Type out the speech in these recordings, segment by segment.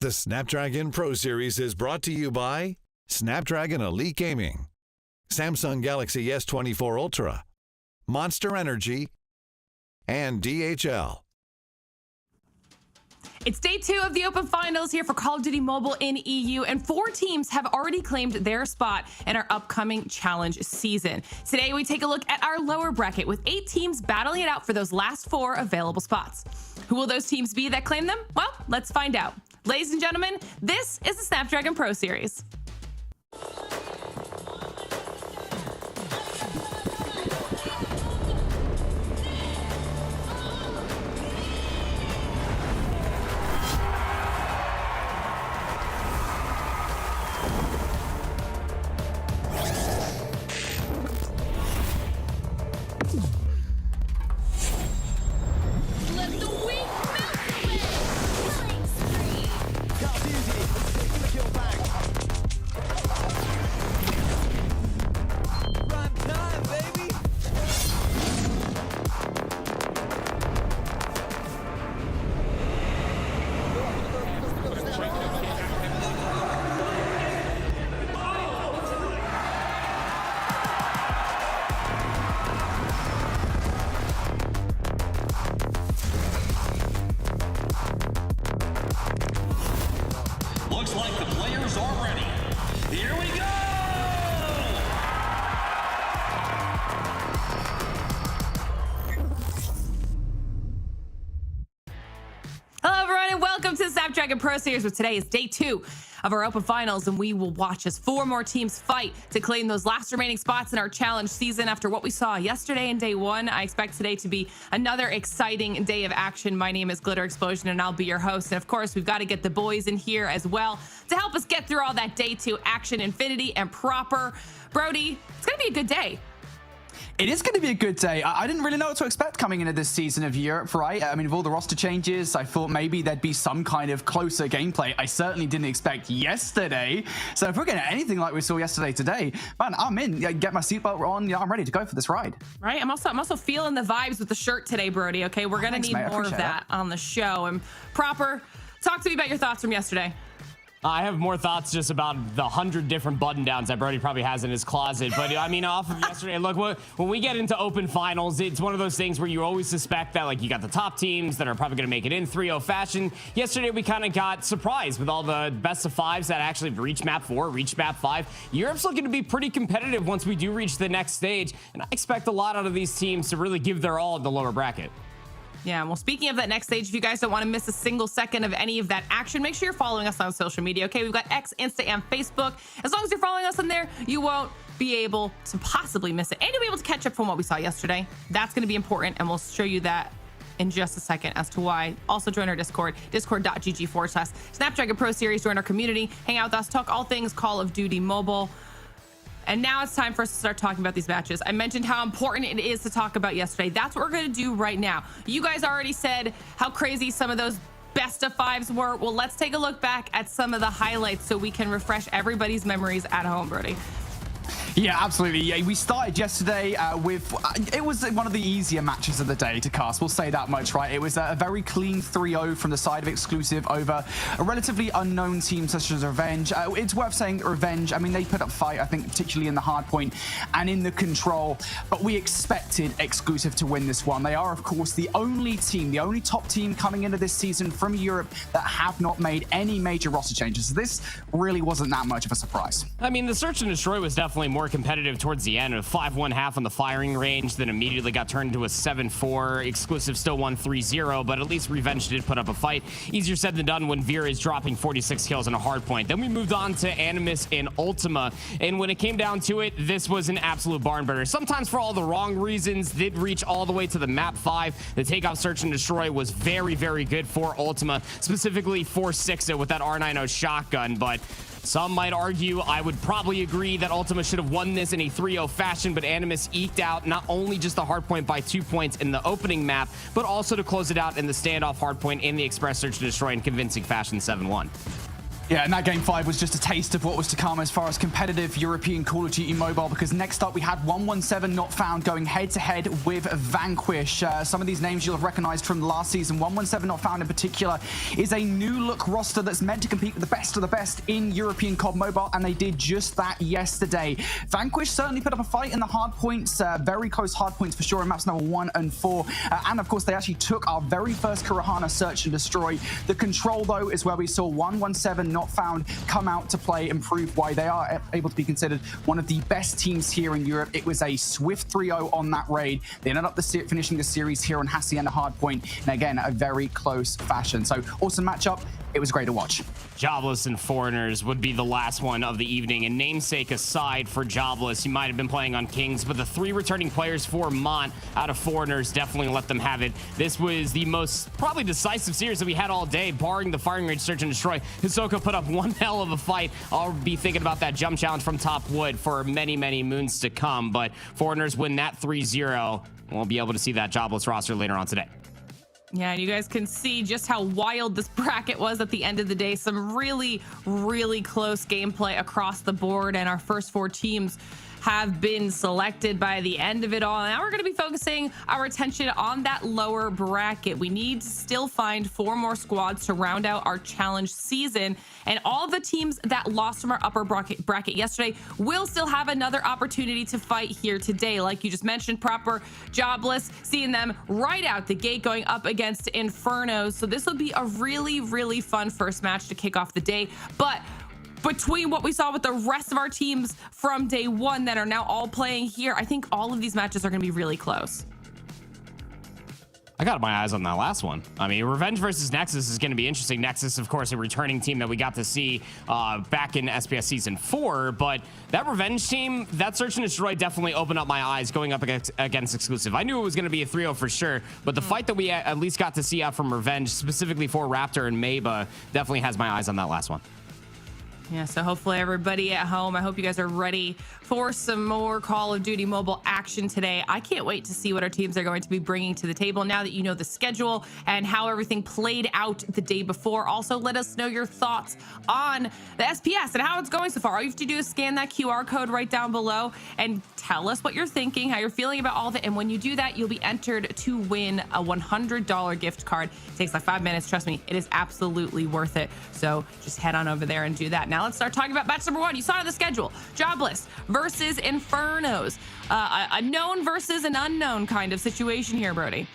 The Snapdragon Pro Series is brought to you by Snapdragon Elite Gaming, Samsung Galaxy S24 Ultra, Monster Energy, and DHL. It's day 2 of the Open Finals here for Call of Duty Mobile in EU, and 4 teams have already claimed their spot in our upcoming challenge season. Today, we take a look at our lower bracket with 8 teams battling it out for those last 4 available spots. Who will those teams be that claim them? Well, let's find out. Ladies and gentlemen, this is the Snapdragon Pro Series. Looks like the players are ready. Here we go! Hello, everyone, and welcome to the Snapdragon Pro Series, where today is day 2 of our Open Finals, and we will watch as 4 more teams fight to claim those last remaining spots in our challenge season. After what we saw yesterday in day 1, I expect today to be another exciting day of action. My name is Glitter Explosion, and I'll be your host. And of course, we've got to get the boys in here as well to help us get through all that day 2 action, Infinity and Proper. Brody, it's going to be a good day. It is going to be a good day. I didn't really know what to expect coming into this season of Europe, right? I mean, with all the roster changes, I thought maybe there'd be some kind of closer gameplay. I certainly didn't expect yesterday. So if we're getting anything like we saw yesterday today, man, I'm in. Get my seatbelt on. Yeah, I'm ready to go for this ride. Right. I'm also feeling the vibes with the shirt today, Brody. Okay, we're going to need more of that on the show. And Proper, talk to me about your thoughts from yesterday. I have more thoughts just about the 100 different button downs that Brody probably has in his closet. But I mean, off of yesterday, look, when we get into open finals, it's one of those things where you always suspect that, like, you got the top teams that are probably going to make it in 3-0 fashion. Yesterday, we kind of got surprised with all the best of 5s that actually reached map 4, reached map 5. Europe's looking to be pretty competitive once we do reach the next stage. And I expect a lot out of these teams to really give their all in the lower bracket. Yeah, well, speaking of that next stage, if you guys don't want to miss a single second of any of that action, make sure you're following us on social media, okay? We've got X, Insta, and Facebook. As long as you're following us on there, you won't be able to possibly miss it. And you'll be able to catch up from what we saw yesterday. That's going to be important, and we'll show you that in just a second as to why. Also join our Discord, discord.gg/Snapdragon Pro Series. Join our community, hang out with us, talk all things Call of Duty Mobile. And now it's time for us to start talking about these matches. I mentioned how important it is to talk about yesterday. That's what we're going to do right now. You guys already said how crazy some of those best of 5s were. Well, let's take a look back at some of the highlights so we can refresh everybody's memories at home, Brody. Yeah, absolutely. Yeah, we started yesterday with, it was one of the easier matches of the day to cast. We'll say that much, right? It was a very clean 3-0 from the side of Exclusive over a relatively unknown team such as Revenge. It's worth saying Revenge, I mean, they put up a fight, I think, particularly in the hard point and in the control, but we expected Exclusive to win this one. They are, of course, the only team, the only top team coming into this season from Europe that have not made any major roster changes. So this really wasn't that much of a surprise. I mean, the Search and Destroy was definitely more competitive towards the end, with 5-1 half on the firing range, then immediately got turned into a 7-4. Exclusive still won 3-0, but at least Revenge did put up a fight. Easier said than done when Vera is dropping 46 kills on a hard point. Then we moved on to Animus and Ultima, and when it came down to it, this was an absolute barn burner. Sometimes for all the wrong reasons, did reach all the way to the map 5. The takeoff Search and Destroy was very, very good for Ultima, specifically for Sixa with that R90 shotgun, but some might argue, I would probably agree, that Ultima should have won this in a 3-0 fashion, but Animus eked out not only just the hardpoint by 2 points in the opening map, but also to close it out in the standoff hardpoint in the Express Search and Destroy in convincing fashion 7-1. Yeah, and that Game 5 was just a taste of what was to come as far as competitive European Call of Duty Mobile, because next up we had 117 Not Found going head-to-head with Vanquish. Some of these names you'll have recognized from last season. 117 Not Found in particular is a new-look roster that's meant to compete with the best of the best in European COD Mobile, and they did just that yesterday. Vanquish certainly put up a fight in the hard points, very close hard points for sure in maps number 1 and 4. And of course, they actually took our very first Kurahana Search and Destroy. The Control, though, is where we saw 117 Not Found come out to play and prove why they are able to be considered one of the best teams here in Europe. It was a swift 3-0 on that raid. They ended up finishing the series here on Hacienda Hardpoint, and again, a very close fashion. So awesome matchup. It was great to watch. Jobless and Foreigners would be the last one of the evening, and namesake aside for Jobless, he might have been playing on Kings, but the 3 returning players for Mont out of Foreigners definitely let them have it. This was the most probably decisive series that we had all day, barring the firing range search and destroy. Hisoka put up one hell of a fight. I'll be thinking about that jump challenge from top wood for many, many moons to come, but Foreigners win that 3-0. We'll be able to see that Jobless roster later on today. Yeah, and you guys can see just how wild this bracket was at the end of the day. Some really, really close gameplay across the board, and our first 4 teams have been selected by the end of it all. Now we're going to be focusing our attention on that lower bracket. We need to still find 4 more squads to round out our challenge season, and all of the teams that lost from our upper bracket yesterday will still have another opportunity to fight here today. Like you just mentioned, Proper, Jobless, seeing them right out the gate going up against Infernos. So this will be a really, really fun first match to kick off the day. But between what we saw with the rest of our teams from day 1 that are now all playing here, I think all of these matches are going to be really close. I got my eyes on that last one. I mean, Revenge versus Nexus is going to be interesting. Nexus, of course, a returning team that we got to see back in SPS Season 4, but that Revenge team, that Search and Destroy definitely opened up my eyes going up against Exclusive. I knew it was going to be a 3-0 for sure, but the fight that we at least got to see out from Revenge, specifically for Raptor and Maba, definitely has my eyes on that last one. Yeah, so hopefully everybody at home, I hope you guys are ready for some more Call of Duty mobile action today. I can't wait to see what our teams are going to be bringing to the table now that you know the schedule and how everything played out the day before. Also, let us know your thoughts on the SPS and how it's going so far. All you have to do is scan that QR code right down below and tell us what you're thinking, how you're feeling about all of it. And when you do that, you'll be entered to win a $100 gift card. It takes like 5 minutes. Trust me, it is absolutely worth it. So just head on over there and do that. Now let's start talking about match number 1. You saw the schedule. Jobless versus Infernos. A known versus an unknown kind of situation here, Brody.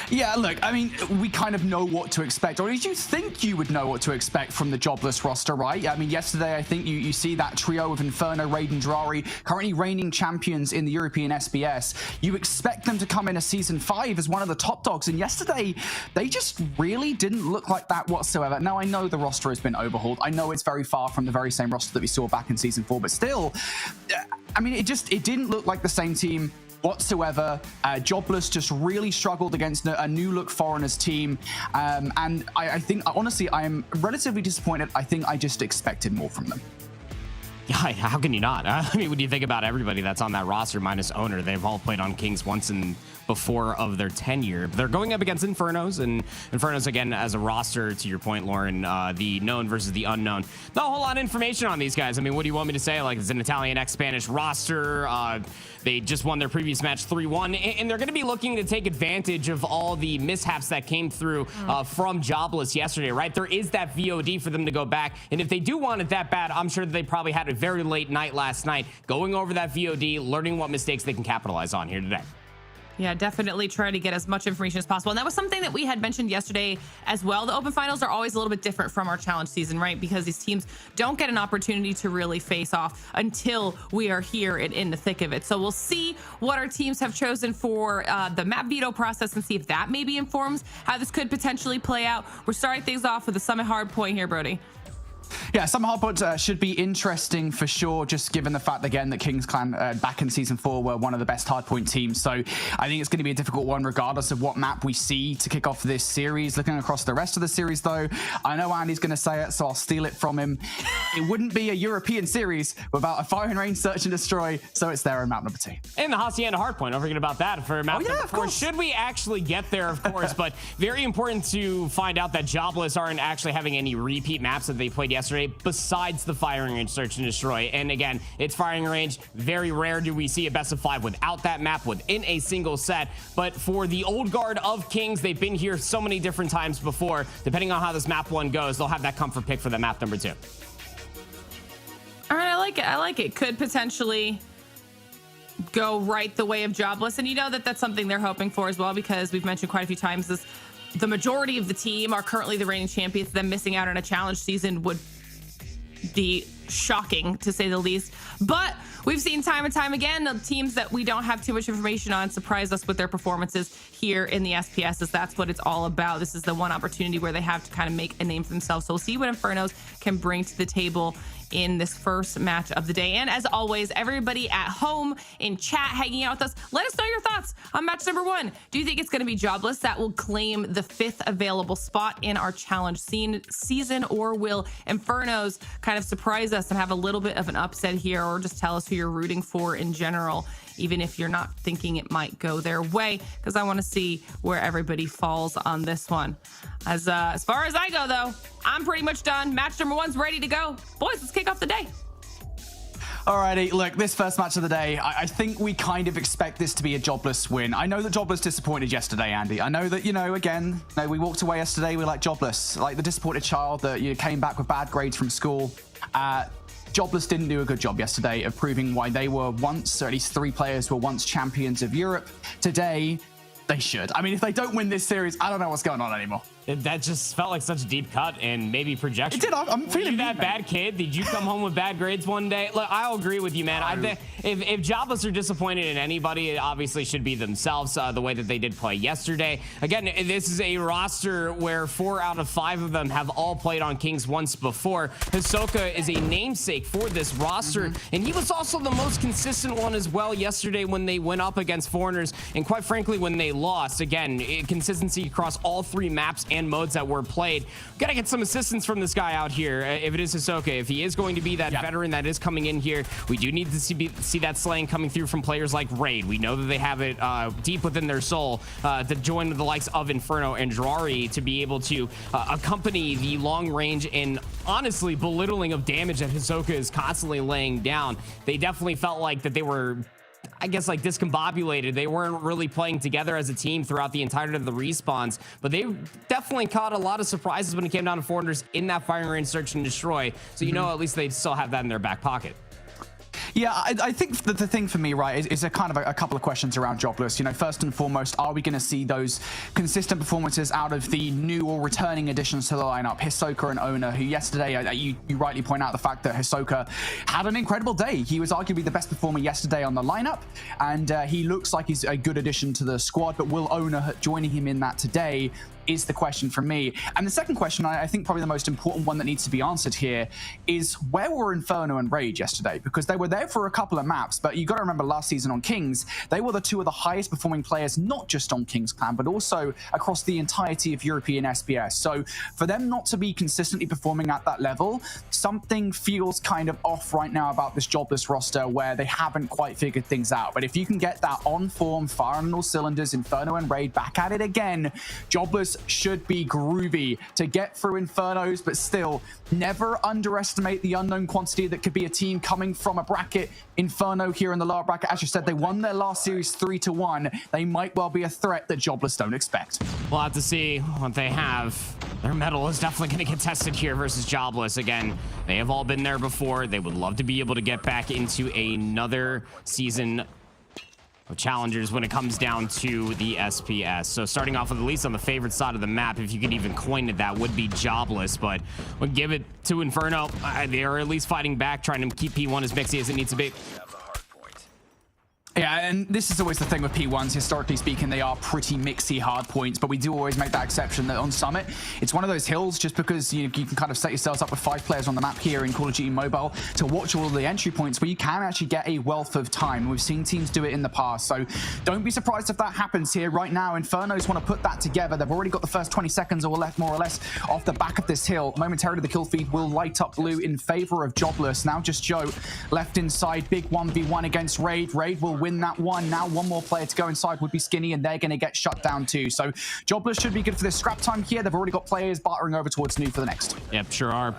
Yeah, look, I mean, we kind of know what to expect, or at least you think you would know what to expect from the Jobless roster, right? I mean, yesterday, I think you see that trio of Inferno, Raid, and Drari, currently reigning champions in the European SBS. You expect them to come in a Season 5 as one of the top dogs, and yesterday, they just really didn't look like that whatsoever. Now, I know the roster has been overhauled. I know it's very far from the very same roster that we saw back in Season 4, but still, I mean, it didn't look like the same team whatsoever. Jobless just really struggled against a new look Foreigners team, and I think honestly I am relatively disappointed. I think I just expected more from them. Yeah, how can you not? I mean, when you think about everybody that's on that roster minus Owner, they've all played on Kings once and before of their tenure. They're going up against Infernos, and Infernos, again, as a roster, to your point, Lauren, the known versus the unknown. Not a whole lot of information on these guys. I mean, what do you want me to say? Like, it's an Italian ex-Spanish roster. They just won their previous match 3-1, and they're going to be looking to take advantage of all the mishaps that came through from Jobless yesterday, right? There is that VOD for them to go back, and if they do want it that bad, I'm sure that they probably had a very late night last night going over that VOD, learning what mistakes they can capitalize on here today. Yeah, definitely try to get as much information as possible. And that was something that we had mentioned yesterday as well. The open finals are always a little bit different from our challenge season, right? Because these teams don't get an opportunity to really face off until we are here and in the thick of it. So we'll see what our teams have chosen for the map veto process and see if that maybe informs how this could potentially play out. We're starting things off with the Summit hard point here, Brody. Yeah, some hardpoint should be interesting for sure, just given the fact, again, that Kings Clan back in Season 4 were one of the best hardpoint teams. So I think it's going to be a difficult one regardless of what map we see to kick off this series. Looking across the rest of the series, though, I know Andy's going to say it, so I'll steal it from him. It wouldn't be a European series without a firing range, search and destroy, so it's there in map number 2. And the Hacienda hardpoint, don't forget about that for map number 4. Should we actually get there, of course, but very important to find out that Jobless aren't actually having any repeat maps that they played yesterday besides the firing range search and destroy. And again, it's firing range. Very rare do we see a best of 5 without that map within a single set. But for the old guard of Kings, they've been here so many different times before. Depending on how this map 1 goes, they'll have that comfort pick for the map number 2. All right, I like it. I like it. Could potentially go right the way of Jobless. And you know that that's something they're hoping for as well, because we've mentioned quite a few times this. The majority of the team are currently the reigning champions. Them missing out on a challenge season would be shocking, to say the least. But we've seen time and time again the teams that we don't have too much information on surprise us with their performances here in the SPS, as that's what it's all about. This is the one opportunity where they have to kind of make a name for themselves. So we'll see what Infernos can bring to the table in this first match of the day. And as always, everybody at home in chat hanging out with us, let us know your thoughts on match number 1. Do you think it's going to be Jobless that will claim the 5th available spot in our challenge season, or will Infernos kind of surprise us and have a little bit of an upset here, or just tell us who you're rooting for in general, even if you're not thinking it might go their way? Because I want to see where everybody falls on this one. As far as I go, though, I'm pretty much done. Match number 1's ready to go. Boys, let's kick off the day. Alrighty, look, this first match of the day, I think we kind of expect this to be a Jobless win. I know that Jobless disappointed yesterday, Andy. I know that, again, we walked away yesterday, we're like Jobless, like the disappointed child that came back with bad grades from school. Jobless didn't do a good job yesterday of proving why they were once, or at least 3 players were once champions of Europe. Today, they should. I mean, if they don't win this series, I don't know what's going on anymore. That just felt like such a deep cut and maybe projection. It did. I'm feeling that bad kid. Did you come home with bad grades one day? Look, I'll agree with you, man. I think if Jobless are disappointed in anybody, it obviously should be themselves, the way that they did play yesterday. Again, this is a roster where 4 out of 5 of them have all played on Kings once before. Hisoka is a namesake for this roster, and he was also the most consistent one as well yesterday when they went up against Foreigners, and quite frankly, when they lost. Again, consistency across all 3 maps and modes that were played. Gotta get some assistance from this guy out here. If it is Hisoka, if he is going to be that veteran that is coming in here, we do need to see that slaying coming through from players like Raid. We know that they have it deep within their soul to join the likes of Inferno and Drari to be able to accompany the long range and honestly belittling of damage that Hisoka is constantly laying down. They definitely felt like that they were, I guess, like discombobulated. They weren't really playing together as a team throughout the entirety of the respawns, but they definitely caught a lot of surprises when it came down to Foreigners in that firing range search and destroy. So, at least they still have that in their back pocket. Yeah, I think that the thing for me, right, is a kind of a couple of questions around Jobless. First and foremost, are we going to see those consistent performances out of the new or returning additions to the lineup, Hisoka and Owner, who yesterday, you rightly point out the fact that Hisoka had an incredible day. He was arguably the best performer yesterday on the lineup, and he looks like he's a good addition to the squad, but will Owner joining him in that today is the question for me. And the second question, I think probably the most important one that needs to be answered here, is where were Inferno and Rage yesterday? Because they were there for a couple of maps, but you got to remember last season on Kings, they were the 2 of the highest performing players, not just on Kings Clan, but also across the entirety of European SPS. So for them not to be consistently performing at that level, something feels kind of off right now about this Jobless roster where they haven't quite figured things out. But if you can get that on form, firing on all cylinders, Inferno and Raid back at it again, Jobless should be groovy to get through Infernos, but still never underestimate the unknown quantity that could be a team coming from a bracket. Inferno here in the lower bracket, as you said, they won their last series 3-1. They might well be a threat that Jobless don't expect. We'll have to see what they have. Their medal is definitely going to get tested here versus Jobless. Again, they have all been there before. They would love to be able to get back into another season of challengers when it comes down to the SPS. So starting off with at least on the favorite side of the map, if you could even coin it, that would be Jobless, but we'll give it to Inferno. They are at least fighting back, trying to keep P1 as mixy as it needs to be. Yeah, and this is always the thing with P1s. Historically speaking, they are pretty mixy hard points, but we do always make that exception that on Summit, it's one of those hills just because you can kind of set yourselves up with 5 players on the map here in Call of Duty Mobile to watch all of the entry points where you can actually get a wealth of time. We've seen teams do it in the past, so don't be surprised if that happens here. Right now, Infernos want to put that together. They've already got the first 20 seconds or left, more or less, off the back of this hill. Momentarily, the kill feed will light up blue in favor of Jobless. Now just Joe left inside. Big 1v1 against Raid. Raid will win that one. Now one more player to go inside would be Skinny, and they're going to get shut down too. So Jobless should be good for this scrap time here. They've already got players bartering over towards New for the next. Yep, sure are.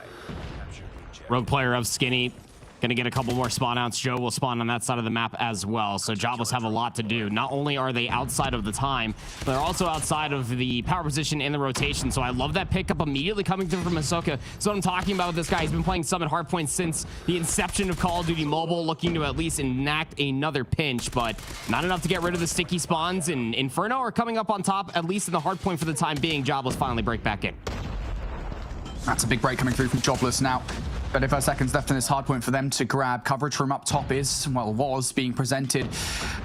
Rogue player of Skinny. Gonna get a couple more spawn outs. Joe will spawn on that side of the map as well. So Jobless have a lot to do. Not only are they outside of the time, but they're also outside of the power position in the rotation. So I love that pickup immediately coming through from Ahsoka. So what I'm talking about with this guy, he's been playing Summit Hardpoint since the inception of Call of Duty Mobile, looking to at least enact another pinch, but not enough to get rid of the sticky spawns. And Inferno are coming up on top, at least in the Hardpoint for the time being. Jobless finally break back in. That's a big break coming through from Jobless now. 35 seconds left in this hard point for them to grab. Coverage from up top is, well, was being presented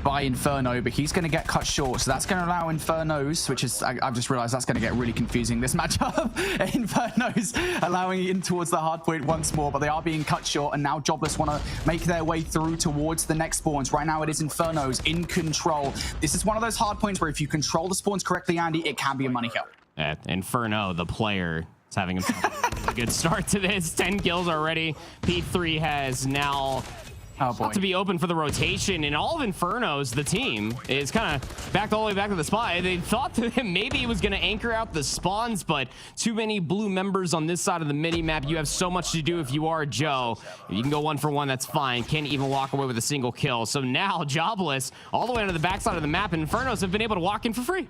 by Inferno, but he's going to get cut short. So that's going to allow Infernos, which is, I've just realized that's going to get really confusing, this matchup. Infernos allowing in towards the hard point once more, but they are being cut short, and now Jobless want to make their way through towards the next spawns. Right now it is Infernos in control. This is one of those hard points where if you control the spawns correctly, Andy, it can be a money kill. Inferno, the player, is having a good start to this. 10 kills already. P3 has now to be open for the rotation, and all of Inferno's, the team, is kind of backed all the way back to the spot. They thought that maybe it was going to anchor out the spawns, but too many blue members on this side of the mini-map. You have so much to do if you are Joe. If you can go 1 for 1, that's fine. Can't even walk away with a single kill. So now Jobless all the way onto the backside of the map, and Infernos have been able to walk in for free.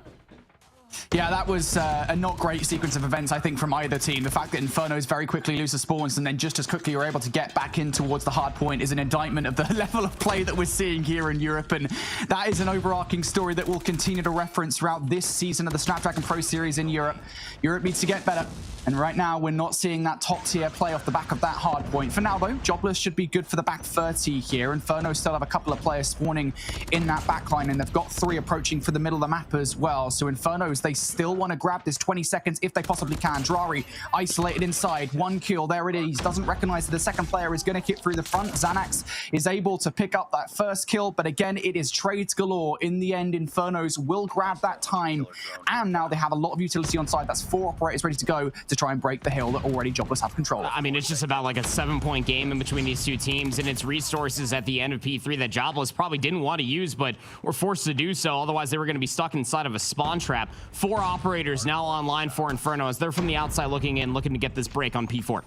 Yeah, that was a not great sequence of events, I think, from either team. The fact that Infernos very quickly lose the spawns and then just as quickly are able to get back in towards the hard point is an indictment of the level of play that we're seeing here in Europe. And that is an overarching story that we'll continue to reference throughout this season of the Snapdragon Pro Series in Europe. Europe needs to get better. And right now, we're not seeing that top-tier play off the back of that hard point. For now, though, Jobless should be good for the back 30 here. Inferno still have a couple of players spawning in that backline, and they've got 3 approaching for the middle of the map as well. So Infernos, they still want to grab this 20 seconds if they possibly can. Drari isolated inside. 1 kill. There it is. Doesn't recognize that the second player is going to hit through the front. Xanax is able to pick up that first kill, but again, it is trades galore. In the end, Infernos will grab that time, and now they have a lot of utility on side. That's 4 operators ready to go to try and break the hill that already Jobless have control of. I mean, it's just about like a 7-point game in between these two teams, and it's resources at the end of P3 that Jobless probably didn't want to use, but were forced to do so. Otherwise, they were going to be stuck inside of a spawn trap. 4 operators now online for Inferno as they're from the outside looking in, looking to get this break on P4.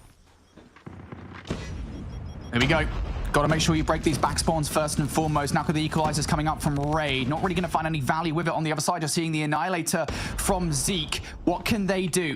There we go. Got to make sure you break these back spawns first and foremost. Now, the equalizers coming up from Raid. Not really going to find any value with it on the other side. You're seeing the Annihilator from Zeke. What can they do?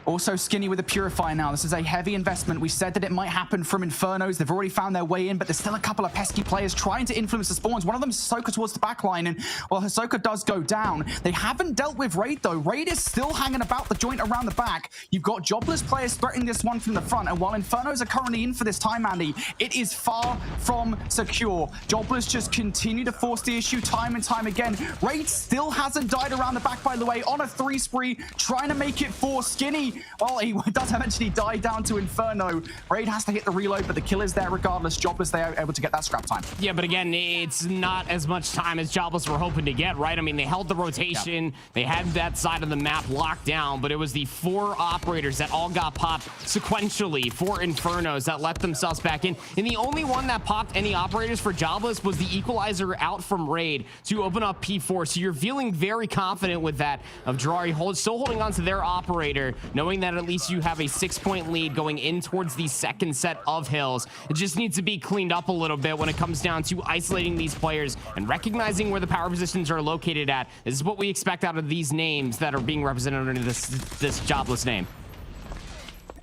Also Skinny with a Purifier now. This is a heavy investment. We said that it might happen from Infernos. They've already found their way in, but there's still a couple of pesky players trying to influence the spawns. One of them is Ahsoka towards the back line, and while Ahsoka does go down, they haven't dealt with Raid, though. Raid is still hanging about the joint around the back. You've got Jobless players threatening this one from the front, and while Infernos are currently in for this time, Andy, it is far from secure. Jobless just continue to force the issue time and time again. Raid still hasn't died around the back, by the way, on a 3 spree, trying to make it for Skinny. Well, he does eventually die down to Inferno. Raid has to hit the reload, but the kill is there regardless. Jobless, they are able to get that scrap time. Yeah, but again, it's not as much time as Jobless were hoping to get, right? I mean, they held the rotation. Yep. They had that side of the map locked down, but it was the 4 operators that all got popped sequentially for Infernos that let themselves back in. And the only one that popped any operators for Jobless was the equalizer out from Raid to open up P4. So you're feeling very confident with that of Drari still holding on to their operator, knowing that at least you have a 6-point lead going in towards the second set of hills. It just needs to be cleaned up a little bit when it comes down to isolating these players and recognizing where the power positions are located at. This is what we expect out of these names that are being represented under this Jobless name.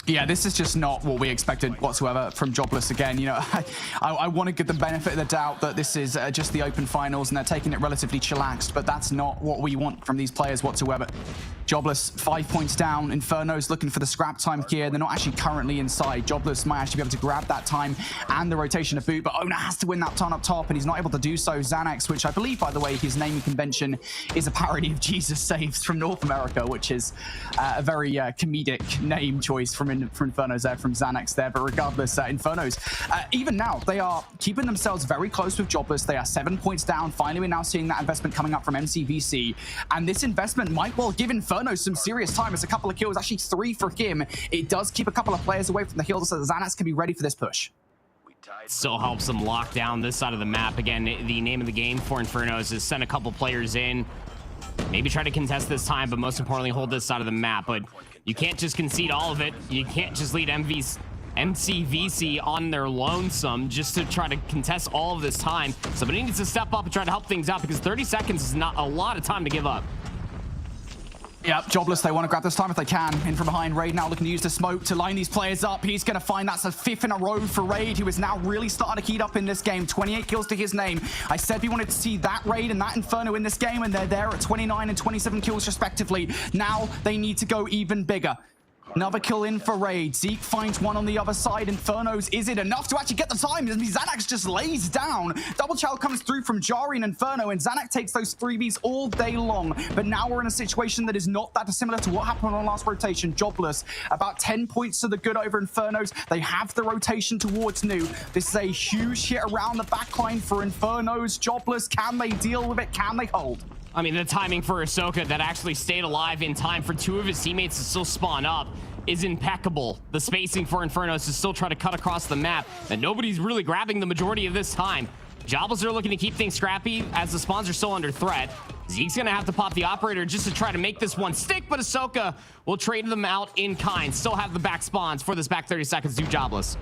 Yeah, this is just not what we expected whatsoever from Jobless again. You know, I want to give the benefit of the doubt that this is just the open finals and they're taking it relatively chillaxed, but that's not what we want from these players whatsoever. Jobless 5 points down. Inferno's looking for the scrap time here. They're not actually currently inside. Jobless might actually be able to grab that time and the rotation of boot, but Ona has to win that turn up top, and he's not able to do so. Xanax, which I believe, by the way, his naming convention is a parody of Jesus Saves from North America, which is a very comedic name choice from Inferno's there, from Xanax there. But regardless, Inferno's, even now, they are keeping themselves very close with Jobless. They are 7 points down. Finally, we're now seeing that investment coming up from MCVC, and this investment might well give Inferno some serious time. It's a couple of kills, actually 3 for him. It does keep a couple of players away from the hill so that Xanax can be ready for this push. Still helps them lock down this side of the map. Again, the name of the game for Infernos is send a couple players in, maybe try to contest this time, but most importantly, hold this side of the map. But you can't just concede all of it. You can't just lead MCVC on their lonesome just to try to contest all of this time. Somebody needs to step up and try to help things out, because 30 seconds is not a lot of time to give up. Yep, Jobless, they want to grab this time if they can. In from behind, Raid now looking to use the smoke to line these players up. He's going to find that's a 5th in a row for Raid, who is now really starting to heat up in this game. 28 kills to his name. I said we wanted to see that Raid and that Inferno in this game, and they're there at 29 and 27 kills respectively. Now they need to go even bigger. Another kill in for Raid. Zeke finds one on the other side. Infernos, is it enough to actually get the time? Xanax just lays down. Double chow comes through from Jari and Inferno, and Xanax takes those 3Bs all day long. But now we're in a situation that is not that dissimilar to what happened on last rotation. Jobless, about 10 points to the good over Infernos. They have the rotation towards New. This is a huge hit around the backline for Infernos. Jobless, can they deal with it? Can they hold? I mean, the timing for Ahsoka that actually stayed alive in time for 2 of his teammates to still spawn up is impeccable. The spacing for Infernos to still try to cut across the map, and nobody's really grabbing the majority of this time. Jobless are looking to keep things scrappy as the spawns are still under threat. Zeke's gonna have to pop the operator just to try to make this one stick, but Ahsoka will trade them out in kind. Still have the back spawns for this back 30 seconds to Jobless.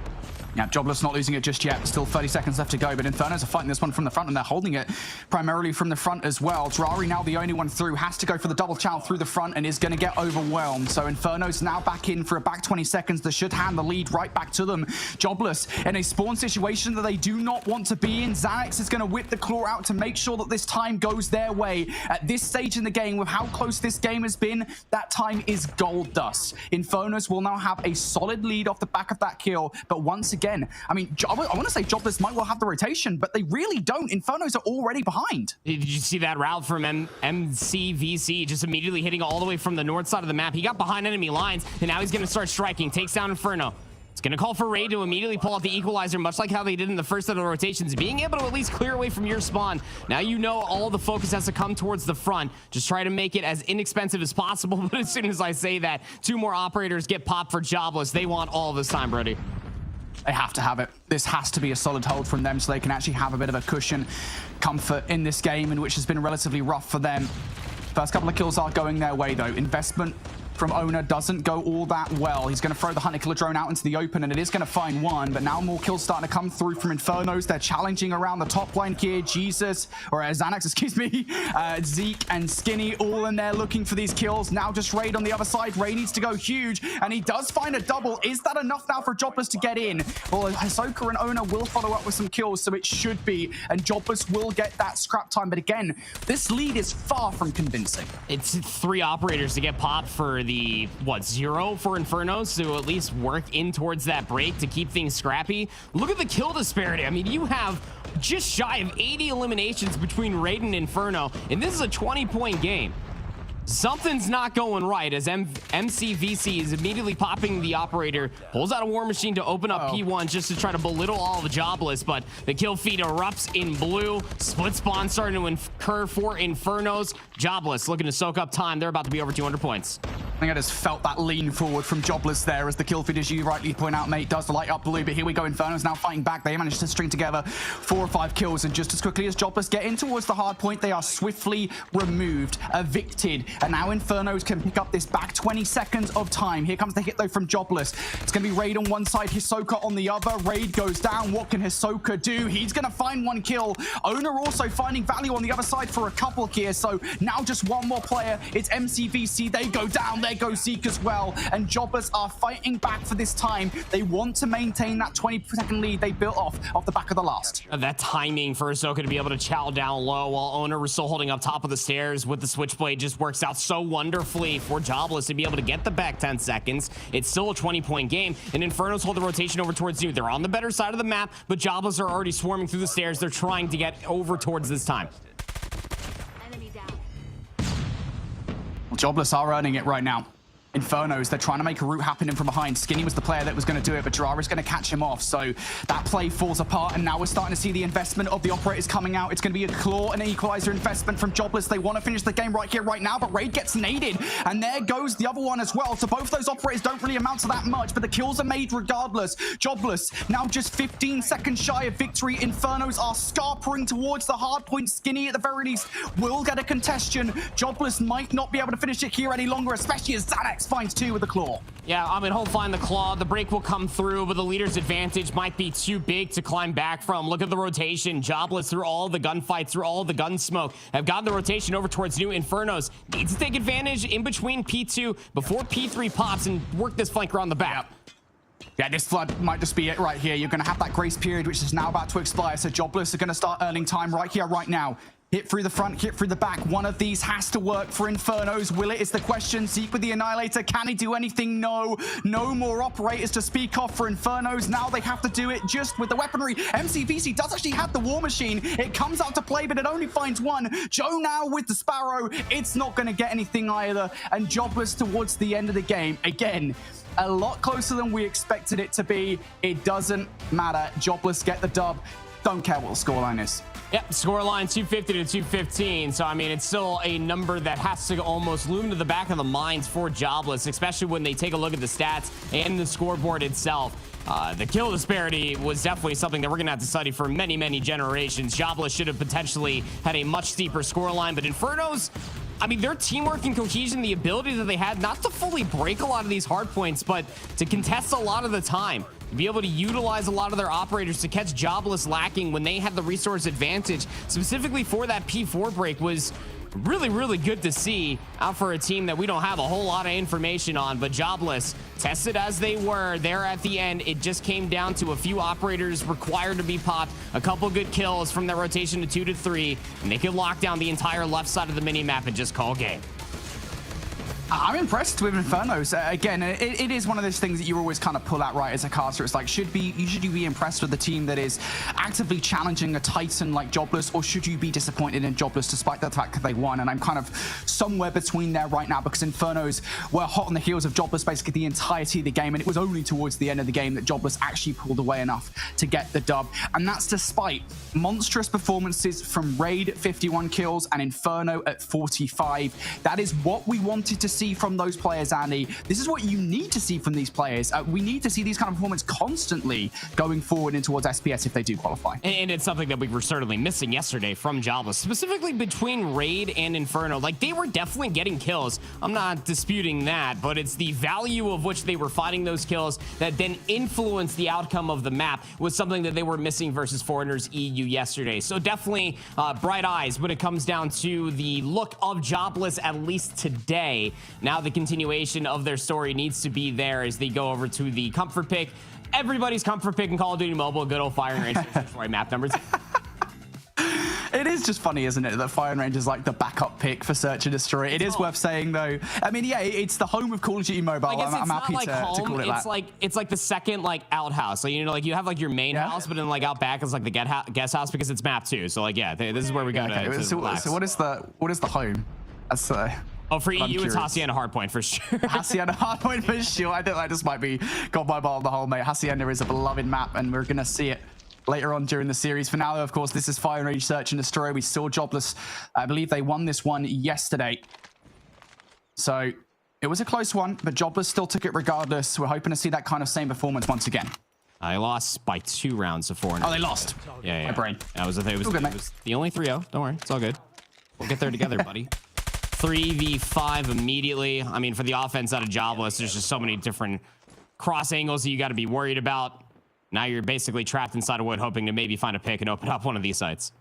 Yeah, Jobless not losing it just yet. Still 30 seconds left to go, but Infernos are fighting this one from the front, and they're holding it primarily from the front as well. Drari now the only one through, has to go for the double chow through the front and is going to get overwhelmed. So Infernos now back in for a back 20 seconds. That should hand the lead right back to them. Jobless in a spawn situation that they do not want to be in. Xanax is going to whip the claw out to make sure that this time goes their way. At this stage in the game, with how close this game has been, that time is gold dust. Infernos will now have a solid lead off the back of that kill, but once again, I mean, I want to say Jobless might well have the rotation, but they really don't. Infernos are already behind. Did you see that route from MCVC just immediately hitting all the way from the north side of the map? He got behind enemy lines, and now he's going to start striking. Takes down Inferno. It's going to call for Raid to immediately pull out the equalizer, much like how they did in the first set of rotations, being able to at least clear away from your spawn. Now you know all the focus has to come towards the front. Just try to make it as inexpensive as possible, but as soon as I say that, 2 more operators get popped for Jobless. They want all this time, Brody. They have to have it. This has to be a solid hold from them so they can actually have a bit of a cushion, comfort in this game, in which has been relatively rough for them. First couple of kills are going their way, though. Investment from Ona doesn't go all that well. He's going to throw the Hunter Killer drone out into the open, and it is going to find one, but now more kills starting to come through from Infernos. They're challenging around the top line here. Xanax, excuse me. Zeke and Skinny all in there looking for these kills. Now just Raid on the other side. Ray needs to go huge, and he does find a double. Is that enough now for Jobless to get in? Well, Ahsoka and Ona will follow up with some kills, so it should be, and Jobless will get that scrap time. But again, this lead is far from convincing. It's 3 operators to get popped for the 0 for Infernos to at least work in towards that break to keep things scrappy. Look at the kill disparity. I mean, you have just shy of 80 eliminations between Raid and Inferno, and this is a 20-point game. Something's not going right as MCVC is immediately popping the operator, pulls out a war machine to open up P1 just to try to belittle all the Jobless, but the kill feed erupts in blue. Split spawn starting to incur for Infernos. Jobless looking to soak up time. They're about to be over 200 points. I think I just felt that lean forward from Jobless there as the kill feed, as you rightly point out, mate, does light up blue. But here we go, Inferno's now fighting back. They managed to string together 4 or 5 kills, and just as quickly as Jobless get in towards the hard point, they are swiftly removed, evicted, and now Infernos can pick up this back 20 seconds of time. Here comes the hit, though, from Jobless. It's going to be Raid on one side, Hisoka on the other. Raid goes down. What can Hisoka do? He's going to find 1 kill. Ona also finding value on the other side for a couple here, so now just 1 more player. It's MCVC. They go down. there goes Zeke as well. And Jobless are fighting back for this time. They want to maintain that 20-second lead they built off the back of the last. That timing for Ahsoka to be able to chow down low while Owner was still holding up top of the stairs with the Switchblade just works out so wonderfully for Jobless to be able to get the back 10 seconds. It's still a 20-point game, and Infernos hold the rotation over towards you. They're on the better side of the map, but Jobless are already swarming through the stairs. They're trying to get over towards this time. Well, Jobless are earning it right now. Infernos, they're trying to make a route happen in from behind. Skinny was the player that was going to do it, but Jiraiya's going to catch him off. So that play falls apart, and now we're starting to see the investment of the operators coming out. It's going to be a claw and an equalizer investment from Jobless. They want to finish the game right here, right now, but Raid gets naded, and there goes the other one as well. So both those operators don't really amount to that much, but the kills are made regardless. Jobless now just 15 seconds shy of victory. Infernos are scarpering towards the hard point. Skinny, at the very least, will get a contestation. Jobless might not be able to finish it here any longer, especially as Xanax finds two with the claw. Yeah, I mean, he'll find the claw. The break will come through, but the leader's advantage might be too big to climb back from. Look at the rotation. Jobless, through all the gunfights, through all the gun smoke, have gotten the rotation over towards new Infernos. Needs to take advantage in between P2 before P3 pops and work this flank around the back. Yeah, this flood might just be it right here. You're going to have that grace period, which is now about to expire. So Jobless are going to start earning time right here, right now. Hit through the front, hit through the back. One of these has to work for Infernos. Will it is the question. Zeke with the Annihilator. Can he do anything? No. No more operators to speak of for Infernos. Now they have to do it just with the weaponry. MCVC does actually have the War Machine. It comes out to play, but it only finds one. Joe now with the Sparrow. It's not going to get anything either. And Jobless towards the end of the game. Again, a lot closer than we expected it to be. It doesn't matter. Jobless get the dub. Don't care what the scoreline is. Yep, scoreline 250 to 215. So, I mean, it's still a number that has to almost loom to the back of the minds for Jobless, especially when they take a look at the stats and the scoreboard itself. The kill disparity was definitely something that we're going to have to study for many, many generations. Jobless should have potentially had a much steeper scoreline, but Infernos, I mean, their teamwork and cohesion, the ability that they had not to fully break a lot of these hard points, but to contest a lot of the time, to be able to utilize a lot of their operators to catch Jobless lacking when they had the resource advantage, specifically for that P4 break, was really, really good to see out for a team that we don't have a whole lot of information on. But Jobless, tested as they were there at the end, it just came down to a few operators required to be popped, a couple good kills from their rotation to 2 to 3, and they could lock down the entire left side of the mini map and just call game. I'm impressed with Infernos. Again, it is one of those things that you always kind of pull out right as a caster. It's like, should you be impressed with the team that is actively challenging a Titan like Jobless, or should you be disappointed in Jobless despite the fact that they won? And I'm kind of somewhere between there right now, because Infernos were hot on the heels of Jobless basically the entirety of the game, and it was only towards the end of the game that Jobless actually pulled away enough to get the dub. And that's despite monstrous performances from Raid, 51 kills, and Inferno at 45. That is what we wanted to see from those players, Andy. This is what you need to see from these players. We need to see these kind of performance constantly going forward in towards SPS if they do qualify. And it's something that we were certainly missing yesterday from Jobless, specifically between Raid and Inferno. Like, they were definitely getting kills. I'm not disputing that, but it's the value of which they were finding those kills that then influenced the outcome of the map was something that they were missing versus Foreigners EU yesterday. So definitely bright eyes when it comes down to the look of Jobless, at least today. Now the continuation of their story needs to be there as they go over to the comfort pick. Everybody's comfort pick in Call of Duty Mobile, good old firing range for map numbers. It is just funny, isn't it, that Fire and Range is like the backup pick for Search and Destroy. It is worth saying, though. I mean, yeah, it's the home of Call of Duty Mobile. I'm happy to call it that. It's like the second outhouse. So, you know, like you have like your main house, but then like out back is like the guest house because it's map 2. So like, yeah, this is where we go to so what is the home? That's oh, for EU, it's Hacienda Hardpoint for sure. Hacienda Hardpoint for sure. I think that just might be got my ball on the whole, mate. Hacienda is a beloved map, and we're gonna see it later on during the series. For now, though, of course, this is Fire and Rage Search and Destroy. We saw Jobless. I believe they won this one yesterday. So it was a close one, but Jobless still took it regardless. We're hoping to see that kind of same performance once again. I lost by 2 rounds to 4. Oh, they lost. Yeah. My brain. It was the only 3-0. Don't worry, it's all good. We'll get there together, buddy. 3v5 immediately. I mean, for the offense out of Jobless, there's just so many different cross angles that you got to be worried about. Now you're basically trapped inside a wood, hoping to maybe find a pick and open up one of these sites.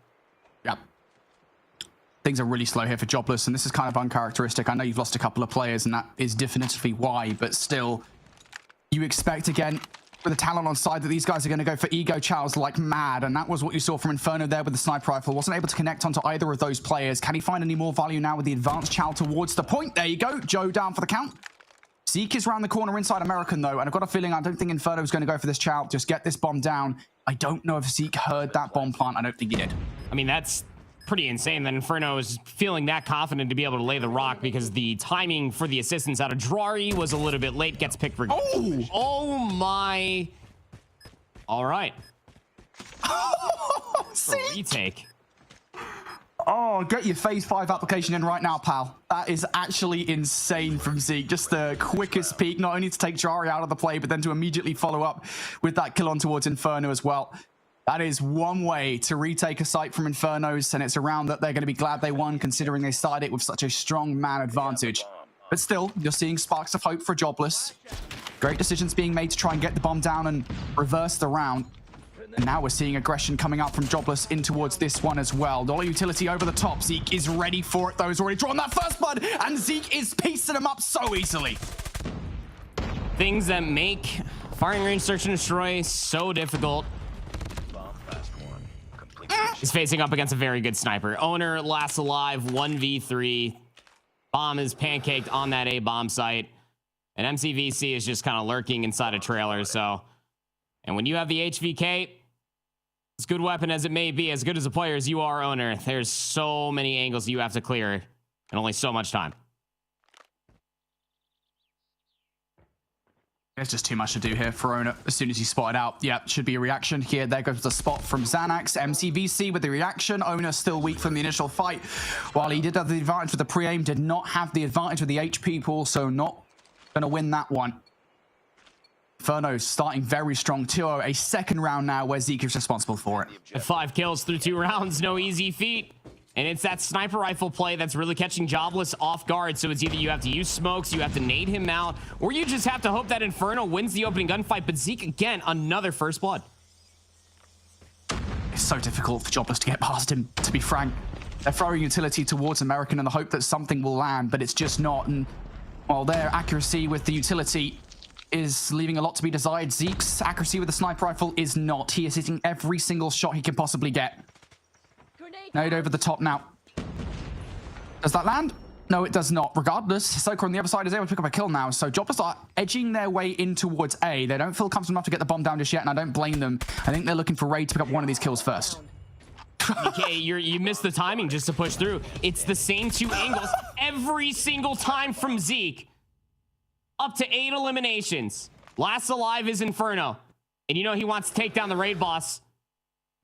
Yep. things are really slow here for Jobless, and this is kind of uncharacteristic. I know you've lost a couple of players, and that is definitively why, but still, you expect, again, with the talent on side, that these guys are going to go for ego chows like mad, and that was what you saw from Inferno there with the sniper rifle. Wasn't able to connect onto either of those players. Can he find any more value now with the advanced chow towards the point? There you go. Joe down for the count. Zeke is around the corner inside American, though, and I've got a feeling I don't think Inferno is going to go for this chow. Just get this bomb down. I don't know if Zeke heard that bomb plant. I don't think he did. I mean, that's pretty insane that Inferno is feeling that confident to be able to lay the rock, because the timing for the assistance out of Drari was a little bit late. Gets picked for... Oh my... All right. Retake. Oh, get your phase 5 application in right now, pal. That is actually insane from Zeke. Just the quickest peak, not only to take Drari out of the play, but then to immediately follow up with that kill on towards Inferno as well. That is one way to retake a site from Infernos, and it's a round that they're going to be glad they won, considering they started it with such a strong man advantage. But still, you're seeing sparks of hope for Jobless. Great decisions being made to try and get the bomb down and reverse the round. And now we're seeing aggression coming up from Jobless in towards this one as well. Dollar utility over the top. Zeke is ready for it, though. He's already drawn that first blood, and Zeke is piecing him up so easily. Things that make firing range search and destroy so difficult. He's facing up against a very good sniper. Owner last alive, 1v3. Bomb is pancaked on that A bomb site. And MCVC is just kind of lurking inside a trailer. So, and when you have the HVK, as good weapon as it may be, as good as a player as you are, Owner, there's so many angles you have to clear and only so much time. There's just too much to do here for Owner. As soon as he spotted out, yeah, should be a reaction here. There goes the spot from Xanax. MCVC with the reaction. Owner still weak from the initial fight. While he did have the advantage with the pre-aim, did not have the advantage with the HP pool, so not going to win that one. Inferno starting very strong. 2-0, a second round now where Zeke is responsible for it. 5 kills through 2 rounds, no easy feat. And it's that sniper rifle play that's really catching Jobless off guard. So it's either you have to use smokes, you have to nade him out, or you just have to hope that Inferno wins the opening gunfight. But Zeke, again, another first blood. It's so difficult for Jobless to get past him, to be frank. They're throwing utility towards American in the hope that something will land, but it's just not. And while their accuracy with the utility is leaving a lot to be desired, Zeke's accuracy with the sniper rifle is not. He is hitting every single shot he can possibly get. Nade over the top now. Does that land? No, it does not. Regardless, Soka on the other side is able to pick up a kill now. So Jobless are edging their way in towards A. They don't feel comfortable enough to get the bomb down just yet, and I don't blame them. I think they're looking for Raid to pick up one of these kills first. Okay, you missed the timing just to push through. It's the same 2 angles every single time from Zeke. Up to 8 eliminations. Last alive is Inferno. And you know he wants to take down the Raid boss.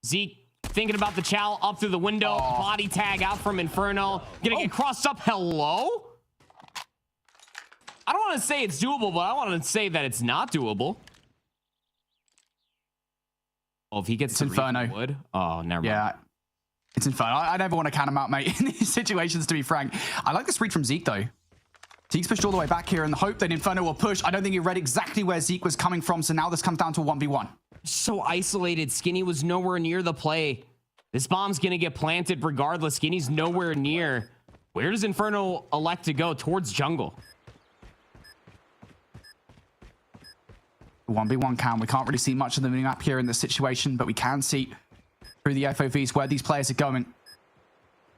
Zeke thinking about the chow up through the window. Body tag out from Inferno. Gonna get crossed up. Hello? I don't want to say it's doable, but I want to say that it's not doable. Oh, if he gets to Inferno. Wood. Oh, never mind. Yeah, it's Inferno. I never want to count him out, mate, in these situations, to be frank. I like this read from Zeke, though. Zeke's pushed all the way back here in the hope that Inferno will push. I don't think he read exactly where Zeke was coming from, so now this comes down to a 1v1. So isolated. Skinny was nowhere near the play. This bomb's gonna get planted regardless. Skinny's nowhere near. Where does Inferno elect to go? Towards jungle. 1v1 count. We can't really see much of the map here in this situation, but we can see through the FOVs where these players are going.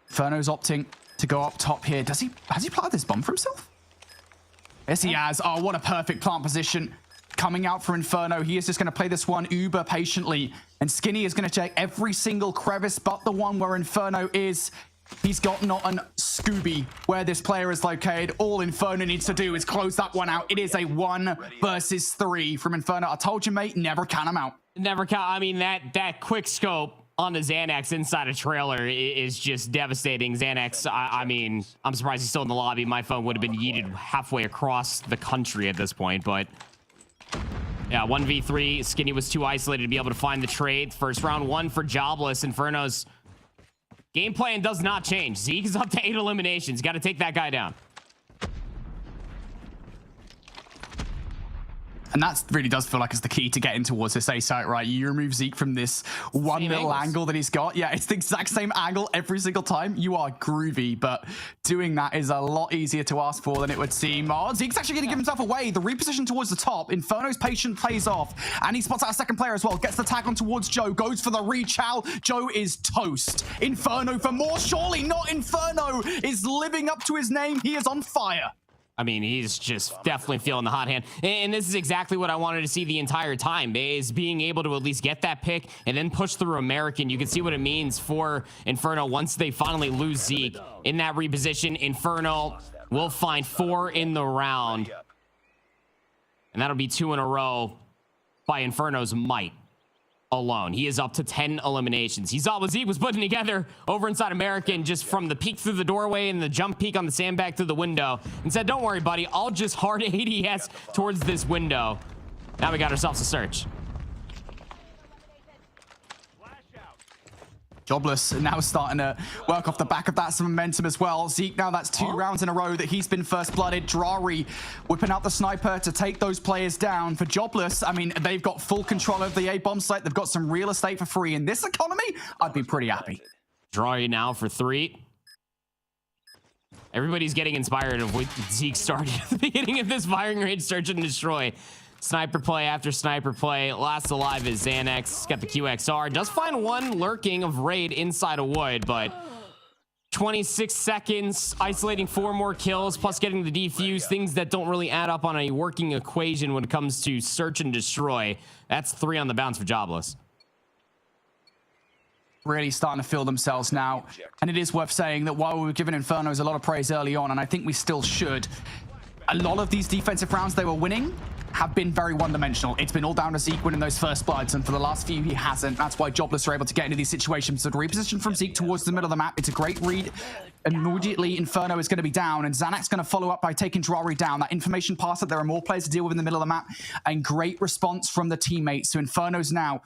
Inferno's opting to go up top here. Has he planted this bomb for himself? Yes, he has. Oh, what a perfect plant position coming out for Inferno. He is just going to play this one uber patiently, and Skinny is going to check every single crevice but the one where Inferno is. He's got not an Scooby where this player is located. All Inferno needs to do is close that one out. It is a 1 versus 3 from Inferno. I told you, mate, never count him out. Never count. I mean, that quick scope on the Xanax inside a trailer is just devastating. Xanax, I mean, I'm surprised he's still in the lobby. My phone would have been yeeted halfway across the country at this point, but yeah, 1v3. Skinny was too isolated to be able to find the trade. First round 1 for Jobless. Inferno's game plan does not change. Zeke is up to 8 eliminations. Got to take that guy down. And that really does feel like it's the key to getting towards this A site, right? You remove Zeke from this one little angle that he's got. Yeah, it's the exact same angle every single time. You are groovy, but doing that is a lot easier to ask for than it would seem. Oh, Zeke's actually going to give himself away. The reposition towards the top. Inferno's patient plays off, and he spots out a second player as well. Gets the tag on towards Joe. Goes for the rechow. Joe is toast. Inferno for more. Surely not. Inferno is living up to his name. He is on fire. I mean, he's just definitely feeling the hot hand. And this is exactly what I wanted to see the entire time, is being able to at least get that pick and then push through American. You can see what it means for Inferno once they finally lose Zeke. In that reposition, Inferno will find 4 in the round. And that'll be 2 in a row by Inferno's might alone. He is up to 10 eliminations. He saw what Zeke was putting together over inside American just from the peek through the doorway and the jump peek on the sandbag through the window, and said, don't worry, buddy, I'll just hard ADS towards this window. Now we got ourselves a search. Jobless now starting to work off the back of that, some momentum as well. Zeke, now that's 2 rounds in a row that he's been first blooded. Drari whipping out the sniper to take those players down. For Jobless, I mean, they've got full control of the A bomb site. They've got some real estate for free. In this economy, I'd be pretty happy. Drari now for 3. Everybody's getting inspired of what Zeke started at the beginning of this firing range search and destroy. Sniper play after sniper play. Last alive is Xanax. Got the QXR. Does find one lurking of Raid inside a wood, but 26 seconds, isolating 4 more kills, plus getting the defuse. Things that don't really add up on a working equation when it comes to search and destroy. That's 3 on the bounce for Jobless. Really starting to feel themselves now. And it is worth saying that while we were giving Infernos a lot of praise early on, and I think we still should, a lot of these defensive rounds they were winning have been very one-dimensional. It's been all down to Zeke winning those first bloods, and for the last few, he hasn't. That's why Jobless are able to get into these situations. So the reposition from Zeke towards the middle of the map, it's a great read. Immediately, Inferno is going to be down, and Xanax going to follow up by taking Drari down. That information pass that there are more players to deal with in the middle of the map, and great response from the teammates. So Inferno's now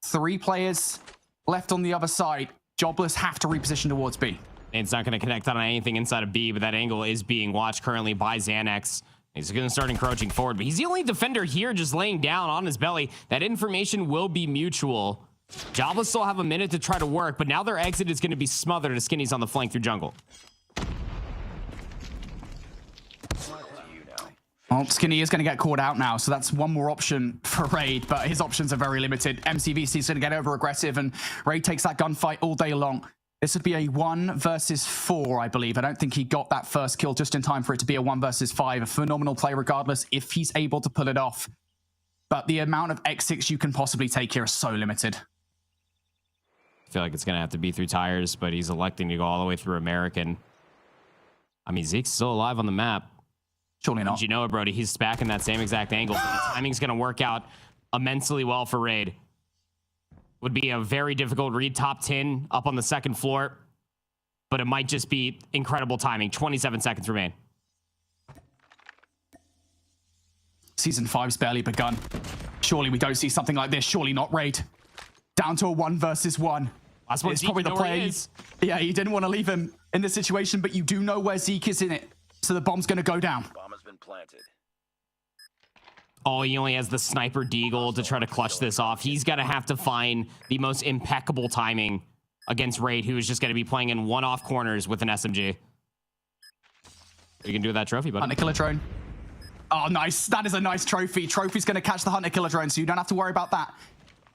3 players left on the other side. Jobless have to reposition towards B. It's not going to connect on anything inside of B, but that angle is being watched currently by Xanax. He's going to start encroaching forward, but he's the only defender here just laying down on his belly. That information will be mutual. Jobless still have a minute to try to work, but now their exit is going to be smothered as Skinny's on the flank through jungle. Well, Skinny is going to get caught out now, so that's one more option for Raid, but his options are very limited. MCVC is going to get over aggressive, and Raid takes that gunfight all day long. This would be a 1 versus 4, I believe. I don't think he got that first kill just in time for it to be a 1 versus 5. A phenomenal play regardless if he's able to pull it off. But the amount of exits you can possibly take here is so limited. I feel like it's going to have to be through tires, but he's electing to go all the way through American. I mean, Zeke's still alive on the map. Surely not. Did you know it, Brody? He's back in that same exact angle. The timing's going to work out immensely well for Raid. Would be a very difficult read, top 10 up on the second floor, but it might just be incredible timing. 27 seconds remain. Season 5's barely begun. Surely we don't see something like this. Surely not, Raid. Down to a 1 versus 1. That's what it's Zeke probably the play. is. Yeah, you didn't want to leave him in this situation, but you do know where Zeke is in it. So the bomb's going to go down. Bomb has been planted. Oh, he only has the sniper deagle to try to clutch this off. He's going to have to find the most impeccable timing against Raid, who is just going to be playing in one-off corners with an SMG. You can do with that trophy, buddy. Hunter killer drone. Oh, nice. That is a nice trophy. Trophy's going to catch the Hunter killer drone, so you don't have to worry about that.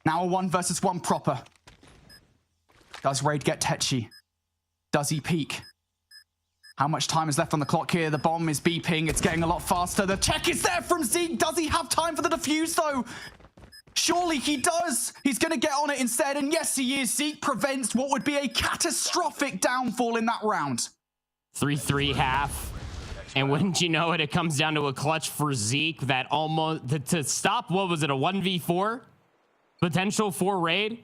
Now a 1 versus 1 proper. Does Raid get Tetchy? Does he peek? How much time is left on the clock here? The bomb is beeping. It's getting a lot faster. The check is there from Zeke. Does he have time for the defuse, though? Surely he does. He's going to get on it instead. And yes, he is. Zeke prevents what would be a catastrophic downfall in that round. 3-3 half. And wouldn't you know it, it comes down to a clutch for Zeke that almost, to stop, what was it, a 1v4? Potential for Raid.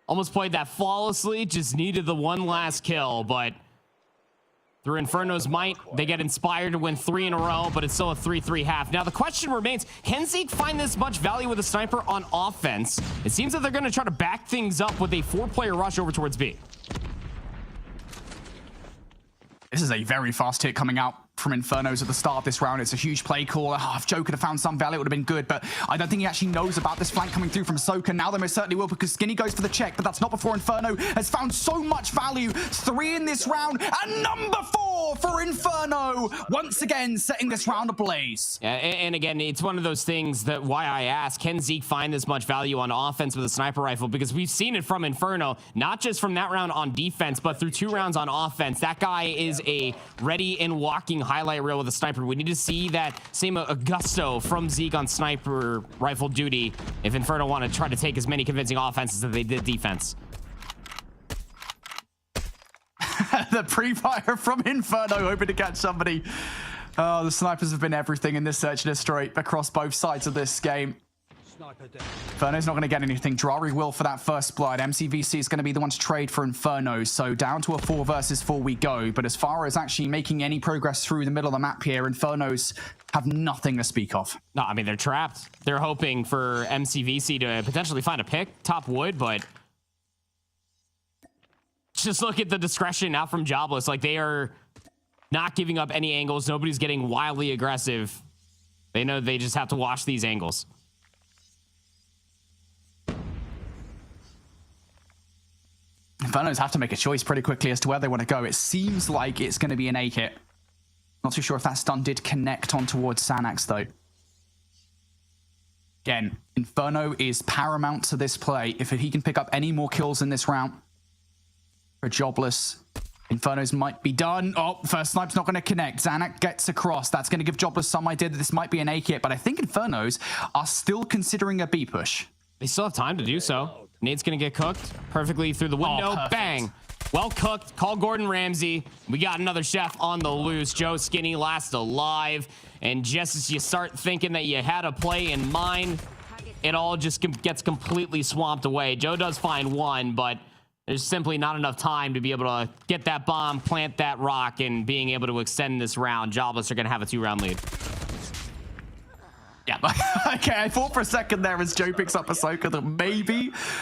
Almost played that flawlessly. Just needed the one last kill, but through Inferno's might, they get inspired to win 3 in a row, but it's still a 3-3 half. Now, the question remains, can Zeke find this much value with a sniper on offense? It seems that they're going to try to back things up with a 4-player rush over towards B. This is a very fast hit coming out from Infernos at the start of this round. It's a huge play call. If Joe could have found some value, it would have been good, but I don't think he actually knows about this flank coming through from Soka. Now they most certainly will, because Skinny goes for the check, but that's not before Inferno has found so much value. 3 in this round, and number 4 for Inferno, once again setting this round ablaze. Yeah, and again, it's one of those things that why I ask, can Zeke find this much value on offense with a sniper rifle? Because we've seen it from Inferno, not just from that round on defense, but through 2 rounds on offense. That guy is a ready and walking highlight reel with a sniper. We need to see that same gusto from Zeke on sniper rifle duty if Inferno want to try to take as many convincing offenses as they did defense. The pre-fire from Inferno, hoping to catch somebody. Oh, the snipers have been everything in this search and destroy across both sides of this game. Inferno's not going to get anything. Drari will for that first blood. MCVC is going to be the one to trade for Inferno. So down to a 4 versus 4 we go. But as far as actually making any progress through the middle of the map here, Infernos have nothing to speak of. No, I mean, they're trapped. They're hoping for MCVC to potentially find a pick, top wood, but just look at the discretion now from Jobless. Like, they are not giving up any angles. Nobody's getting wildly aggressive. They know they just have to watch these angles. Infernos have to make a choice pretty quickly as to where they want to go. It seems like it's going to be an A hit. Not too sure if that stun did connect on towards Xanax, though. Again, Inferno is paramount to this play. If he can pick up any more kills in this round for Jobless, Infernos might be done. Oh, first snipe's not going to connect. Xanax gets across. That's going to give Jobless some idea that this might be an A hit, but I think Infernos are still considering a B push. They still have time to do so. Nade's gonna get cooked perfectly through the window. Oh, bang. Well cooked. Call Gordon Ramsay. We got another chef on the loose. Joe Skinny last alive. And just as you start thinking that you had a play in mind, it all just gets completely swamped away. Joe does find one, but there's simply not enough time to be able to get that bomb, plant that rock, and being able to extend this round. Jobless are gonna have a 2-round lead. Yeah, okay, I thought for a second there as Joe picks up Ahsoka that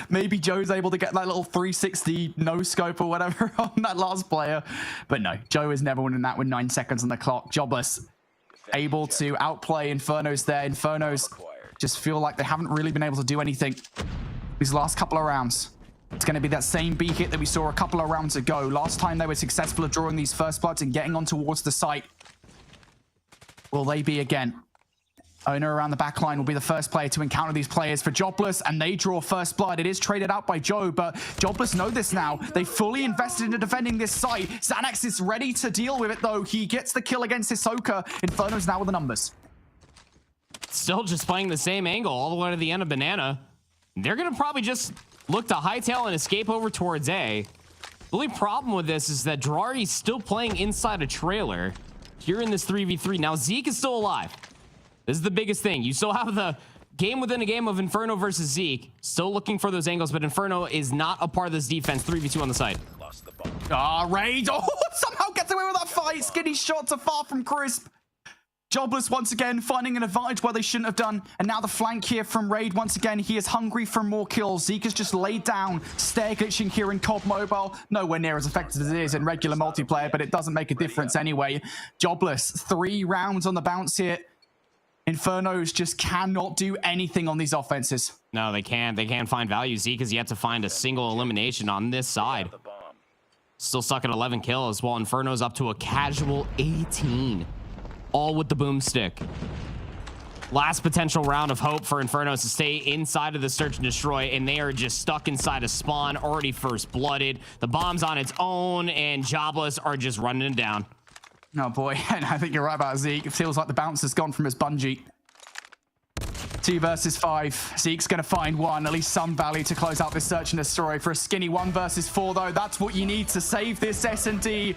maybe Joe's able to get that little 360 no scope or whatever on that last player. But no, Joe is never winning that with 9 seconds on the clock. Jobless able to outplay Infernos there. Infernos just feel like they haven't really been able to do anything these last couple of rounds. It's going to be that same B hit that we saw a couple of rounds ago. Last time they were successful at drawing these first bloods and getting on towards the site. Will they be again? Owner around the back line will be the first player to encounter these players for Jobless, and they draw first blood. It is traded out by Joe, but Jobless know this now. They fully invested into defending this site. Xanax is ready to deal with it, though. He gets the kill against Hisoka. Inferno's now with the numbers. Still just playing the same angle all the way to the end of Banana. They're going to probably just look to hightail and escape over towards A. The only problem with this is that Drari's still playing inside a trailer here in this 3v3. Now, Zeke is still alive. This is the biggest thing. You still have the game within a game of Inferno versus Zeke. Still looking for those angles, but Inferno is not a part of this defense. 3v2 on the side. Raid. Oh, somehow gets away with that fight. Skinny shots are far from crisp. Jobless once again finding an advantage where they shouldn't have done. And now the flank here from Raid once again. He is hungry for more kills. Zeke has just laid down. Stair glitching here in COD Mobile. Nowhere near as effective as it is in regular multiplayer, but it doesn't make a difference anyway. Jobless, 3 rounds on the bounce here. Infernos just cannot do anything on these offenses. No, they can't. They can't find value. Zeke has yet to find a single elimination on this side. Still stuck at 11 kills, while Inferno's up to a casual 18. All with the boomstick. Last potential round of hope for Infernos to stay inside of the search and destroy, and they are just stuck inside a spawn, already first blooded. The bomb's on its own, and Jobless are just running it down. Oh boy, and I think you're right about Zeke. It feels like the bounce has gone from his bungee. 2 versus 5. Zeke's going to find one, at least some value to close out this search and destroy. For a Skinny 1 versus 4, though, that's what you need to save this S&D.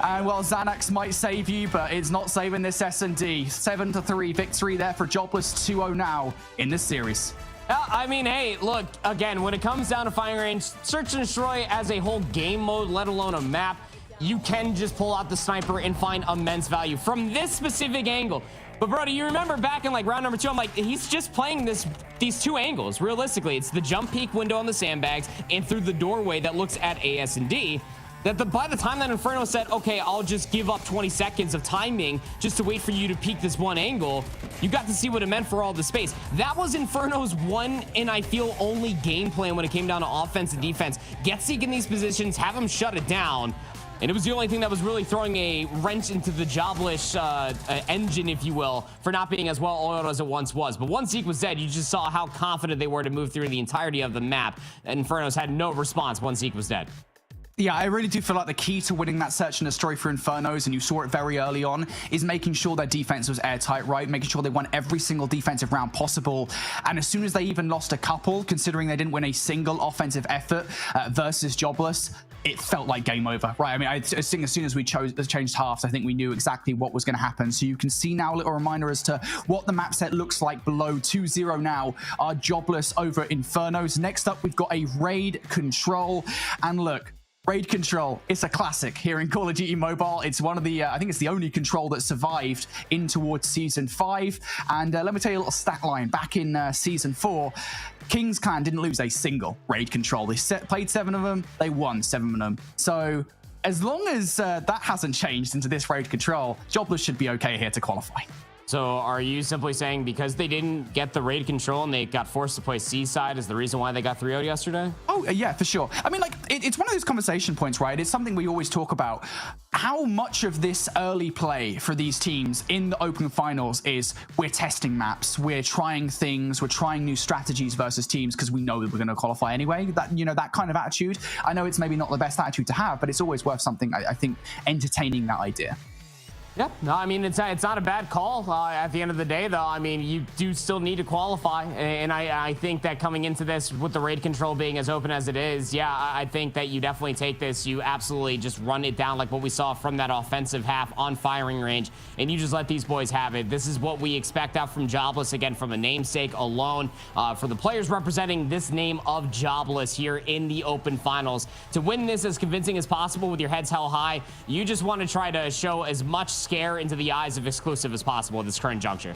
And, well, Xanax might save you, but it's not saving this S&D. 7-3 victory there for Jobless. 2-0 now in this series. I mean, hey, look, again, when it comes down to firing range, search and destroy as a whole game mode, let alone a map, you can just pull out the sniper and find immense value from this specific angle. But Brody, you remember back in like round number 2, I'm like, he's just playing these 2 angles. Realistically, it's the jump peak window on the sandbags and through the doorway that looks at AS&D. that by the time that Inferno said, okay, I'll just give up 20 seconds of timing just to wait for you to peek this one angle, you got to see what it meant for all the space. That was Inferno's one, and I feel only game plan when it came down to offense and defense. Get Zeke in these positions, have him shut it down. And it was the only thing that was really throwing a wrench into the Joblish engine, if you will, for not being as well oiled as it once was. But once Zeke was dead, you just saw how confident they were to move through the entirety of the map. Infernos had no response once Zeke was dead. Yeah, I really do feel like the key to winning that search and destroy for Infernos, and you saw it very early on, is making sure their defense was airtight, right? Making sure they won every single defensive round possible. And as soon as they even lost a couple, considering they didn't win a single offensive effort versus Jobless, it felt like game over, right? I mean, I think as soon as we changed halves, I think we knew exactly what was going to happen. So you can see now a little reminder as to what the map set looks like below. 2-0 now are Jobless over Infernos. Next up, we've got a Raid Control. And look, Raid Control, it's a classic here in Call of Duty Mobile. It's one of the, I think it's the only control that survived in towards Season 5. And let me tell you a little stat line. Back in Season 4, King's Clan didn't lose a single Raid Control. They played 7 of them, they won 7 of them. So as long as that hasn't changed into this Raid Control, Jobless should be okay here to qualify. So are you simply saying because they didn't get the Raid Control and they got forced to play Seaside is the reason why they got 3-0'd yesterday? Oh, yeah, for sure. I mean, like, it's one of those conversation points, right? It's something we always talk about. How much of this early play for these teams in the open finals is we're testing maps, we're trying things, we're trying new strategies versus teams because we know that we're going to qualify anyway. That, you know, that kind of attitude. I know it's maybe not the best attitude to have, but it's always worth something, I think, entertaining that idea. Yeah, no, I mean, it's not a bad call at the end of the day, though. I mean, you do still need to qualify. And I think that coming into this with the Raid Control being as open as it is, yeah, I think that you definitely take this. You absolutely just run it down like what we saw from that offensive half on firing range. And you just let these boys have it. This is what we expect out from Jobless, again, from a namesake alone. For the players representing this name of Jobless here in the open finals. To win this as convincing as possible with your heads held high, you just want to try to show as much scare into the eyes of Exclusive as possible at this current juncture.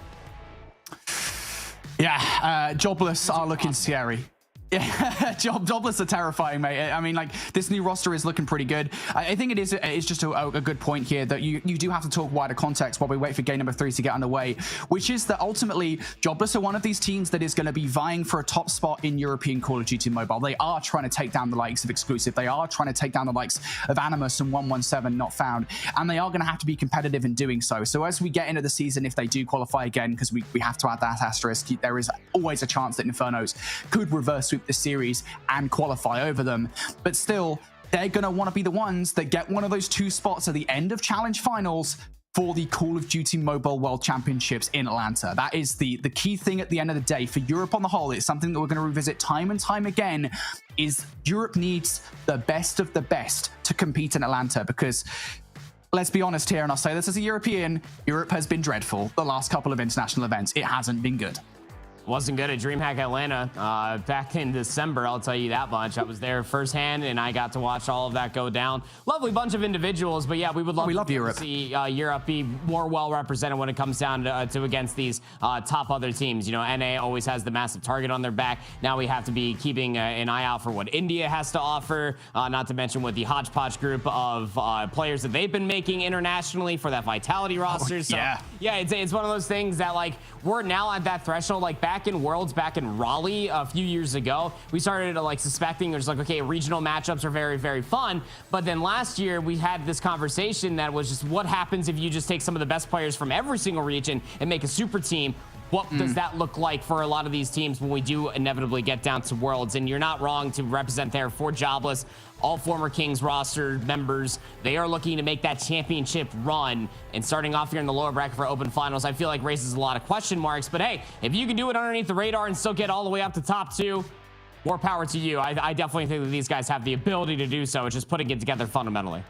Yeah, Jobless are looking scary. Yeah, Jobless are terrifying, mate. I mean, like, this new roster is looking pretty good. I think it's just a good point here that you do have to talk wider context while we wait for game number 3 to get underway, which is that ultimately Jobless are one of these teams that is going to be vying for a top spot in European Call of Duty Mobile. They are trying to take down the likes of Exclusive. They are trying to take down the likes of Animus and 117 Not Found, and they are going to have to be competitive in doing so. So as we get into the season, if they do qualify again, because we have to add that asterisk, there is always a chance that Infernos could reverse sweep the series and qualify over them, but still they're going to want to be the ones that get one of those 2 spots at the end of challenge finals for the Call of Duty Mobile World Championships in Atlanta. That is the key thing at the end of the day for Europe on the whole. It's something that we're going to revisit time and time again, is Europe needs the best of the best to compete in Atlanta, because let's be honest here, and I'll say this as a European, Europe has been dreadful the last couple of international events. It hasn't been good. Wasn't good at DreamHack Atlanta back in December, I'll tell you that much. I was there firsthand, and I got to watch all of that go down. Lovely bunch of individuals, but yeah, we would love to see Europe be more well represented when it comes down to against these top other teams. You know, NA always has the massive target on their back. Now we have to be keeping an eye out for what India has to offer, not to mention with the hodgepodge group of players that they've been making internationally for that Vitality roster. Oh, yeah. So, yeah, it's one of those things that, like, we're now at that threshold. Like, back in Worlds, back in Raleigh a few years ago, we started like suspecting there's like, okay, regional matchups are very, very fun. But then last year we had this conversation that was just, what happens if you just take some of the best players from every single region and make a super team? What does that look like for a lot of these teams when we do inevitably get down to Worlds? And you're not wrong to represent there for Jobless. All former Kings roster members, they are looking to make that championship run. And starting off here in the lower bracket for open finals, I feel like raises a lot of question marks. But hey, if you can do it underneath the radar and still get all the way up to top 2, more power to you. I definitely think that these guys have the ability to do so. It's just putting it together fundamentally.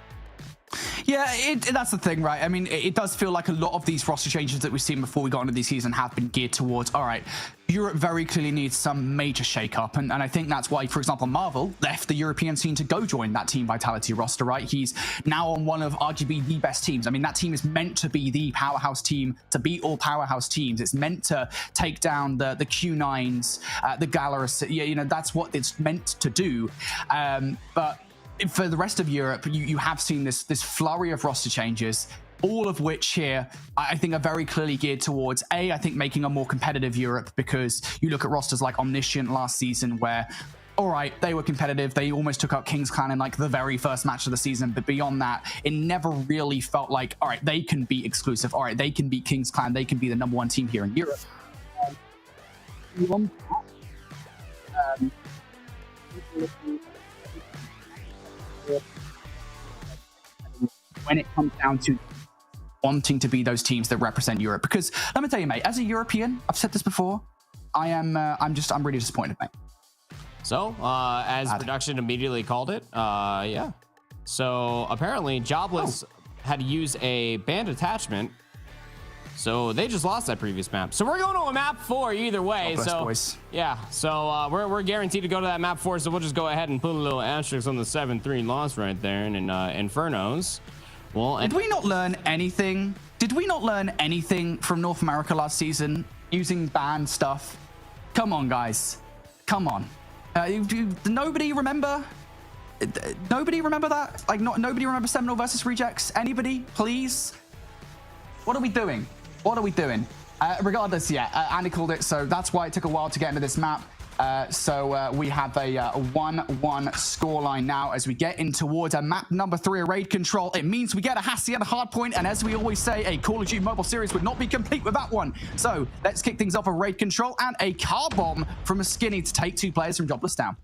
Yeah, that's the thing, right? I mean, it does feel like a lot of these roster changes that we've seen before we got into the season have been geared towards, all right, Europe very clearly needs some major shake-up, and I think that's why, for example, Marvel left the European scene to go join that Team Vitality roster, right? He's now on one of arguably the best teams. I mean, that team is meant to be the powerhouse team, to beat all powerhouse teams. It's meant to take down the Q9s, the Gallerus. You know, that's what it's meant to do. But for the rest of Europe, you have seen this flurry of roster changes, all of which here I think are very clearly geared towards I think making a more competitive Europe, because you look at rosters like Omniscient last season where, all right, they were competitive. They almost took out Kings Clan in like the very first match of the season. But beyond that, it never really felt like, all right, they can be exclusive. All right, they can beat Kings Clan. They can be the #1 team here in Europe. When it comes down to wanting to be those teams that represent Europe, because let me tell you, mate, as a European, I've said this before, I'm really disappointed, mate. So, as production immediately called it, yeah. So apparently Jobless had to use a band attachment. So they just lost that previous map. So we're going to a map 4 either way. Jobless, so boys. Yeah, so we're guaranteed to go to that map 4. So we'll just go ahead and put a little asterisk on the 7-3 loss right there in Infernos. Well, did we not learn anything? Did we not learn anything from North America last season using banned stuff? Come on, guys. Come on. Nobody remember? Nobody remember that? Like, nobody remember Seminole versus Rejects? Anybody, please? What are we doing? What are we doing? Regardless, yeah, Andy called it, so that's why it took a while to get into this map. So we have a 1-1 scoreline now as we get in towards a map number 3, a raid control. It means we get a Hacienda hardpoint, and as we always say, a Call of Duty mobile series would not be complete without one. So let's kick things off a raid control and a car bomb from a Skinny to take 2 players from Jobless down.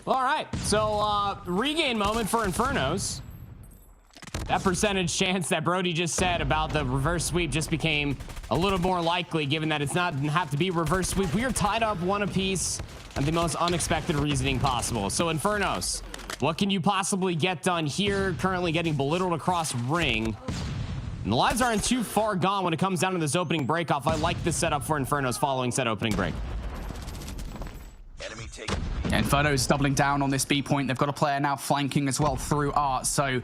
All right, so regain moment for Infernos. That percentage chance that Brody just said about the reverse sweep just became a little more likely, given that it's not have to be reverse sweep. We are tied up 1 apiece and the most unexpected reasoning possible. So Infernos, what can you possibly get done here? Currently getting belittled across ring. And the lives aren't too far gone when it comes down to this opening break off. I like this setup for Infernos following said opening break. Enemy taken. Inferno's doubling down on this B point. They've got a player now flanking as well through Art. So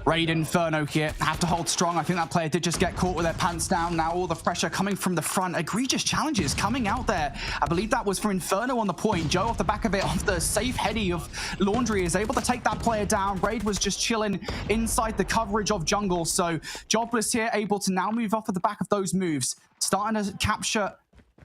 Raid Inferno here have to hold strong. I think that player did just get caught with their pants down. Now all the pressure coming from the front. Egregious challenges coming out there. I believe that was for Inferno on the point. Joe off the back of it, off the safe heady of Laundry, is able to take that player down. Raid was just chilling inside the coverage of jungle. So Jobless here able to now move off of the back of those moves. Starting to capture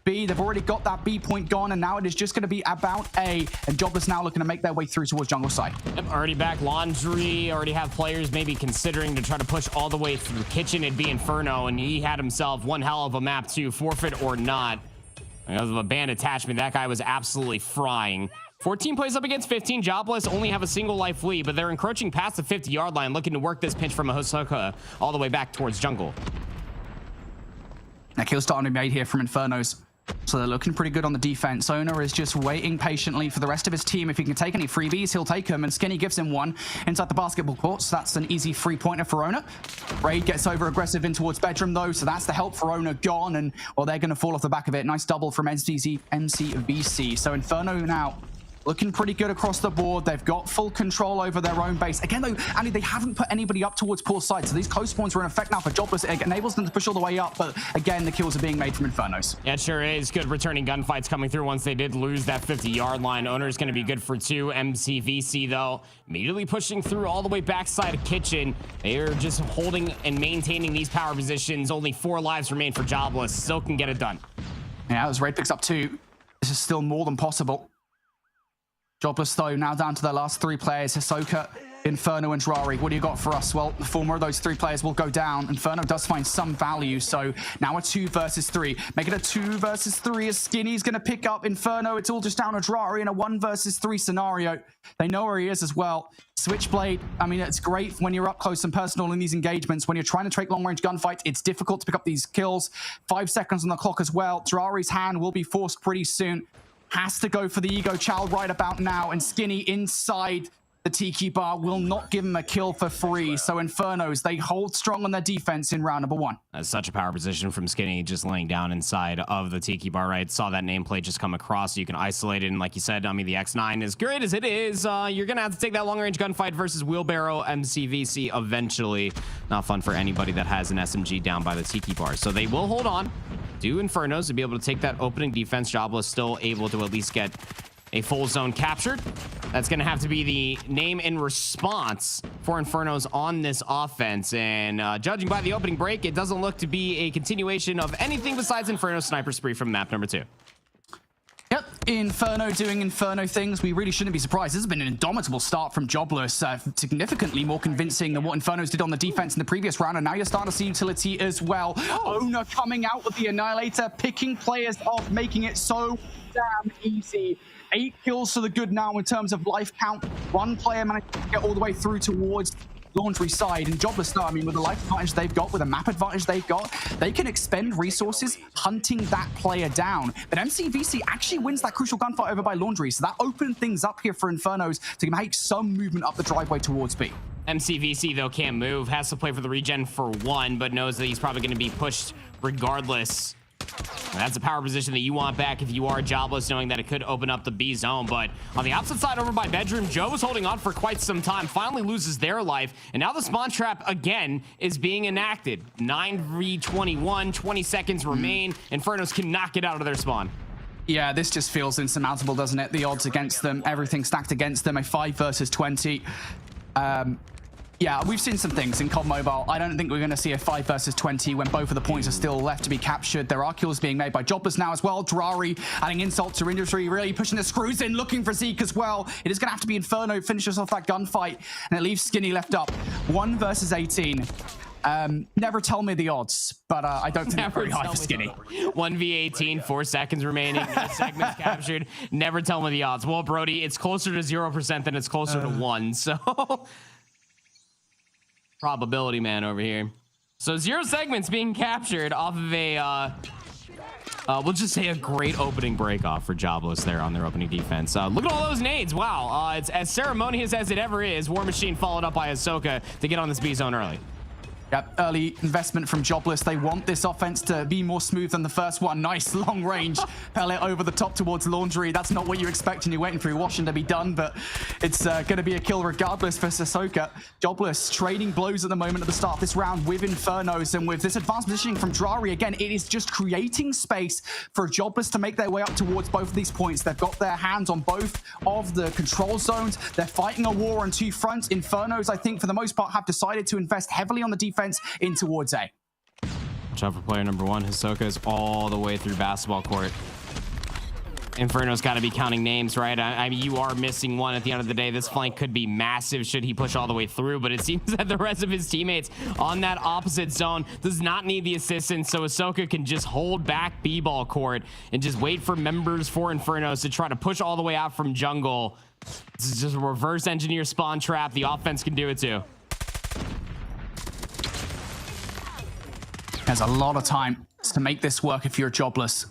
B. They've already got that B point gone, and now it is just going to be about A. And Jobless now looking to make their way through towards jungle side. Yep, already back Laundry. Already have players maybe considering to try to push all the way through Kitchen. It'd be Inferno, and he had himself one hell of a map to forfeit or not. Because of a band attachment, that guy was absolutely frying. 14 plays up against 15. Jobless only have a single life lead, but they're encroaching past the 50-yard line, looking to work this pinch from a Hosoka all the way back towards jungle. Now kill starting to be made here from Infernos. So they're looking pretty good on the defense. Owner is just waiting patiently for the rest of his team. If he can take any freebies, he'll take them. And Skinny gives him one inside the basketball court. So that's an easy 3-pointer for Owner. Raid gets over aggressive in towards bedroom though. So that's the help for Owner gone. And well, they're going to fall off the back of it. Nice double from MCVC. So Inferno now looking pretty good across the board. They've got full control over their own base. Again, though, Andy, they haven't put anybody up towards poor side. So these close spawns are in effect now for Jobless. It enables them to push all the way up. But again, the kills are being made from Infernos. Yeah, it sure is. Good returning gunfights coming through once they did lose that 50-yard line. Owner's going to be good for 2. MCVC, though, immediately pushing through all the way backside of Kitchen. They are just holding and maintaining these power positions. Only 4 lives remain for Jobless. Still can get it done. Yeah, as Raid picks up 2, this is still more than possible. Jobless, though, now down to their last 3 players. Hisoka, Inferno, and Drari. What do you got for us? Well, the former of those 3 players will go down. Inferno does find some value, so now a 2 versus 3. Make it a 2 versus 3 as Skinny's going to pick up Inferno. It's all just down to Drari in a 1 versus 3 scenario. They know where he is as well. Switchblade, I mean, it's great when you're up close and personal in these engagements. When you're trying to take long-range gunfights, it's difficult to pick up these kills. 5 seconds on the clock as well. Drari's hand will be forced pretty soon. Has to go for the ego child right about now, and Skinny inside the Tiki Bar will not give him a kill for free. So Infernos, they hold strong on their defense in round number 1. That's such a power position from Skinny, just laying down inside of the Tiki Bar, right? Saw that nameplate just come across, so you can isolate it. And like you said, I mean, the X9, as great as it is, you're going to have to take that long-range gunfight versus Wheelbarrow MCVC eventually. Not fun for anybody that has an SMG down by the Tiki Bar. So they will hold on. Do Infernos to be able to take that opening defense. Jobless still able to at least get a full zone captured. That's going to have to be the name in response for Infernos on this offense. And judging by the opening break, it doesn't look to be a continuation of anything besides Inferno sniper spree from map number 2. Yep, Inferno doing Inferno things. We really shouldn't be surprised. This has been an indomitable start from Jobless, significantly more convincing than what Infernos did on the defense in the previous round, and now you're starting to see utility as well. Owner coming out with the Annihilator, picking players off, making it so damn easy. 8 kills to the good now in terms of life count. One player managed to get all the way through towards Laundry side, and Jobless now, I mean, with the life advantage they've got, with the map advantage they've got, they can expend resources hunting that player down. But MCVC actually wins that crucial gunfight over by Laundry, so that opened things up here for Infernos to make some movement up the driveway towards B. MCVC, though, can't move, has to play for the regen for 1, but knows that he's probably going to be pushed regardless. That's a power position that you want back if you are Jobless, knowing that it could open up the B zone. But on the opposite side over by Bedroom, Joe was holding on for quite some time, finally loses their life, and now the spawn trap again is being enacted. 9v21, 20 seconds remain. Infernos cannot get out of their spawn. Yeah, this just feels insurmountable, doesn't it? The odds against them, everything stacked against them, a 5 versus 20. Yeah, we've seen some things in COD Mobile. I don't think we're going to see a 5 versus 20 when both of the points are still left to be captured. There are kills being made by Jobless now as well. Drari adding insult to industry, really pushing the screws in, looking for Zeke as well. It is going to have to be Inferno, finishes off that gunfight, and it leaves Skinny left up. 1 versus 18. Never tell me the odds, but I don't think they're very high for Skinny. 1v18, 4 seconds remaining, no segments captured. Never tell me the odds. Well, Brody, it's closer to 0% than it's closer to 1, so... Probability man over here. So 0 segments being captured off of a we'll just say a great opening break off for Jobless there on their opening defense. Look at all those nades. Wow, it's as ceremonious as it ever is. War Machine followed up by Ahsoka to get on this B zone early. Yep, early investment from Jobless. They want this offense to be more smooth than the first one. Nice long range pellet over the top towards Laundry. That's not what you expect when you're waiting for your washing to be done, but it's going to be a kill regardless for Ahsoka. Jobless trading blows at the moment at the start of this round with Infernos, and with this advanced positioning from Drari, again, it is just creating space for Jobless to make their way up towards both of these points. They've got their hands on both of the control zones. They're fighting a war on 2 fronts. Infernos, I think, for the most part, have decided to invest heavily on the defense in towards A. Watch out for player number 1. Hisoka is all the way through basketball court. Inferno's got to be counting names, right? I mean, you are missing one at the end of the day. This flank could be massive should he push all the way through, but it seems that the rest of his teammates on that opposite zone does not need the assistance, so Ahsoka can just hold back B-ball court and just wait for members for Infernos to try to push all the way out from jungle. This is just a reverse engineer spawn trap. The offense can do it too. There's a lot of time to make this work if you're Jobless.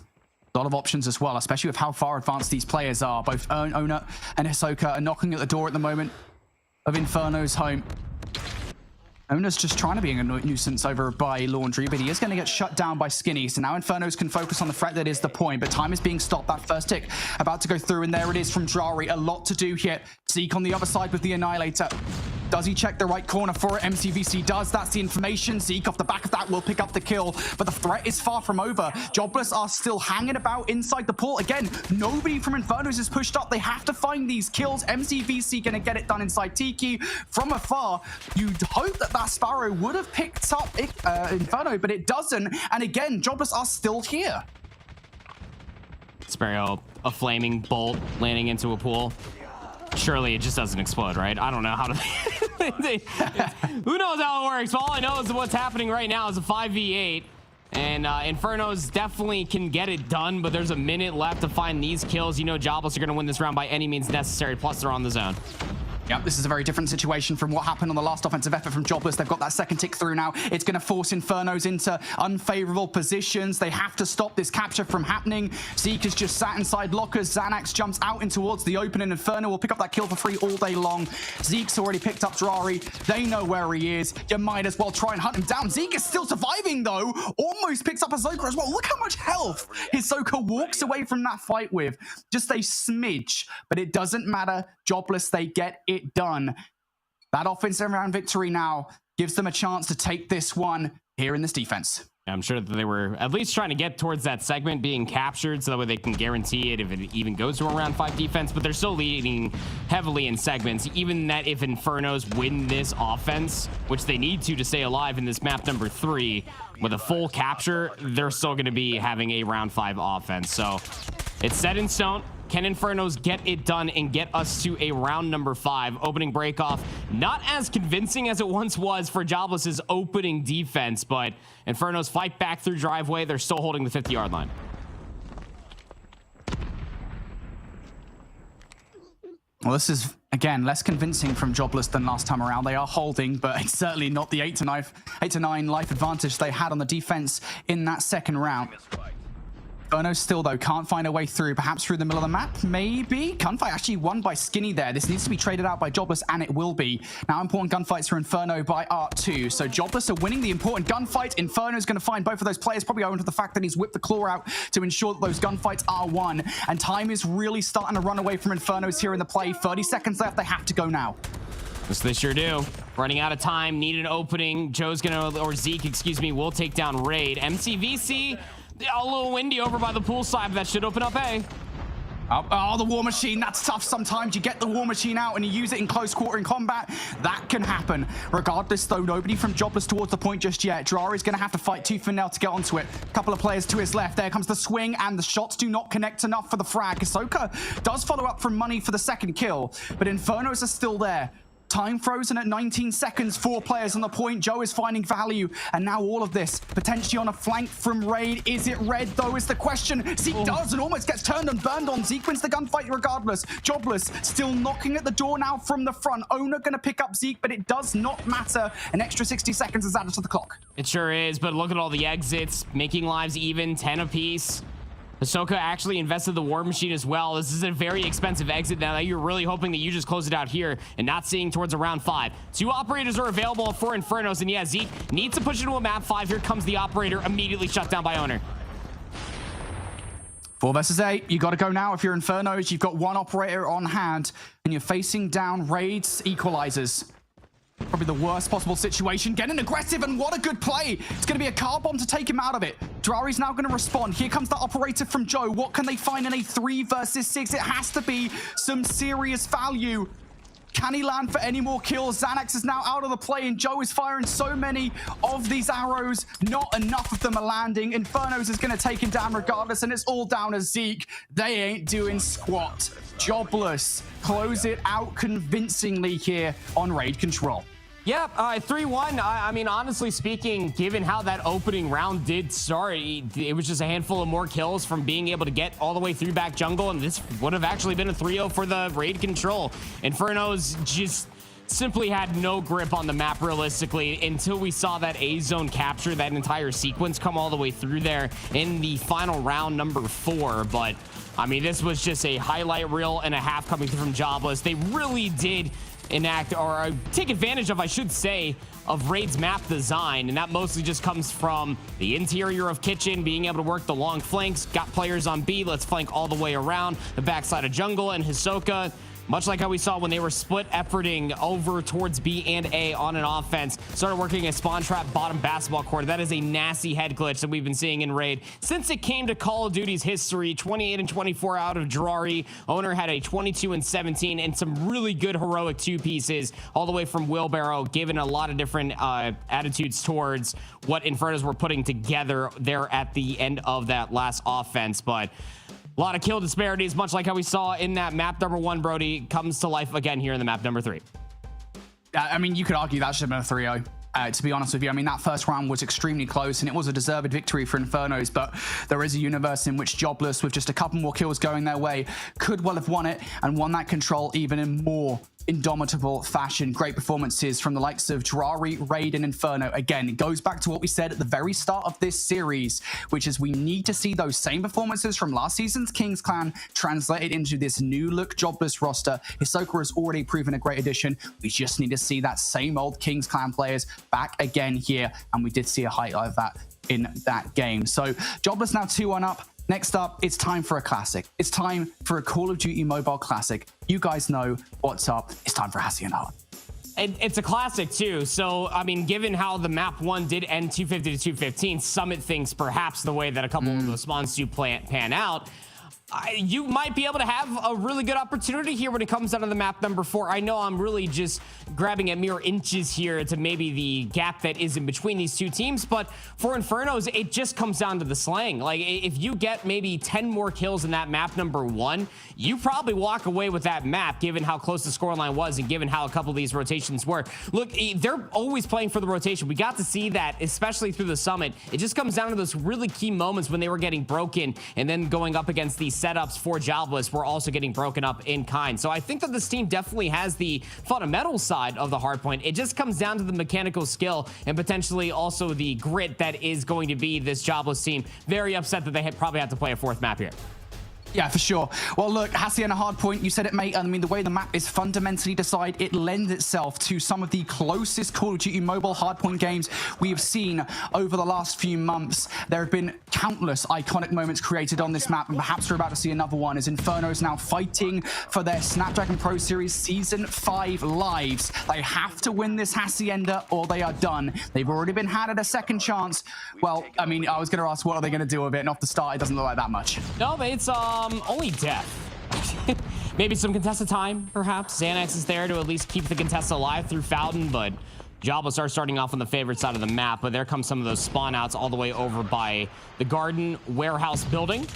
A lot of options as well, especially with how far advanced these players are. Both Owner and Hisoka are knocking at the door at the moment of Inferno's home. Owner's just trying to be a nuisance over by Laundry, but he is going to get shut down by Skinny. So now Infernos can focus on the threat that is the point, but time is being stopped. That first tick about to go through, and there it is from Drari. A lot to do here. Zeke on the other side with the Annihilator. Does he check the right corner for it? MCVC does. That's the information. Zeke off the back of that will pick up the kill, but the threat is far from over. Jobless are still hanging about inside the port. Again, nobody from Infernos is pushed up. They have to find these kills. MCVC going to get it done inside Tiki. From afar, you'd hope that that Sparrow would have picked up Inferno, but it doesn't. And again, Jobless are still here. Sparrow, a flaming bolt landing into a pool. Surely it just doesn't explode, right? I don't know how to... Who knows how it works? All I know is what's happening right now is a 5v8. And Infernos definitely can get it done, but there's a minute left to find these kills. You know Jobless are going to win this round by any means necessary, plus they're on the zone. Yep, this is a very different situation from what happened on the last offensive effort from Jobless. They've got that second tick through now. It's going to force Infernos into unfavorable positions. They have to stop this capture from happening. Zeke is just sat inside lockers. Xanax jumps out in towards the open, and Inferno will pick up that kill for free all day long. Zeke's already picked up Drari. They know where he is. You might as well try and hunt him down. Zeke is still surviving, though. Almost picks up Ahsoka as well. Look how much health Ahsoka walks away from that fight with. Just a smidge, but it doesn't matter. Jobless, they get it done. That offensive round victory now gives them a chance to take this one here in this defense. I'm sure that they were at least trying to get towards that segment being captured so that way they can guarantee it if it even goes to a round 5 defense, but they're still leading heavily in segments. Even that if Infernos win this offense, which they need to stay alive in this map number 3, with a full capture, they're still going to be having a round 5 offense. So it's set in stone. Can Infernos get it done and get us to a round number 5? Opening breakoff, not as convincing as it once was for Jobless's opening defense, but Infernos fight back through driveway. They're still holding the 50-yard line. Well, this is, again, less convincing from Jobless than last time around. They are holding, but it's certainly not the 8 to 9 life advantage they had on the defense in that second round. Inferno still, though, can't find a way through, perhaps through the middle of the map, maybe? Gunfight actually won by Skinny there. This needs to be traded out by Jobless, and it will be. Now, important gunfights for Inferno by Art 2. So Jobless are winning the important gunfight. Inferno is going to find both of those players, probably owing to the fact that he's whipped the claw out to ensure that those gunfights are won. And time is really starting to run away from Infernos here in the play. 30 seconds left. They have to go now. Yes, they sure do. Running out of time, need an opening. Joe's gonna, or Zeke, excuse me, will take down Raid. MCVC, a little windy over by the pool side, but that should open up A. Oh, the War Machine, that's tough sometimes. You get the War Machine out and you use it in close quarter in combat. That can happen. Regardless, though, nobody from Jobless towards the point just yet. Drari's going to have to fight tooth and nail to get onto it. A couple of players to his left. There comes the swing, and the shots do not connect enough for the frag. Hisoka does follow up from money for the second kill, but Infernos are still there. Time frozen at 19 seconds, 4 players on the point. Joe is finding value, and now all of this potentially on a flank from Raid. Is it red, though, is the question. Zeke does, and almost gets turned and burned on. Zeke wins the gunfight regardless. Jobless still knocking at the door now from the front. Owner going to pick up Zeke, but it does not matter. An extra 60 seconds is added to the clock. It sure is, but look at all the exits, making lives even, 10 apiece. Hisoka actually invested the War Machine as well. This is a very expensive exit now that you're really hoping that you just close it out here and not seeing towards a round 5. 2 operators are available for Infernos, and yeah, Zeke needs to push into a map 5. Here comes the operator, immediately shut down by Owner. 4 versus 8. You got to go now if you're Infernos. You've got 1 operator on hand, and you're facing down Raid's equalizers. Probably the worst possible situation. Getting aggressive, and what a good play. It's going to be a car bomb to take him out of it. Drari's now going to respond. Here comes the operator from Joe. What can they find in a 3 versus 6? It has to be some serious value. Can he land for any more kills? Xanax is now out of the play, and Joe is firing so many of these arrows. Not enough of them are landing. Infernos is going to take him down regardless, and it's all down to Zeke. They ain't doing squat. Jobless close it out convincingly here on Raid Control. Yep, 3-1. I mean, honestly speaking, given how that opening round did start, it was just a handful of more kills from being able to get all the way through back jungle, and this would have actually been a 3-0 for the Raid Control. Infernos just simply had no grip on the map realistically until we saw that A zone capture that entire sequence come all the way through there in the final round number 4. But I mean, this was just a highlight reel and a half coming through from Jobless. They really did enact, or take advantage of, I should say, of Raid's map design, and that mostly just comes from the interior of Kitchen being able to work the long flanks. Got players on B, let's flank all the way around the backside of jungle, and Hisoka, much like how we saw when they were split efforting over towards B and A on an offense, started working a spawn trap bottom basketball court. That is a nasty head glitch that we've been seeing in Raid since it came to Call of Duty's history. 28 and 24 out of Drari. Owner had a 22 and 17 and some really good heroic 2 pieces all the way from Wheelbarrow, given a lot of different attitudes towards what Infernos were putting together there at the end of that last offense. But a lot of kill disparities, much like how we saw in that map number 1, Brody, comes to life again here in the map number 3. I mean, you could argue that should have been a 3-0. To be honest with you, I mean, that first round was extremely close, and it was a deserved victory for Infernos, but there is a universe in which Jobless, with just a couple more kills going their way, could well have won it and won that control even in more indomitable fashion. Great performances from the likes of Drari, Raid, and Inferno. Again, it goes back to what we said at the very start of this series, which is we need to see those same performances from last season's Kings Clan translated into this new look Jobless roster. Hisoka has already proven a great addition. We just need to see that same old Kings Clan players back again here, and we did see a highlight of that in that game. So Jobless now 2-1 up. Next up, it's time for a classic. It's time for a Call of Duty Mobile classic. You guys know what's up. It's time for Hassie and Hart. It's a classic too. So, I mean, given how the map one did end 250 to 215, Summit thinks perhaps the way that a couple of the spawns do pan out, you might be able to have a really good opportunity here when it comes down to the map number 4. I know I'm really just grabbing at mere inches here to maybe the gap that is in between these two teams, but for Infernos, it just comes down to the slang. Like, if you get maybe 10 more kills in that map number 1, you probably walk away with that map, given how close the scoreline was and given how a couple of these rotations were. Look, they're always playing for the rotation. We got to see that, especially through the Summit. It just comes down to those really key moments when they were getting broken and then going up against these setups for Jobless were also getting broken up in kind. So I think that this team definitely has the fundamental side of the hardpoint. It just comes down to the mechanical skill and potentially also the grit that is going to be this Jobless team. Very upset that they probably have to play a 4th map here. Yeah, for sure. Well, look, Hacienda hardpoint, you said it, mate. I mean, the way the map is fundamentally decided, it lends itself to some of the closest Call of Duty mobile hardpoint games we have seen over the last few months. There have been countless iconic moments created on this map, and perhaps we're about to see another one as Inferno's now fighting for their Snapdragon Pro Series Season 5 lives. They have to win this Hacienda or they are done. They've already been handed a second chance. Well, I mean, I was going to ask what are they going to do with it, and off the start, it doesn't look like that much. No, it's only death. Maybe some contested time, perhaps. Xanax is there to at least keep the contest alive through Fountain, but Jobless are starting off on the favorite side of the map, but there comes some of those spawn outs all the way over by the Garden Warehouse building.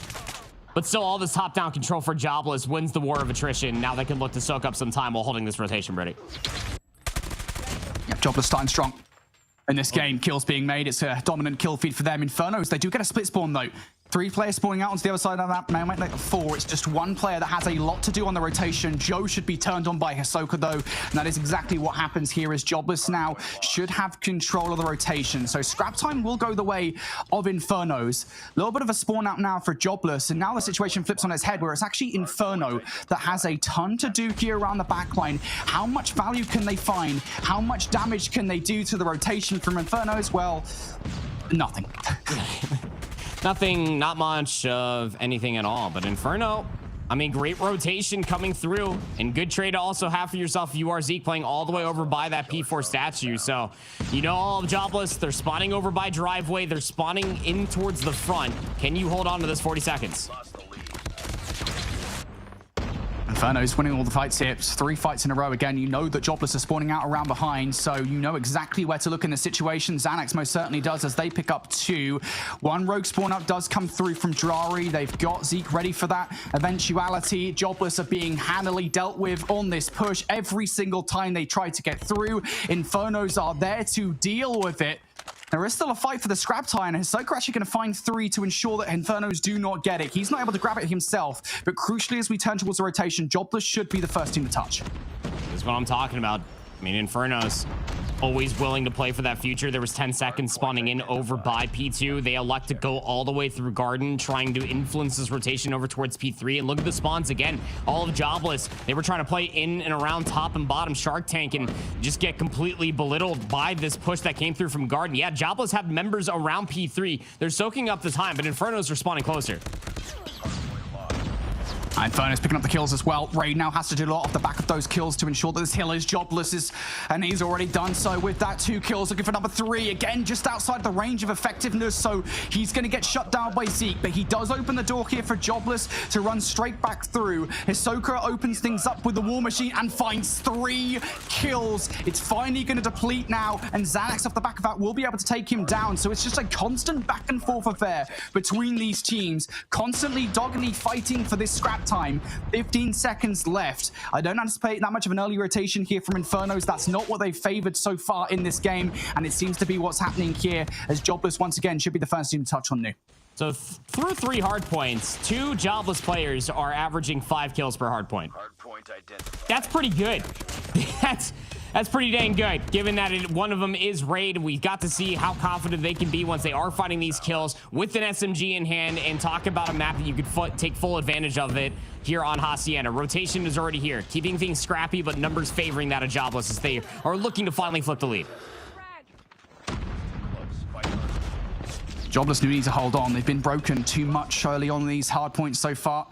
But still, all this top-down control for Jobless wins the war of attrition. Now they can look to soak up some time while holding this rotation ready. Yep, Jobless starting strong in this game. Kills being made. It's a dominant kill feed for them. Infernos, they do get a split spawn, though. 3 players spawning out onto the other side of that. Man, might make 4. It's just 1 player that has a lot to do on the rotation. Joe should be turned on by Hisoka, though. And that is exactly what happens here, as Jobless now should have control of the rotation. So scrap time will go the way of Infernos. A little bit of a spawn out now for Jobless. And now the situation flips on its head, where it's actually Inferno that has a ton to do here around the backline. How much value can they find? How much damage can they do to the rotation from Infernos? Well, nothing. Nothing, not much of anything at all. But Inferno, I mean, great rotation coming through, and good trade to also have for yourself. You are Zeke playing all the way over by that P4 statue. So, you know, all of Jobless, they're spawning over by driveway. They're spawning in towards the front. Can you hold on to this 40 seconds? Inferno's winning all the fights here. It's 3 fights in a row again. You know that Jobless is spawning out around behind, so you know exactly where to look in the situation. Xanax most certainly does, as they pick up 2. 1 rogue spawn up does come through from Drari. They've got Zeke ready for that eventuality. Jobless are being handily dealt with on this push every single time they try to get through. Infernos are there to deal with it. There is still a fight for the scrap tie, and Hisoka actually going to find 3 to ensure that Infernos do not get it. He's not able to grab it himself, but crucially, as we turn towards the rotation, Jobless should be the first team to touch. This is what I'm talking about. I mean, Infernos always willing to play for that future. There was 10 seconds spawning in over by P2. They elect to go all the way through Garden, trying to influence this rotation over towards P3. And look at the spawns again. All of Jobless. They were trying to play in and around top and bottom Shark Tank and just get completely belittled by this push that came through from Garden. Yeah, Jobless have members around P3. They're soaking up the time, but Infernos are spawning closer. Inferno's picking up the kills as well. Raid now has to do a lot off the back of those kills to ensure that this hill is Jobless, and he's already done so with that. 2 kills, looking for number 3. Again, just outside the range of effectiveness, so he's going to get shut down by Zeke, but he does open the door here for Jobless to run straight back through. Hisoka opens things up with the War Machine and finds 3 kills. It's finally going to deplete now, and Xanax off the back of that will be able to take him down. So it's just a constant back and forth affair between these teams, constantly doggedly fighting for this scrap time. 15 seconds left. I don't anticipate that much of an early rotation here from Infernos. That's not what they've favored so far in this game, and it seems to be what's happening here, as Jobless once again should be the first team to touch on new. So through 3 hard points, 2 Jobless players are averaging 5 kills per hard point. That's pretty good. That's pretty dang good, given that one of them is Raid. We got to see how confident they can be once they are finding these kills with an SMG in hand, and talk about a map that you could take full advantage of it here on Hacienda. Rotation is already here, keeping things scrappy, but numbers favoring that of Jobless as they are looking to finally flip the lead. Jobless do need to hold on. They've been broken too much early on these hard points so far.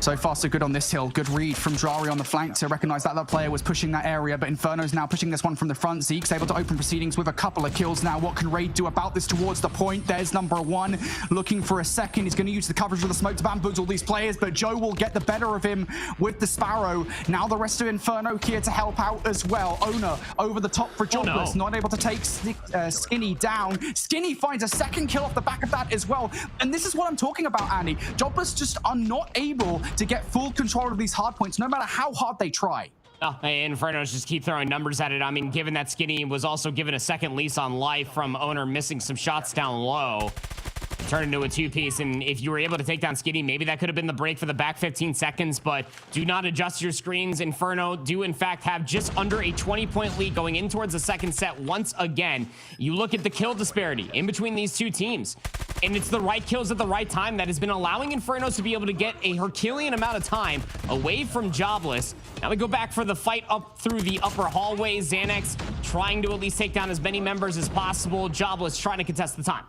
So far, so good on this hill. Good read from Drari on the flank to recognize that that player was pushing that area, but Inferno's now pushing this one from the front. Zeke's able to open proceedings with a couple of kills now. What can Raid do about this towards the point? There's number one, looking for a second. He's going to use the coverage of the smoke to bamboozle these players, but Joe will get the better of him with the Sparrow. Now the rest of Inferno here to help out as well. Owner over the top for Jobless, not able to take Skinny down. Skinny finds a second kill off the back of that as well. And this is what I'm talking about, Andy. Jobless just are not able to get full control of these hard points, no matter how hard they try. Oh, Infernos just keep throwing numbers at it. I mean, given that Skinny was also given a second lease on life from Owner missing some shots down low, turn into a two-piece, and if you were able to take down Skinny, maybe that could have been the break for the back 15 seconds, but do not adjust your screens. Inferno do, in fact, have just under a 20-point lead going in towards the second set once again. You look at the kill disparity in between these two teams, and it's the right kills at the right time that has been allowing Infernos to be able to get a Herculean amount of time away from Jobless. Now we go back for the fight up through the upper hallway. Xanax trying to at least take down as many members as possible. Jobless trying to contest the time.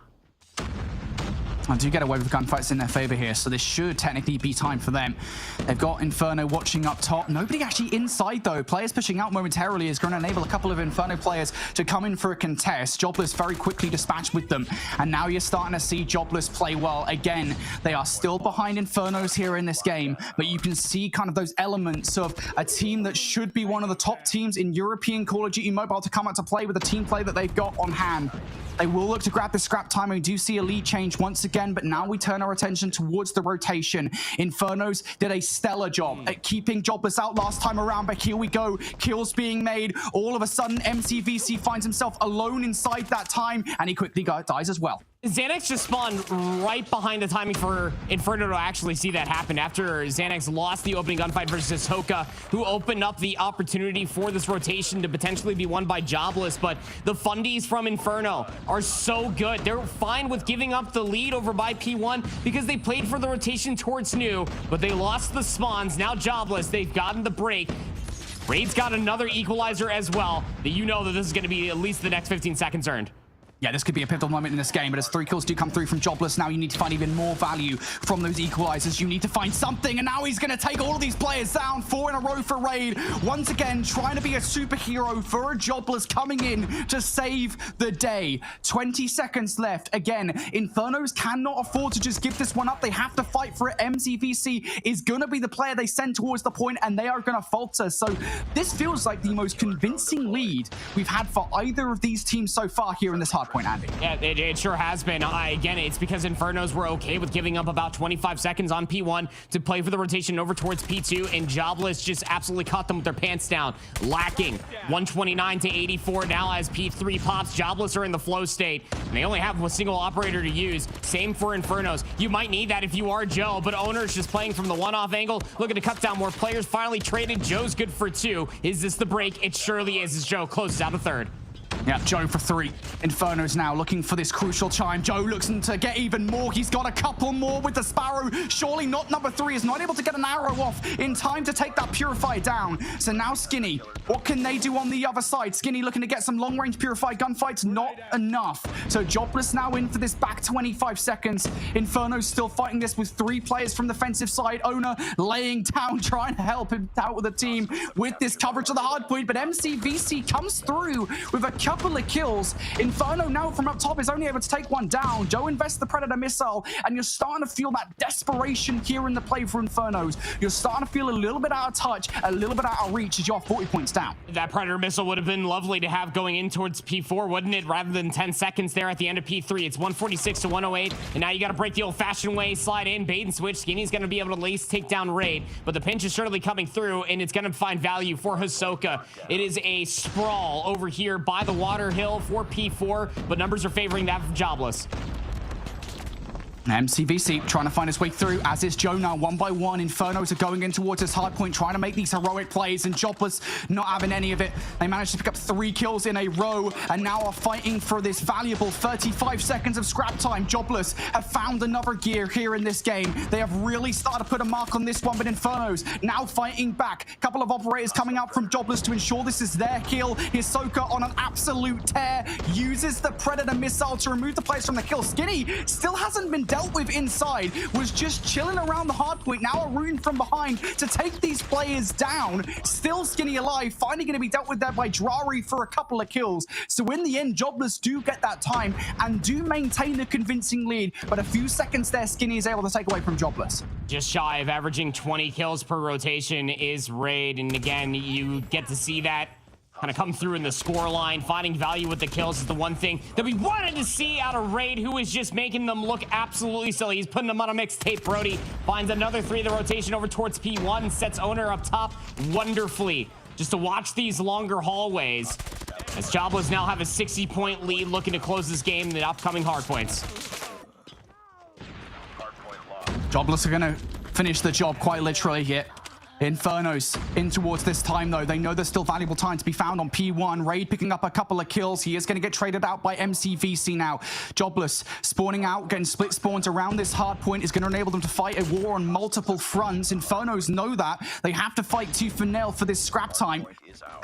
I do get away with gunfights in their favor here, so this should technically be time for them. They've got Inferno watching up top. Nobody actually inside, though. Players pushing out momentarily is going to enable a couple of Inferno players to come in for a contest. Jobless very quickly dispatched with them, and now you're starting to see Jobless play well. Again, they are still behind Infernos here in this game, but you can see kind of those elements of a team that should be one of the top teams in European Call of Duty Mobile to come out to play with the team play that they've got on hand. They will look to grab the scrap time. We do see a lead change once again, but now we turn our attention towards the rotation. Infernos did a stellar job at keeping Jobless out last time around, but here we go. Kills being made. All of a sudden, MCVC finds himself alone inside that time, and he quickly dies as well. Xanax just spawned right behind the timing for Inferno to actually see that happen after Xanax lost the opening gunfight versus Hoka, who opened up the opportunity for this rotation to potentially be won by Jobless. But the fundies from Inferno are so good. They're fine with giving up the lead over by P1 because they played for the rotation towards New, but they lost the spawns. Now Jobless, they've gotten the break. Raid's got another equalizer as well. That you know that this is going to be at least the next 15 seconds earned. Yeah, this could be a pivotal moment in this game, but as 3 kills do come through from Jobless, now you need to find even more value from those equalizers. You need to find something, and now he's going to take all of these players down. 4 in a row for Raid. Once again, trying to be a superhero for a Jobless coming in to save the day. 20 seconds left. Again, Infernos cannot afford to just give this one up. They have to fight for it. MCVC is going to be the player they send towards the point, and they are going to falter. So this feels like the most convincing lead we've had for either of these teams so far here in this hard point, Andy. Yeah, it sure has been. Again, it's because Infernos were okay with giving up about 25 seconds on P1 to play for the rotation over towards P2, and Jobless just absolutely caught them with their pants down, lacking 129 to 84 now as P3 pops. Jobless are in the flow state, and they only have a single operator to use. Same for Infernos. You might need that if you are Joe, but Owner's just playing from the one-off angle, looking to cut down more players. Finally traded. Joe's good for 2. Is this the break? It surely is, as Joe closes out a third. Yeah, Joe for 3. Inferno's now looking for this crucial time. Joe looks to get even more. He's got a couple more with the Sparrow. Surely not number 3. Is not able to get an arrow off in time to take that Purify down. So now Skinny, what can they do on the other side? Skinny looking to get some long-range Purify gunfights. Not enough. So Jobless now in for this back 25 seconds. Inferno's still fighting this with 3 players from the defensive side. Owner laying down, trying to help him out with the team with this coverage of the hard point. But MCVC comes through with a couple of kills. Inferno now from up top is only able to take one down. Joe invests the Predator missile, and you're starting to feel that desperation here in the play for Infernos. You're starting to feel a little bit out of touch, a little bit out of reach as you're 40 points down. That Predator missile would have been lovely to have going in towards P4, wouldn't it? Rather than 10 seconds there at the end of P3. It's 146 to 108, and now you got to break the old-fashioned way, slide in, bait and switch. Skinny's going to be able to at least take down Raid, but the pinch is certainly coming through, and it's going to find value for Hisoka. It is a sprawl over here by the water hill for P4, but numbers are favoring that for Jobless. MCVC trying to find his way through, as is Joe now, 1 by 1. Infernos are going in towards his hard point, trying to make these heroic plays, and Jobless not having any of it. They managed to pick up 3 kills in a row, and now are fighting for this valuable 35 seconds of scrap time. Jobless have found another gear here in this game. They have really started to put a mark on this one, but Infernos now fighting back. A couple of operators coming out from Jobless to ensure this is their kill. Hisoka on an absolute tear, uses the Predator missile to remove the players from the kill. Skinny still hasn't been dealt with inside, was just chilling around the hard point. Now a rune from behind to take these players down. Still Skinny alive, finally going to be dealt with there by Drari for a couple of kills. So in the end, Jobless do get that time and do maintain a convincing lead, but a few seconds there, Skinny is able to take away from Jobless. Just shy of averaging 20 kills per rotation is Raid, and again, you get to see that kind of come through in the score line. Finding value with the kills is the one thing that we wanted to see out of Raid, who is just making them look absolutely silly. He's putting them on a mixtape. Brody finds another 3 of the rotation over towards P1, sets Owner up top wonderfully. Just to watch these longer hallways as Jobless now have a 60-point lead, looking to close this game in the upcoming hardpoints. Jobless are going to finish the job quite literally here. Infernos in towards this time, though. They know there's still valuable time to be found on P1. Raid picking up a couple of kills. He is going to get traded out by MCVC now. Jobless spawning out, getting split spawns around this hard point is going to enable them to fight a war on multiple fronts. Infernos know that. They have to fight tooth and nail for this scrap time.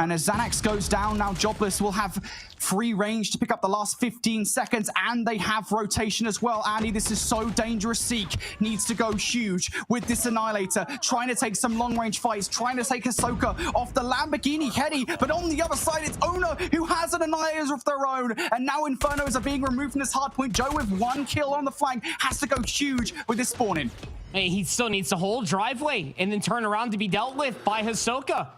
And as Xanax goes down, now Jobless will have free range to pick up the last 15 seconds, and they have rotation as well. Andy, this is so dangerous. Seek needs to go huge with this Annihilator, trying to take some long-range fights, trying to take Ahsoka off the Lamborghini Hedy, but on the other side, it's Owner who has an Annihilator of their own, and now Infernos are being removed from this hardpoint. Joe with 1 kill on the flank has to go huge with this spawning. Hey, he still needs to hold driveway and then turn around to be dealt with by Ahsoka.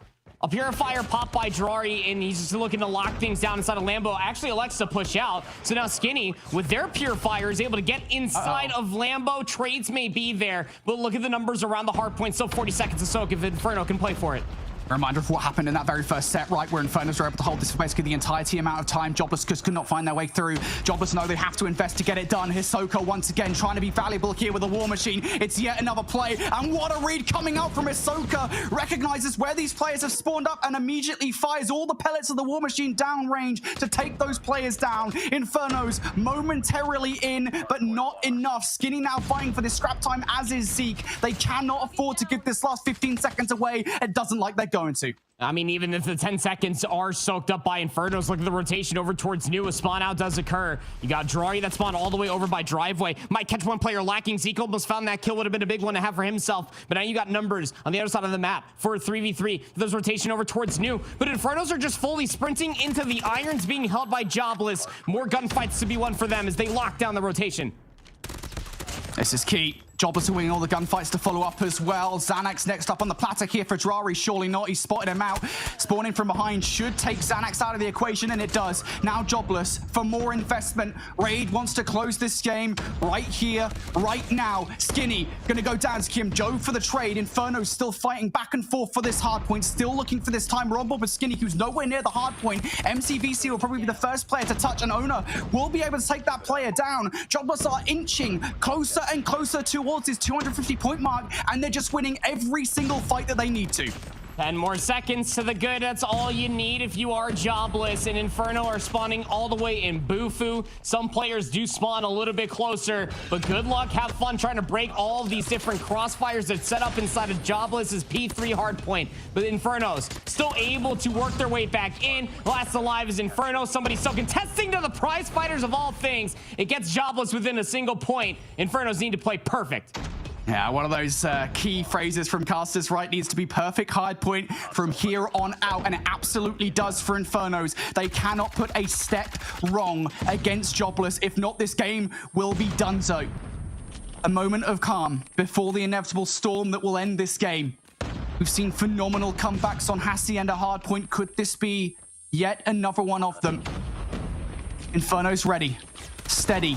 A Purifier popped by Drari, and he's just looking to lock things down inside of Lambo. Actually, Alexa push out. So now Skinny, with their Purifier, is able to get inside of Lambo. Trades may be there, but look at the numbers around the hard point. Still 40 seconds to soak if Inferno can play for it. Reminder of what happened in that very first set, right, where Infernos were able to hold this for basically the entirety amount of time. Jobless just could not find their way through. Jobless know they have to invest to get it done. Hisoka once again trying to be valuable here with a War Machine. It's yet another play, and what a read coming out from Hisoka. Recognizes where these players have spawned up and immediately fires all the pellets of the War Machine down range to take those players down. Infernos momentarily in, but not enough. Skinny now fighting for this scrap time, as is Zeke. They cannot afford to give this last 15 seconds away. It doesn't like they're going to. I mean, even if the 10 seconds are soaked up by Infernos, look at the rotation over towards New. A spawn out does occur. You got Drari that spawned all the way over by Driveway. Might catch one player lacking. Zeke almost found that kill. Would have been a big one to have for himself. But now you got numbers on the other side of the map for a 3v3. There's rotation over towards New. But Infernos are just fully sprinting into the irons being held by Jobless. More gunfights to be won for them as they lock down the rotation. This is key. Jobless are winning all the gunfights to follow up as well. Xanax next up on the platter here for Drari. Surely not. He spotted him out. Spawning from behind should take Xanax out of the equation, and it does. Now Jobless for more investment. Raid wants to close this game right here, right now. Skinny gonna go down to Kim. Joe for the trade. Inferno still fighting back and forth for this hard point. Still looking for this time. We're on board with Skinny, who's nowhere near the hard point. MCVC will probably be the first player to touch, and Owner will be able to take that player down. Jobless are inching closer and closer towards his 250-point mark, and they're just winning every single fight that they need to. 10 more seconds to the good. That's all you need if you are Jobless. And Inferno are spawning all the way in Bufu. Some players do spawn a little bit closer, but good luck. Have fun trying to break all of these different crossfires that set up inside of Jobless's P3 hardpoint. But Inferno's still able to work their way back in. Last alive is Inferno. Somebody still contesting to the prize fighters of all things. It gets Jobless within a single point. Infernos need to play perfect. Yeah, one of those key phrases from casters, right? Needs to be perfect hard point from here on out, and it absolutely does for Infernos. They cannot put a step wrong against Jobless. If not, this game will be donezo. A moment of calm before the inevitable storm that will end this game. We've seen phenomenal comebacks on Hassi and a hard point. Could this be yet another one of them? Inferno's ready, steady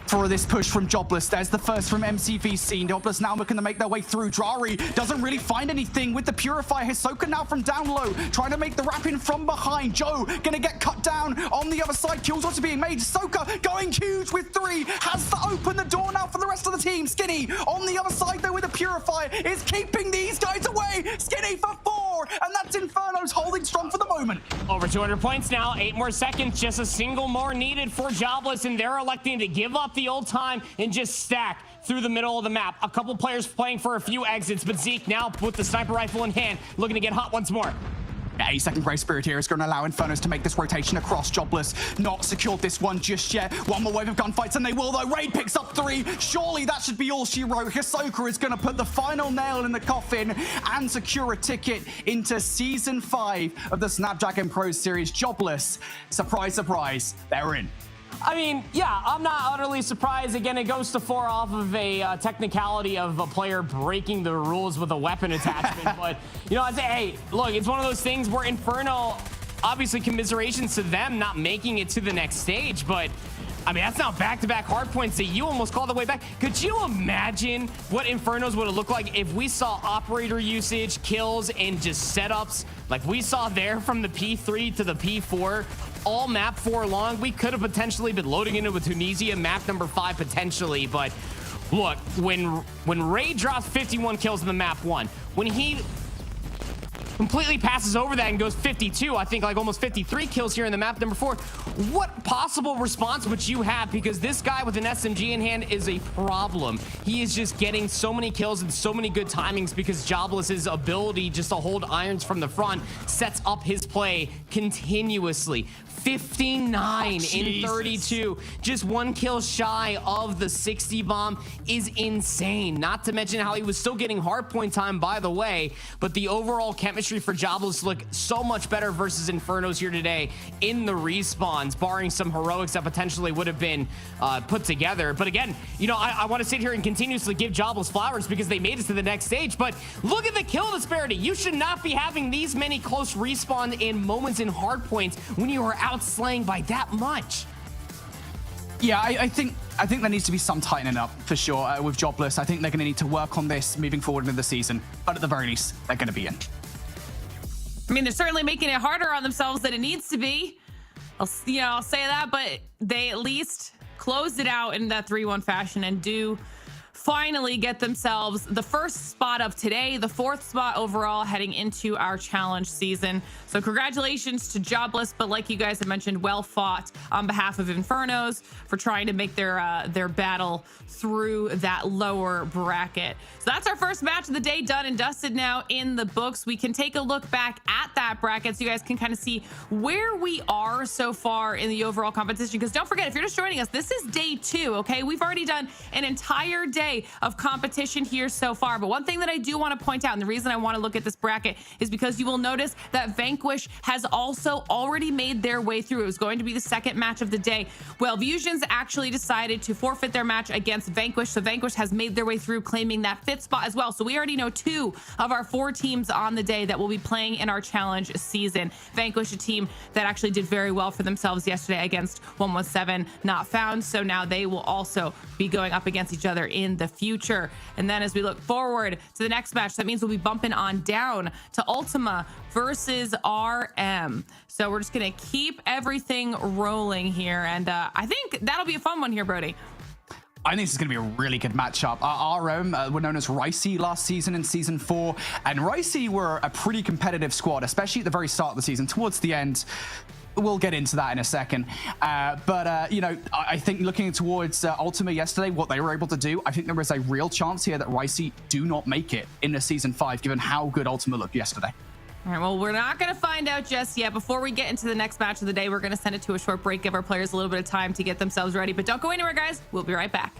for this push from Jobless. There's the first from MCVC. Jobless now looking to make their way through. Drari doesn't really find anything with the Purifier. Hisoka now from down low, trying to make the wrap in from behind. Joe gonna get cut down on the other side. Kills also being made. Hisoka going huge with 3. Has to open the door now for the rest of the team. Skinny on the other side though with the Purifier is keeping these guys away. Skinny for 4, and that's Inferno's holding strong for the moment. Over 200 points now, 8 more seconds, just a single more needed for Jobless, and they're electing to give up the old time and just stack through the middle of the map. A couple players playing for a few exits, but Zeke now with the sniper rifle in hand, looking to get hot once more. Yeah, 8-second grace period here is going to allow Infernos to make this rotation across. Jobless not secured this one just yet. One more wave of gunfights and they will though. Raid picks up 3. Surely that should be all she wrote. Hisoka is going to put the final nail in the coffin and secure a ticket into Season 5 of the Snapdragon Pro Series. Jobless, surprise, surprise, they're in. I mean, yeah, I'm not utterly surprised. Again, it goes to 4 off of a technicality of a player breaking the rules with a weapon attachment. But, you know, I say, hey, look, it's one of those things where Inferno, obviously commiserations to them not making it to the next stage. But, I mean, that's now back-to-back hard points that you almost called the way back. Could you imagine what Infernos would have looked like if we saw operator usage, kills, and just setups like we saw there from the P3 to the P4? All map 4 long. We could have potentially been loading into with Tunisia map number 5 potentially, but look, when Ray drops 51 kills in the map 1, when he completely passes over that and goes 52, I think like almost 53 kills here in the map number 4, what possible response would you have? Because this guy with an SMG in hand is a problem. He is just getting so many kills and so many good timings because Jobless's ability just to hold irons from the front sets up his play continuously. 59 in 32, just 1 kill shy of the 60 bomb is insane. Not to mention how he was still getting hard point time, by the way, but the overall chemistry for Jobless look so much better versus Infernos here today in the respawns, barring some heroics that potentially would have been put together. But again, you know, I want to sit here and continuously give Jobless flowers because they made it to the next stage, but look at the kill disparity. You should not be having these many close respawn in moments in hard points when you are outslaying by that much. Yeah, I think there needs to be some tightening up for sure with Jobless. I think they're going to need to work on this moving forward in the season, but at the very least, they're going to be in. I mean, they're certainly making it harder on themselves than it needs to be. I'll say that, but they at least closed it out in that 3-1 fashion and do finally get themselves the first spot of today, the 4th spot overall heading into our challenge season. So congratulations to Jobless, but like you guys have mentioned, well fought on behalf of Infernos for trying to make their battle through that lower bracket. So that's our first match of the day done and dusted now in the books. We can take a look back at that bracket so you guys can kind of see where we are so far in the overall competition. Because don't forget, if you're just joining us, this is day 2, okay? We've already done an entire day of competition here so far. But one thing that I do want to point out, and the reason I want to look at this bracket is because you will notice that Vanquish has also already made their way through. It was going to be the second match of the day. Well, Fusions actually decided to forfeit their match against Vanquish. So Vanquish has made their way through, claiming that 5th spot as well. So we already know 2 of our 4 teams on the day that will be playing in our challenge season. Vanquish, a team that actually did very well for themselves yesterday against 117 Not Found. So now they will also be going up against each other in the future. And then as we look forward to the next match, that means we'll be bumping on down to Ultima versus RM. So we're just gonna keep everything rolling here, and I think that'll be a fun one here, Brody. I think this is going to be a really good matchup. RM were known as Ricey last season in Season 4, and Ricey were a pretty competitive squad, especially at the very start of the season. Towards the end, we'll get into that in a second. You know, I think looking towards Ultima yesterday, what they were able to do, I think there is a real chance here that Ricey do not make it into Season 5, given how good Ultima looked yesterday. All right, well, we're not going to find out just yet. Before we get into the next match of the day, we're going to send it to a short break, give our players a little bit of time to get themselves ready. But don't go anywhere, guys. We'll be right back.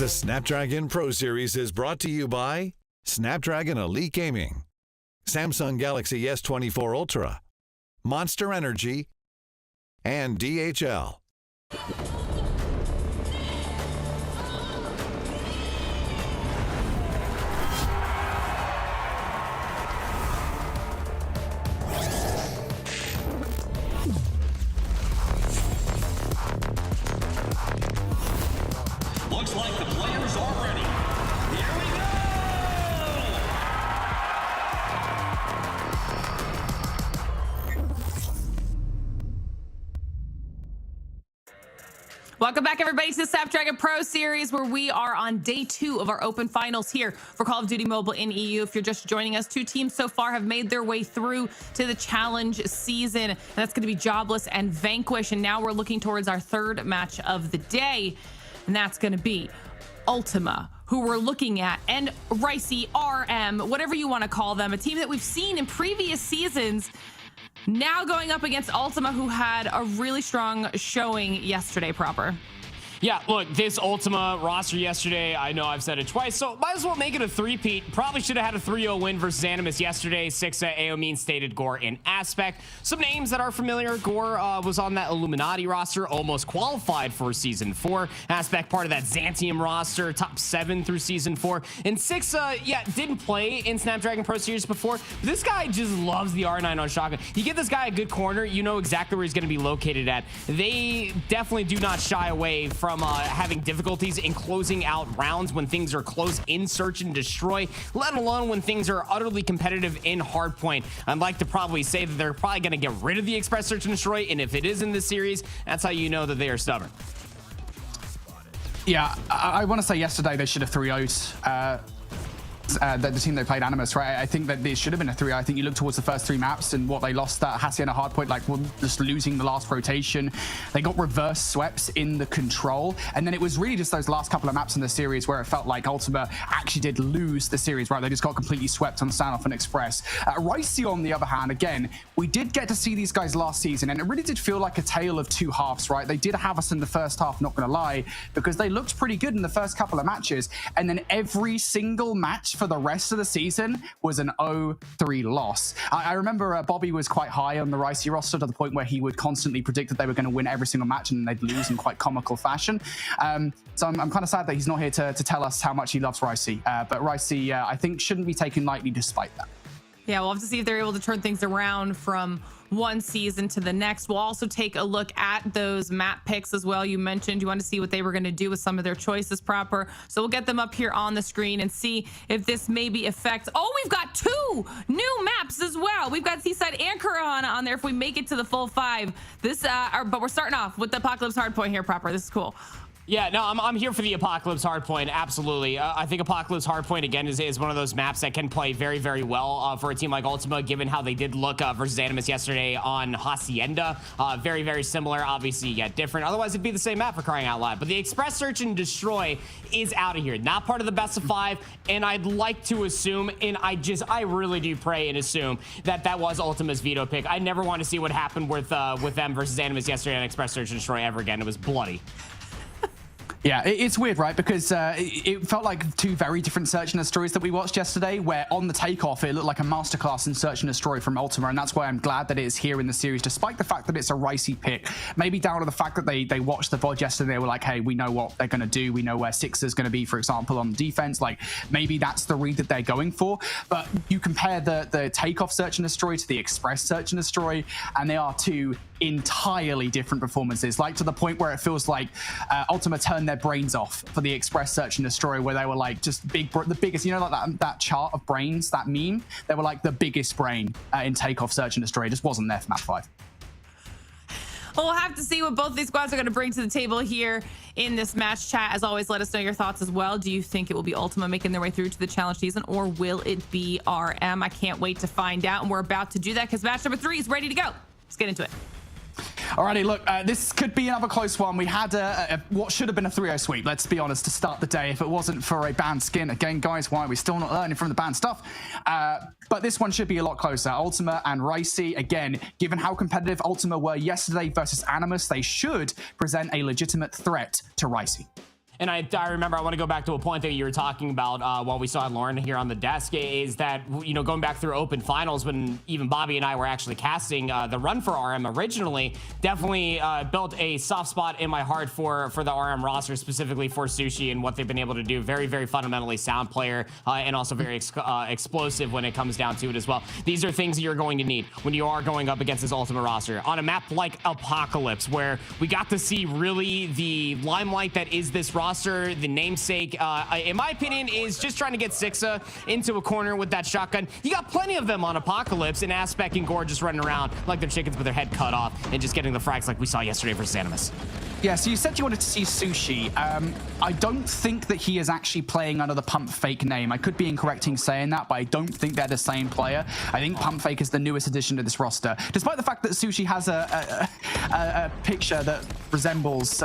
The Snapdragon Pro Series is brought to you by Snapdragon Elite Gaming, Samsung Galaxy S24 Ultra, Monster Energy, and DHL. Looks like the players are ready. Here we go! Welcome back, everybody, to the Snapdragon Pro Series, where we are on day 2 of our open finals here for Call of Duty Mobile in EU. If you're just joining us, 2 teams so far have made their way through to the challenge season, and that's going to be Jobless and Vanquish. And now we're looking towards our 3rd match of the day, and that's going to be Ultima, who we're looking at, and Ricey, RM, whatever you want to call them, a team that we've seen in previous seasons, now going up against Ultima, who had a really strong showing yesterday proper. Yeah, look, this Ultima roster yesterday, I know I've said it twice, so might as well make it a three-peat. Probably should have had a 3-0 win versus Animus yesterday. 6 Aomine, Stated, Gore, and Aspect. Some names that are familiar. Gore was on that Illuminati roster, almost qualified for Season 4. Aspect, part of that Xantium roster, top 7 through Season 4. And 6, didn't play in Snapdragon Pro Series before. But this guy just loves the R9 on shotgun. You give this guy a good corner, you know exactly where he's going to be located at. They definitely do not shy away from having difficulties in closing out rounds when things are close in search and destroy, let alone when things are utterly competitive in hardpoint. I'd like to probably say that they're probably going to get rid of the express search and destroy, and if it is in this series, that's how you know that they are stubborn. Yeah, I want to say yesterday they should have 3-0'd the team they played, Animus, right? I think that it should have been a 3. I think you look towards the first 3 maps and what they lost, that Hacienda hardpoint, like just losing the last rotation. They got reverse sweeps in the control, and then it was really just those last couple of maps in the series where it felt like Ultima actually did lose the series, right? They just got completely swept on Standoff and Express. Ricey, on the other hand, again, we did get to see these guys last season, and it really did feel like a tale of 2 halves, right? They did have us in the first half, not gonna lie, because they looked pretty good in the first couple of matches, and then every single match for the rest of the season was an 0-3 loss. I remember Bobby was quite high on the Ricey roster to the point where he would constantly predict that they were going to win every single match and they'd lose in quite comical fashion. So I'm kind of sad that he's not here to tell us how much he loves Ricey. But Ricey, I think, shouldn't be taken lightly despite that. Yeah, we'll have to see if they're able to turn things around from one season to the next. We'll also take a look at those map picks as well. You mentioned you want to see what they were going to do with some of their choices proper. So we'll get them up here on the screen and see if this maybe affects. Oh, we've got 2 new maps as well. We've got Seaside and Kurahana on there if we make it to the full 5. But we're starting off with the Apocalypse Hardpoint here proper. This is cool. Yeah, no, I'm here for the Apocalypse Hardpoint, absolutely. I think Apocalypse Hardpoint, again, is one of those maps that can play very, very well for a team like Ultima, given how they did look versus Animus yesterday on Hacienda. Very, very similar, obviously, yet different. Otherwise, it'd be the same map, for crying out loud. But the Express Search and Destroy is out of here. Not part of the best of 5, and I'd like to assume, and I really do pray and assume that that was Ultima's veto pick. I never want to see what happened with them versus Animus yesterday on Express Search and Destroy ever again. It was bloody. Yeah, it's weird, right? Because it felt like 2 very different Search and Destroys that we watched yesterday, where on the takeoff, it looked like a masterclass in Search and Destroy from Ultima, and that's why I'm glad that it is here in the series, despite the fact that it's a Ricey pick. Maybe down to the fact that they watched the VOD yesterday, they were like, hey, we know what they're going to do. We know where 6 is going to be, for example, on defense. Like, maybe that's the read that they're going for. But you compare the takeoff Search and Destroy to the Express Search and Destroy, and they are 2 entirely different performances, like to the point where it feels like Ultima turned their brains off for the Express Search and Destroy, where they were like just the biggest, you know, like that chart of brains, that meme, they were like the biggest brain in Takeoff Search and Destroy. It just wasn't there for map 5. Well, we'll have to see what both these squads are going to bring to the table here in this match. Chat, as always, let us know your thoughts as well. Do you think it will be Ultima making their way through to the challenge season, or will it be RM? I can't wait to find out, and we're about to do that because match number 3 is ready to go. Let's get into it. Alrighty, look, this could be another close one. We had what should have been a 3-0 sweep, let's be honest, to start the day if it wasn't for a banned skin. Again, guys, why are we still not learning from the banned stuff? But this one should be a lot closer. Ultima and Ricey, again, given how competitive Ultima were yesterday versus Animus, they should present a legitimate threat to Ricey. And I remember, I want to go back to a point that you were talking about while we saw Lauren here on the desk, is that, you know, going back through open finals when even Bobby and I were actually casting the run for RM originally, definitely built a soft spot in my heart for the RM roster, specifically for Sushi and what they've been able to do. Very, very fundamentally sound player and also very explosive when it comes down to it as well. These are things that you're going to need when you are going up against this Ultima roster. On a map like Apocalypse, where we got to see really the limelight that is this roster, the namesake, in my opinion, is just trying to get Sixa into a corner with that shotgun. You got plenty of them on Apocalypse, and Aspect and Gore just running around like they're chickens with their head cut off and just getting the frags like we saw yesterday versus Animus. Yeah, so you said you wanted to see Sushi. I don't think that he is actually playing under the Pump Fake name. I could be incorrect in saying that, but I don't think they're the same player. I think Pump Fake is the newest addition to this roster, despite the fact that Sushi has a picture that resembles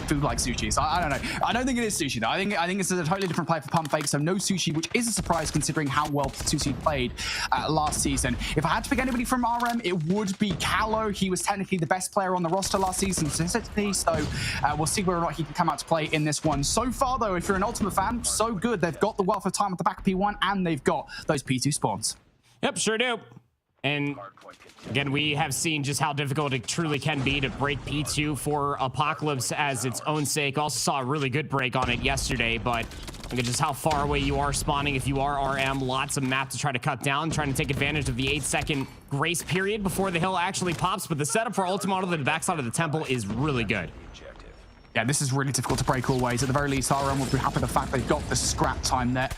food like Sushi. So I don't know. I don't think it is Sushi, though. I think it's a totally different player for Pump Fake, so no Sushi, which is a surprise considering how well Sushi played last season. If I had to pick anybody from RM, it would be Callow. He was technically the best player on the roster last season, statistically, so we'll see whether or not he can come out to play in this one. So far, though, if you're an Ultima fan, so good. They've got the wealth of time at the back of P1, and they've got those P2 spawns. Yep, sure do. And again, we have seen just how difficult it truly can be to break P2 for Apocalypse as its own sake. Also saw a really good break on it yesterday, but look at just how far away you are spawning if you are RM. Lots of map to try to cut down, trying to take advantage of the 8-second grace period before the hill actually pops. But the setup for Ultima to the backside of the temple is really good. Yeah, this is really difficult to break always. At the very least, RM will be happy with the fact they've got the scrap time there.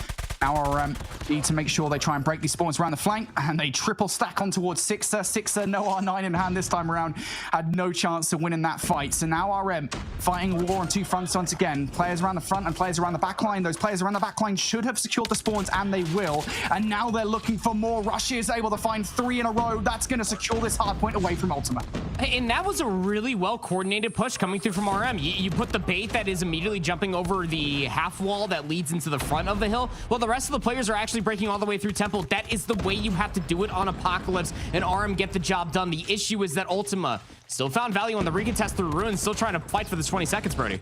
Now RM need to make sure they try and break these spawns around the flank, and they triple stack on towards Sixa. Sixa, no R9 in hand this time around, had no chance of winning that fight. So now RM fighting war on two fronts once again. Players around the front and players around the back line. Those players around the back line should have secured the spawns, and they will. And now they're looking for more rushes, able to find 3 in a row. That's going to secure this hard point away from Ultima. And that was a really well-coordinated push coming through from RM. You put the bait that is immediately jumping over the half wall that leads into the front of the hill. Well, the rest of the players are actually breaking all the way through Temple. That is the way you have to do it on Apocalypse, and RM get the job done. The issue is that Ultima still found value on the recontest through Ruins, still trying to fight for this 20 seconds, Brody.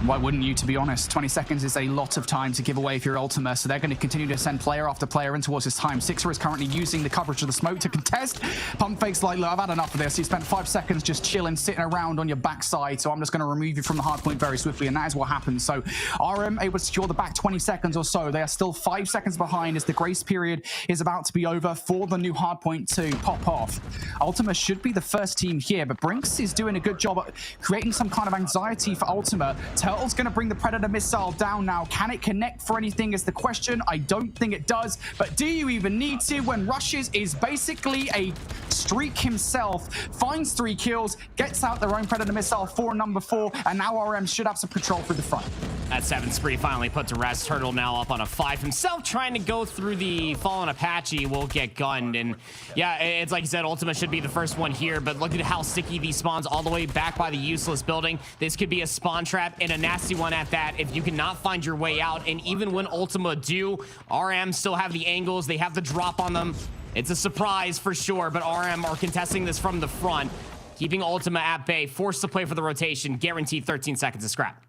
Why wouldn't you, to be honest? 20 seconds is a lot of time to give away if you're Ultima, so they're going to continue to send player after player in towards this time. Sixa is currently using the coverage of the smoke to contest. Pump Fake's like, look, I've had enough of this. You spent 5 seconds just chilling, sitting around on your backside, so I'm just going to remove you from the hard point very swiftly, and that is what happens. So RM able to secure the back 20 seconds or so. They are still 5 seconds behind as the grace period is about to be over for the new hard point to pop off. Ultima should be the first team here, but Brinks is doing a good job at creating some kind of anxiety for Ultima. Turtle's going to bring the Predator missile down now. Can it connect for anything is the question. I don't think it does, but do you even need to when Rushes is basically a streak himself, finds 3 kills, gets out their own Predator missile for number 4, and now RM should have some control through the front. That 7th spree finally put to rest. Turtle now up on a 5 himself, trying to go through the fallen Apache, will get gunned. And yeah, it's like you said, Ultima should be the first one here, but look at how sticky these spawns all the way back by the useless building. This could be a spawn trap, and a nasty one at that if you cannot find your way out. And even when Ultima do, RM still have the angles, they have the drop on them. It's a surprise for sure, but RM are contesting this from the front, keeping Ultima at bay, forced to play for the rotation, guaranteed 13 seconds of scrap.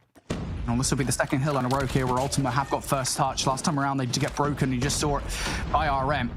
And this will be the second hill in a row here where Ultima have got first touch. Last time around they did get broken, you just saw it by RM.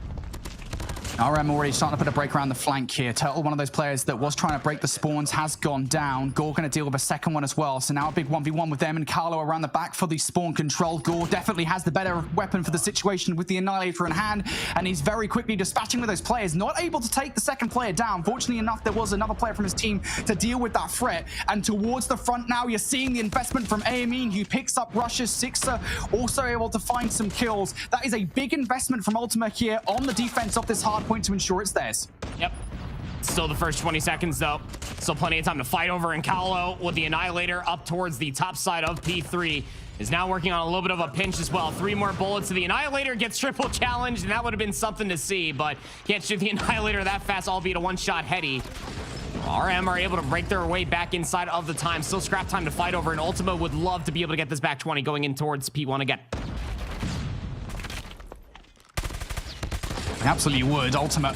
RM already starting to put a break around the flank here. Turtle, one of those players that was trying to break the spawns, has gone down. Gore going to deal with a second one as well. So now a big 1v1 with them and Carlo around the back for the spawn control. Gore definitely has the better weapon for the situation with the Annihilator in hand, and he's very quickly dispatching with those players. Not able to take the second player down. Fortunately enough, there was another player from his team to deal with that threat. And towards the front now, you're seeing the investment from Amin, who picks up rushes. Sixa also able to find some kills. That is a big investment from Ultima here on the defense of this hard point to ensure it's theirs. Yep. Still the first 20 seconds though. Still plenty of time to fight over, and Kaolo with the Annihilator up towards the top side of P3 is now working on a little bit of a pinch as well. 3 more bullets to the Annihilator, gets triple challenged, and that would have been something to see, but can't shoot the Annihilator that fast, albeit a one-shot heady. RM are able to break their way back inside of the time. Still scrap time to fight over, and Ultima would love to be able to get this back 20 going in towards P1 again. Absolutely would. Ultima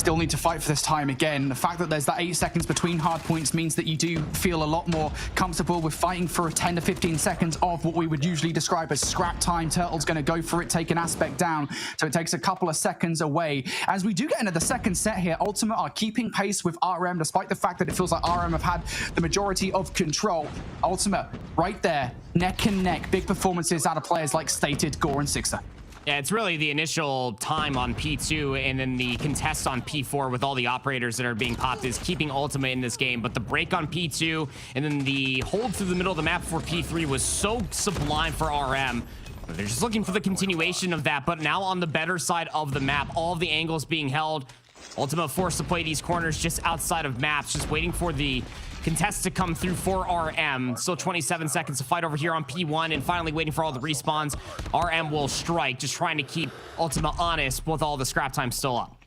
still need to fight for this time again. The fact that there's that 8 seconds between hard points means that you do feel a lot more comfortable with fighting for 10 to 15 seconds of what we would usually describe as scrap time. Turtle's going to go for it, take an aspect down, so it takes a couple of seconds away. As we do get into the second set here, Ultimate are keeping pace with RM, despite the fact that it feels like RM have had the majority of control. Ultimate, right there, neck and neck. Big performances out of players like Stated, Gore, and Sixer. Yeah, it's really the initial time on P2 and then the contest on P4 with all the operators that are being popped is keeping Ultima in this game. But the break on P2 and then the hold through the middle of the map for P3 was so sublime for RM. They're just looking for the continuation of that, but now on the better side of the map, all of the angles being held. Ultima forced to play these corners just outside of maps, just waiting for the contest to come through for RM. Still 27 seconds to fight over here on P1 and finally waiting for all the respawns. RM will strike, just trying to keep Ultima honest with all the scrap time still up.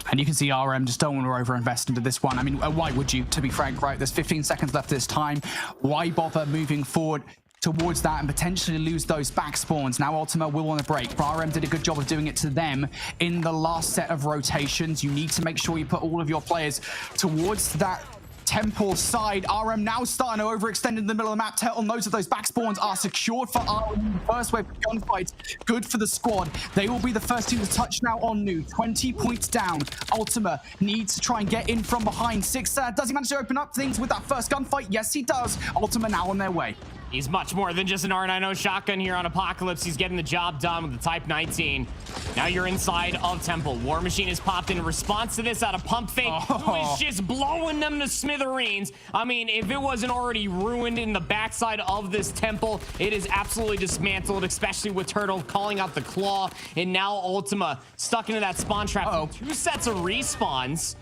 And you can see RM just don't want to overinvest into this one. I mean, why would you, to be frank, right? There's 15 seconds left this time. Why bother moving forward towards that and potentially lose those back spawns? Now Ultima will want to break, but RM did a good job of doing it to them in the last set of rotations. You need to make sure you put all of your players towards that temple side. RM now starting to overextend in the middle of the map. Turtle knows that those back spawns are secured for RM. First wave of gunfights, good for the squad. They will be the first team to touch now on new. 20 points down. Ultima needs to try and get in from behind. Sixer, does he manage to open up things with that first gunfight? Yes, he does. Ultima now on their way. He's much more than just an R90 shotgun here on Apocalypse. He's getting the job done with the Type 19. Now you're inside of Temple. War Machine is popped in response to this out of Pump Fake, who is just blowing them to smithereens. I mean, if it wasn't already ruined in the backside of this Temple, it is absolutely dismantled, especially with Turtle calling out the claw. And now Ultima stuck into that spawn trap. Two sets of respawns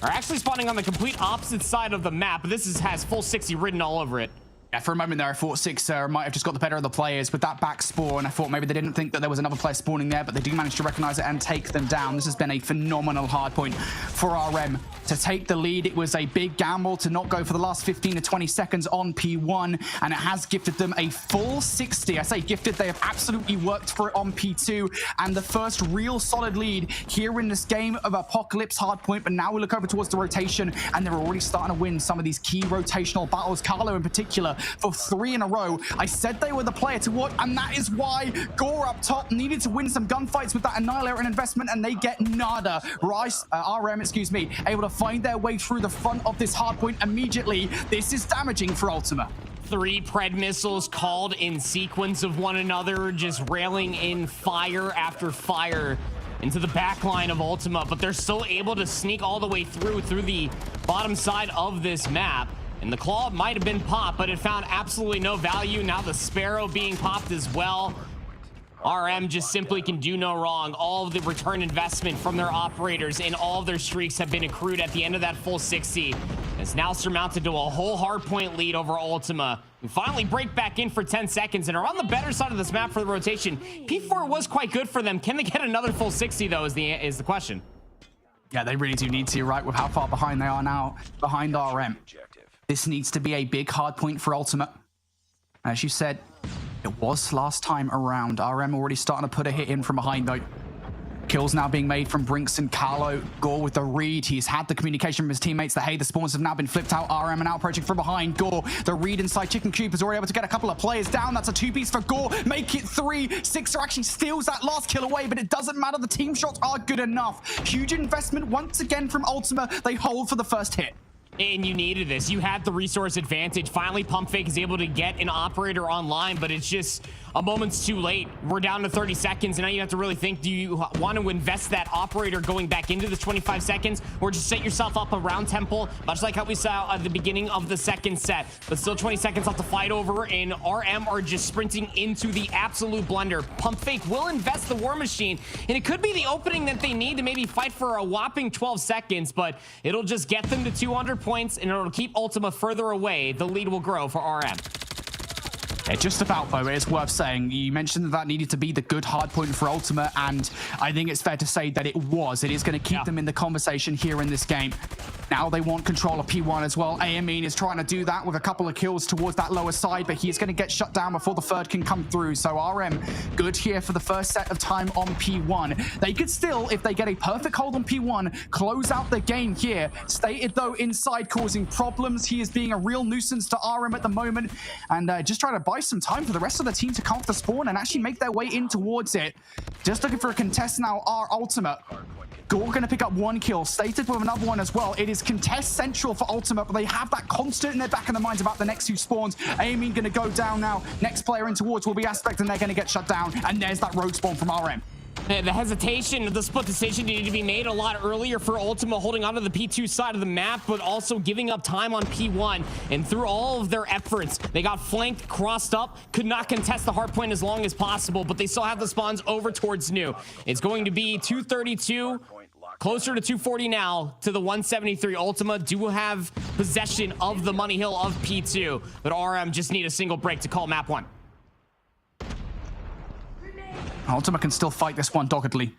are actually spawning on the complete opposite side of the map. This has full 60 written all over it. Yeah, for a moment there, I thought Sixer might have just got the better of the players with that back spawn. I thought maybe they didn't think that there was another player spawning there, but they do manage to recognize it and take them down. This has been a phenomenal hardpoint for RM to take the lead. It was a big gamble to not go for the last 15 to 20 seconds on P1, and it has gifted them a full 60. I say gifted, they have absolutely worked for it on P2, and the first real solid lead here in this game of Apocalypse hardpoint. But now we look over towards the rotation, and they're already starting to win some of these key rotational battles. Carlo in particular, for 3 in a row. I said they were the player to watch, and that is why Gore up top needed to win some gunfights with that Annihilator and investment, and they get nada. RM, able to find their way through the front of this hardpoint immediately. This is damaging for Ultima. 3 Pred missiles called in sequence of one another, just railing in fire after fire into the back line of Ultima, but they're still able to sneak all the way through the bottom side of this map. And the claw might have been popped, but it found absolutely no value. Now the Sparrow being popped as well. RM just simply can do no wrong. All of the return investment from their operators and all of their streaks have been accrued at the end of that full 60. It's now surmounted to a whole hardpoint lead over Ultima. We finally break back in for 10 seconds and are on the better side of this map for the rotation. P4 was quite good for them. Can they get another full 60 though is the question. Yeah, they really do need to, right, with how far behind they are now behind RM. This needs to be a big hard point for Ultimate. As you said, it was last time around. RM already starting to put a hit in from behind though. Kills now being made from Brinks and Carlo. Gore with the read. He's had the communication from his teammates that, hey, the spawns have now been flipped out. RM and now approaching from behind. Gore, the read inside Chicken Coop is already able to get a couple of players down. That's a 2-piece for Gore. Make it 3. Sixer actually steals that last kill away, but it doesn't matter. The team shots are good enough. Huge investment once again from Ultima. They hold for the first hit. And you needed this. You had the resource advantage. Finally, Pump Fake is able to get an operator online, but it's just a moment's too late. We're down to 30 seconds, and now you have to really think, do you want to invest that operator going back into the 25 seconds, or just set yourself up around Temple, much like how we saw at the beginning of the second set? But still 20 seconds left to fight over, and RM are just sprinting into the absolute blender. Pump Fake will invest the War Machine, and it could be the opening that they need to maybe fight for a whopping 12 seconds, but it'll just get them to 200 points, and it'll keep Ultima further away. The lead will grow for RM. Yeah, just about, though, it's worth saying. You mentioned that needed to be the good hard point for Ultima, and I think it's fair to say that it was. It is going to keep them in the conversation here in this game. Now they want control of P1 as well. Amin is trying to do that with a couple of kills towards that lower side, but he's going to get shut down before the third can come through. So RM, good here for the first set of time on P1. They could still, if they get a perfect hold on P1, close out the game here. Stated, though, inside causing problems. He is being a real nuisance to RM at the moment, and just trying to buy some time for the rest of the team to come off the spawn and actually make their way in towards it. Just looking for a contest now are Ultima. Gore going to pick up one kill, Stated with another one as well. It is contest central for Ultima, but they have that constant in their back of their minds about the next two spawns. Amin going to go down now. Next player in towards will be Aspect, and they're going to get shut down. And there's that rogue spawn from RM. The hesitation, the split decision needed to be made a lot earlier for Ultima, holding onto the P2 side of the map, but also giving up time on P1. And through all of their efforts, they got flanked, crossed up, could not contest the hard point as long as possible, but they still have the spawns over towards New. It's going to be 232, closer to 240 now to the 173. Ultima do have possession of the money hill of P2, but RM just need a single break to call map 1. Ultima can still fight this one doggedly.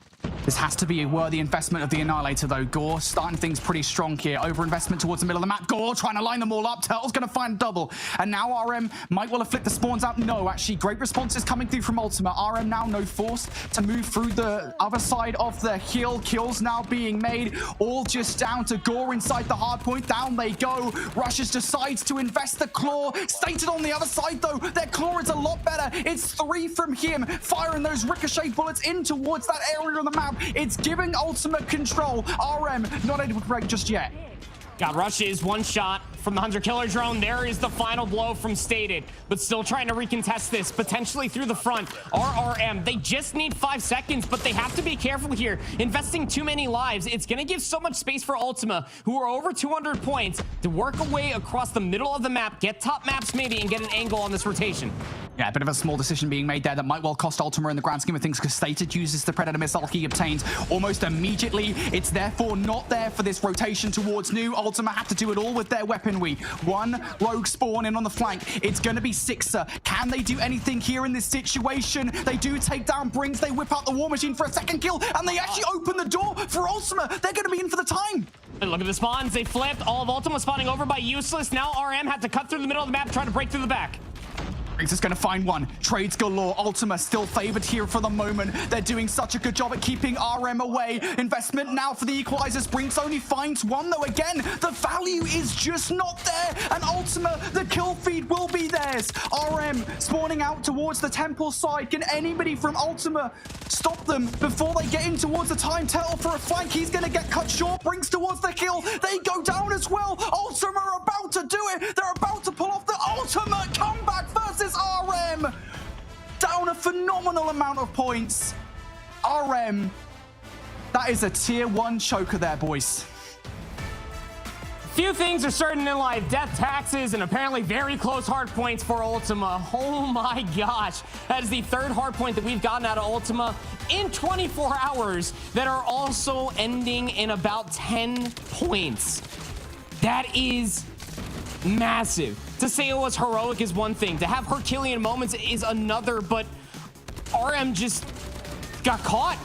This has to be a worthy investment of the Annihilator, though. Gore starting things pretty strong here. Over-investment towards the middle of the map. Gore trying to line them all up. Turtle's going to find double. And now RM might well have flipped the spawns out. No, actually, great responses coming through from Ultima. RM now no force to move through the other side of the hill. Kills now being made. All just down to Gore inside the hard point. Down they go. Rushes decides to invest the claw. Stated on the other side, though. Their claw is a lot better. It's 3 from him. Firing those ricochet bullets in towards that area on the map. It's giving Ultima control. RM not able to break just yet. Got rushes, one shot from the Hunter Killer drone. There is the final blow from Stated, but still trying to recontest this, potentially through the front. RRM, they just need 5 seconds, but they have to be careful here. Investing too many lives, it's going to give so much space for Ultima, who are over 200 points, to work away across the middle of the map, get top maps maybe, and get an angle on this rotation. Yeah, a bit of a small decision being made there that might well cost Ultima in the grand scheme of things, because Stated uses the Predator missile he obtains almost immediately. It's therefore not there for this rotation towards New. Ultima have to do it all with their weaponry. One rogue spawn in on the flank. It's going to be Sixer. Can they do anything here in this situation? They do take down Brings. They whip out the War Machine for a second kill, and they actually open the door for Ultima. They're going to be in for the time. And look at the spawns. They flipped. All of Ultima spawning over by Useless. Now RM had to cut through the middle of the map, trying to break through the back. Brings is going to find one. Trades galore. Ultima still favored here for the moment. They're doing such a good job at keeping RM away. Investment now for the equalizers. Brings only finds one, though. Again, the value is just not there. And Ultima, the kill feed will be theirs. RM spawning out towards the temple side. Can anybody from Ultima stop them before they get in towards the time? Turtle for a flank. He's going to get cut short. Brings towards the kill. They go down as well. Ultima are about to do it. They're about to pull off the ultimate comeback versus RM. Down a phenomenal amount of points. RM, that is a tier 1 choker there, boys. Few things are certain in life. Death, taxes, and apparently very close hard points for Ultima. Oh my gosh. That is the 3rd hard point that we've gotten out of Ultima in 24 hours that are also ending in about 10 points. That is massive. To say it was heroic is one thing. To have Herculean moments is another, but RM just got caught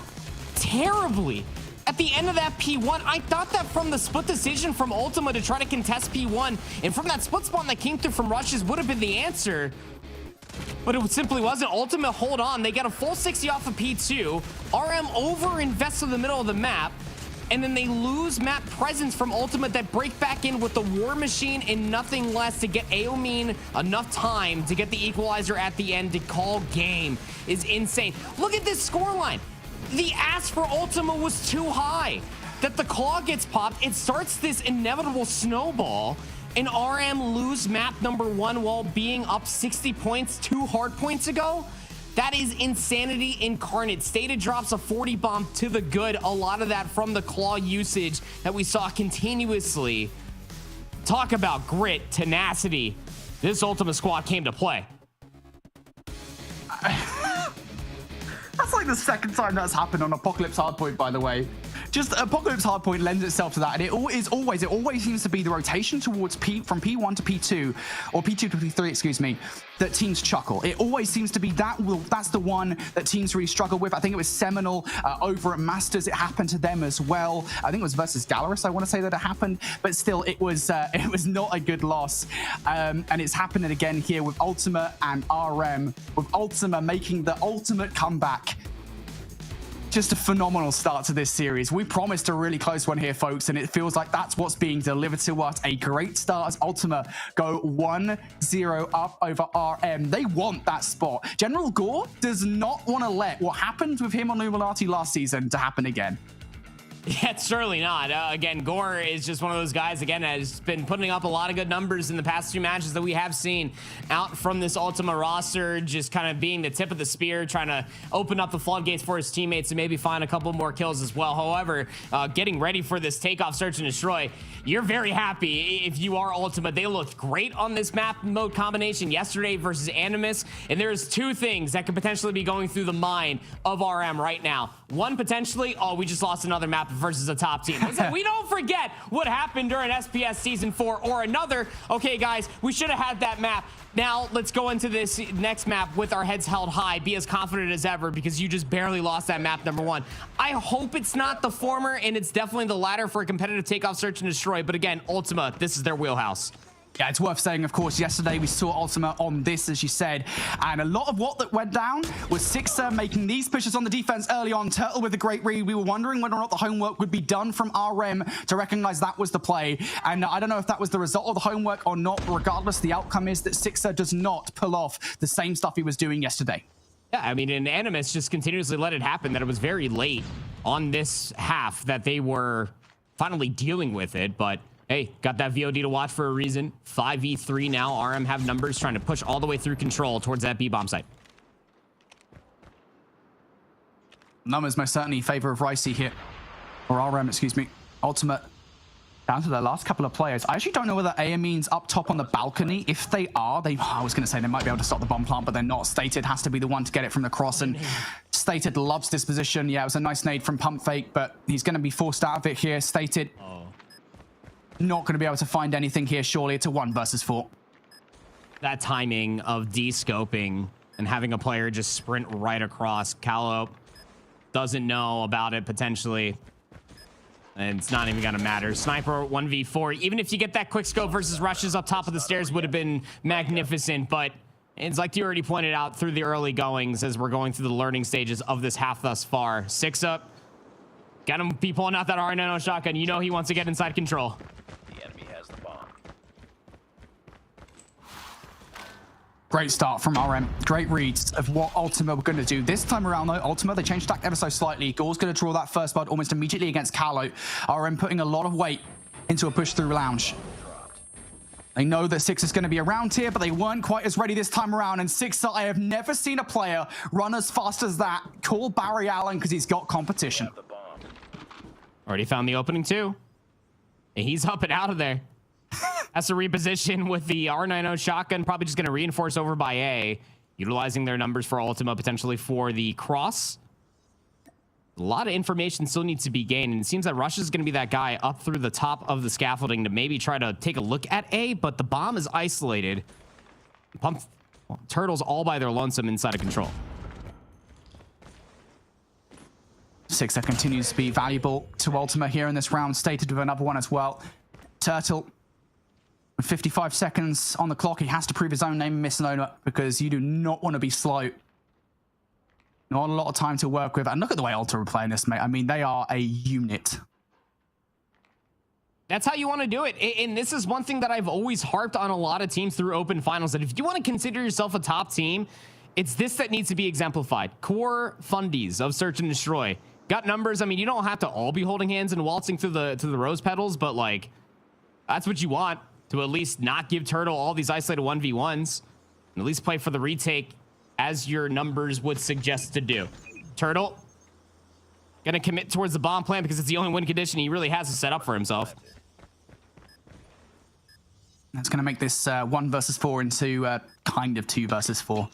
terribly. At the end of that P1, I thought that from the split decision from Ultima to try to contest P1, and from that split spawn that came through from rushes would have been the answer. But it simply wasn't. Ultima hold on. They got a full 60 off of P2. RM over-invests in the middle of the map. And then they lose map presence from Ultima that break back in with the War Machine and nothing less to get Aomin enough time to get the equalizer at the end to call game. Is insane. Look at this scoreline. The ask for Ultima was too high. That the claw gets popped, it starts this inevitable snowball, and RM lose map number 1 while being up 60 points 2 hard points ago. That is insanity incarnate. Stated drops a 40 bomb to the good. A lot of that from the claw usage that we saw continuously. Talk about grit, tenacity. This Ultima squad came to play. That's like the 2nd time that's happened on Apocalypse Hardpoint, by the way. just Apocalypse Hardpoint lends itself to that, and it always seems to be the rotation towards from P1 to P2, or P2 to P3, excuse me, that teams chuckle. It always seems to be that's the one that teams really struggle with. I think it was Seminole over at Masters. It happened to them as well. I think it was versus Galaris, I want to say that it happened, but still, it was not a good loss. And it's happening again here with Ultima and RM, with Ultima making the ultimate comeback. Just a phenomenal start to this series. We promised a really close one here, folks, and it feels like that's what's being delivered to us. A great start as Ultima go 1-0 up over RM. They want that spot. General Gore does not want to let what happened with him on Illuminati last season to happen again. Yeah, certainly not. Again, Gore is just one of those guys, again, has been putting up a lot of good numbers in the past few matches that we have seen out from this Ultima roster, just kind of being the tip of the spear, trying to open up the floodgates for his teammates and maybe find a couple more kills as well. However, getting ready for this takeoff, search, and destroy, you're very happy if you are Ultima. They looked great on this map mode combination yesterday versus Animus, and there's two things that could potentially be going through the mind of RM right now. One, potentially, oh, we just lost another map versus a top team. We don't forget what happened during SPS Season 4, or another, okay, guys, we should have had that map. Now, let's go into this next map with our heads held high, be as confident as ever, because you just barely lost that map, number one. I hope it's not the former, and it's definitely the latter for a competitive takeoff, search, and destroy. But again, Ultima, this is their wheelhouse. Yeah, it's worth saying, of course, yesterday we saw Ultima on this, as you said, and a lot of what that went down was Sixer making these pushes on the defense early on, Turtle with a great read. We were wondering whether or not the homework would be done from RM to recognize that was the play, and I don't know if that was the result of the homework or not, but regardless, the outcome is that Sixer does not pull off the same stuff he was doing yesterday. Yeah, I mean, and Animus just continuously let it happen, that it was very late on this half that they were finally dealing with it, but hey, got that VOD to watch for a reason. 5v3 now. RM have numbers trying to push all the way through control towards that B-bomb site. Numbers most certainly in favor of Ricey here. Or RM, excuse me. Ultimate down to their last couple of players. I actually don't know whether Amines up top on the balcony. If they are, I was going to say they might be able to stop the bomb plant, but they're not. Stated has to be the one to get it from the cross, and Stated loves this position. Yeah, it was a nice nade from Pump Fake, but he's going to be forced out of it here. Stated not going to be able to find anything here, surely. It's a 1 versus 4. That timing of de-scoping and having a player just sprint right across. Callow doesn't know about it, potentially. And it's not even going to matter. Sniper 1v4. Even if you get that quick scope versus rushes up top of the stairs would have been magnificent. But it's like you already pointed out through the early goings as we're going through the learning stages of this half thus far. 6 up. Got him be pulling out that R90 shotgun. You know he wants to get inside control. Great start from RM. Great reads of what Ultima were going to do. This time around, though, Ultima, they changed tack ever so slightly. Gore's going to draw that first blood almost immediately against Callow. RM putting a lot of weight into a push through lounge. They know that Six is going to be around here, but they weren't quite as ready this time around. And Six, I have never seen a player run as fast as that. Call Barry Allen because he's got competition. Already found the opening, too. And he's up and out of there. Has to reposition with the R90 shotgun, probably just going to reinforce over by A, utilizing their numbers for Ultima, potentially for the cross. A lot of information still needs to be gained, and it seems that Rush is going to be that guy up through the top of the scaffolding to maybe try to take a look at A, but the bomb is isolated. Turtles all by their lonesome inside of control. Sixer continues to be valuable to Ultima here in this round, Stated with another one as well. Turtle, with 55 seconds on the clock, he has to prove his own name and misnomer because you do not want to be slow. Not a lot of time to work with. And look at the way Ultima are playing this, mate. I mean, they are a unit. That's how you want to do it. And this is one thing that I've always harped on a lot of teams through open finals, that if you want to consider yourself a top team, it's this that needs to be exemplified. Core fundies of search and destroy. Got numbers. I mean, you don't have to all be holding hands and waltzing through the rose petals, but like, that's what you want, to at least not give Turtle all these isolated 1v1s, and at least play for the retake as your numbers would suggest to do. Turtle gonna commit towards the bomb plant because it's the only win condition he really has to set up for himself. That's gonna make this 1 versus 4 into kind of 2 versus 4.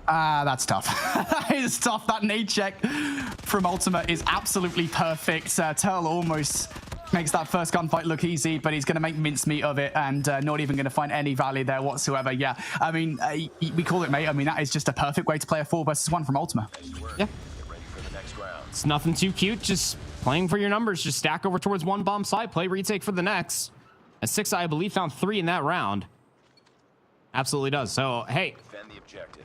That's tough. That is tough. That nade check from Ultima is absolutely perfect. Turtle almost makes that first gunfight look easy, but he's going to make mincemeat of it and not even going to find any value there whatsoever. Yeah, I mean, we call it, mate. I mean, that is just a perfect way to play a 4 versus 1 from Ultima. Yeah. It's nothing too cute. Just playing for your numbers. Just stack over towards one bomb side. Play retake for the next. As 6, I believe, found 3 in that round. Absolutely does. So, hey,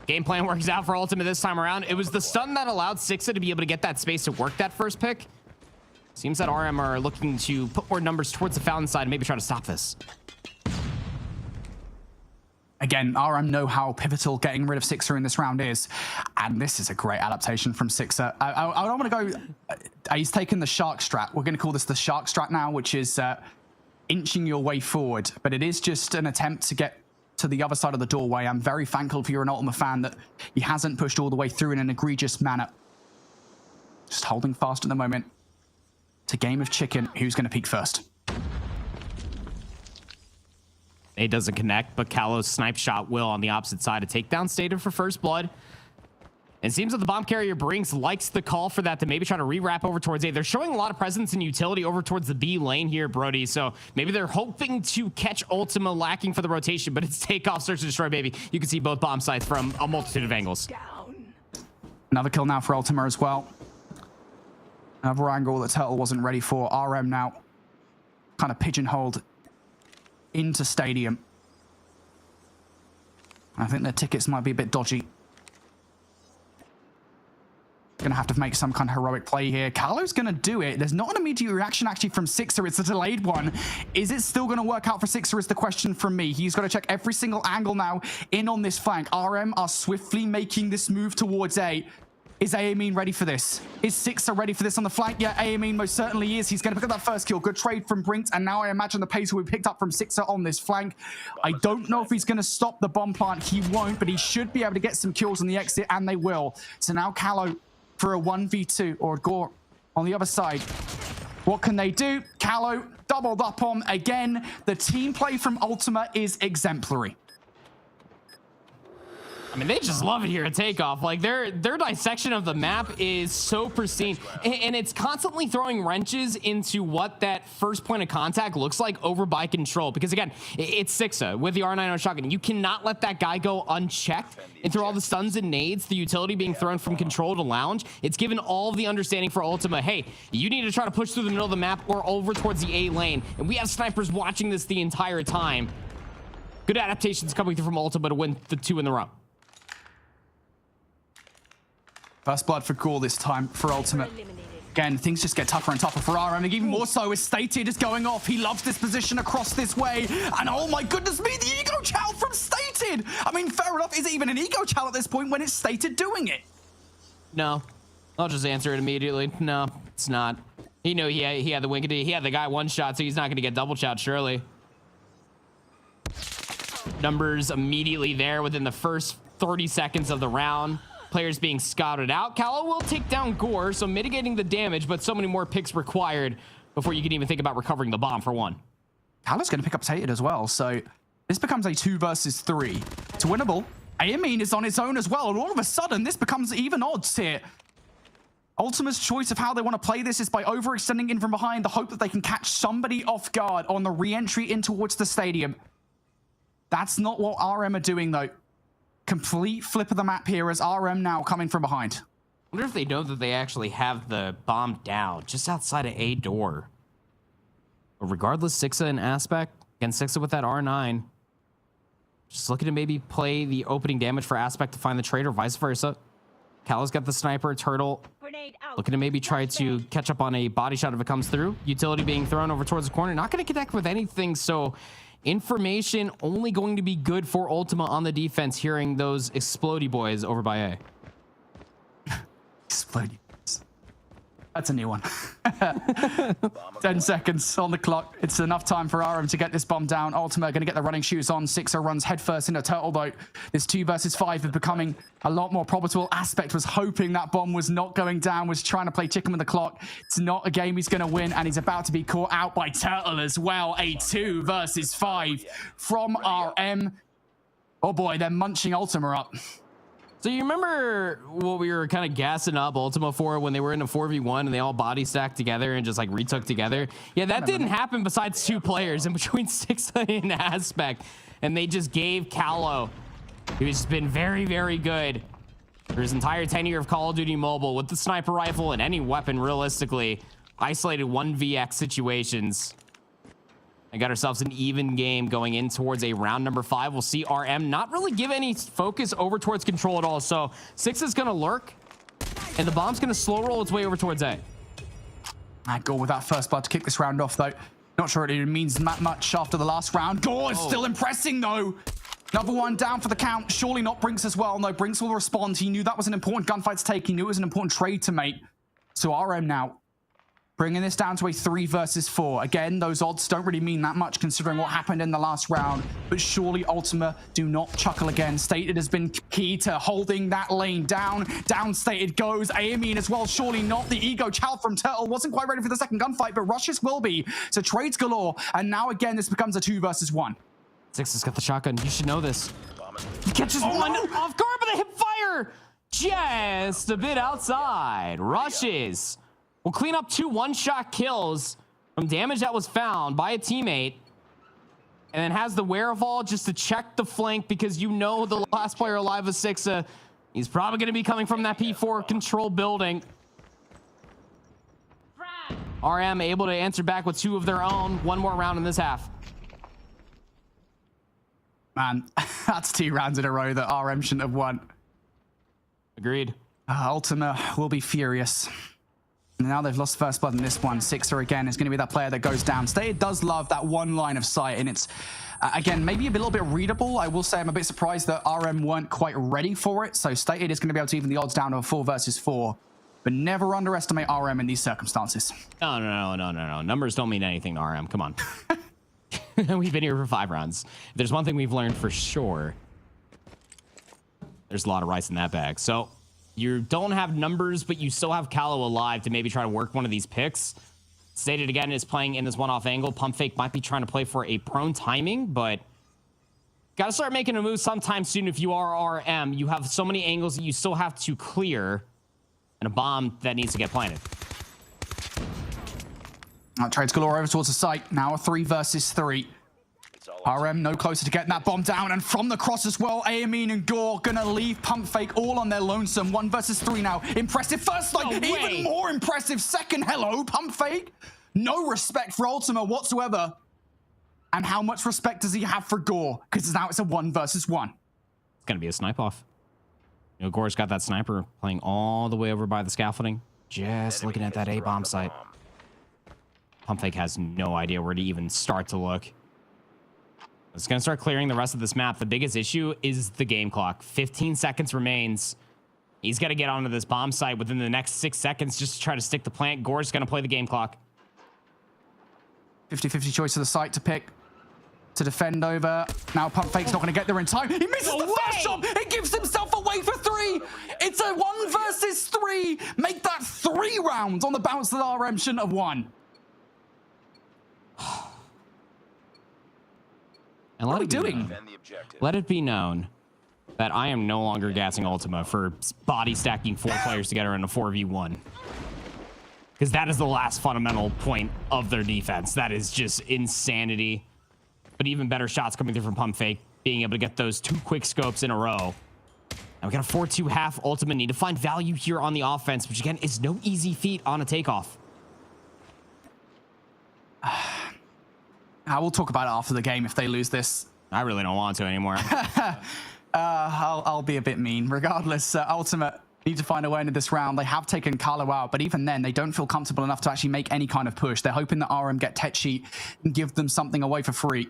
game plan works out for Ultima this time around. It was the stun that allowed Sixa to be able to get that space to work that first pick. Seems that RM are looking to put more numbers towards the Fountain side and maybe try to stop this. Again, RM know how pivotal getting rid of Sixa in this round is. And this is a great adaptation from Sixa. I don't want to go... he's taken the shark strat. We're going to call this the shark strat now, which is inching your way forward. But it is just an attempt to get to the other side of the doorway. I'm very thankful if you're an Ultima fan that he hasn't pushed all the way through in an egregious manner. Just holding fast at the moment. It's a game of chicken. Who's going to peek first? It doesn't connect, but Callow's snipe shot will on the opposite side. A takedown stated for first blood. It seems that the bomb carrier Brinks likes the call for that to maybe try to re-wrap over towards A. They're showing a lot of presence and utility over towards the B lane here, Brody. So maybe they're hoping to catch Ultima lacking for the rotation, but it's takeoff, search and destroy, baby. You can see both bomb sites from a multitude of angles. Another kill now for Ultima as well. Another angle that Turtle wasn't ready for. RM now kind of pigeonholed into Stadium. I think their tickets might be a bit dodgy. Gonna have to make some kind of heroic play here. Carlo's gonna do it. There's not an immediate reaction actually from Sixa. It's a delayed one. Is it still gonna work out for Sixa is the question from me. He's got to check every single angle now in on this flank. RM are swiftly making this move towards A. Is Amin ready for this? Is Sixa ready for this on the flank? Yeah, Amin most certainly is. He's going to pick up that first kill. Good trade from Brinks, and now I imagine the pace will be picked up from Sixa on this flank. I don't know if he's going to stop the bomb plant. He won't, but he should be able to get some kills on the exit, and they will. So now Callow for a 1v2, or Gore on the other side. What can they do? Callow doubled up on again. The team play from Ultima is exemplary. I mean, they just love it here at Takeoff. Like, their dissection of the map is so pristine. And it's constantly throwing wrenches into what that first point of contact looks like over by control. Because, again, it's Sixa with the R90 shotgun. You cannot let that guy go unchecked. And through all the stuns and nades, the utility being thrown from control to lounge, it's given all of the understanding for Ultima, hey, you need to try to push through the middle of the map or over towards the A lane. And we have snipers watching this the entire time. Good adaptations coming through from Ultima to win the 2 in the row. First blood for Gore this time for Ultimate. Again, things just get tougher and tougher for RM. And even more so as Stated is going off. He loves this position across this way. And oh my goodness me, the ego chow from Stated. I mean, fair enough. Is it even an ego chow at this point when it's Stated doing it? No. I'll just answer it immediately. No, it's not. He knew he had the wing. He had the guy one shot, so he's not going to get double chowed, surely. Numbers immediately there within the first 30 seconds of the round. Players being scouted out. Callow will take down Gore, so mitigating the damage, but so many more picks required before you can even think about recovering the bomb for one. Callow's going to pick up Tated as well, so this becomes a 2 versus 3. It's winnable. Amin is on his own as well, and all of a sudden, this becomes even odds here. Ultima's choice of how they want to play this is by overextending in from behind, the hope that they can catch somebody off guard on the re-entry in towards the stadium. That's not what RM are doing, though. Complete flip of the map here as RM now coming from behind. I wonder if they know that they actually have the bomb down just outside of A door. But regardless, Sixa in aspect, again, Sixa with that R9. Just looking to maybe play the opening damage for aspect to find the trade or vice versa. Callow's got the sniper, Turtle looking to maybe try to catch up on a body shot if it comes through. Utility being thrown over towards the corner. Not going to connect with anything, so information only going to be good for Ultima on the defense, hearing those explodey boys over by A. Explodey boys. That's a new one. 10 seconds on the clock. It's enough time for RM to get this bomb down. Ultima going to get the running shoes on. Sixa runs headfirst into Turtle, though. This 2 versus 5 is becoming a lot more probable. Aspect was hoping that bomb was not going down, was trying to play chicken with the clock. It's not a game he's going to win, and he's about to be caught out by Turtle as well. A 2 versus 5 from RM. Oh boy, they're munching Ultima up. So you remember what we were kind of gassing up Ultima for when they were in a 4v1 and they all body stacked together and just like retook together? Yeah, that didn't happen besides 2 players in between Sixa and Aspect. And they just gave Callow, who's been very, very good for his entire tenure of Call of Duty Mobile with the sniper rifle and any weapon, realistically, isolated 1vx situations. And got ourselves an even game going in towards a round number 5. We'll see RM not really give any focus over towards control at all. So Six is going to lurk, and the bomb's going to slow roll its way over towards A. I go with that first blood to kick this round off, though. Not sure it even means that much after the last round. Gore is still impressing, though. Another one down for the count. Surely not Brinks as well. No, Brinks will respond. He knew that was an important gunfight to take. He knew it was an important trade to make. So RM now bringing this down to a 3 versus 4. Again, those odds don't really mean that much considering what happened in the last round. But surely Ultima do not chuckle again. Stated has been key to holding that lane down. Down Stated goes. AME as well. Surely not. The ego chow from Turtle wasn't quite ready for the second gunfight, but Rushes will be. So trades galore. And now again, this becomes a 2 versus 1. Six has got the shotgun. You should know this. He catches one off guard, but a hip fire just a bit outside. Rushes will clean up 2 one-shot kills from damage that was found by a teammate, and then has the wherewithal just to check the flank because you know the last player alive is Sixa. He's probably going to be coming from that P4 control building. RM able to answer back with 2 of their own. 1 more round in this half. Man, that's 2 rounds in a row that RM shouldn't have won. Agreed. Ultima will be furious. Now they've lost first blood in this one. Sixa again is going to be that player that goes down. Stated does love that one line of sight, and it's, again, maybe a little bit readable. I will say I'm a bit surprised that RM weren't quite ready for it. So Stated is going to be able to even the odds down to a 4 versus 4. But never underestimate RM in these circumstances. No. Numbers don't mean anything to RM. Come on. We've been here for 5 rounds. If there's one thing we've learned for sure, there's a lot of rice in that bag. So you don't have numbers, but you still have Callow alive to maybe try to work one of these picks. Stated again is playing in this one-off angle. Pump Fake might be trying to play for a prone timing, but got to start making a move sometime soon. If you are RM, you have so many angles that you still have to clear, and a bomb that needs to get planted. Trades galore over towards the site. Now a 3 versus 3. RM no closer to getting that bomb down, and from the cross as well, Amin and Gore gonna leave Pump Fake all on their lonesome. 1 versus 3 now. Impressive first, like even more impressive second. Hello, Pump Fake. No respect for Ultima whatsoever. And how much respect does he have for Gore? Because now it's a 1 versus 1. It's gonna be a snipe off. You know, Gore's got that sniper playing all the way over by the scaffolding, just looking at that A-bomb site. Pump Fake has no idea where to even start to look. It's going to start clearing the rest of this map. The biggest issue is the game clock. 15 seconds remains. He's got to get onto this bomb site within the next 6 seconds just to try to stick the plant. Gore's going to play the game clock. 50-50 choice of the site to pick, to defend over. Now Pump Fake's not going to get there in time. He misses the first shot. He gives himself away for 3. It's a 1 versus 3. Make that 3 rounds on the bounce that RM shouldn't have won. And what are we doing? Let it be known that I am no longer gassing Ultima for body stacking 4 players together in a 4v1. Because that is the last fundamental point of their defense. That is just insanity. But even better shots coming through from Pump Fake, being able to get those 2 quick scopes in a row. And we got a 4-2 half. Ultima need to find value here on the offense, which again is no easy feat on a takeoff. I will talk about it after the game if they lose this. I really don't want to anymore. I'll be a bit mean. Regardless, Ultimate need to find a way into this round. They have taken Callow out, but even then, they don't feel comfortable enough to actually make any kind of push. They're hoping that RM get tech sheet and give them something away for free.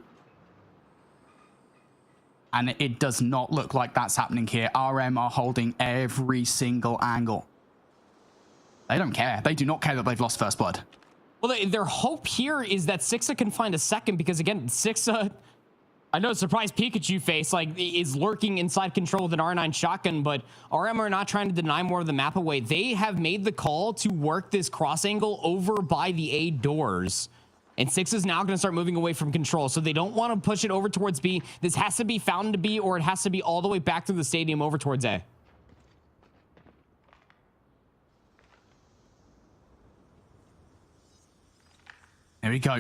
And it does not look like that's happening here. RM are holding every single angle. They don't care. They do not care that they've lost first blood. Well, their hope here is that Sixa can find a second, because again, Sixa, I know, surprise Pikachu face, like, is lurking inside control with an R9 shotgun, but RM are not trying to deny more of the map away. They have made the call to work this cross angle over by the A doors. And Sixa is now going to start moving away from control, so they don't want to push it over towards B. This has to be fountain to B, or it has to be all the way back to the stadium over towards A. Here we go.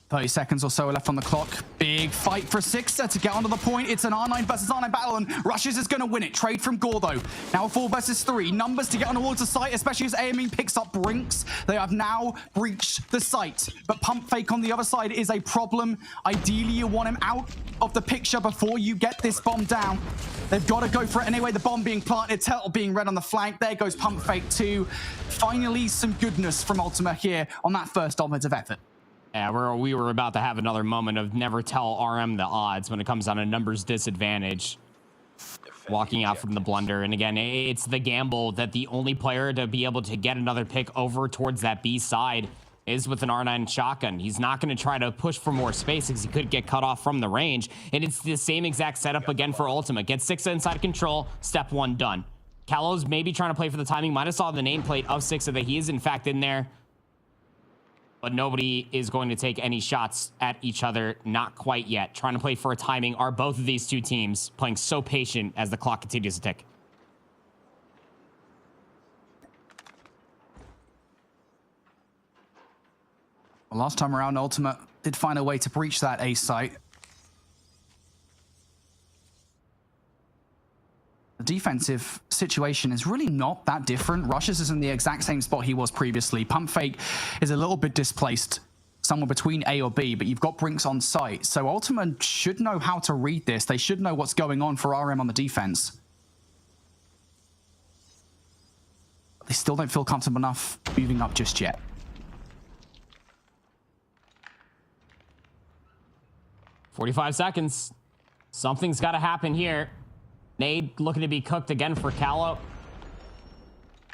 30 seconds or so left on the clock. Big fight for Sixer to get onto the point. It's an R9 versus R9 battle, and Rushes is going to win it. Trade from Gore, though. Now 4 versus 3. Numbers to get on towards the site, especially as AME picks up Brinks. They have now breached the site. But Pump Fake on the other side is a problem. Ideally, you want him out of the picture before you get this bomb down. They've got to go for it anyway. The bomb being planted, Turtle being red on the flank. There goes Pump Fake too. Finally, some goodness from Ultima here on that first offensive effort. Yeah, we were about to have another moment of never tell RM the odds when it comes on a numbers disadvantage. Walking out from the blunder. And again, it's the gamble that the only player to be able to get another pick over towards that B side is with an R9 shotgun. He's not going to try to push for more space because he could get cut off from the range. And it's the same exact setup again for Ultima. Get 6 inside control, step 1 done. Callow's maybe trying to play for the timing. Might have saw the nameplate of 6 that he is in fact in there. But nobody is going to take any shots at each other. Not quite yet. Trying to play for a timing. Are both of these two teams playing so patient as the clock continues to tick? Well, last time around, Ultima did find a way to breach that A site. The defensive situation is really not that different. Rushes is in the exact same spot he was previously. Pump Fake is a little bit displaced, somewhere between A or B, but you've got Brinks on site. So Ultima should know how to read this. They should know what's going on for RM on the defense. They still don't feel comfortable enough moving up just yet. "45 seconds. Something's got to happen here." Nade looking to be cooked again for Callow.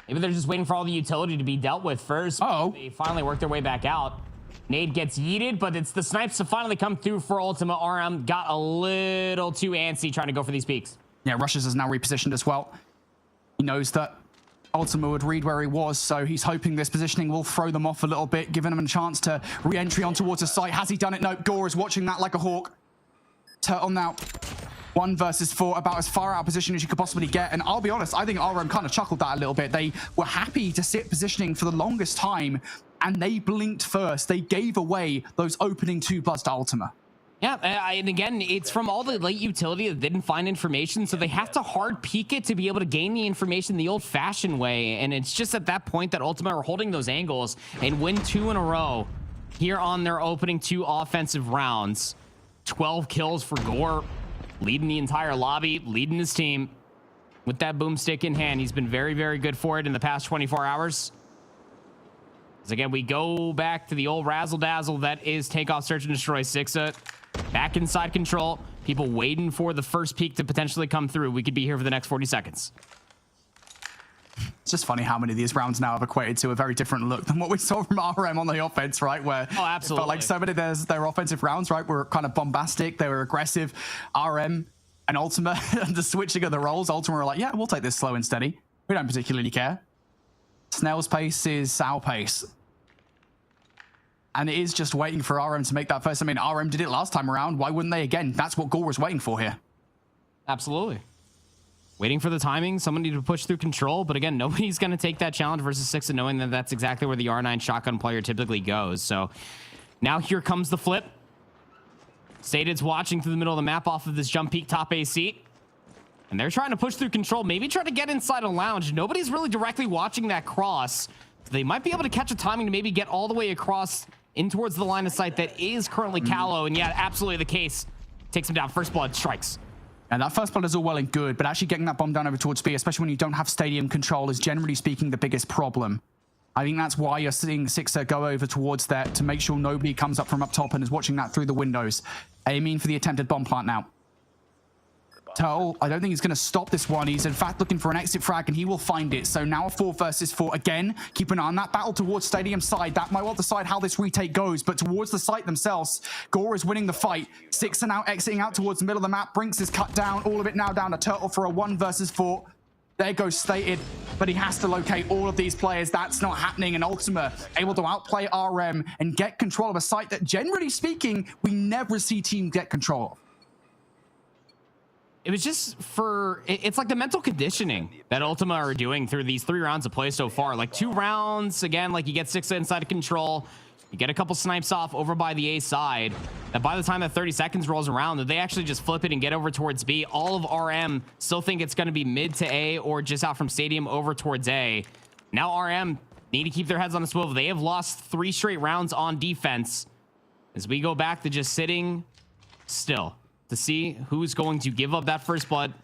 Maybe they're just waiting for all the utility to be dealt with first. Uh-oh. They finally work their way back out. Nade gets yeeted, but it's the snipes to finally come through for Ultima. RM got a little too antsy trying to go for these peaks. Yeah, Rushes is now repositioned as well. He knows that Ultima would read where he was, so he's hoping this positioning will throw them off a little bit, giving them a chance to re-entry on towards the site. Has he done it? No, Gore is watching that like a hawk. Turtle now. 1 versus 4, about as far out of position as you could possibly get. And I'll be honest, I think RM kind of chuckled that a little bit. They were happy to sit positioning for the longest time, and they blinked first. They gave away those opening 2 bloods to Ultima. Yeah, and again, it's from all the late utility that didn't find information, so they have to hard peek it to be able to gain the information the old-fashioned way. And it's just at that point that Ultima are holding those angles and win 2 in a row here on their opening 2 offensive rounds. 12 kills for Gore, leading the entire lobby, leading his team with that boomstick in hand. He's been very, very good for it in the past 24 hours. As again, we go back to the old razzle-dazzle that is Takeoff Search and Destroy. Sixa back inside control. People waiting for the first peak to potentially come through. We could be here for the next 40 seconds. It's just funny how many of these rounds now have equated to a very different look than what we saw from RM on the offense, right? Where absolutely. It felt like so many of their offensive rounds, right, were kind of bombastic. They were aggressive. RM and Ultima, the switching of the roles, Ultima were like, yeah, we'll take this slow and steady. We don't particularly care. Snail's pace is our pace. And it is just waiting for RM to make that first. I mean, RM did it last time around. Why wouldn't they again? That's what Gore was waiting for here. Absolutely. Waiting for the timing, somebody to push through control. But again, nobody's going to take that challenge versus 6 and knowing that that's exactly where the R9 shotgun player typically goes. So now here comes the flip. Stated's watching through the middle of the map off of this jump peak top A seat. And they're trying to push through control, maybe try to get inside a lounge. Nobody's really directly watching that cross. They might be able to catch a timing to maybe get all the way across in towards the line of sight that is currently Callow. And yeah, absolutely the case. Takes him down. First blood strikes. And that first blood is all well and good, but actually getting that bomb down over towards B, especially when you don't have stadium control, is generally speaking the biggest problem. I think that's why you're seeing Sixer go over towards that to make sure nobody comes up from up top and is watching that through the windows. Aiming for the attempted bomb plant now. Turtle, I don't think he's going to stop this one. He's in fact looking for an exit frag, and he will find it. So now a 4 versus 4 again. Keep an eye on that battle towards stadium side. That might well decide how this retake goes, but towards the site themselves, Gore is winning the fight. Sixer now exiting out towards the middle of the map. Brinks is cut down. All of it now down to Turtle for a 1 versus 4. There goes Stated, but he has to locate all of these players. That's not happening, and Ultima able to outplay RM and get control of a site that, generally speaking, we never see teams get control of. It was just it's like the mental conditioning that Ultima are doing through these 3 rounds of play so far. Like 2 rounds, again, like you get 6 inside of control. You get a couple snipes off over by the A side. That by the time that 30 seconds rolls around, that they actually just flip it and get over towards B. All of RM still think it's going to be mid to A or just out from Stadium over towards A. Now RM need to keep their heads on the swivel. They have lost 3 straight rounds on defense as we go back to just sitting still to see who's going to give up that first blood,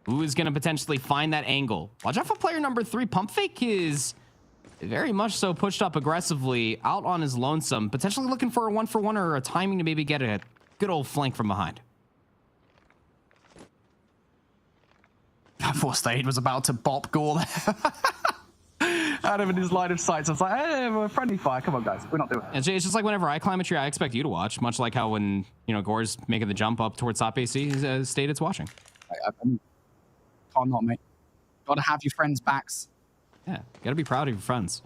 who is going to potentially find that angle. Watch out for player number 3. Pump Fake is very much so pushed up aggressively out on his lonesome, potentially looking for a 1-for-1 or a timing to maybe get a good old flank from behind. Forstade was about to bop Gore out of his line of sight. So I was like, hey, we're friendly fire. Come on, guys. We're not doing it. It's just like whenever I climb a tree, I expect you to watch, much like how when, you know, Gore's making the jump up towards top AC, Staded's watching. Can't not, mate. Gotta have your friends' backs. Yeah, gotta be proud of your friends.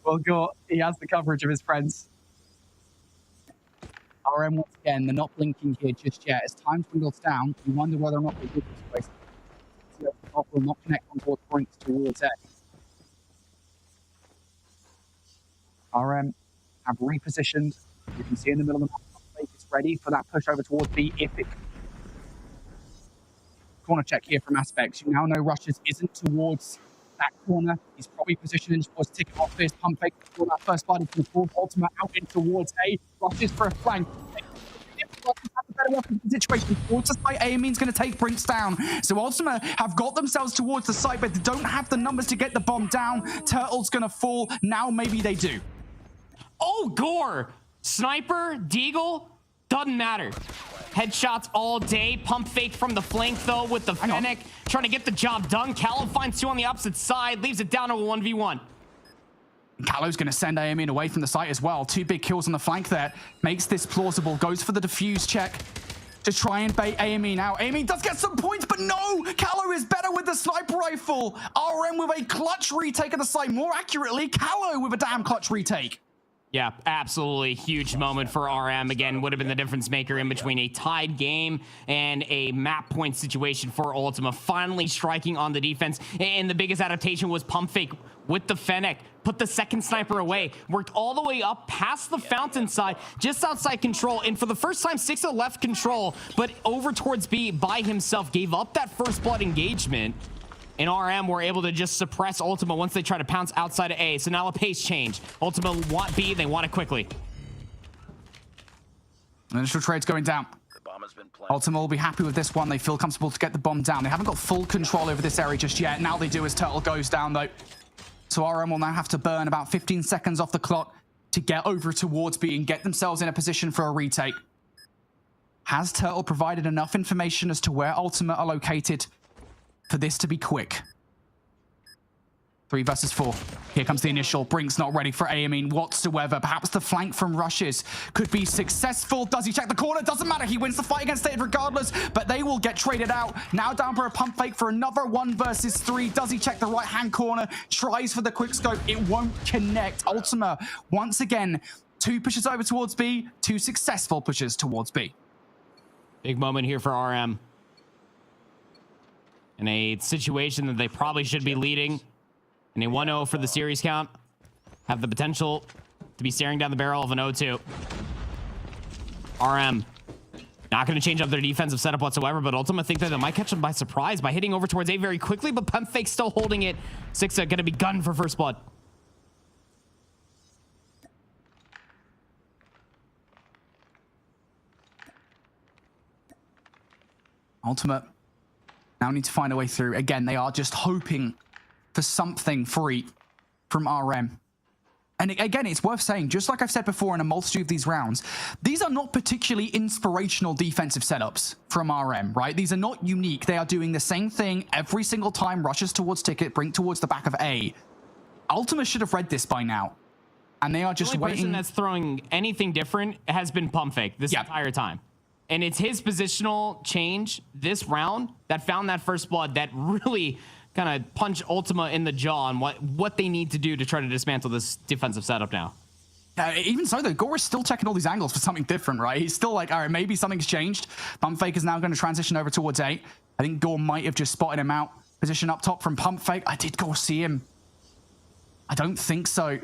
Well, Gore, he has the coverage of his friends. RM once again, they're not blinking here just yet. As time dwindles down, you wonder whether or not they do this race. Will not connect on towards points towards A. RM have repositioned. You can see in the middle of the map, it's ready for that push over towards B if it. Corner check here from Aspects. You now know Rushes isn't towards that corner. He's probably positioning towards ticket off this pump fake for that first body from the fourth. Ultima out in towards A. Rushes for a flank. Better weapon situation towards the site. Amin's going to take Brinks down. So Ultima have got themselves towards the site, but they don't have the numbers to get the bomb down. Turtle's going to fall. Now maybe they do. Oh, Gore! Sniper, Deagle, doesn't matter. Headshots all day. Pump fake from the flank, though, with the Fennec. Trying to get the job done. Callow finds 2 on the opposite side. Leaves it down to a 1v1. Callow's going to send Amin away from the site as well. 2 big kills on the flank there. Makes this plausible. Goes for the defuse check to try and bait Amin out. Amin does get some points, but no! Callow is better with the sniper rifle. RM with a clutch retake of the site. More accurately, Callow with a damn clutch retake. Yeah, absolutely huge moment for RM. Again, would have been the difference maker in between a tied game and a map point situation for Ultima. Finally striking on the defense. And the biggest adaptation was Pump Fake with the Fennec. Put the second sniper away. Worked all the way up past the fountain side, just outside control. And for the first time, 6 left control, but over towards B by himself. Gave up that first blood engagement. And RM were able to just suppress Ultima once they try to pounce outside of A. So now a pace change. Ultima want B, they want it quickly. Initial trade's going down. Ultima will be happy with this one. They feel comfortable to get the bomb down. They haven't got full control over this area just yet. Now they do as Turtle goes down, though. So RM will now have to burn about 15 seconds off the clock to get over towards B and get themselves in a position for a retake. Has Turtle provided enough information as to where Ultima are located for this to be quick? 3 versus 4. Here comes the initial. Brinks not ready for Amin whatsoever. Perhaps the flank from Rushes could be successful. Does he check the corner? Doesn't matter. He wins the fight against it regardless, but they will get traded out. Now down for a pump fake for another 1 versus 3. Does he check the right-hand corner? Tries for the quick scope. It won't connect. Ultima, once again, 2 pushes over towards B, 2 successful pushes towards B. Big moment here for RM. In a situation that they probably should be leading. And a 1-0 for the series count. Have the potential to be staring down the barrel of an 0-2. RM not going to change up their defensive setup whatsoever, but Ultima think that they might catch them by surprise by hitting over towards A very quickly, but Pump Fake still holding it. Sixa going to be gunned for first blood. Ultima now need to find a way through. Again, they are just hoping for something free from RM. And again, it's worth saying, just like I've said before in a multitude of these rounds, these are not particularly inspirational defensive setups from RM, right? These are not unique. They are doing the same thing every single time. Rushes towards ticket, Brink towards the back of A. Ultima should have read this by now. And they are just waiting. The only waiting. person that's throwing anything different has been Pump Fake this entire time. And it's his positional change this round that found that first blood that really kind of punched Ultima in the jaw on what they need to do to try to dismantle this defensive setup now. Even so, though, Gore is still checking all these angles for something different, right? He's still like, all right, maybe something's changed. Pump Fake is now going to transition over towards A. I think Gore might have just spotted him out. Position up top from Pump Fake. Did Gore see him? I don't think so.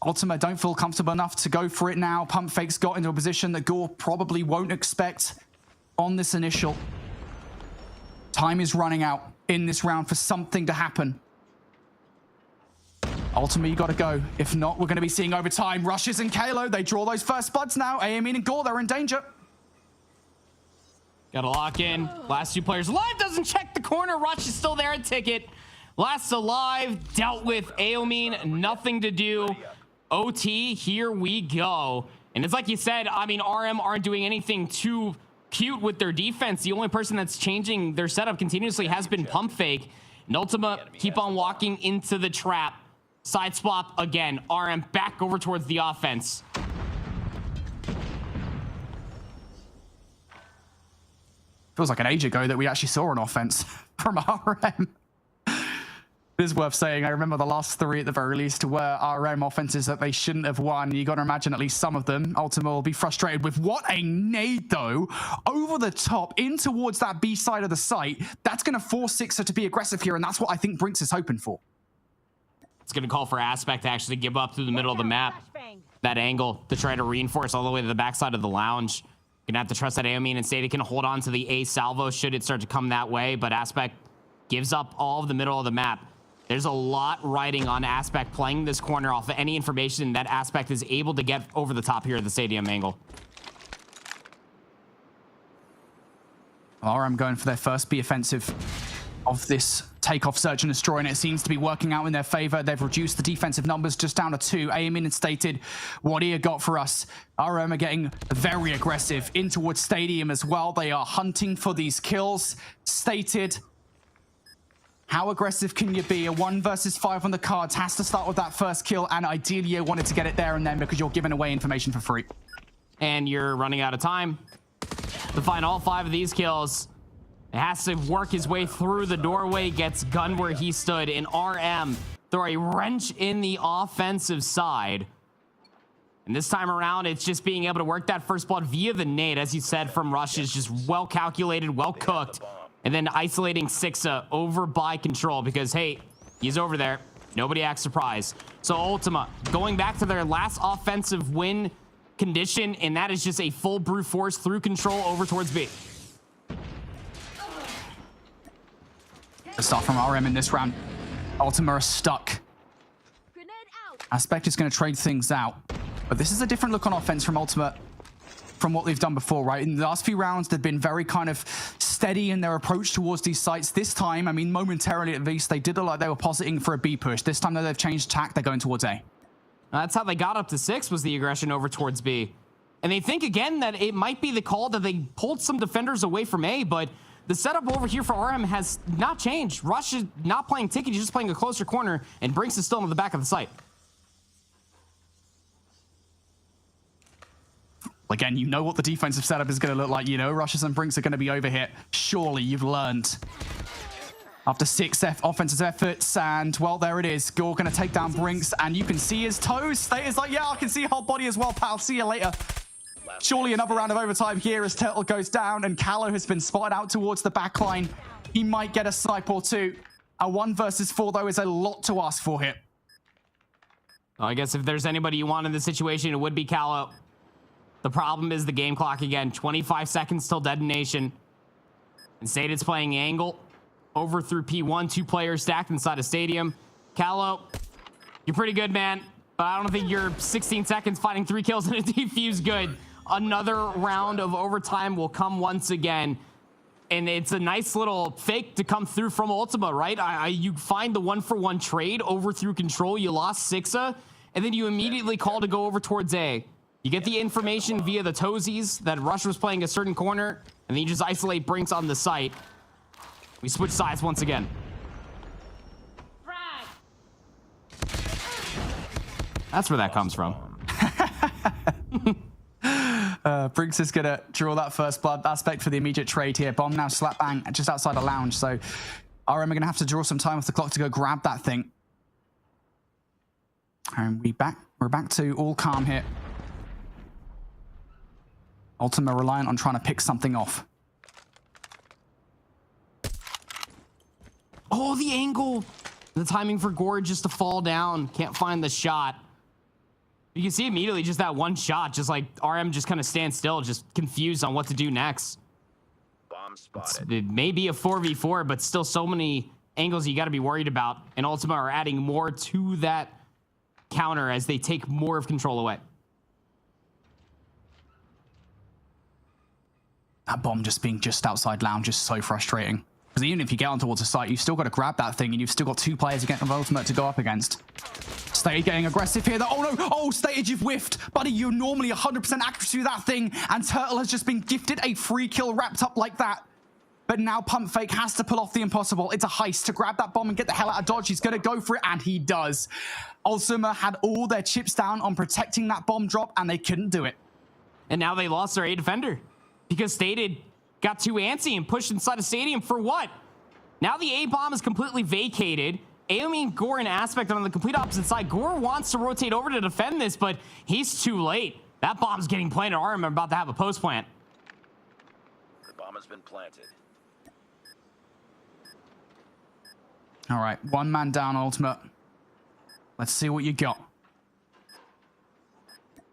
Ultima don't feel comfortable enough to go for it now. Pump Fake's got into a position that Gore probably won't expect on this initial. Time is running out in this round for something to happen. Ultima, you gotta go. If not, we're gonna be seeing overtime. Rushes and Kalo, they draw those first buds now. Amin and Gore, they're in danger. Gotta lock in. Last two players alive. Doesn't check the corner. Rush is still there at ticket. Last alive. Dealt with. Aomin, nothing to do. OT, here we go. And it's like you said, I mean, RM aren't doing anything too cute with their defense. The only person that's changing their setup continuously has been Pump Fake. And Ultima keep on walking into the trap. Side swap again. RM back over towards the offense. Feels like an age ago that we actually saw an offense from RM. It is worth saying, I remember the last three at the very least were RM offenses that they shouldn't have won. You got to imagine at least some of them. Ultima will be frustrated with what a nade, though, over the top, in towards that B side of the site. That's going to force Sixer to be aggressive here, and that's what I think Brinks is hoping for. It's going to call for Aspect to actually give up through the middle of the map. That angle to try to reinforce all the way to the backside of the lounge. Gonna have to trust that Aomin and Stata can hold on to the A salvo should it start to come that way, but Aspect gives up all of the middle of the map. There's a lot riding on Aspect playing this corner off of any information that Aspect is able to get over the top here at the stadium angle. RM going for their first B offensive of this takeoff search and destroy, and it seems to be working out in their favor. They've reduced the defensive numbers just down to 2. Aomin and Stated, what do you got for us? RM are getting very aggressive in towards Stadium as well. They are hunting for these kills. Stated, how aggressive can you be? A 1 versus 5 on the cards has to start with that first kill, and ideally you wanted to get it there and then because you're giving away information for free. And you're running out of time to find all 5 of these kills. It has to work his way through the doorway, gets gunned where he stood, and RM throw a wrench in the offensive side. And this time around, it's just being able to work that first blood via the nade, as you said, from Rush is just well calculated, well cooked. And then isolating Sixa over by Control because, hey, he's over there. Nobody acts surprised. So Ultima going back to their last offensive win condition, and that is just a full brute force through Control over towards B. The start from RM in this round. Ultima are stuck. Aspect is going to trade things out. But this is a different look on offense from Ultima from what they've done before, right? In the last few rounds, they've been very kind of steady in their approach towards these sites. This time, I mean, momentarily at least, they did look like they were positing for a B push. This time, though, they've changed tack. They're going towards A. That's how they got up to 6, was the aggression over towards B. And they think, again, that it might be the call that they pulled some defenders away from A, but the setup over here for RM has not changed. Rush is not playing ticket, he's just playing a closer corner, and Brinks is still in the back of the site. Again, you know what the defensive setup is going to look like. You know Rushes and Brinks are going to be over here. Surely you've learned. After 6 offensive efforts, and, well, there it is. Gore going to take down Brinks, and you can see his toes. Stata's like, yeah, I can see your whole body as well, pal. See you later. Surely another round of overtime here as Turtle goes down, and Callow has been spotted out towards the back line. He might get a snipe or two. A 1 versus 4, though, is a lot to ask for here. Well, I guess if there's anybody you want in this situation, it would be Callow. The problem is the game clock again. 25 seconds till detonation. And Stated's playing angle over through P1. 2 players stacked inside a stadium. Callow, you're pretty good, man. But I don't think you're 16 seconds fighting 3 kills and a defuse good. Another round of overtime will come once again. And it's a nice little fake to come through from Ultima, right? You find the 1-for-1 trade over through Control. You lost Sixa, and then you immediately call to go over towards A. You get the information via the toesies that Rush was playing a certain corner, and then you just isolate Brinks on the site. We switch sides once again. That's where that comes from. Brinks is going to draw that first blood. Aspect for the immediate trade here. Bomb now slap bang just outside the lounge. So RM are going to have to draw some time off the clock to go grab that thing. And we're back to all calm here. Ultima reliant on trying to pick something off. Oh, the angle. The timing for Gore just to fall down. Can't find the shot. You can see immediately just that one shot, just like RM just kind of stands still, just confused on what to do next. It may be a 4v4, but still so many angles you got to be worried about. And Ultima are adding more to that counter as they take more of control away. That bomb just being just outside lounge is so frustrating. Because even if you get on towards the site, you've still got to grab that thing, and you've still got 2 players against of Ultimate to go up against. Stated getting aggressive here. Oh no! Oh, Stated, you've whiffed. Buddy, you're normally 100% accuracy with that thing, and Turtle has just been gifted a free kill wrapped up like that. But now Pump Fake has to pull off the impossible. It's a heist to grab that bomb and get the hell out of dodge. He's going to go for it, and he does. Ultima had all their chips down on protecting that bomb drop, and they couldn't do it. And now they lost their A defender because Stated got too antsy and pushed inside a stadium for what? Now the A bomb is completely vacated. Aomi and Gore in Aspect on the complete opposite side. Gore wants to rotate over to defend this, but he's too late. That bomb's getting planted. RM are about to have a post plant. The bomb has been planted. All right, 1 man down, Ultimate. Let's see what you got.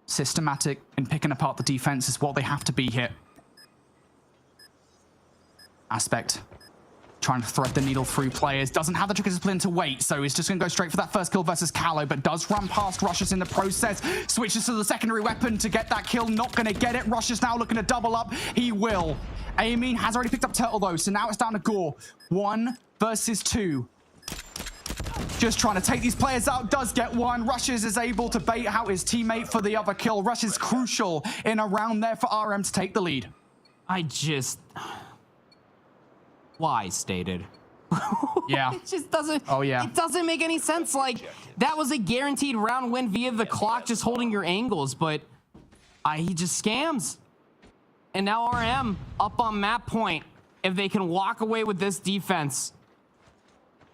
Systematic in picking apart the defense is what they have to be here. Aspect trying to thread the needle through players. Doesn't have the trick discipline to wait, so he's just going to go straight for that first kill versus Callow, but does run past Rushes in the process. Switches to the secondary weapon to get that kill. Not going to get it. Rushes now looking to double up. He will. Amin has already picked up Turtle, though, so now it's down to Gore. 1 versus 2. Just trying to take these players out. Does get one. Rushes is able to bait out his teammate for the other kill. Rush is crucial in a round there for RM to take the lead. Why Stated? Yeah. It just doesn't. Oh, yeah. It doesn't make any sense. Like, that was a guaranteed round win via the clock, just holding your angles, but he just scams. And now RM up on map point. If they can walk away with this defense,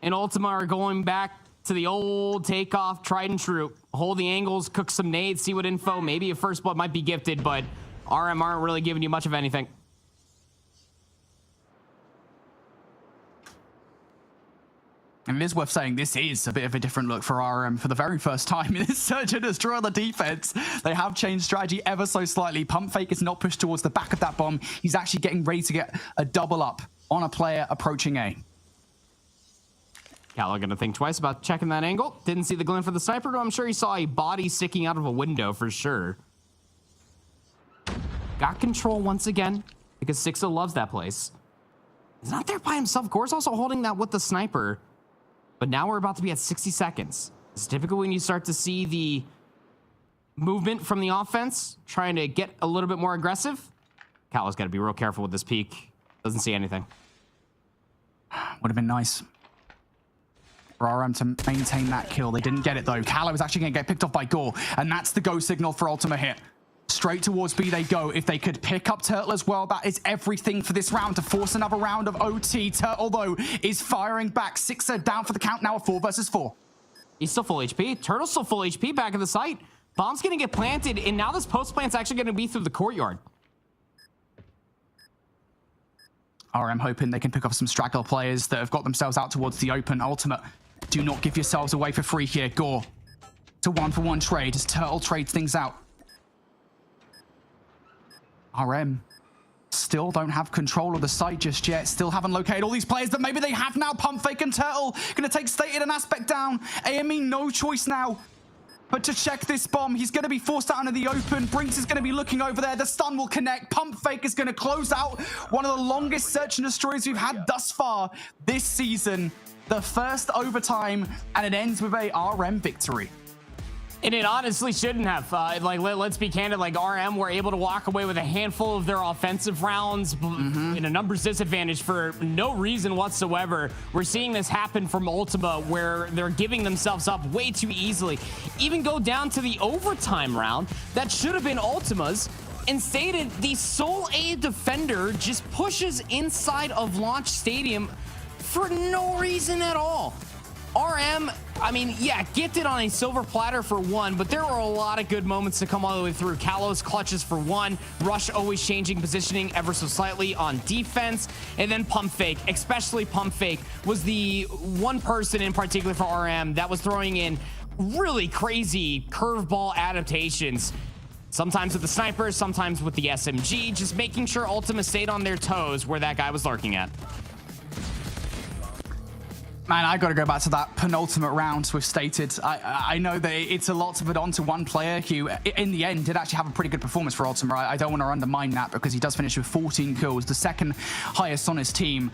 and Ultima are going back to the old takeoff, tried and true. Hold the angles, cook some nades, see what info. Maybe a first blood might be gifted, but RM aren't really giving you much of anything. And it is worth saying this is a bit of a different look for RM for the very first time in this search and destroy on the defense. They have changed strategy ever so slightly. Pump Fake is not pushed towards the back of that bomb. He's actually getting ready to get a double up on a player approaching A. Callow gonna think twice about checking that angle. Didn't see the glint for the sniper, but I'm sure he saw a body sticking out of a window for sure. Got control once again because Sixo loves that place. He's not there by himself. Gore's also holding that with the sniper. But now we're about to be at 60 seconds. It's typically when you start to see the movement from the offense, trying to get a little bit more aggressive. Callow's got to be real careful with this peek. Doesn't see anything. Would have been nice for RM to maintain that kill. They didn't get it, though. Callow is actually going to get picked off by Gore, and that's the go signal for Ultima here. Straight towards B they go. If they could pick up Turtle as well, that is everything for this round to force another round of OT. Turtle, though, is firing back. Sixer down for the count now of 4 versus 4. He's still full HP. Turtle's still full HP back at the site. Bomb's going to get planted, and now this post plant's actually going to be through the courtyard. RM hoping they can pick up some straggler players that have got themselves out towards the open. Ultimate, do not give yourselves away for free here. Gore to 1-for-1 trade as Turtle trades things out. RM still don't have control of the site just yet. Still haven't located all these players that maybe they have now. Pump Fake and Turtle going to take Stated and Aspect down. AME no choice now but to check this bomb. He's going to be forced out into the open. Brinks is going to be looking over there. The stun will connect. Pump Fake is going to close out one of the longest search and destroys we've had thus far this season. The first overtime, and it ends with a RM victory. And it honestly shouldn't have. Let's be candid. Like, RM were able to walk away with a handful of their offensive rounds in a numbers disadvantage for no reason whatsoever. We're seeing this happen from Ultima, where they're giving themselves up way too easily. Even go down to the overtime round that should have been Ultima's. And Stated, the sole A defender just pushes inside of Launch Stadium for no reason at all. RM, I mean, yeah, gifted on a silver platter for 1, but there were a lot of good moments to come all the way through. Callow's clutches for 1, Rush always changing positioning ever so slightly on defense, and then Pump Fake, especially Pump Fake, was the one person in particular for RM that was throwing in really crazy curveball adaptations. Sometimes with the sniper, sometimes with the SMG, just making sure Ultima stayed on their toes where that guy was lurking at. Man, I got to go back to that penultimate round we've stated. I know that it's a lot to put onto one player who, in the end, did actually have a pretty good performance for Ultima. I don't want to undermine that because he does finish with 14 kills, the second highest on his team.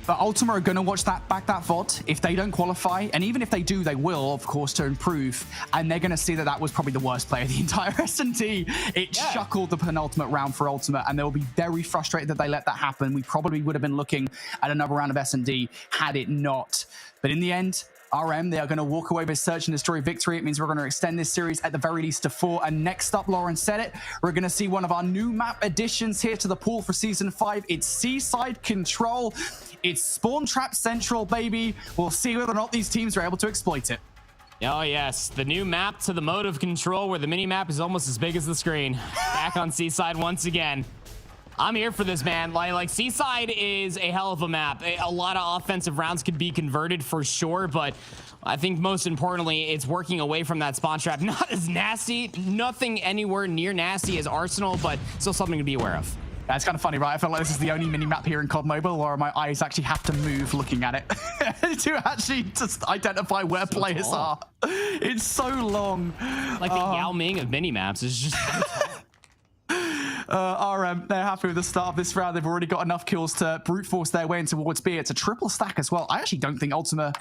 But Ultima are going to watch that VOD if they don't qualify. And even if they do, they will, of course, to improve. And they're going to see that that was probably the worst play of the entire S&D. It shuckled the penultimate round for Ultima, and they'll be very frustrated that they let that happen. We probably would have been looking at another round of S&D had it not. But in the end, RM, they are going to walk away with search and destroy victory. It means we're going to extend this series at the very least to 4. And next up, Lauren said it, we're going to see one of our new map additions here to the pool for Season 5. It's Seaside Control. It's Spawn Trap Central, baby. We'll see whether or not these teams are able to exploit it. Oh, yes. The new map to the mode of control where the mini-map is almost as big as the screen. Back on Seaside once again. I'm here for this, man. Like Seaside is a hell of a map. A lot of offensive rounds could be converted for sure, but I think most importantly, it's working away from that spawn trap. Not as nasty, nothing anywhere near nasty as Arsenal, but still something to be aware of. Yeah, it's kind of funny, right? I feel like this is the only mini-map here in COD Mobile where my eyes actually have to move looking at it to actually just identify where players are. It's so long. Like the Yao Ming of mini-maps is just... RM, they're happy with the start of this round. They've already got enough kills to brute force their way in towards B. It's a triple stack as well. I actually don't think Ultima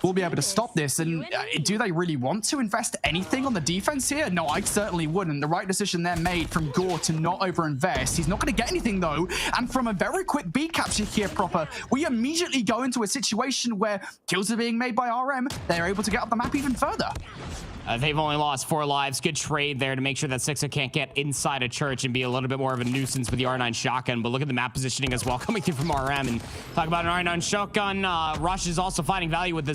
will be able to stop this. And do they really want to invest anything on the defense here? No, I certainly wouldn't. The right decision there made from Gore to not over-invest. He's not going to get anything, though. And from a very quick B capture here, Proper, we immediately go into a situation where kills are being made by RM. They're able to get up the map even further. They've only lost 4 lives. Good trade there to make sure that Sixer can't get inside a church and be a little bit more of a nuisance with the R9 shotgun. But look at the map positioning as well coming through from RM. And talk about an R9 shotgun. Rush is also finding value with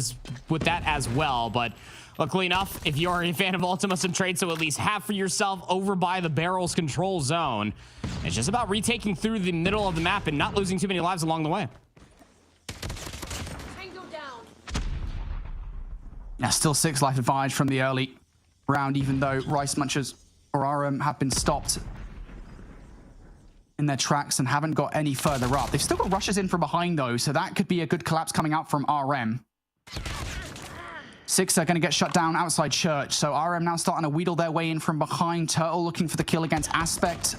that as well. But luckily enough, if you're a fan of Ultima, some trades, so at least have for yourself over by the barrels control zone. It's just about retaking through the middle of the map and not losing too many lives along the way. Now, still 6 life advantage from the early round, even though Rice Munchers or RM have been stopped in their tracks and haven't got any further up. They've still got rushes in from behind, though, so that could be a good collapse coming out from RM. 6 are going to get shut down outside church, so RM now starting to wheedle their way in from behind. Turtle looking for the kill against Aspect.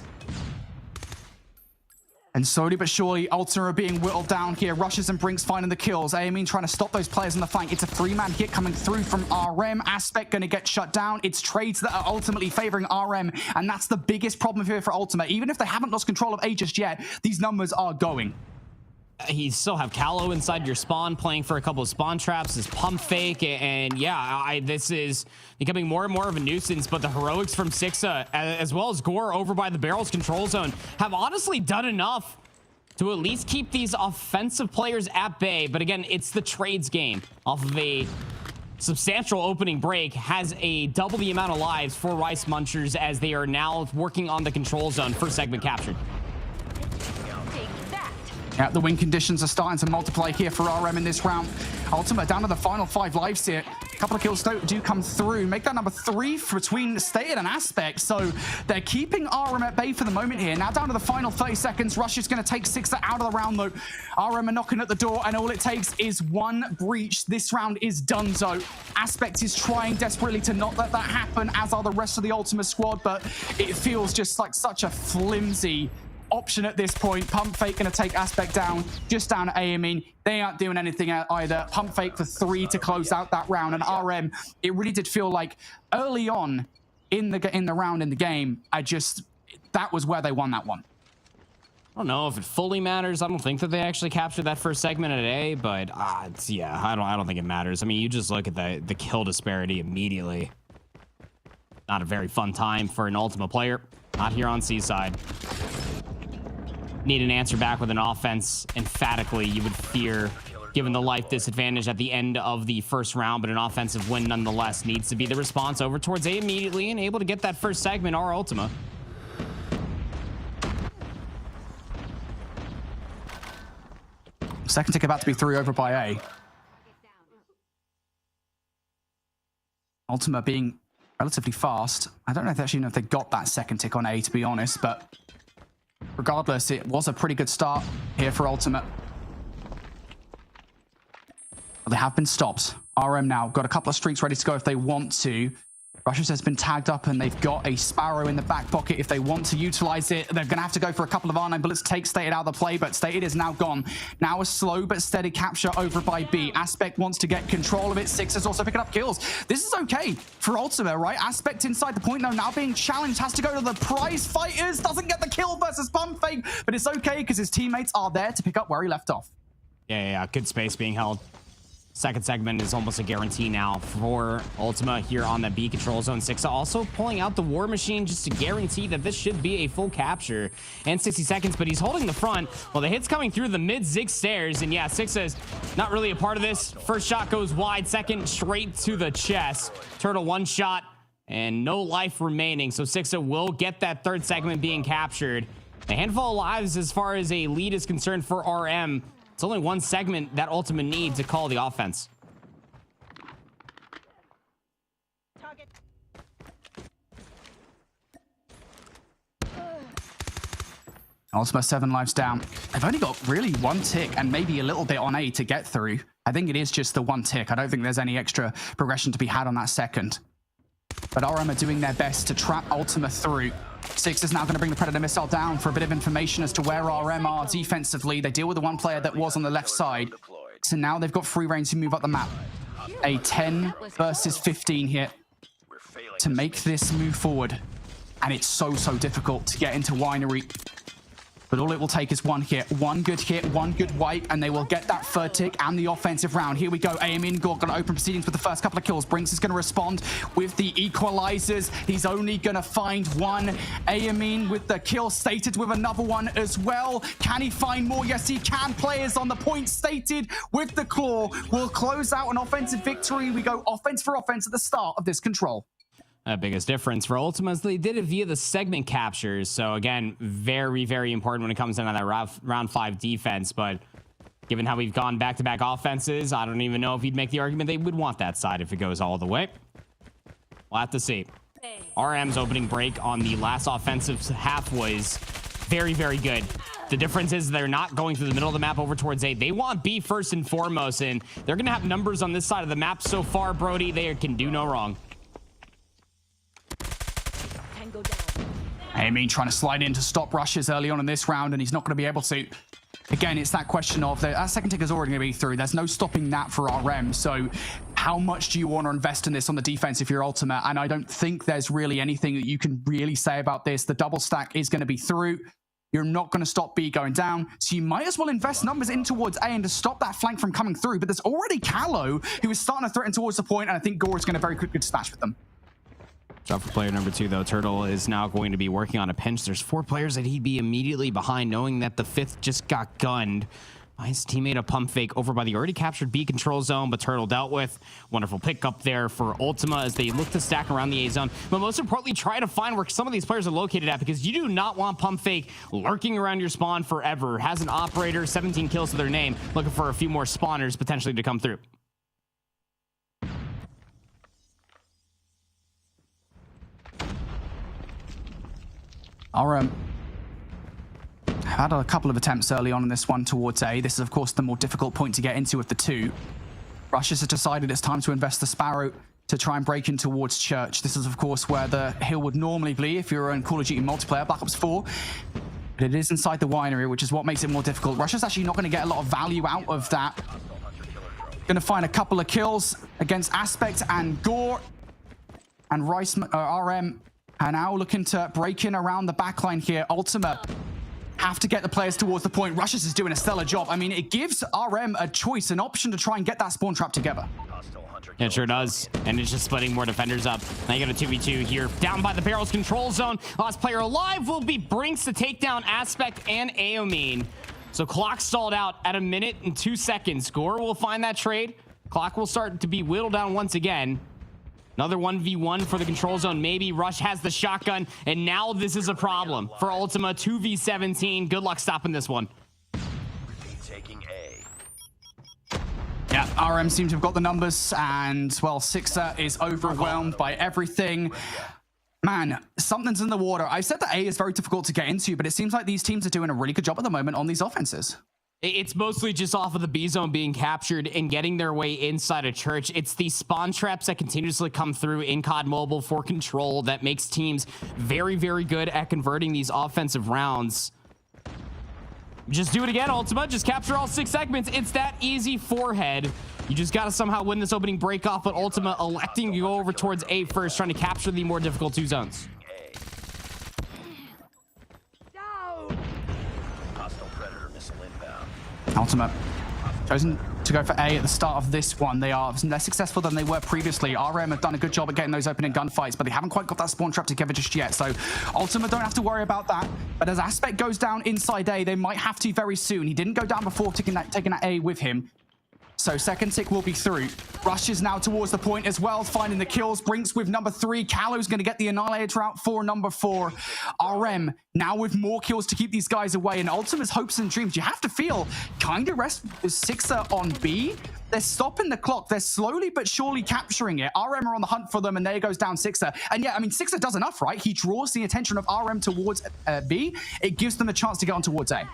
And slowly but surely, Ultima are being whittled down here. Rushes and Brinks finding the kills. Amin trying to stop those players in the flank. It's a 3-man hit coming through from RM. Aspect going to get shut down. It's trades that are ultimately favoring RM, and that's the biggest problem here for Ultima. Even if they haven't lost control of A just yet, these numbers are going. You still have Callow inside your spawn playing for a couple of spawn traps, this pump fake, and yeah, this is becoming more and more of a nuisance. But the heroics from Sixa, as well as Gore over by the barrels control zone, have honestly done enough to at least keep these offensive players at bay. But again, it's the trades game off of a substantial opening break, has a double the amount of lives for Rice Munchers as they are now working on the control zone. First segment captured. Yeah, the win conditions are starting to multiply here for RM in this round. Ultima down to the final 5 lives here. A couple of kills do come through. Make that number 3 between Stated and Aspect. So they're keeping RM at bay for the moment here. Now down to the final 30 seconds. Rush is going to take Sixer out of the round, though. RM are knocking at the door, and all it takes is one breach. This round is done, so Aspect is trying desperately to not let that happen, as are the rest of the Ultima squad, but it feels just like such a flimsy option at this point. Pump Fake going to take Aspect down, just down to Amin. They aren't doing anything either. Pump Fake for 3 to close out that round. And RM, it really did feel like early on in the round in the game, that was where they won that one. I don't know if it fully matters. I don't think that they actually captured that first segment at A, but yeah, I don't think it matters. I mean, you just look at the kill disparity immediately. Not a very fun time for an Ultima player. Not here on Seaside. Need an answer back with an offense. Emphatically, you would fear, given the life disadvantage at the end of the first round, but an offensive win nonetheless needs to be the response over towards A immediately and able to get that first segment, our Ultima. Second tick about to be 3 over by A. Ultima being relatively fast. I don't know if actually know if they got that second tick on A, to be honest, but regardless, it was a pretty good start here for Ultimate. But they have been stopped. RM now got a couple of streaks ready to go if they want to. Russia's has been tagged up and they've got a Sparrow in the back pocket if they want to utilize it. They're going to have to go for a couple of R9 bullets to take Stated out of the play, but Stated is now gone. Now a slow but steady capture over by B. Aspect wants to get control of it. Six is also picking up kills. This is okay for Ultima, right? Aspect inside the point now being challenged, has to go to the prize fighters. Doesn't get the kill versus Pump Fake, but it's okay because his teammates are there to pick up where he left off. Yeah, good space being held. Second segment is almost a guarantee now for Ultima here on the B control zone. Sixa also pulling out the War Machine just to guarantee that this should be a full capture. And 60 seconds, but he's holding the front. Well, the hit's coming through the mid-zig stairs. And yeah, Sixa is not really a part of this. First shot goes wide, second straight to the chest. Turtle one shot and no life remaining. So Sixa will get that third segment being captured. A handful of lives as far as a lead is concerned for RM. It's only one segment that Ultima needs to call the offense. Ultima 7 lives down. They've only got really one tick and maybe a little bit on A to get through. I think it is just the one tick. I don't think there's any extra progression to be had on that second. But RM are doing their best to trap Ultima through. Six is now going to bring the Predator missile down for a bit of information as to where RM are defensively. They deal with the one player that was on the left side. So now they've got free reign to move up the map. A 10 versus 15 hit to make this move forward. And it's so difficult to get into Winery. But all it will take is one hit, one good wipe, and they will get that third tick and the offensive round. Here we go. Amin Gore going to open proceedings with the first couple of kills. Brinks is going to respond with the equalizers. He's only going to find one. Amin with the kill. Stated with another one as well. Can he find more? Yes, he can. Players on the point. Stated with the claw will close out an offensive victory. We go offense for offense at the start of this control. Biggest difference for Ultima is they did it via the segment captures. So again, very important when it comes down to that round 5 defense. But given how we've gone back-to-back offenses, I don't even know if you'd make the argument they would want that side if it goes all the way. We'll have to see. RM's opening break on the last offensive half was very good. The difference is they're not going through the middle of the map over towards A. They want B first and foremost, and they're going to have numbers on this side of the map so far, Brody. They can do no wrong. Amin trying to slide in to stop rushes early on in this round, and he's not going to be able to. Again, it's that question of that second tick is already going to be through. There's no stopping that for RM. So how much do you want to invest in this on the defense if you're Ultimate? And I don't think there's really anything that you can really say about this. The double stack is going to be through. You're not going to stop B going down. So you might as well invest numbers in towards A and to stop that flank from coming through. But there's already Callow who is starting to threaten towards the point, and I think Gore is going to very quickly dispatch with them. Job for player number 2, though. Turtle is now going to be working on a pinch. There's 4 players that he'd be immediately behind, knowing that the 5th just got gunned by his teammate, a pump fake over by the already captured B control zone, but Turtle dealt with. Wonderful pickup there for Ultima as they look to stack around the A zone, but most importantly, try to find where some of these players are located at, because you do not want pump fake lurking around your spawn forever. Has an operator, 17 kills to their name, looking for a few more spawners potentially to come through. RM had a couple of attempts early on in this one towards A. This is, of course, the more difficult point to get into of the two. Russians have decided it's time to invest the Sparrow to try and break in towards Church. This is, of course, where the hill would normally be if you're in Call of Duty multiplayer, Black Ops 4. But it is inside the winery, which is what makes it more difficult. Russia's actually not going to get a lot of value out of that. Going to find a couple of kills against Aspect and Gore. And RM are now looking to break in around the backline here. Ultima have to get the players towards the point. Russia's is doing a stellar job. I mean, it gives RM a choice, an option to try and get that spawn trap together. It sure does. And it's just splitting more defenders up. Now you got a 2v2 here. Down by the barrels control zone. Last player alive will be Brinks to take down Aspect and Aomine. So clock stalled out at 1 minute and 2 seconds. Gore will find that trade. Clock will start to be whittled down once again. Another 1v1 for the control zone. Maybe Rush has the shotgun, and now this is a problem for Ultima. 2v17. Good luck stopping this one. Taking A. Yeah, RM seems to have got the numbers, and, well, Sixer is overwhelmed by everything. Man, something's in the water. I said that A is very difficult to get into, but it seems like these teams are doing a really good job at the moment on these offenses. It's mostly just off of the B zone being captured and getting their way inside a church. It's the spawn traps that continuously come through in COD Mobile for control that makes teams very, very good at converting these offensive rounds. Just do it again, Ultima. Just capture all 6 segments. It's that easy. Forehead. You just got to somehow win this opening break off, but Ultima electing to go over towards A first, trying to capture the more difficult 2 zones. Ultima chosen to go for A at the start of this one. They are less successful than they were previously. RM have done a good job at getting those opening gunfights, but they haven't quite got that spawn trap together just yet. So Ultima don't have to worry about that. But as Aspect goes down inside A, they might have to very soon. He didn't go down before taking that A with him. So second tick will be through. Rushes now towards the point as well, finding the kills. Brinks with number 3. Callow's going to get the Annihilator out for number 4. RM now with more kills to keep these guys away. And Ultima's hopes and dreams, you have to feel, kind of rest with Sixer on B. They're stopping the clock. They're slowly but surely capturing it. RM are on the hunt for them, and there goes down Sixer. And yeah, I mean, Sixer does enough, right? He draws the attention of RM towards B. It gives them a chance to get on towards A.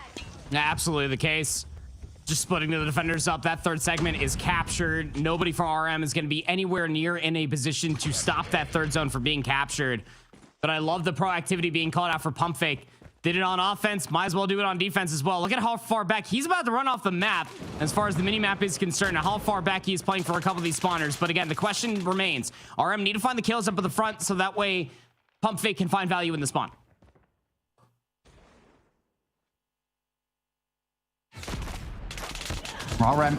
Absolutely the case. Just splitting the defenders up. That third segment is captured. Nobody from RM is going to be anywhere near in a position to stop that third zone from being captured. But I love the proactivity being called out for pump fake. Did it on offense, might as well do it on defense as well. Look at how far back he's about to run off the map as far as the mini-map is concerned, and how far back he is playing for a couple of these spawners. But again, the question remains, RM need to find the kills up at the front so that way pump fake can find value in the spawn. RM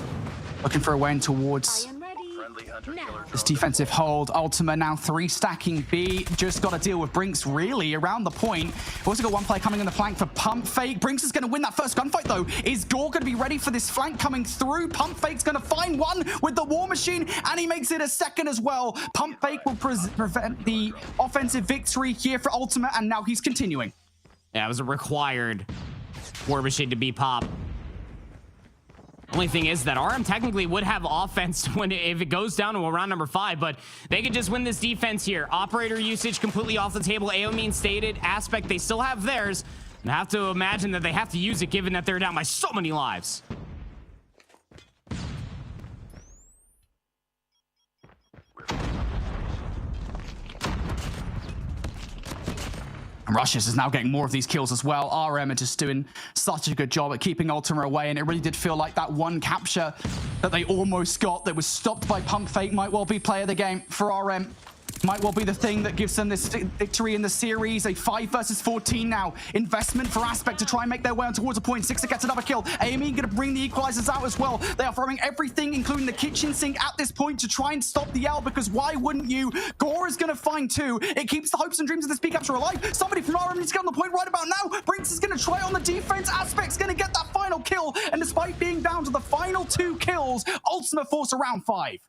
looking for a way in towards this defensive hold. Ultima now 3 stacking B. Just got to deal with Brinks really around the point. We've also got one player coming in the flank for pump fake. Brinks is going to win that first gunfight though. Is Gore going to be ready for this flank coming through? Pump fake's going to find one with the war machine, and he makes it a second as well. Pump fake will prevent the offensive victory here for Ultima, and now he's continuing. Yeah, it was a required war machine to be pop. Only thing is that RM technically would have offense if it goes down to round number 5, but they could just win this defense here. Operator usage completely off the table. Aomine stated. Aspect, they still have theirs. And I have to imagine that they have to use it given that they're down by so many lives. And Rushes is now getting more of these kills as well. RM are just doing such a good job at keeping Ultima away, and it really did feel like that one capture that they almost got that was stopped by pump fake might well be play of the game for RM. Might well be the thing that gives them this victory in the series. A 5 versus 14 now. Investment for Aspect to try and make their way on towards a point. Sixer gets another kill. Amy going to bring the equalizers out as well. They are throwing everything, including the kitchen sink, at this point to try and stop the L, because why wouldn't you? Gore is going to find 2. It keeps the hopes and dreams of this B capture alive. Somebody from RM needs to get on the point right about now. Brinks is going to try on the defense. Aspect's going to get that final kill. And despite being down to the final 2 kills, Ultima force a round 5.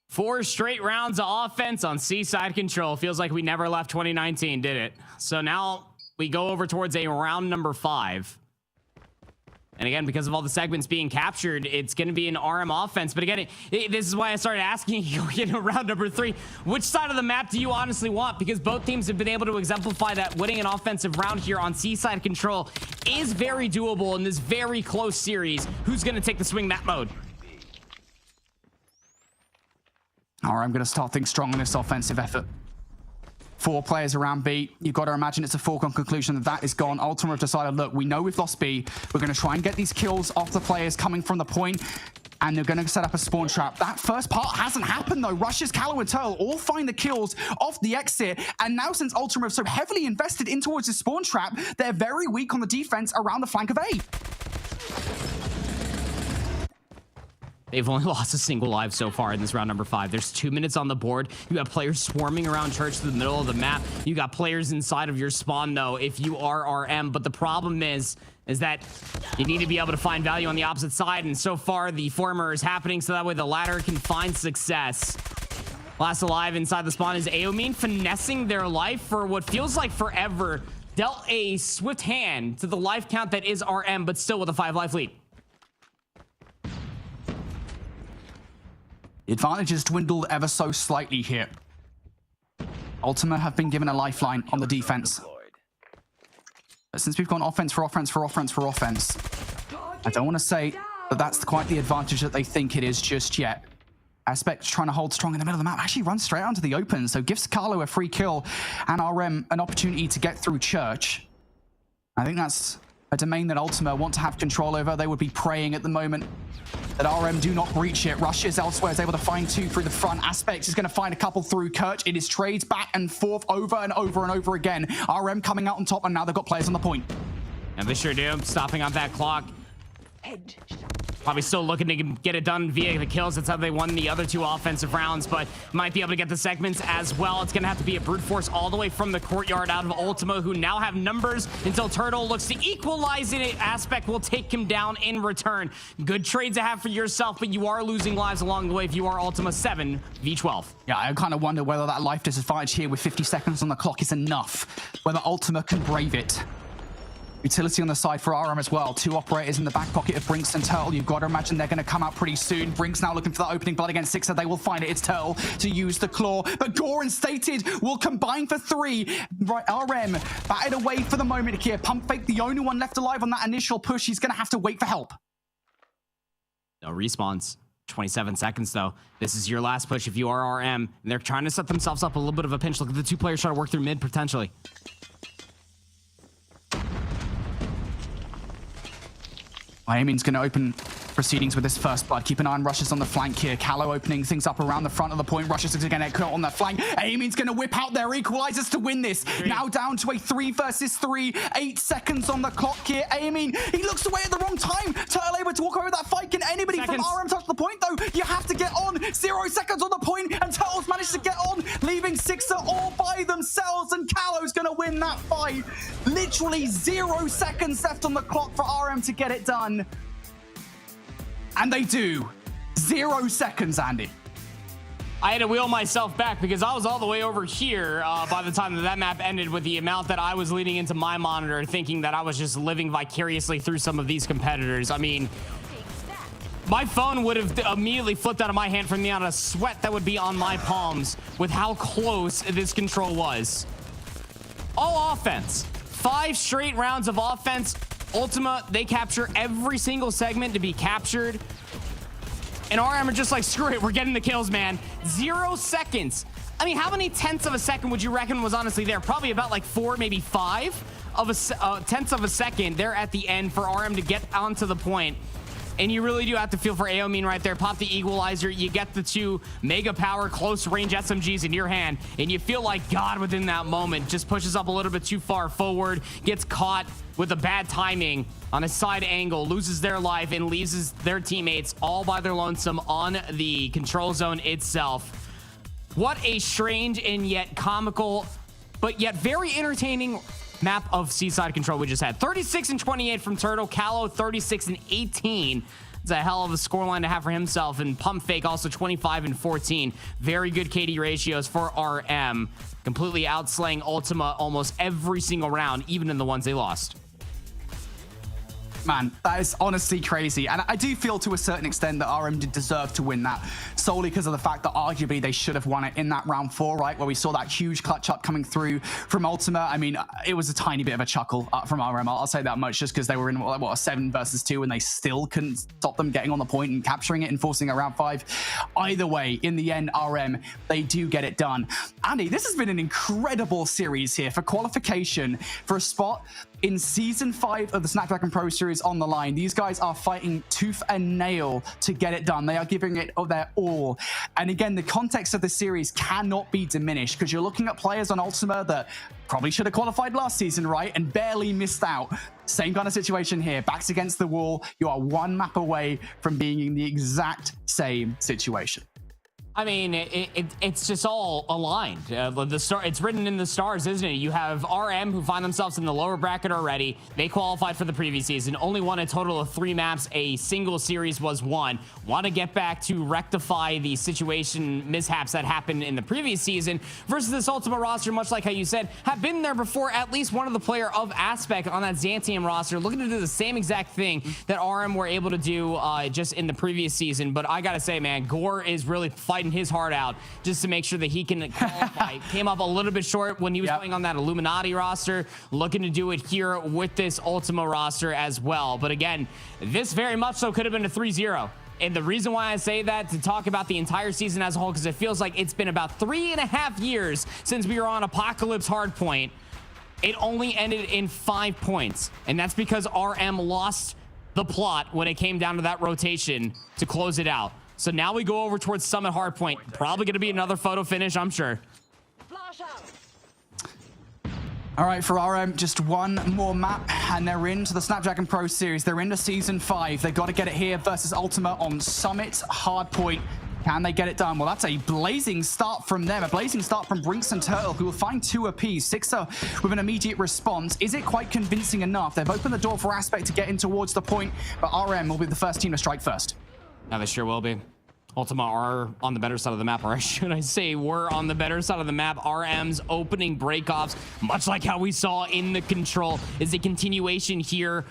4 straight rounds of offense on C-side control. Feels like we never left 2019, did it? So now we go over towards a round number 5. And again, because of all the segments being captured, it's going to be an RM offense. But again, this is why I started asking you in round number 3, which side of the map do you honestly want? Because both teams have been able to exemplify that winning an offensive round here on C-side control is very doable in this very close series. Who's going to take the swing map mode? All right, I'm going to start things strong in this offensive effort. 4 players around B. You've got to imagine it's a foregone conclusion that that is gone. Ultima have decided, look, we know we've lost B. We're going to try and get these kills off the players coming from the point, and they're going to set up a spawn trap. That first part hasn't happened, though. Rushes, Callow, and Turtle all find the kills off the exit, and now since Ultima have so heavily invested in towards the spawn trap, they're very weak on the defense around the flank of A. They've only lost a single life so far in this round number 5. There's 2 minutes on the board. You got players swarming around church to the middle of the map. You got players inside of your spawn, though, if you are RM. But the problem is that you need to be able to find value on the opposite side. And so far, the former is happening so that way the latter can find success. Last alive inside the spawn is Aomine, finessing their life for what feels like forever. Dealt a swift hand to the life count that is RM, but still with a 5 life lead. The advantage has dwindled ever so slightly here. Ultima have been given a lifeline on the defense. But since we've gone offense for offense for offense for offense, I don't want to say that that's quite the advantage that they think it is just yet. Aspect's trying to hold strong in the middle of the map, actually runs straight onto the open, so gives Carlo a free kill and RM an opportunity to get through Church. I think that's a domain that Ultima want to have control over. They would be praying at the moment that RM do not breach it. Rushes elsewhere, is able to find two through the front. Aspect is going to find a couple through Kirch. It is trades back and forth over and over and over again. RM coming out on top, and now they've got players on the point. And they sure do. Stopping on that clock. Probably still looking to get it done via the kills. That's how they won the other two offensive rounds, but might be able to get the segments as well. It's going to have to be a brute force all the way from the courtyard out of Ultima, who now have numbers until Turtle looks to equalize it. Aspect will take him down in return. Good trade to have for yourself, but you are losing lives along the way if you are Ultima 7v12. Yeah, I kind of wonder whether that life disadvantage here with 50 seconds on the clock is enough. Whether Ultima can brave it. Utility on the side for RM as well. Two operators in the back pocket of Brinks and Turtle. You've got to imagine they're going to come out pretty soon. Brinks now looking for that opening blood against Sixer. They will find it. It's Turtle to use the claw. But Gore and Stated will combine for 3. Right, RM batted away for the moment here. Pump Fake, the only one left alive on that initial push. He's going to have to wait for help. No respawns. 27 seconds though. This is your last push if you are RM. And they're trying to set themselves up a little bit of a pinch. Look at the two players trying to work through mid potentially. Ayamin's going to open proceedings with this first blood. Keep an eye on Rushes on the flank here. Callow opening things up around the front of the point. Rushes is going to get caught on that flank. Ayamin's going to whip out their equalizers to win this. Now down to a 3 versus 3. 8 seconds on the clock here. Ayamin, he looks away at the wrong time. Turtle able to walk over that fight. Can anybody from RM touch the point though? You have to get on. 0 seconds on the point, and Turtle's managed to get on, leaving Sixer all by themselves, and Callow's going to win that fight. Literally 0 seconds left on the clock for RM to get it done. And they do. 0 seconds, Andy. I had to wheel myself back because I was all the way over here by the time that map ended, with the amount that I was leading into my monitor, thinking that I was just living vicariously through some of these competitors. I mean, my phone would have immediately flipped out of my hand from the amount of sweat that would be on my palms with how close this control was. All offense. 5 straight rounds of offense. Ultima, they capture every single segment to be captured. And RM are just like, screw it, we're getting the kills, man. 0 seconds. I mean, how many tenths of a second would you reckon was honestly there? Probably about like 4, maybe 5 of a tenths of a second there at the end for RM to get onto the point. And you really do have to feel for Aomin right there. Pop the equalizer. You get the 2 mega power close range SMGs in your hand. And you feel like God within that moment. Just pushes up a little bit too far forward. Gets caught with a bad timing on a side angle. Loses their life and leaves their teammates all by their lonesome on the control zone itself. What a strange and yet comical, but yet very entertaining map of Seaside Control we just had. 36 and 28 from Turtle. Callow 36 and 18. It's a hell of a scoreline to have for himself. And Pump Fake also 25 and 14. Very good KD ratios for RM. Completely outslaying Ultima almost every single round, even in the ones they lost. Man, that is honestly crazy. And I do feel to a certain extent that RM did deserve to win that, solely because of the fact that arguably they should have won it in that round 4, right? Where we saw that huge clutch up coming through from Ultima. I mean, it was a tiny bit of a chuckle from RM. I'll say that much, just because they were in, what, a 7 versus 2, and they still couldn't stop them getting on the point and capturing it and forcing it around 5. Either way, in the end, RM, they do get it done. Andy, this has been an incredible series here for qualification for a spot in Season 5 of the Snapdragon Pro Series on the line. These guys are fighting tooth and nail to get it done. They are giving it their all. And again, the context of the series cannot be diminished, because you're looking at players on Ultima that probably should have qualified last season, right? And barely missed out. Same kind of situation here. Backs against the wall. You are 1 map away from being in the exact same situation. I mean, it's just all aligned. It's written in the stars, isn't it? You have RM, who find themselves in the lower bracket already. They qualified for the previous season, only won a total of 3 maps. A single series was won. Want to get back to rectify the situation mishaps that happened in the previous season versus this Ultima roster, much like how you said, have been there before. At least one of the player of Aspect on that Xantium roster looking to do the same exact thing that RM were able to do just in the previous season. But I gotta say, man, Gore is really fighting his heart out just to make sure that he can qualify. Came up a little bit short when he was playing on that Illuminati roster, looking to do it here with this Ultima roster as well. But again, this very much so could have been a 3-0. And the reason why I say that, to talk about the entire season as a whole, because it feels like it's been about 3.5 years since we were on Apocalypse Hardpoint. It only ended in 5 points. And that's because RM lost the plot when it came down to that rotation to close it out. So now we go over towards Summit Hardpoint. Probably going to be another photo finish, I'm sure. All right, for RM, just one more map, and they're into the Snapdragon Pro Series. They're into Season 5. They've got to get it here versus Ultima on Summit Hardpoint. Can they get it done? Well, that's a blazing start from them. A blazing start from Brinks and Turtle, who will find 2 apiece. Sixer with an immediate response. Is it quite convincing enough? They've opened the door for Aspect to get in towards the point, but RM will be the first team to strike first. Yeah, they sure will be. Ultima are on the better side of the map, or should I say we're on the better side of the map. RM's opening breakoffs, much like how we saw in the control, is a continuation here.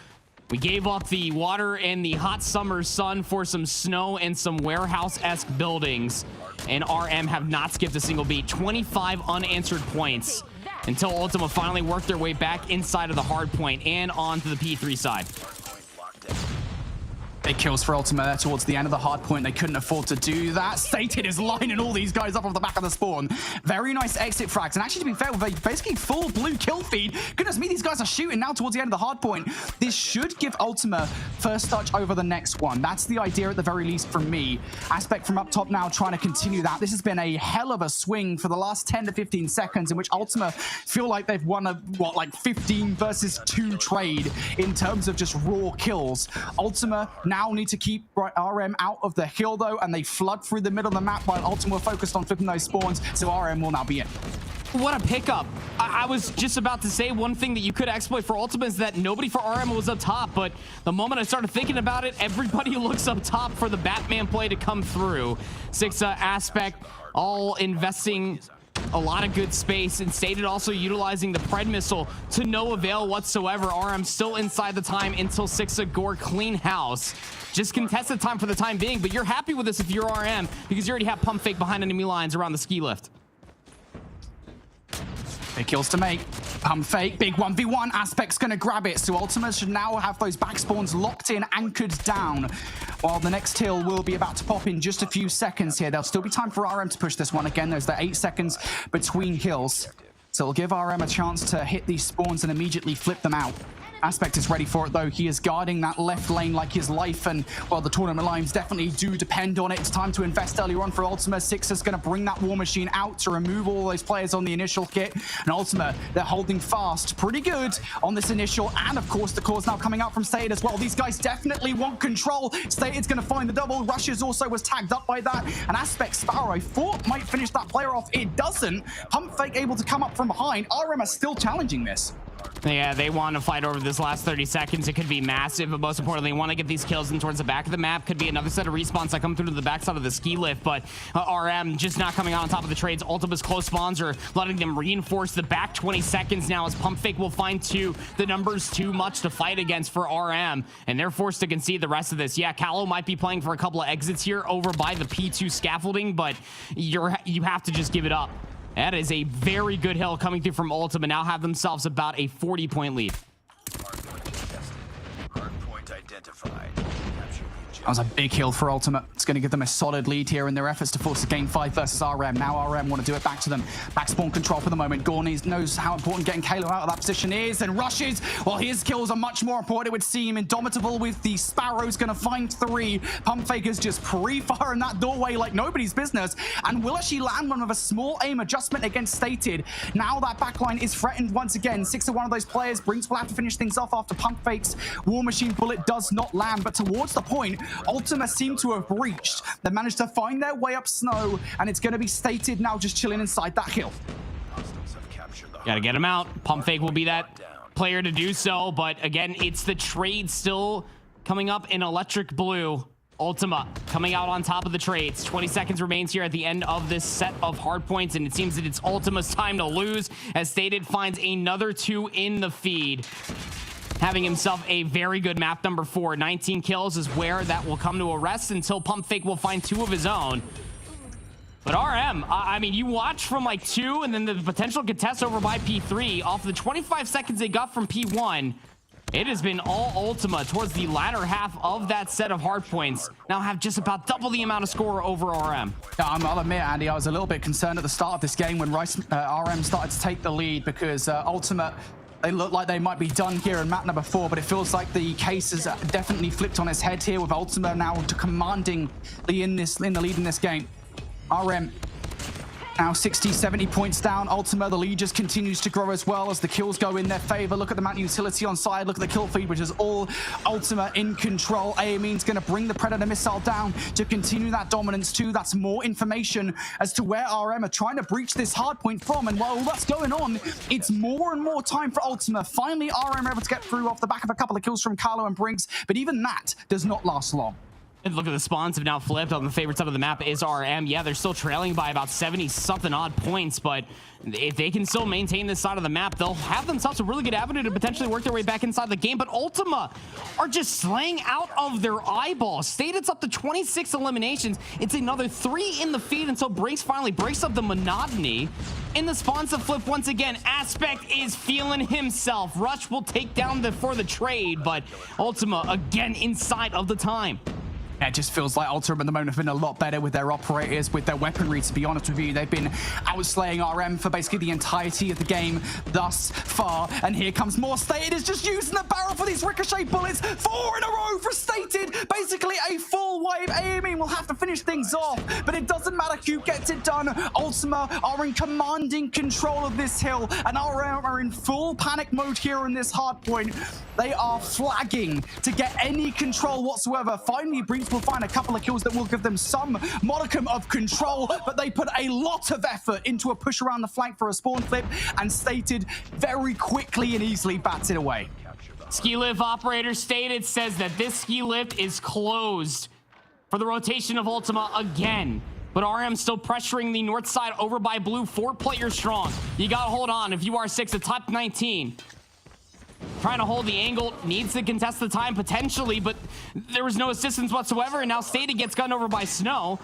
We gave up the water and the hot summer sun for some snow and some warehouse-esque buildings, and RM have not skipped a single beat. 25 unanswered points until Ultima finally worked their way back inside of the hard point and onto the P3 side. Big kills for Ultima there towards the end of the hard point. They couldn't afford to do that. Sated is lining all these guys up off the back of the spawn. Very nice exit frags. And actually, to be fair, with a basically full blue kill feed, goodness me, these guys are shooting now towards the end of the hard point. This should give Ultima first touch over the next one. That's the idea at the very least from me. Aspect from up top now trying to continue that. This has been a hell of a swing for the last 10 to 15 seconds in which Ultima feel like they've won a, what, like 15 versus 2 trade in terms of just raw kills. Ultima now need to keep RM out of the hill though, and they flood through the middle of the map while Ultima focused on flipping those spawns, so RM will now be in. What a pickup. I was just about to say one thing that you could exploit for Ultima is that nobody for RM was up top, but the moment I started thinking about it, everybody looks up top for the Batman play to come through. Sixa, Aspect, all investing a lot of good space, and Stated also utilizing the Pred missile to no avail whatsoever. RM still inside the time until Sixa Gore clean house. Just contested time for the time being, but you're happy with this if you're RM because you already have pump fake behind enemy lines around the ski lift. Big kills to make. Pump fake, big 1v1. Aspect's gonna grab it, so Ultima should now have those back spawns locked in, anchored down. While the next hill will be about to pop in just a few seconds here. There'll still be time for RM to push this one again. There's the 8 seconds between kills. So it'll give RM a chance to hit these spawns and immediately flip them out. Aspect is ready for it though. He is guarding that left lane like his life, and well, the tournament lines definitely do depend on it. It's time to invest earlier on for Ultima. Sixer's going to bring that war machine out to remove all those players on the initial kit, and Ultima, they're holding fast pretty good on this initial, and of course the cause now coming out from Stated as well. These guys definitely want control. Stated's going to find the double. Rushes also was tagged up by that, and Aspect Sparrow I thought might finish that player off. It doesn't. Pump fake able to come up from behind. RM are still challenging this. Yeah, they want to fight over this last 30 seconds. It could be massive, but most importantly, they want to get these kills in towards the back of the map. Could be another set of respawns that come through to the backside of the ski lift, but RM just not coming out on top of the trades. Ultima's close spawns are letting them reinforce the back 20 seconds now as Pump Fake will find 2. The number's too much to fight against for RM, and they're forced to concede the rest of this. Yeah, Callow might be playing for a couple of exits here over by the P2 scaffolding, but you have to just give it up. That is a very good hill coming through from Ultima. Now have themselves about a 40-point lead. Hardpoint identified. That was a big hill for Ultima. It's going to give them a solid lead here in their efforts to force a game 5 versus RM. Now RM want to do it back to them. Back spawn control for the moment. Gorney knows how important getting Kalo out of that position is, and rushes. Well, his kills are much more important, it would seem. Indomitable with the Sparrows going to find 3. Pump Fakers just pre-firing that doorway like nobody's business, and will actually land one with a small aim adjustment against Stated. Now that backline is threatened once again. 6 of one of those players. Brinks will have to finish things off after Pump Fakes. War Machine bullet does not land, but towards the point, Ultima seem to have breached. They managed to find their way up Snow, and it's going to be Stated now just chilling inside that hill. Gotta get him out. Pump Fake will be that player to do so, but again, it's the trade still coming up in electric blue. Ultima coming out on top of the trades. 20 seconds remains here at the end of this set of hard points, and it seems that it's Ultima's time to lose, as Stated finds another 2 in the feed, having himself a very good map number 4. 19 kills is where that will come to a rest until Pump Fake will find 2 of his own. But RM, I mean, you watch from like 2 and then the potential contest over by P3 off the 25 seconds they got from P1. It has been all Ultima towards the latter half of that set of hard points. Now have just about double the amount of score over RM. Yeah, I'll admit, Andy, I was a little bit concerned at the start of this game when RM started to take the lead, because Ultima, they look like they might be done here in map number 4, but it feels like the case has definitely flipped on its head here, with Ultima now commanding the lead in this game. RM now 60, 70 points down. Ultima, the lead just continues to grow as well as the kills go in their favor. Look at the amount of utility on side. Look at the kill feed, which is all Ultima in control. Amin's going to bring the Predator missile down to continue that dominance too. That's more information as to where RM are trying to breach this hard point from. And while that's going on, it's more and more time for Ultima. Finally, RM are able to get through off the back of a couple of kills from Carlo and Briggs, but even that does not last long. And look at the spawns have now flipped. On the favorite side of the map is RM. Yeah, they're still trailing by about 70-something odd points, but if they can still maintain this side of the map, they'll have themselves a really good avenue to potentially work their way back inside the game. But Ultima are just slaying out of their eyeballs. Stated's up to 26 eliminations. It's another 3 in the feed until Briggs finally breaks up the monotony. In the spawns to flip once again, Aspect is feeling himself. Rush will take down for the trade, but Ultima again inside of the time. It just feels like Ultima at the moment have been a lot better with their operators, with their weaponry, to be honest with you. They've been outslaying RM for basically the entirety of the game thus far. And here comes more. Stated is just using the barrel for these ricochet bullets. 4 in a row for Stated. Basically a full wave. Aiming will have to finish things off, but it doesn't matter who gets it done. Ultima are in commanding control of this hill, and RM are in full panic mode here in this hard point. They are flagging to get any control whatsoever. Finally, Briggs will find a couple of kills that will give them some modicum of control, but they put a lot of effort into a push around the flank for a spawn flip, and Stated very quickly and easily bats it away. Ski lift operator Stated says that this ski lift is closed for the rotation of Ultima again. But RM still pressuring the north side over by blue, 4 players strong. You gotta hold on if you are 6 at top 19. Trying to hold the angle, needs to contest the time potentially, but there was no assistance whatsoever, and now Stated gets gunned over by Snow.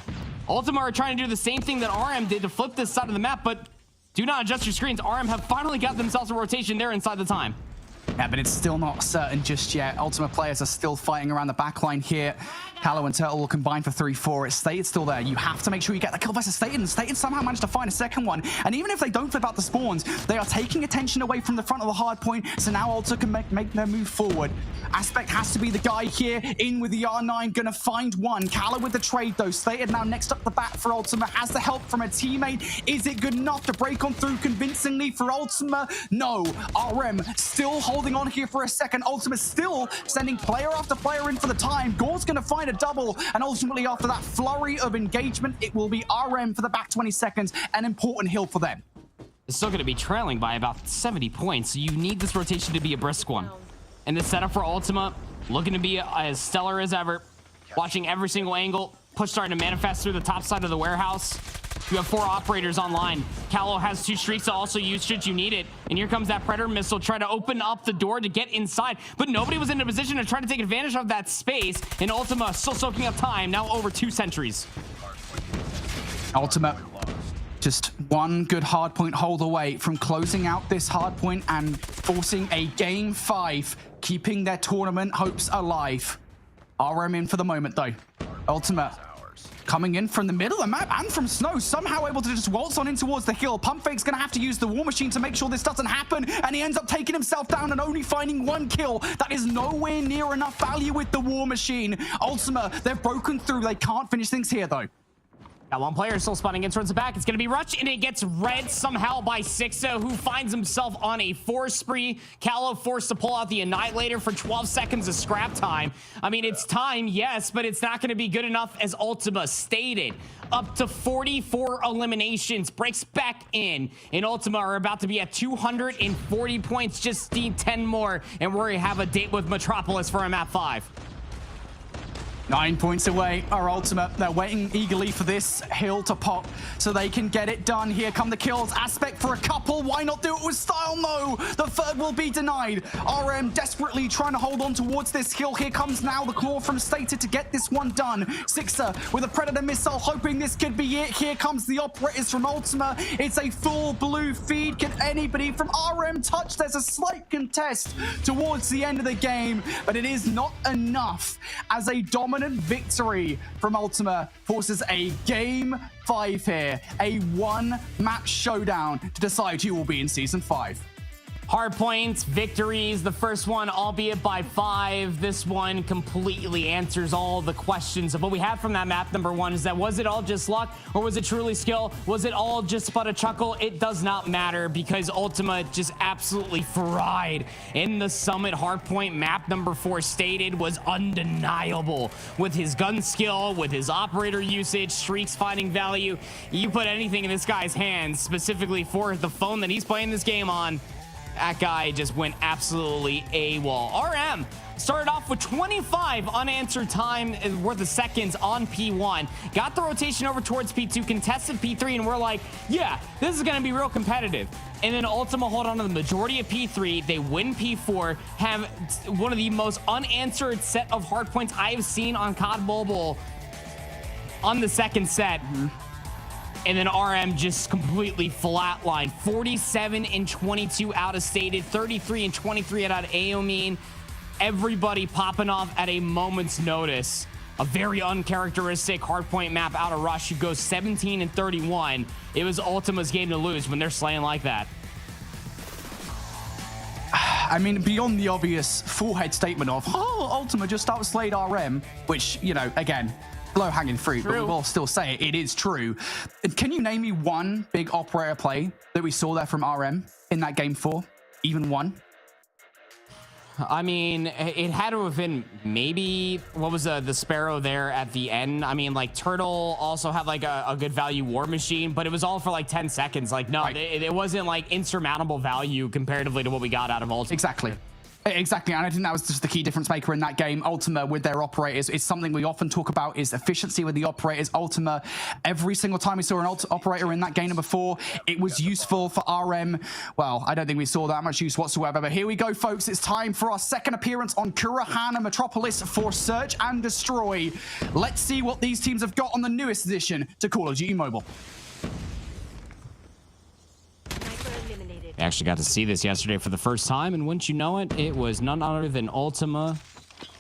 Ultima are trying to do the same thing that RM did to flip this side of the map, but do not adjust your screens. RM have finally got themselves a rotation there inside the time. Yeah, but it's still not certain just yet. Ultima players are still fighting around the backline here. Callow and Turtle will combine for 3-4. It's Stated still there. You have to make sure you get the kill versus Stated, and Stated somehow managed to find a second one. And even if they don't flip out the spawns, they are taking attention away from the front of the hard point, so now Ultima can make their move forward. Aspect has to be the guy here, in with the R9, gonna find one. Callow with the trade though. Stated now next up the bat for Ultima, has the help from a teammate. Is it good enough to break on through convincingly for Ultima? No. RM still holding on here for a second. Ultima still sending player after player in for the time. Gore's gonna find a double, and ultimately after that flurry of engagement, it will be RM for the back 20 seconds, an important hill for them. It's still going to be trailing by about 70 points, so you need this rotation to be a brisk one. And the setup for Ultima, looking to be as stellar as ever. Watching every single angle, push starting to manifest through the top side of the warehouse. You have 4 operators online. Callow has 2 streaks to also use should you need it. And here comes that Predator missile, try to open up the door to get inside. But nobody was in a position to try to take advantage of that space. And Ultima still soaking up time, now over 2 sentries. Ultima just one good hardpoint hold away from closing out this hardpoint and forcing a game 5, keeping their tournament hopes alive. RM in for the moment though. Ultima coming in from the middle of the map and from Snow, somehow able to just waltz on in towards the hill. Pump Fake's gonna have to use the War Machine to make sure this doesn't happen, and he ends up taking himself down and only finding 1 kill. That is nowhere near enough value with the War Machine. Ultima, they've broken through. They can't finish things here though. Got one player still spawning in towards the back. It's going to be Rush, and it gets read somehow by Sixa, who finds himself on a 4 spree. Callow forced to pull out the Annihilator for 12 seconds of scrap time. I mean, it's time, yes, but it's not going to be good enough, as Ultima stated. Up to 44 eliminations, breaks back in, and Ultima are about to be at 240 points. Just need 10 more, and we're going to have a date with Metropolis for a map 5. 9 points away are Ultima. They're waiting eagerly for this hill to pop so they can get it done. Here come the kills. Aspect for a couple. Why not do it with style? No, the third will be denied. RM desperately trying to hold on towards this hill. Here comes now the claw from Stated to get this one done. Sixer with a Predator missile, hoping this could be it. Here comes the operators from Ultima. It's a full blue feed. Can anybody from RM touch? There's a slight contest towards the end of the game, but it is not enough, as a dominant victory from Ultima forces a game 5 here, a 1-match showdown to decide who will be in Season 5. Hard points, victories, the first one, albeit by 5. This one completely answers all the questions of what we have from that map. Number 1 is that, was it all just luck, or was it truly skill? Was it all just but a chuckle? It does not matter, because Ultima just absolutely fried in the Summit. Hardpoint map number 4 stated was undeniable with his gun skill, with his operator usage, streaks finding value. You put anything in this guy's hands, specifically for the phone that he's playing this game on, that guy just went absolutely AWOL. RM started off with 25 unanswered time worth of seconds on P1. Got the rotation over towards P2, contested P3, and we're like, yeah, this is going to be real competitive. And then Ultima hold on to the majority of P3. They win P4, have one of the most unanswered set of hard points I have seen on COD Mobile on the second set. And then RM just completely flatlined. 47 and 22 out of Stated, 33 and 23 out of Aomine. Everybody popping off at a moment's notice. A very uncharacteristic hardpoint map out of Rush, who goes 17 and 31. It was Ultima's game to lose when they're slaying like that. I mean, beyond the obvious forehead statement of, oh, Ultima just outslayed RM, which, you know, again, low-hanging fruit, but we will still say it is true. Can you name me one big operator play that we saw there from RM in that game 4? Even one? I mean, it had to have been maybe, what was the Sparrow there at the end? I mean, like, Turtle also had like a good value War Machine, but it was all for like 10 seconds. Like, no, right. it wasn't like insurmountable value comparatively to what we got out of Ultima. Exactly, and I think that was just the key difference maker in that game. Ultima with their operators is something we often talk about, is efficiency with the operators. Ultima, every single time we saw an operator in that game number 4, it was useful. For RM, well, I don't think we saw that much use whatsoever, but here we go, folks. It's time for our second appearance on Kurahana Metropolis for Search and Destroy. Let's see what these teams have got on the newest addition to Call of Duty Mobile. I actually got to see this yesterday for the first time, and wouldn't you know it, it was none other than Ultima.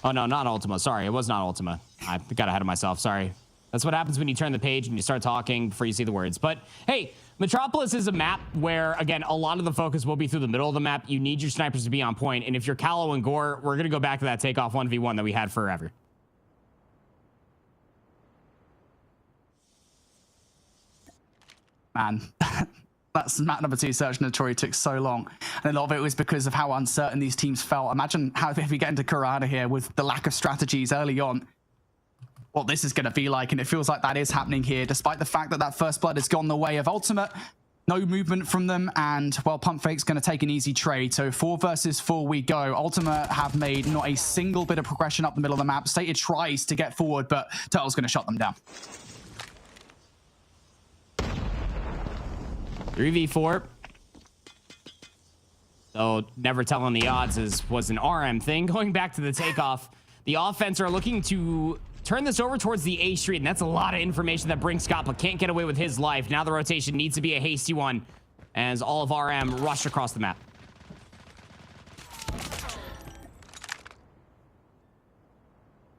Oh, no, not Ultima. Sorry, it was not Ultima. I got ahead of myself. Sorry. That's what happens when you turn the page and you start talking before you see the words. But, hey, Metropolis is a map where, again, a lot of the focus will be through the middle of the map. You need your snipers to be on point, and if you're Callow and Gore, we're going to go back to that takeoff 1v1 that we had forever. Man. That's map number 2, Search and Destroy, took so long. And a lot of it was because of how uncertain these teams felt. Imagine how, if we get into Kurahana here with the lack of strategies early on, what this is going to be like. And it feels like that is happening here, despite the fact that that first blood has gone the way of Ultimate. No movement from them, and, well, Pump Fake's going to take an easy trade. So 4 versus 4 we go. Ultima have made not a single bit of progression up the middle of the map. Stated tries to get forward, but Turtle's going to shut them down. 3v4. So never telling the odds was an RM thing. Going back to the takeoff, the offense are looking to turn this over towards the A Street, and that's a lot of information that brings Scott, but can't get away with his life. Now the rotation needs to be a hasty one as all of RM rush across the map.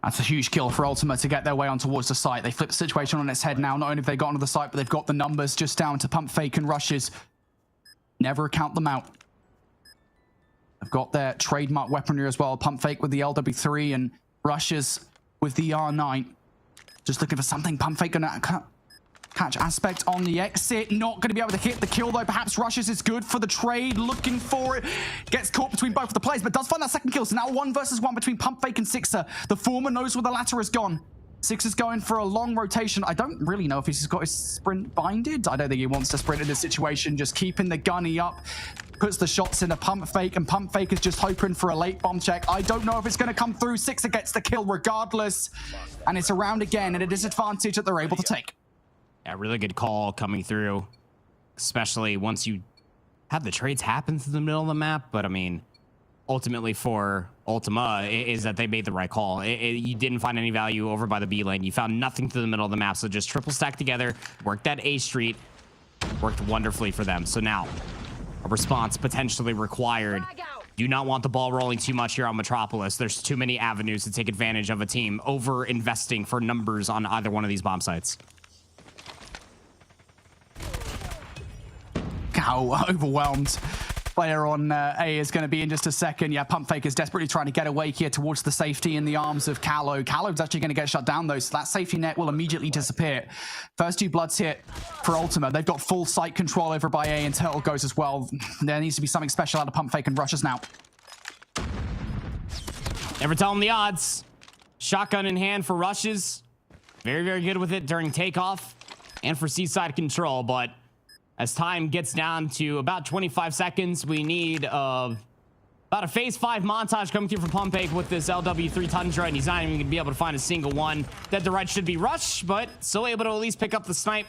That's a huge kill for Ultima to get their way on towards the site. They flip the situation on its head now. Not only have they got onto the site, but they've got the numbers just down to Pump Fake and Rushes. Never count them out. They've got their trademark weaponry as well. Pump Fake with the LW3 and Rushes with the R9. Just looking for something. Pump Fake gonna Catch Aspect on the exit. Not going to be able to hit the kill, though. Perhaps Rushes is good for the trade. Looking for it. Gets caught between both of the players, but does find that second kill. So now 1 versus 1 between Pump Fake and Sixer. The former knows where the latter has gone. Sixer's going for a long rotation. I don't really know if he's got his sprint binded. I don't think he wants to sprint in this situation. Just keeping the gunny up. Puts the shots in a Pump Fake, and Pump Fake is just hoping for a late bomb check. I don't know if it's going to come through. Sixer gets the kill regardless. And it's around again at a disadvantage that they're able to take. Yeah, really good call coming through, especially once you had the trades happen through the middle of the map. But I mean, ultimately for Ultima is that they made the right call. You didn't find any value over by the B lane. You found nothing through the middle of the map. So just triple stack together, worked that A street, worked wonderfully for them. So now a response potentially required. Do not want the ball rolling too much here on Metropolis. There's too many avenues to take advantage of a team over investing for numbers on either one of these bomb sites. How overwhelmed player on A is going to be in just a second. Yeah, Pump Fake is desperately trying to get away here towards the safety in the arms of Callow. Callow's actually going to get shut down, though, so that safety net will immediately disappear. First 2 bloods hit for Ultima. They've got full site control over by A, and Turtle goes as well. There needs to be something special out of Pump Fake and Rushes now. Never tell them the odds. Shotgun in hand for Rushes. Very, very good with it during takeoff and for seaside control, but as time gets down to about 25 seconds, we need about a phase 5 montage coming through from Pump Fake with this LW3 Tundra, and he's not even going to be able to find a single one. Dead to right should be Rush, but still able to at least pick up the snipe.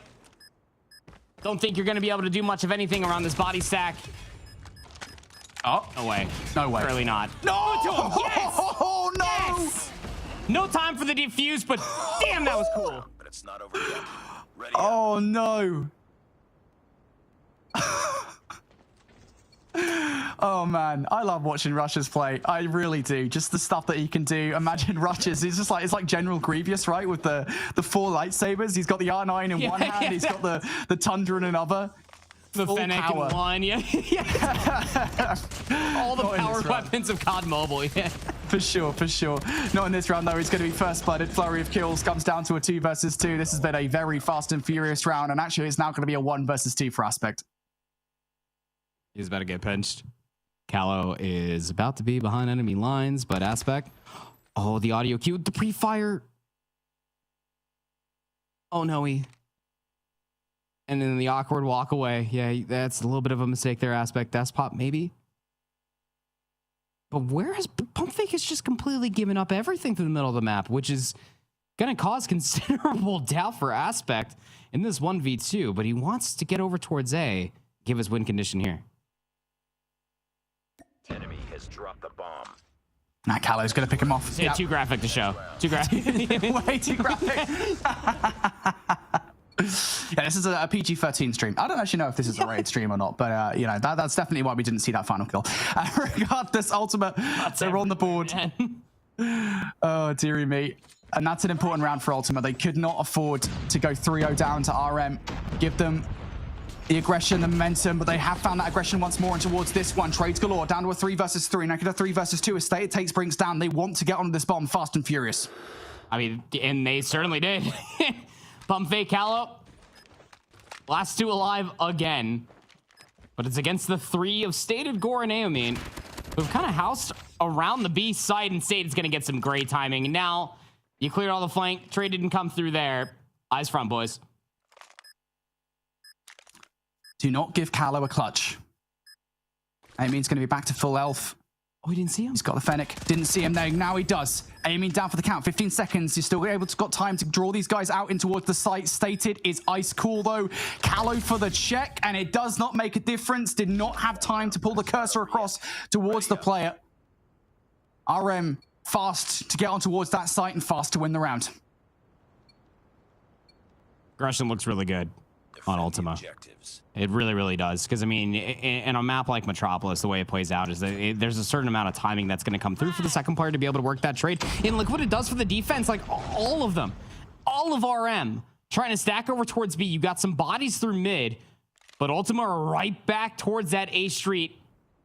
Don't think you're going to be able to do much of anything around this body stack. Oh, no way. No way. Surely not. No! Yes! Oh, no! Yes! No time for the defuse, but damn, that was cool. But it's not over yet. Ready Oh, no. Oh man, I love watching Rushes play. I really do. Just the stuff that he can do. Imagine Rushes. It's just like, it's like General Grievous, right? With the 4 lightsabers. He's got the R9 in one hand. He's got the Tundra in another. The Fennec in one, yeah. All the power weapons of COD Mobile, yeah. For sure, for sure. Not in this round, though. He's going to be first blooded. Flurry of kills comes down to a 2 versus 2. This has been a very fast and furious round, and actually it's now going to be a 1 versus 2 for Aspect. He's about to get pinched. Callow is about to be behind enemy lines, but Aspect. Oh, the audio cue, the pre-fire. Oh, no, and then the awkward walk away. Yeah, that's a little bit of a mistake there, Aspect. That's pop, maybe. But where has Pump Fake has just completely given up everything through the middle of the map, which is going to cause considerable doubt for Aspect in this 1v2. But he wants to get over towards A, give his win condition here. Enemy has dropped the bomb. Nah, Callow's going to pick him off. Yeah, too graphic to show. Too graphic. Way too graphic. Yeah, this is a PG-13 stream. I don't actually know if this is a raid stream or not, but you know, that's definitely why we didn't see that final kill. Regardless, Ultima, they're on the board. Oh, dearie me. And that's an important round for Ultima. They could not afford to go 3-0 down to RM. Give them the aggression, the momentum, but they have found that aggression once more and towards this one. Trades galore, down to a 3 versus 3. Now get a 3 versus 2. Estate it takes Brinks down. They want to get on this bomb fast and furious. I mean, and they certainly did. Pump Fake Callow. Last 2 alive again. But it's against the 3 of Stated, Gore, and Aomine, who've kind of housed around the B side, and Stated's going to get some great timing. And now you cleared all the flank. Trade didn't come through there. Eyes front, boys. Do not give Callow a clutch. Aomine's going to be back to full elf. Oh, he didn't see him? He's got the Fennec. Didn't see him there. Now he does. Aiming down for the count. 15 seconds. He's still got time to draw these guys out in towards the site. Stated is ice cool, though. Callow for the check, and it does not make a difference. Did not have time to pull the cursor across towards the player. RM fast to get on towards that site and fast to win the round. Aggression looks really good on Ultima. It really, really does. Because, I mean, in a map like Metropolis, the way it plays out is that there's a certain amount of timing that's going to come through for the second player to be able to work that trade. And look what it does for the defense. Like, all of them. All of RM trying to stack over towards B. You got some bodies through mid. But Ultima are right back towards that A street.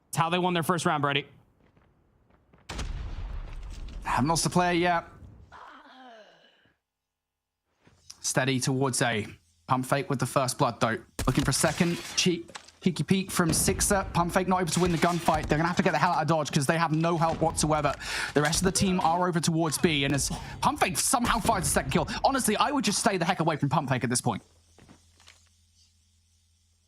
It's how they won their first round, Brady. Haven't lost the player yet. Steady towards A. Pump fake with the first blood, though. Looking for a second. Cheeky peek from Sixer. Pump fake not able to win the gunfight. They're going to have to get the hell out of dodge because they have no help whatsoever. The rest of the team are over towards B, and as Pump fake somehow finds a second kill. Honestly, I would just stay the heck away from Pump fake at this point.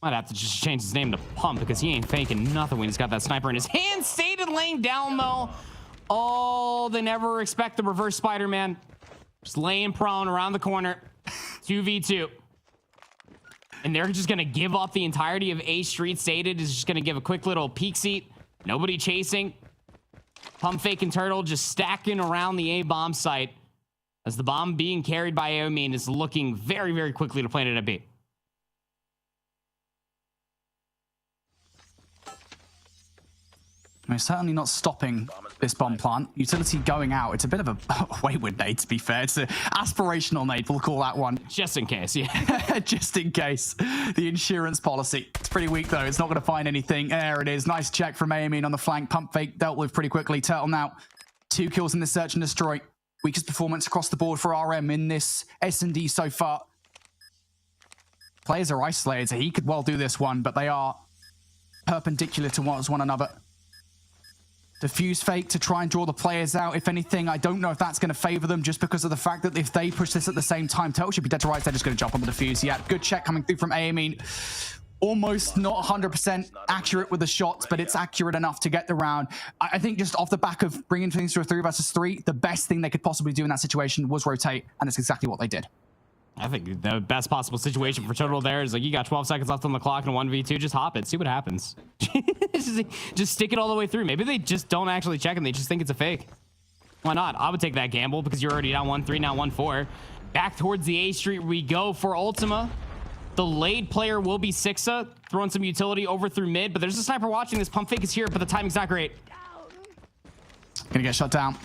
Might have to just change his name to Pump because he ain't faking nothing when he's got that sniper in his hand. Stated laying down, though. Oh, they never expect the reverse Spider-Man. Just laying prone around the corner. 2v2. And they're just going to give up the entirety of A Street. Stated is just going to give a quick little peek seat. Nobody chasing. Pump fake and Turtle just stacking around the A bomb site as the bomb being carried by MENA is looking very, very quickly to plant it at B. We're certainly not stopping this bomb plant. Utility going out. It's a bit of a wayward nade, to be fair. It's an aspirational nade, we'll call that one. Just in case, yeah. Just in case. The insurance policy. It's pretty weak, though. It's not going to find anything. There it is. Nice check from MENA on the flank. Pump fake dealt with pretty quickly. Turtle now. 2 kills in the search and destroy. Weakest performance across the board for RM in this S&D so far. Players are isolated, so he could well do this one, but they are perpendicular towards one another. Diffuse fake to try and draw the players out. If anything, I don't know if that's going to favor them just because of the fact that if they push this at the same time, Turtle should be dead to rights. They're just going to jump on the diffuse. Yeah, good check coming through from MENA. Almost not 100% accurate with the shots, but it's accurate enough to get the round. I think just off the back of bringing things to a 3 versus 3, the best thing they could possibly do in that situation was rotate, and that's exactly what they did. I think the best possible situation for Turtle there is like you got 12 seconds left on the clock and 1v2. Just hop it. See what happens. Just stick it all the way through. Maybe they just don't actually check and they just think it's a fake. Why not? I would take that gamble because you're already down 1-3, now 1-4. Back towards the A Street we go for Ultima. The late player will be Sixa, throwing some utility over through mid, but there's a sniper watching. This pump fake is here, but the timing's not great. Gonna get shut down.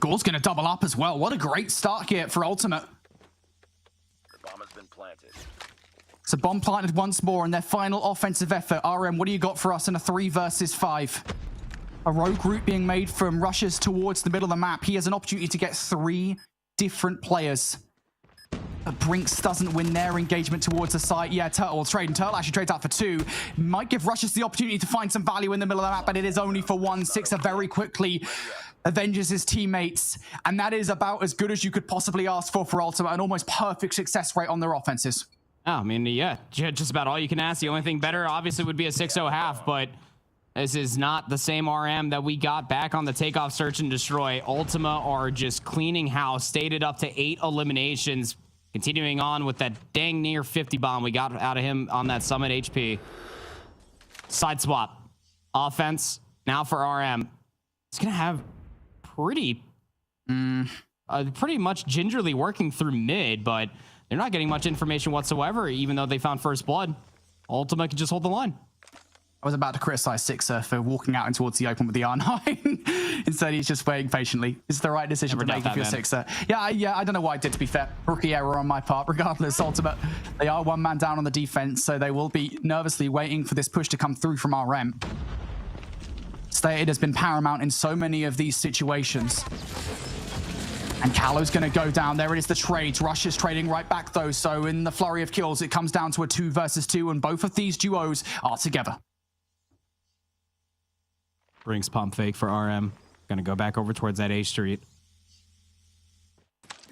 Goal's gonna double up as well. What a great start here for Ultimate. So bomb planted once more in their final offensive effort. RM, what do you got for us in a 3 versus 5? A rogue route being made from rushes towards the middle of the map. He has an opportunity to get 3 different players. Brinks doesn't win their engagement towards the site. Yeah, Turtle will trade, and Turtle actually trades out for 2. Might give rushes the opportunity to find some value in the middle of the map, but it is only for 1. Sixer very quickly avenges his teammates, and that is about as good as you could possibly ask for Ultimate. An almost perfect success rate on their offenses. Oh, I mean, yeah, just about all you can ask. The only thing better, obviously, would be a 6-0 half, but this is not the same RM that we got back on the takeoff search and destroy. Ultima are just cleaning house, stated up to 8 eliminations, continuing on with that dang near 50 bomb we got out of him on that summit HP. Side swap. Offense, now for RM. It's going to have pretty much gingerly working through mid, but they're not getting much information whatsoever, even though they found first blood. Ultima can just hold the line. I was about to criticize Sixer for walking out and towards the open with the R9. Instead, he's just waiting patiently. It's the right decision to make if you're Sixer. Yeah, I don't know why I did, to be fair. Rookie error on my part. Regardless, Ultimate, they are 1 man down on the defense, so they will be nervously waiting for this push to come through from RM. Stated has been paramount in so many of these situations. And Callow's going to go down. There it is, the trades. Rush is trading right back, though. So in the flurry of kills, it comes down to a 2 versus 2, and both of these duos are together. Brings pump fake for RM. Going to go back over towards that A Street.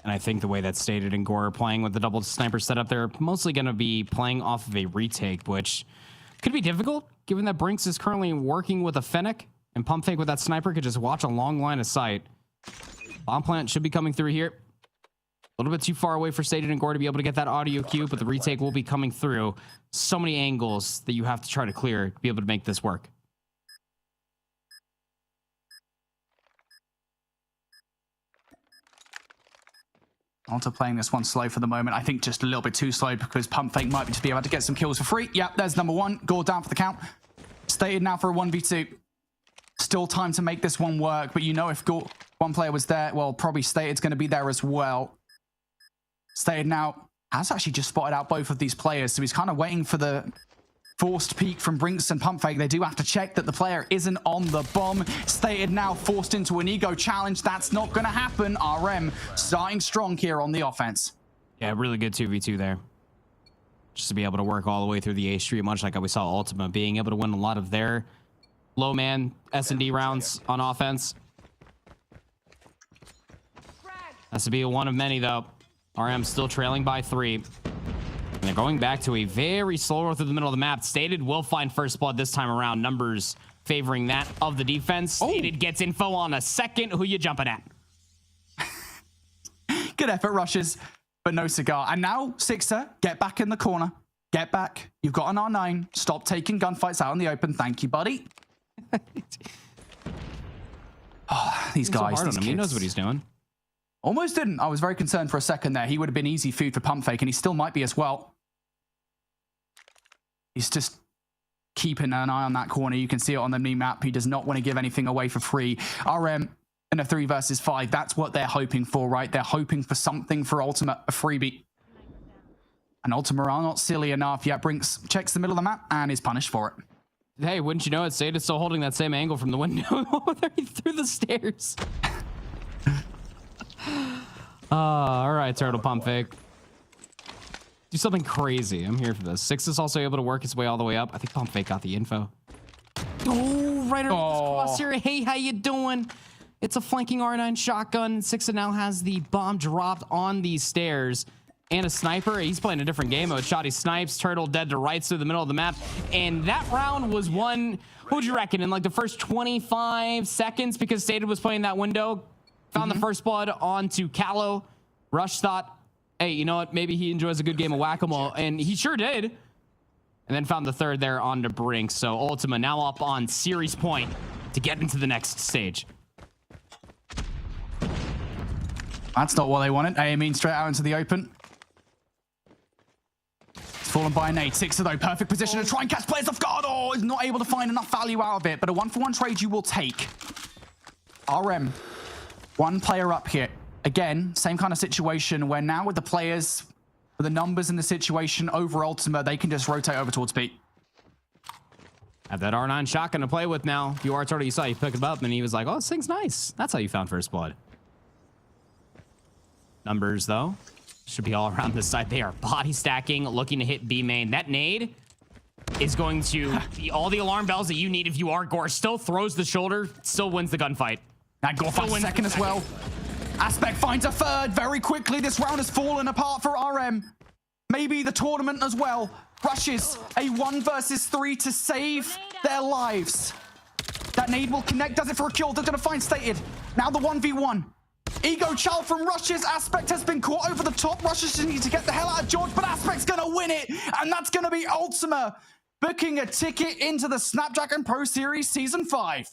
And I think the way that Stated and Gore are playing with the double sniper setup, they're mostly going to be playing off of a retake, which could be difficult, given that Brinks is currently working with a Fennec, and pump fake with that sniper could just watch a long line of sight. Bomb plant should be coming through here. A little bit too far away for Stated and Gore to be able to get that audio cue, but the retake will be coming through. So many angles that you have to try to clear to be able to make this work. Alta playing this one slow for the moment. I think just a little bit too slow because pump fake might just be able to get some kills for free. Yep, there's number 1. Gore down for the count. Stated now for a 1v2. Still time to make this one work, but you know if one player was there, well, probably Stated's going to be there as well. Stated now has actually just spotted out both of these players, so he's kind of waiting for the forced peek from Brinks and pump fake. They do have to check that the player isn't on the bomb. Stated now forced into an ego challenge. That's not going to happen. RM starting strong here on the offense. Yeah, really good 2v2 there. just to be able to work all the way through the A Street, much like how we saw Ultima being able to win a lot of their low man S&D rounds on offense. Has to be one of many, though. RM still trailing by 3. And they're going back to a very slow roll through the middle of the map. Stated will find first blood this time around. Numbers favoring that of the defense. Stated gets info on a second. Who you jumping at? Good effort, rushes, but no cigar. And now, Sixer, get back in the corner. Get back. You've got an R9. Stop taking gunfights out in the open. Thank you, buddy. Oh, these guys, these kids. He knows what he's doing. Almost didn't. I was very concerned for a second there. He would have been easy food for pump fake, and he still might be as well. He's just keeping an eye on that corner. You can see it on the map. He does not want to give anything away for free. RM in a 3 versus 5. That's what they're hoping for, right? They're hoping for something for Ultima, a freebie. And Ultima are not silly enough yet. Brinks checks the middle of the map and is punished for it. Hey, wouldn't you know it, Stated still holding that same angle from the window through the stairs. All right, Turtle pump fake. Do something crazy. I'm here for this. Six is also able to work his way all the way up. I think pump fake got the info. Oh, right under this cross here. Hey, how you doing? It's a flanking R9 shotgun. Six now has the bomb dropped on these stairs. And a sniper. He's playing a different game mode. Shotty snipes. Turtle dead to rights through the middle of the map. And that round was won, what would you reckon, in like the first 25 seconds? Because Stated was playing that window. Found the first blood onto Callow. Rush thought, hey, you know what? Maybe he enjoys a good game of whack-a-mole. And he sure did. And then found the third there onto Brink. So Ultima now up on series point to get into the next stage. That's not what they wanted. Aiming straight out into the open. It's fallen by a nade. Sixer, though, perfect position to try and catch players off guard. Oh, is not able to find enough value out of it. But a 1-for-1 trade you will take. RM. One player up here. Again, same kind of situation where now with the players, with the numbers in the situation over Ultima, they can just rotate over towards Pete. Have that R9 shotgun to play with now. You are Turtle, you saw you pick him up and he was like, oh, this thing's nice. That's how you found first blood. Numbers, though, should be all around this side. They are body stacking, looking to hit B main. That nade is going to be all the alarm bells that you need if you are Gore. Still throws the shoulder, still wins the gunfight. And Gore finds second as well. Aspect finds a third very quickly. This round has fallen apart for RM. Maybe the tournament as well. Rushes a 1 versus 3 to save their lives. That nade will connect, does it for a kill. They're going to find Stated. Now the 1v1. Ego child from Rushes. Aspect has been caught over the top. Rushes just need to get the hell out of George, but Aspect's going to win it. And that's going to be Ultima booking a ticket into the Snapdragon Pro Series Season 5.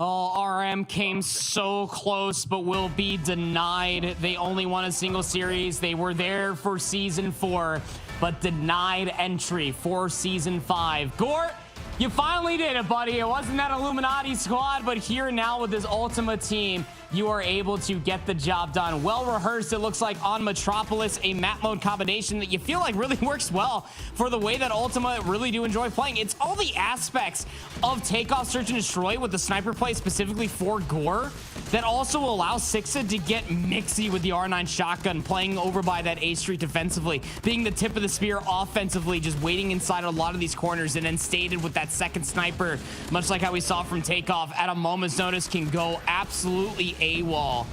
Oh, RM came so close, but will be denied. They only won a single series. They were there for Season 4, but denied entry for Season 5. Gore, you finally did it, buddy. It wasn't that Illuminati squad, but here now with this Ultima team, you are able to get the job done. Well rehearsed, it looks like, on Metropolis, a map mode combination that you feel like really works well for the way that Ultima really do enjoy playing. It's all the aspects of takeoff, search, and destroy with the sniper play specifically for Gore that also allows Sixa to get mixy with the R9 shotgun, playing over by that A Street defensively, being the tip of the spear offensively, just waiting inside a lot of these corners, and then Stated with that second sniper, much like how we saw from Takeoff, at a moment's notice can go absolutely AWOL.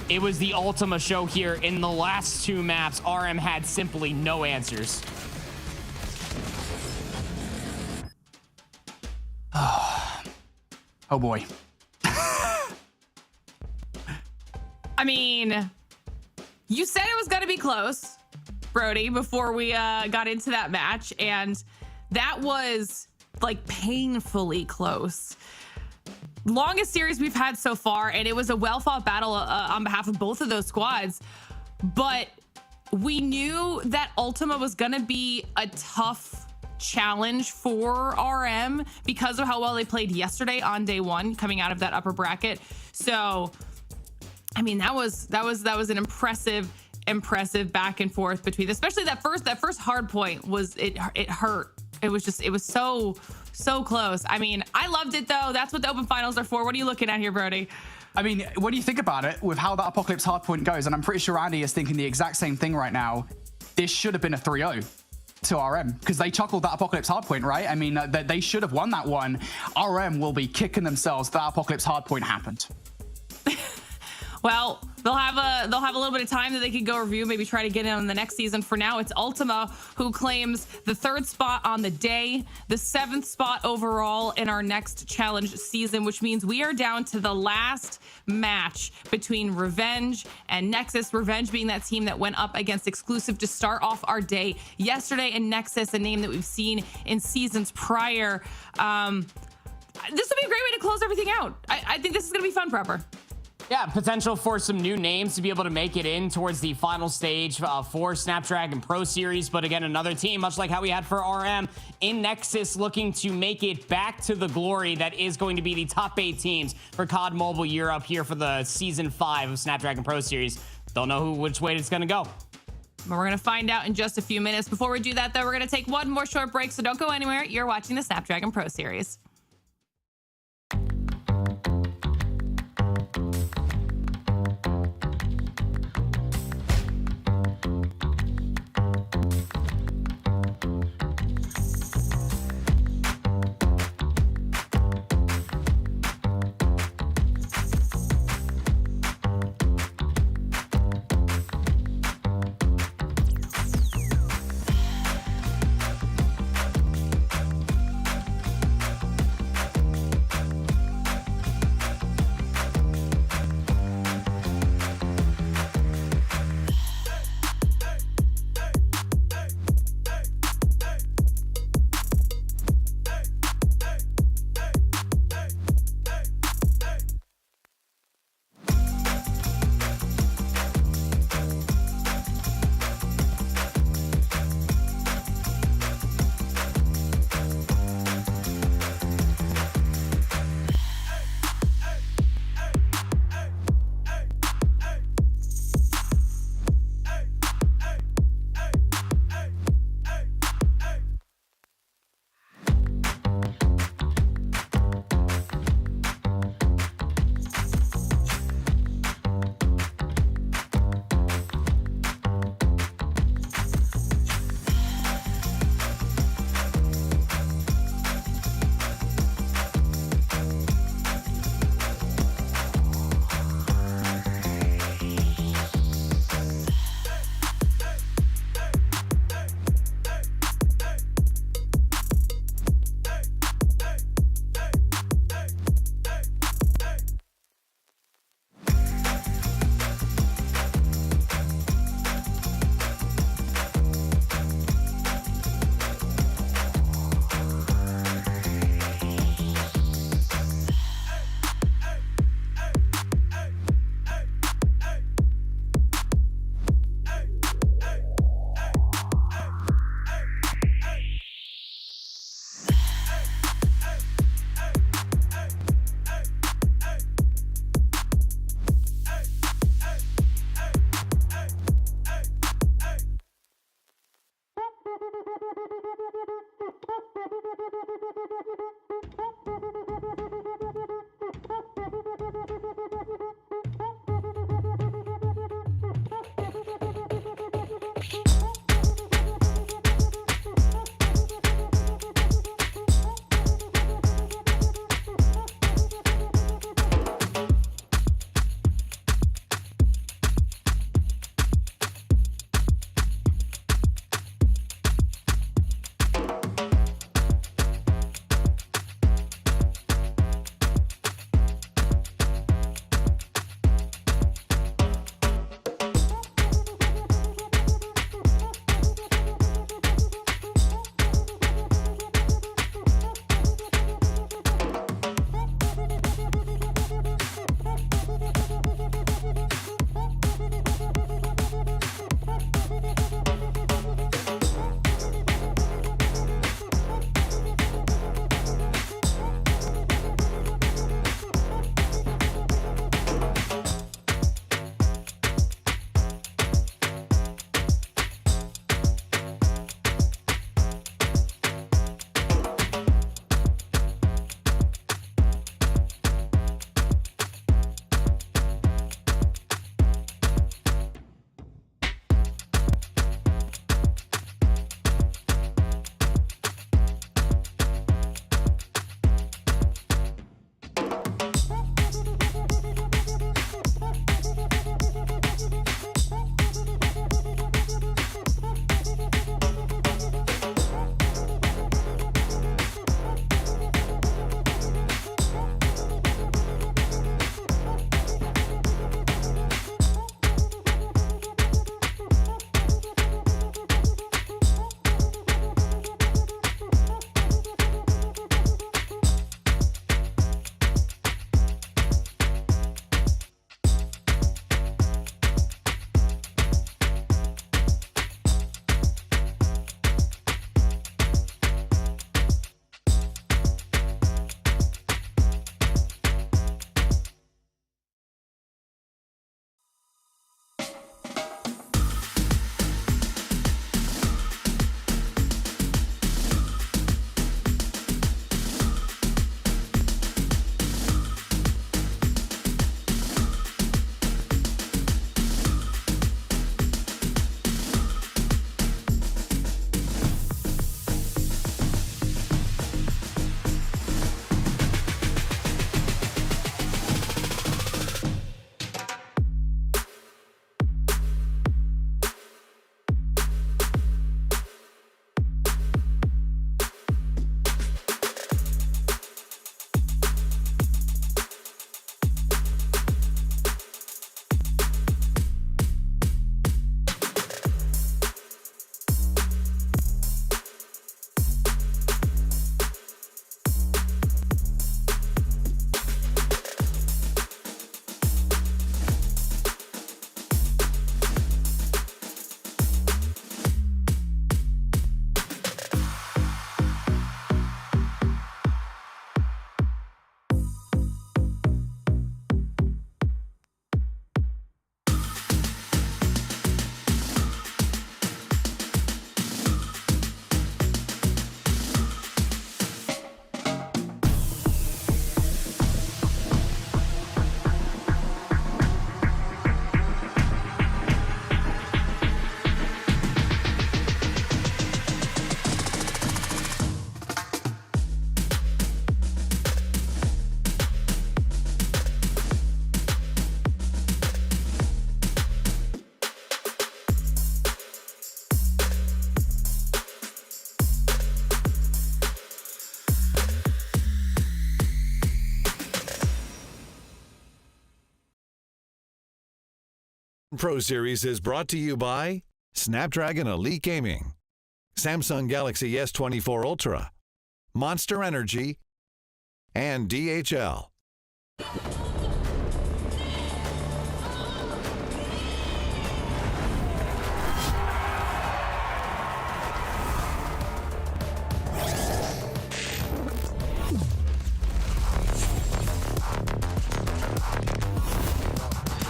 It was the Ultima show here. In the last 2 maps, RM had simply no answers. Oh boy. I mean, you said it was going to be close, Brody, before we got into that match, and that was like painfully close. Longest series we've had so far, and it was a well-fought battle on behalf of both of those squads, but we knew that Ultima was going to be a tough challenge for RM because of how well they played yesterday on day 1 coming out of that upper bracket. So I mean, that was an impressive back and forth between, especially that first hard point was, it hurt. It was so close. I mean, I loved it though. That's what the open finals are for. What are you looking at here, Brody? I mean, when you think about it, with how that Apocalypse hardpoint goes, and I'm pretty sure Andy is thinking the exact same thing right now, this should have been a 3-0. to RM because they chuckled that Apocalypse hardpoint, right? I mean, they should have won that one. RM will be kicking themselves that Apocalypse hardpoint happened. Well, they'll have a little bit of time that they could go review, maybe try to get in on the next season. For now, it's Ultima who claims the 3rd spot on the day, the 7th spot overall in our next challenge season, which means we are down to the last match between Revenge and Nexus. Revenge being that team that went up against Exclusive to start off our day yesterday, and Nexus, a name that we've seen in seasons prior. This will be a great way to close everything out. I think this is going to be fun, Prepper. Yeah, potential for some new names to be able to make it in towards the final stage for Snapdragon Pro Series. But again, another team, much like how we had for RM in Nexus, looking to make it back to the glory that is going to be the top 8 teams for COD Mobile Europe here for the Season 5 of Snapdragon Pro Series. Don't know which way it's going to go. But we're going to find out in just a few minutes. Before we do that, though, we're going to take one more short break, so don't go anywhere. You're watching the Snapdragon Pro Series. Pro Series is brought to you by Snapdragon Elite Gaming, Samsung Galaxy S24 Ultra, Monster Energy, and DHL.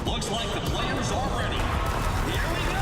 Looks like the players are ready. Here we go!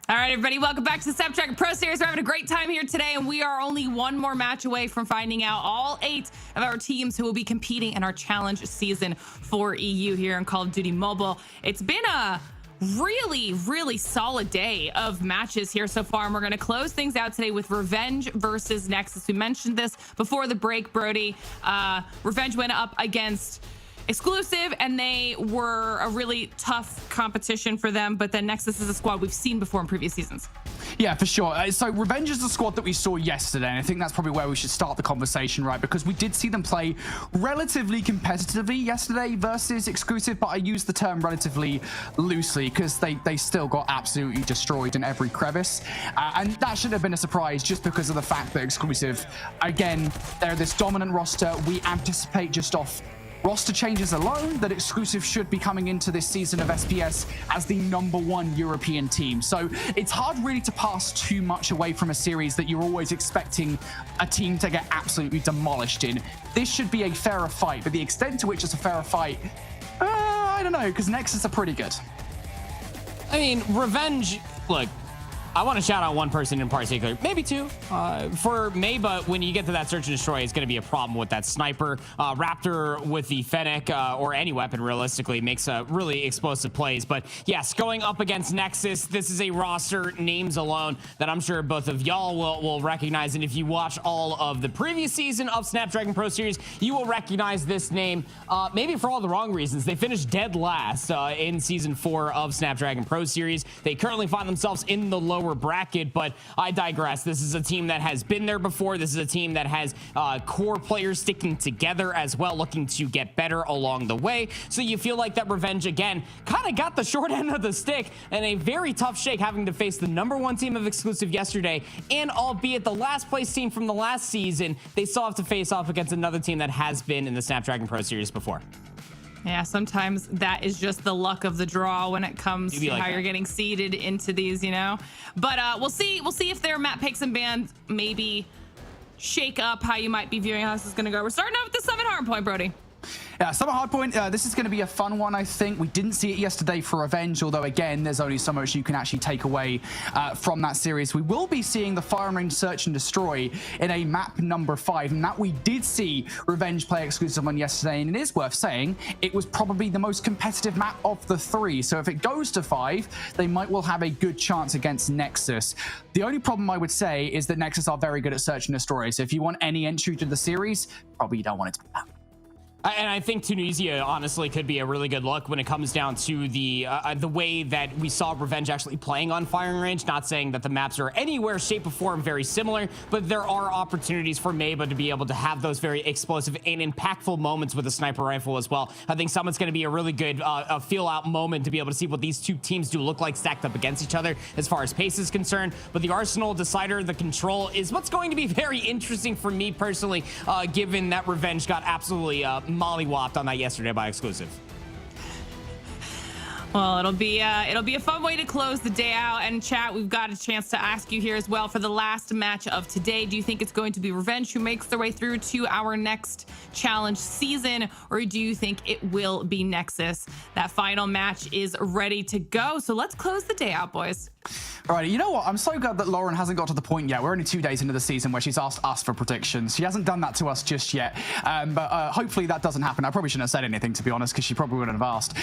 All right, everybody, welcome back to the Snapdragon Pro Series. We're having a great time here today, and we are only one more match away from finding out all 8 of our teams who will be competing in our challenge season for EU here in Call of Duty Mobile. It's been a really solid day of matches here so far, and we're going to close things out today with Revenge versus Nexus. We mentioned this before the break, Brody. Revenge went up against Exclusive, and they were a really tough competition for them, but then Nexus is a squad we've seen before in previous seasons. Yeah, for sure. So Revenge is the squad that we saw yesterday, and I think that's probably where we should start the conversation, right? Because we did see them play relatively competitively yesterday versus Exclusive, but I use the term relatively loosely because they still got absolutely destroyed in every crevice. And that should have been a surprise just because of the fact that Exclusive, again, they're this dominant roster. We anticipate just off roster changes alone that Exclusive should be coming into this season of SPS as the #1 European team. So it's hard really to pass too much away from a series that you're always expecting a team to get absolutely demolished in. This should be a fairer fight, but the extent to which it's a fairer fight, I don't know, because Nexus are pretty good. I mean, Revenge, look, I want to shout out one person in particular, maybe two. For Meba, when you get to that search and destroy, it's going to be a problem with that sniper. Raptor with the Fennec, or any weapon realistically, makes really explosive plays. But yes, going up against Nexus, this is a roster, names alone, that I'm sure both of y'all will recognize. And if you watch all of the previous season of Snapdragon Pro Series, you will recognize this name, maybe for all the wrong reasons. They finished dead last in Season 4 of Snapdragon Pro Series. They currently find themselves in the lower bracket, but I digress. This is a team that has been there before. This is a team that has core players sticking together as well, looking to get better along the way. So you feel like that Revenge, again, kind of got the short end of the stick and a very tough shake, having to face the #1 team of Exclusive yesterday, and albeit the last place team from the last season, they still have to face off against another team that has been in the Snapdragon Pro Series before. Yeah, sometimes that is just the luck of the draw when it comes to how you're getting seeded into these, you know. But we'll see if their map picks and bans maybe shake up how you might be viewing how this is going to go. We're starting out with the 7 hardpoint, Brody. Yeah, Summer Hardpoint, this is going to be a fun one, I think. We didn't see it yesterday for Revenge, although, again, there's only so much you can actually take away from that series. We will be seeing the firing range search and destroy in a map #5, and that we did see Revenge play Exclusive on yesterday, and it is worth saying it was probably the most competitive map of the 3. So if it goes to 5, they might well have a good chance against Nexus. The only problem I would say is that Nexus are very good at search and destroy, so if you want any entry to the series, probably you don't want it to be that. And I think Tunisia honestly could be a really good look when it comes down to the way that we saw Revenge actually playing on firing range. Not saying that the maps are anywhere, shape, or form very similar, but there are opportunities for Meba to be able to have those very explosive and impactful moments with a sniper rifle as well. I think someone's going to be a really good feel-out moment to be able to see what these two teams do look like stacked up against each other as far as pace is concerned. But the Arsenal decider, the control, is what's going to be very interesting for me personally, given that Revenge got absolutely mollywopped on that yesterday by Exclusive. Well, it'll be a fun way to close the day out. And chat, we've got a chance to ask you here as well for the last match of today. Do you think it's going to be Revenge who makes their way through to our next challenge season, or do you think it will be Nexus? That final match is ready to go. So let's close the day out, boys. All right, you know what? I'm so glad that Lauren hasn't got to the point yet. We're only 2 days into the season where she's asked us for predictions. She hasn't done that to us just yet, but hopefully that doesn't happen. I probably shouldn't have said anything, to be honest, because she probably wouldn't have asked.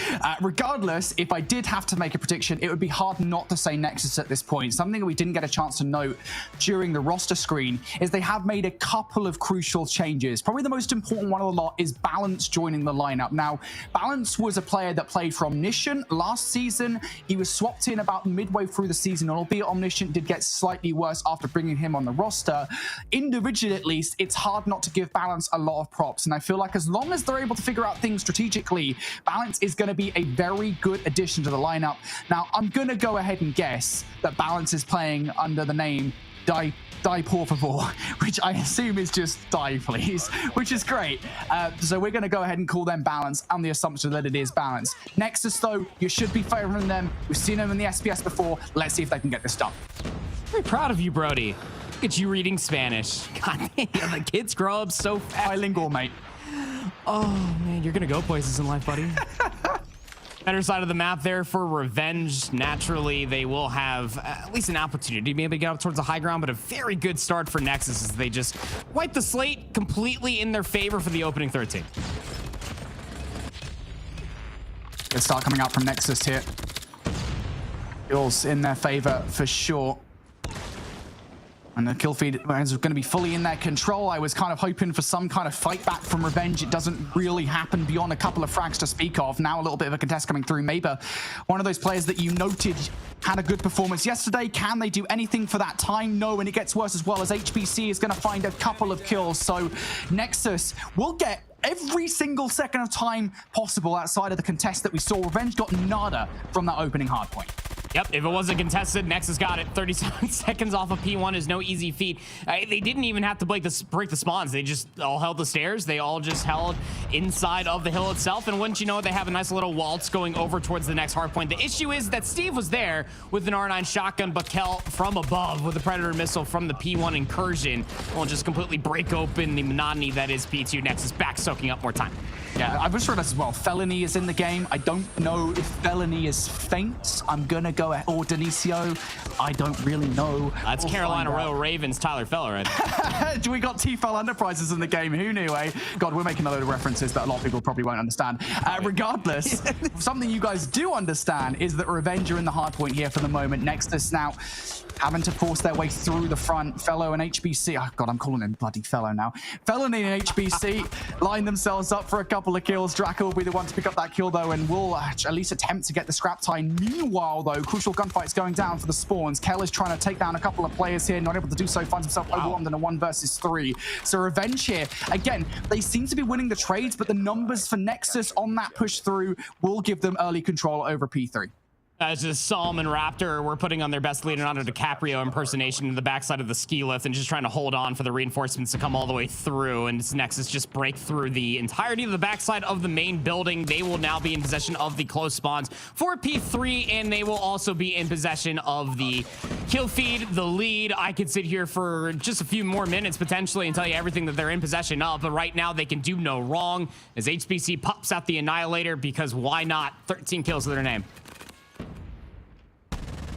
Regardless, if I did have to make a prediction, it would be hard not to say Nexus at this point. Something that we didn't get a chance to note during the roster screen is they have made a couple of crucial changes. Probably the most important one of the lot is Balance joining the lineup. Now, Balance was a player that played for Omniscient last season. He was swapped in about midway through the season albeit Omniscient did get slightly worse after bringing him on the roster. Individually, at least, it's hard not to give Balance a lot of props. And I feel like as long as they're able to figure out things strategically, Balance is going to be a very good addition to the lineup. Now, I'm going to go ahead and guess that Balance is playing under the name Die por favor, which I assume is just die please, which is great. So we're going to go ahead and call them Balance on the assumption that it is Balance. Nexus, though, you should be favoring them. We've seen them in the SPS before. Let's see if they can get this done. Very proud of you, Brody. Look at you reading Spanish. God damn, the kids grow up so fast. Bilingual, mate. Oh, man, you're going to go places in life, buddy. Better side of the map there for Revenge. Naturally, they will have at least an opportunity to maybe get up towards the high ground, but a very good start for Nexus as they just wipe the slate completely in their favor for the opening 13. Good start coming out from Nexus here. Kills in their favor for sure. And the kill feed is going to be fully in their control. I was kind of hoping for some kind of fight back from Revenge. It doesn't really happen beyond a couple of frags to speak of. Now a little bit of a contest coming through. Maba, one of those players that you noted had a good performance yesterday. Can they do anything for that time? No, and it gets worse as well as HBC is going to find a couple of kills. So Nexus will get every single second of time possible outside of the contest that we saw. Revenge got nada from that opening hardpoint. Yep, if it wasn't contested, Nexus got it. 37 seconds off of P1 is no easy feat. They didn't even have to break the spawns. They just all held the stairs. They all just held inside of the hill itself. And wouldn't you know it, they have a nice little waltz going over towards the next hardpoint. The issue is that Steve was there with an R9 shotgun, but Kel from above with a Predator missile from the P1 incursion will just completely break open the monotony that is P2. Nexus back soaking up more time. Yeah, I've just read as well. Felony is in the game. I don't know if Felony is faint. I'm gonna go ahead. Or Denicio. I don't really know. That's we'll Carolina Royal Ravens, Tyler Feller, right? We got T-Fel Enterprises in the game. Who knew, eh? God, we're making a load of references that a lot of people probably won't understand. Regardless, something you guys do understand is that Revenge are in the hard point here for the moment. Nexus now having to force their way through the front. Fellow and HBC. Oh, God, I'm calling him bloody Fellow now. Felony and HBC line themselves up for a couple of kills. Draco will be the one to pick up that kill, though, and will at least attempt to get the scrap time. Meanwhile, though, crucial gunfights going down for the spawns. Kel is trying to take down a couple of players here, not able to do so, finds himself overwhelmed in a 1 versus 3. So Revenge here, again, they seem to be winning the trades, but the numbers for Nexus on that push through will give them early control over P3. As just Psalm and Raptor were putting on their best Leonardo DiCaprio impersonation in the backside of the ski lift and just trying to hold on for the reinforcements to come all the way through. And Nexus just break through the entirety of the backside of the main building. They will now be in possession of the close spawns for P3, and they will also be in possession of the kill feed, the lead. I could sit here for just a few more minutes potentially and tell you everything that they're in possession of, but right now they can do no wrong as HBC pops out the Annihilator, because why not? 13 kills to their name.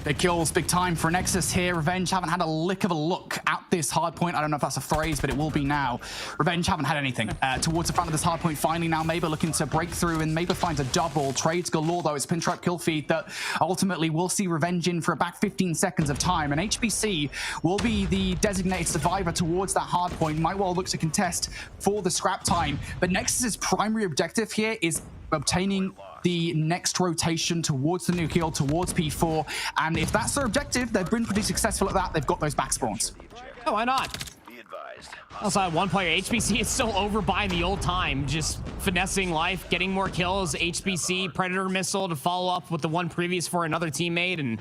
Big kills, big time for Nexus here. Revenge haven't had a lick of a look at this hard point. I don't know if that's a phrase, but it will be now. Revenge haven't had anything towards the front of this hard point. Finally now Maba looking to break through, and Maba finds a double. Trades galore, though. It's pinstripe kill feed that ultimately will see Revenge in for about 15 seconds of time. And HBC will be the designated survivor towards that hard point. Might well look to contest for the scrap time. But Nexus's primary objective here is obtaining the next rotation towards the nuke hill, towards P4. And if that's their objective, they've been pretty successful at that. They've got those back spawns. Oh, why not? Also, one player, HBC is still over by the old time, just finessing life, getting more kills. HBC Predator missile to follow up with the one previous for another teammate, and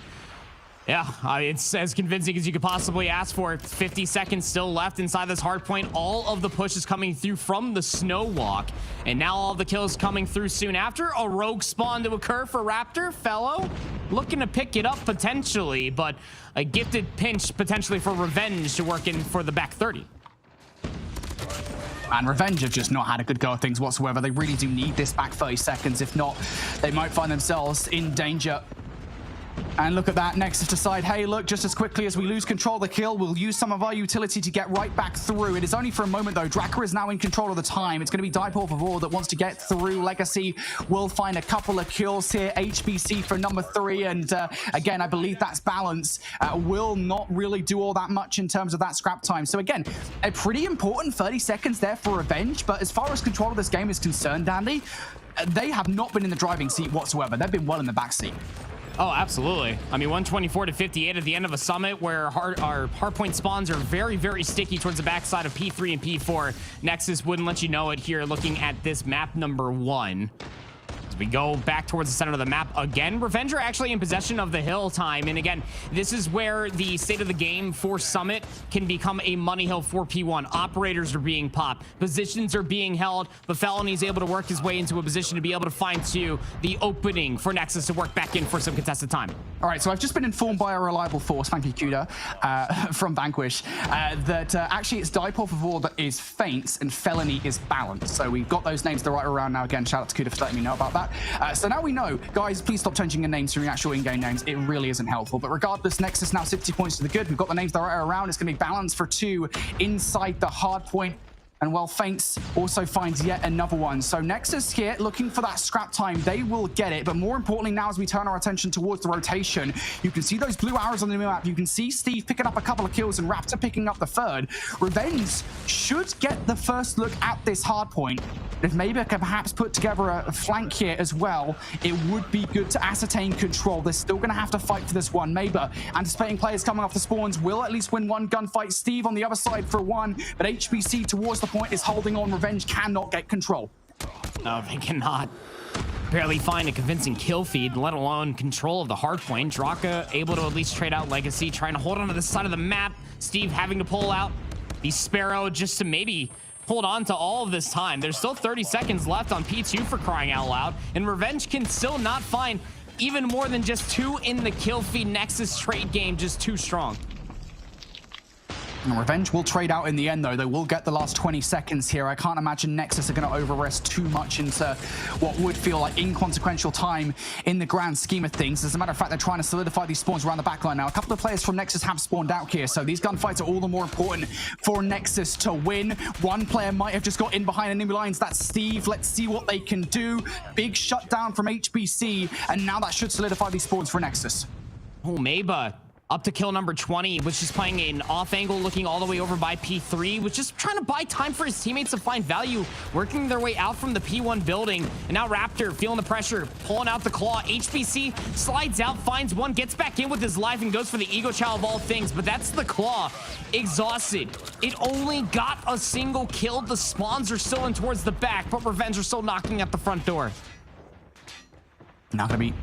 yeah, it's as convincing as you could possibly ask for. 50 seconds still left inside this hard point. All of the push is coming through from the snow walk, and now all the kills coming through soon after. A rogue spawn to occur for Raptor. Fellow looking to pick it up potentially, but a gifted pinch potentially for Revenge to work in for the back 30. And Revenge have just not had a good go at things whatsoever. They really do need this back 30 seconds. If not, they might find themselves in danger. And look at that, Nexus decide, hey, look, just as quickly as we lose control of the kill, we'll use some of our utility to get right back through. It is only for a moment, though. Drakkar is now in control of the time. It's going to be Die por favor that wants to get through. Legacy will find a couple of kills here. HBC for number 3. And again, I believe that's Balance. Will not really do all that much in terms of that scrap time. So again, a pretty important 30 seconds there for Revenge. But as far as control of this game is concerned, Andy, they have not been in the driving seat whatsoever. They've been well in the back seat. Oh, absolutely. I mean, 124 to 58 at the end of a summit where our hardpoint spawns are very, very sticky towards the backside of P3 and P4. Nexus wouldn't let you know it here looking at this map number 1. As we go back towards the center of the map again, Revenge are actually in possession of the hill time. And again, this is where the state of the game for Summit can become a money hill for P1. Operators are being popped, positions are being held, but Felony is able to work his way into a position to be able to find the opening for Nexus to work back in for some contested time. All right, so I've just been informed by a reliable source, thank you, Kuda, from Vanquish, that actually it's Dipole for War that is Feints and Felony is Balance. So we've got those names the right around now. Again, shout out to Kuda for letting me know about that. So now we know, guys, please stop changing your names to your actual in-game names. It really isn't helpful. But regardless, Nexus now 60 points to the good. We've got the names that are around. It's going to be Balance for 2 inside the hard point. And while Feints also finds yet another one. So Nexus here looking for that scrap time. They will get it. But more importantly now, as we turn our attention towards the rotation, you can see those blue arrows on the map. You can see Steve picking up a couple of kills and Raptor picking up the third. Revenge should get the first look at this hard point. If maybe I can perhaps put together a flank here as well, it would be good to ascertain control. They're still going to have to fight for this one. Maybe anticipating players coming off the spawns will at least win one gunfight. Steve on the other side for 1, but HBC towards the point is holding on. Revenge cannot get control. No, they cannot barely find a convincing kill feed, let alone control of the hard point. Draka able to at least trade out Legacy, trying to hold on to the side of the map. Steve having to pull out the Sparrow just to maybe hold on to all of this time. There's still 30 seconds left on P2 for crying out loud, and Revenge can still not find even more than just 2 in the kill feed. Nexus trade game just too strong. And Revenge will trade out in the end, though. They will get the last 20 seconds here. I can't imagine Nexus are going to over-rest too much into what would feel like inconsequential time in the grand scheme of things. As a matter of fact, they're trying to solidify these spawns around the backline now. A couple of players from Nexus have spawned out here, so these gunfights are all the more important for Nexus to win. One player might have just got in behind enemy lines. That's Steve. Let's see what they can do. Big shutdown from HBC, and now that should solidify these spawns for Nexus. Oh, Meba up to kill number 20, was just playing an off angle, looking all the way over by P3, was just trying to buy time for his teammates to find value, working their way out from the P1 building. And now Raptor feeling the pressure, pulling out the claw. HBC slides out, finds one, gets back in with his life and goes for the ego chow of all things, but that's the claw. Exhausted. It only got a single kill. The spawns are still in towards the back, but Revenge are still knocking at the front door. Not gonna be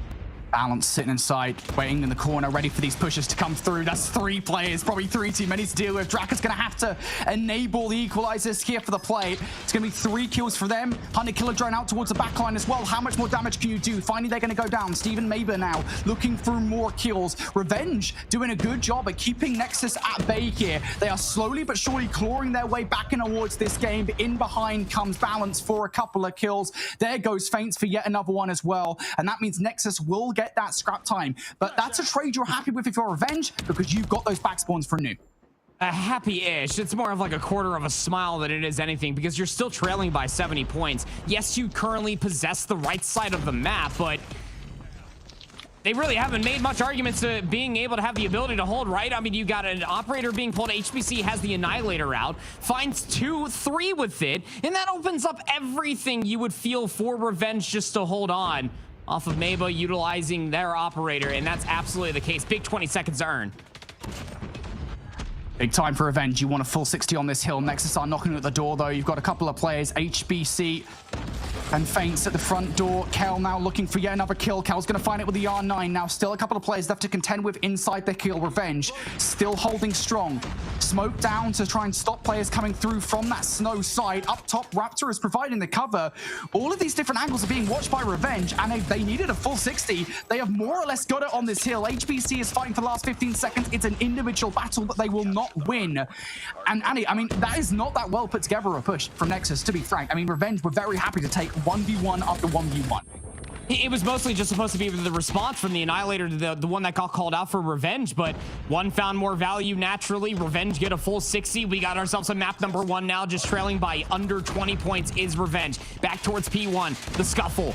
Balance sitting inside, waiting in the corner, ready for these pushes to come through. That's 3 players, probably 3 too many to deal with. Draka's going to have to enable the equalizers here for the play. It's going to be 3 kills for them. 100 killer drone out towards the backline as well. How much more damage can you do? Finally, they're going to go down. Steven Maber now looking through more kills. Revenge doing a good job at keeping Nexus at bay here. They are slowly but surely clawing their way back in towards this game. But in behind comes Balance for a couple of kills. There goes Feints for yet another one as well. And that means Nexus will get that scrap time, but that's a trade you're happy with if you're Revenge, because you've got those back spawns from new. A happy-ish. It's more of like a quarter of a smile than it is anything, because you're still trailing by 70 points. Yes, you currently possess the right side of the map, but they really haven't made much arguments to being able to have the ability to hold, right? I mean, you got an operator being pulled. HBC has the Annihilator out, finds 2, 3 with it, and that opens up everything you would feel for Revenge just to hold on off of Meba utilizing their operator, and that's absolutely the case. Big 20 seconds to earn. Big time for Revenge. You want a full 60 on this hill. Nexus are knocking at the door, though. You've got a couple of players, HBC and Feints at the front door. Kel now looking for yet another kill. Kel's going to find it with the R9. Now still a couple of players left to contend with inside the kill. Revenge still holding strong. Smoke down to try and stop players coming through from that snow side. Up top, Raptor is providing the cover. All of these different angles are being watched by Revenge, and they needed a full 60. They have more or less got it on this hill. HBC is fighting for the last 15 seconds. It's an individual battle, but they will not win. And Annie, I mean, that is not that well put together a push from Nexus, to be frank. I mean, Revenge were very happy to take 1v1 after 1v1. It was mostly just supposed to be the response from the Annihilator to the one that got called out for Revenge, but one found more value naturally. Revenge get a full 60. We got ourselves a map number 1 now, just trailing by under 20 points is Revenge. Back towards P1. The scuffle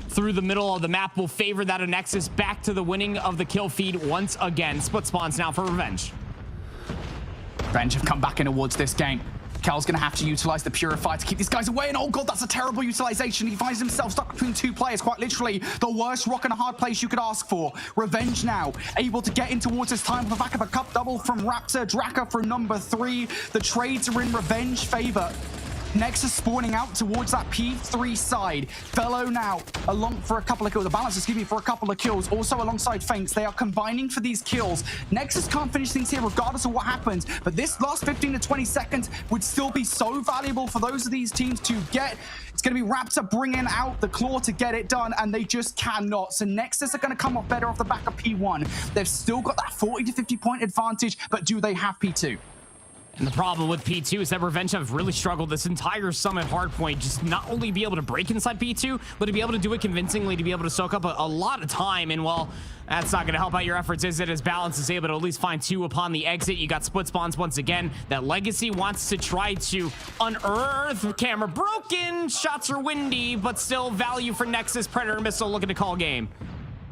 through the middle of the map will favor that of Nexus. Back to the winning of the kill feed once again. Split spawns now for Revenge. Revenge have come back in towards this game. Kel's going to have to utilize the Purify to keep these guys away. And oh god, that's a terrible utilization. He finds himself stuck between two players, quite literally. The worst rock and a hard place you could ask for. Revenge now, able to get in towards his time on the back of a cup double from Raptor. Draka for number 3. The trades are in Revenge favor. Nexus spawning out towards that P3 side. Fellow now along for a couple of kills. The balance, excuse me, for a couple of kills. Also alongside Feints, they are combining for these kills. Nexus can't finish things here regardless of what happens, but this last 15 to 20 seconds would still be so valuable for those of these teams to get. It's going to be Raptor bringing out the claw to get it done, and they just cannot. So Nexus are going to come off better off the back of P1. They've still got that 40 to 50 point advantage, but do they have P2? And the problem with P2 is that Revenge have really struggled this entire Summit hardpoint, just not only be able to break inside P2, but to be able to do it convincingly, to be able to soak up a lot of time. And well, that's not going to help out your efforts, is it? As Balance is able to at least find 2 upon the exit. You got split spawns once again. That Legacy wants to try to unearth. Camera broken. Shots are windy, but still value for Nexus. Predator Missile looking to call game.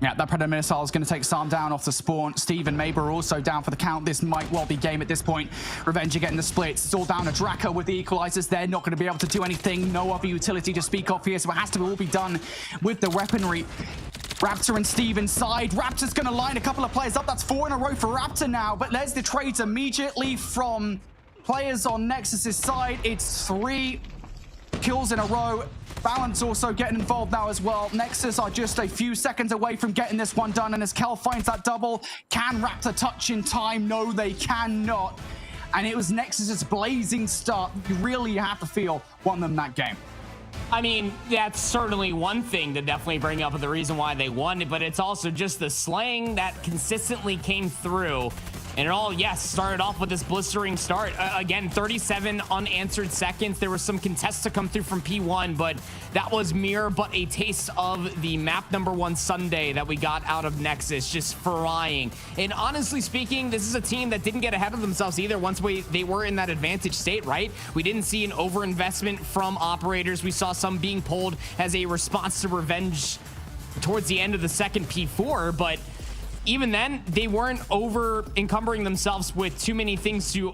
Yeah, that Predator Missile is going to take Sam down off the spawn. Steve and Maber are also down for the count. This might well be game at this point. Revenge are getting the splits. It's all down to Draka with the equalizers. They're not going to be able to do anything. No other utility to speak of here, so it has to all be done with the weaponry. Raptor and Steve inside. Raptor's going to line a couple of players up. That's 4 in a row for Raptor now, but there's the trades immediately from players on Nexus's side. It's 3 kills in a row. Balance also getting involved now as well. Nexus are just a few seconds away from getting this one done, and as Kel finds that double, can Raptor touch in time? No, they cannot. And it was Nexus's blazing start. You really have to feel won them that game. I mean, that's certainly one thing to definitely bring up of the reason why they won, but it's also just the slaying that consistently came through. And it all, yes, started off with this blistering start. Again, 37 unanswered seconds. There was some contests to come through from P1, but that was mere but a taste of the map number 1 Sunday that we got out of Nexus, just frying. And honestly speaking, this is a team that didn't get ahead of themselves either once they were in that advantage state, right? We didn't see an overinvestment from operators. We saw some being pulled as a response to Revenge towards the end of the second P4, but even then, they weren't over encumbering themselves with too many things to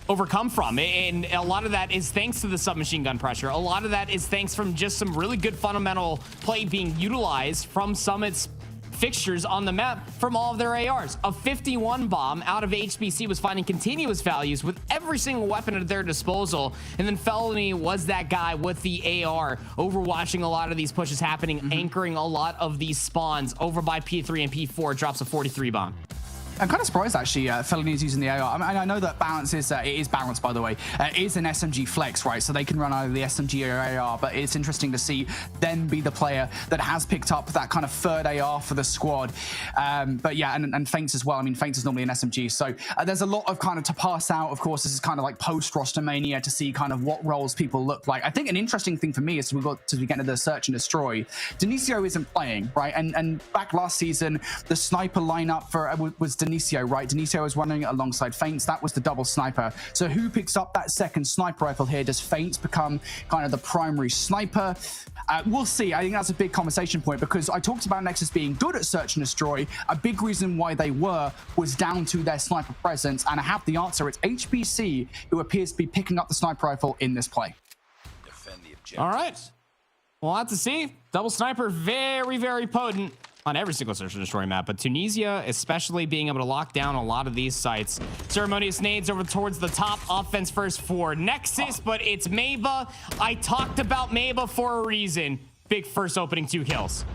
overcome from. And a lot of that is thanks to the submachine gun pressure. A lot of that is thanks from just some really good fundamental play being utilized from Summit's fixtures on the map from all of their ARs. A 51 bomb out of HBC was finding continuous values with every single weapon at their disposal. And then Felony was that guy with the AR, overwatching a lot of these pushes happening, anchoring a lot of these spawns over by P3 and P4, drops a 43 bomb. I'm kind of surprised, actually, Felony is using the AR. I mean, I know that Balance is, it is Balance, by the way, is an SMG flex, right? So they can run either the SMG or AR, but it's interesting to see them be the player that has picked up that kind of third AR for the squad. But yeah, and Feints as well. I mean, Feints is normally an SMG. So there's a lot of kind of to pass out. Of course, this is kind of like post-roster mania to see kind of what roles people look like. I think an interesting thing for me is we get into the search and destroy. Denicio isn't playing, right? And back last season, the sniper lineup for was Denicio, right? Denicio was running alongside Feints. That was the double sniper. So who picks up that second sniper rifle here? Does Feints become kind of the primary sniper? We'll see. I think that's a big conversation point because I talked about Nexus being good at search and destroy. A big reason why they were was down to their sniper presence, and I have the answer. It's HBC who appears to be picking up the sniper rifle in this play. All right. We'll have to see. Double sniper, very, very potent on every single search and destroy map, but Tunisia especially being able to lock down a lot of these sites. Ceremonious nades over towards the top. Offense first for Nexus, but it's Maba. I talked about Maba for a reason. Big first opening 2 kills.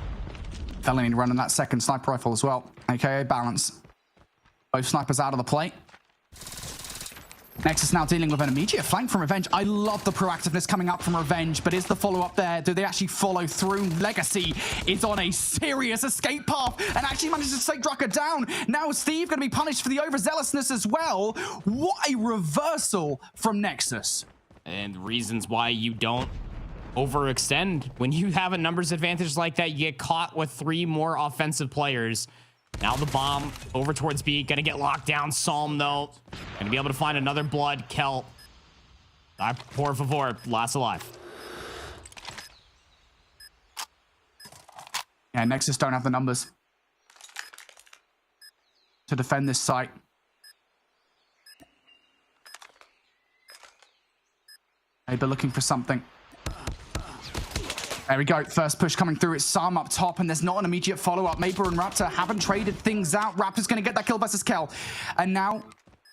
Felony running that second sniper rifle as well, aka Balance. Both snipers out of the play. Nexus now dealing with an immediate flank from Revenge. I love the proactiveness coming up from Revenge, but is the follow-up there? Do they actually follow through? Legacy is on a serious escape path and actually manages to take Draka down. Now Steve going to be punished for the overzealousness as well. What a reversal from Nexus. And reasons why you don't overextend. When you have a numbers advantage like that, you get caught with 3 more offensive players. Now the bomb over towards B, gonna get locked down. Psalm though, gonna be able to find another blood. Kel, por favor, last alive. Yeah, Nexus don't have the numbers to defend this site. Maybe looking for something. There we go. First push coming through. It's Sam up top, and there's not an immediate follow-up. Maber and Raptor haven't traded things out. Raptor's going to get that kill versus Kel. And now,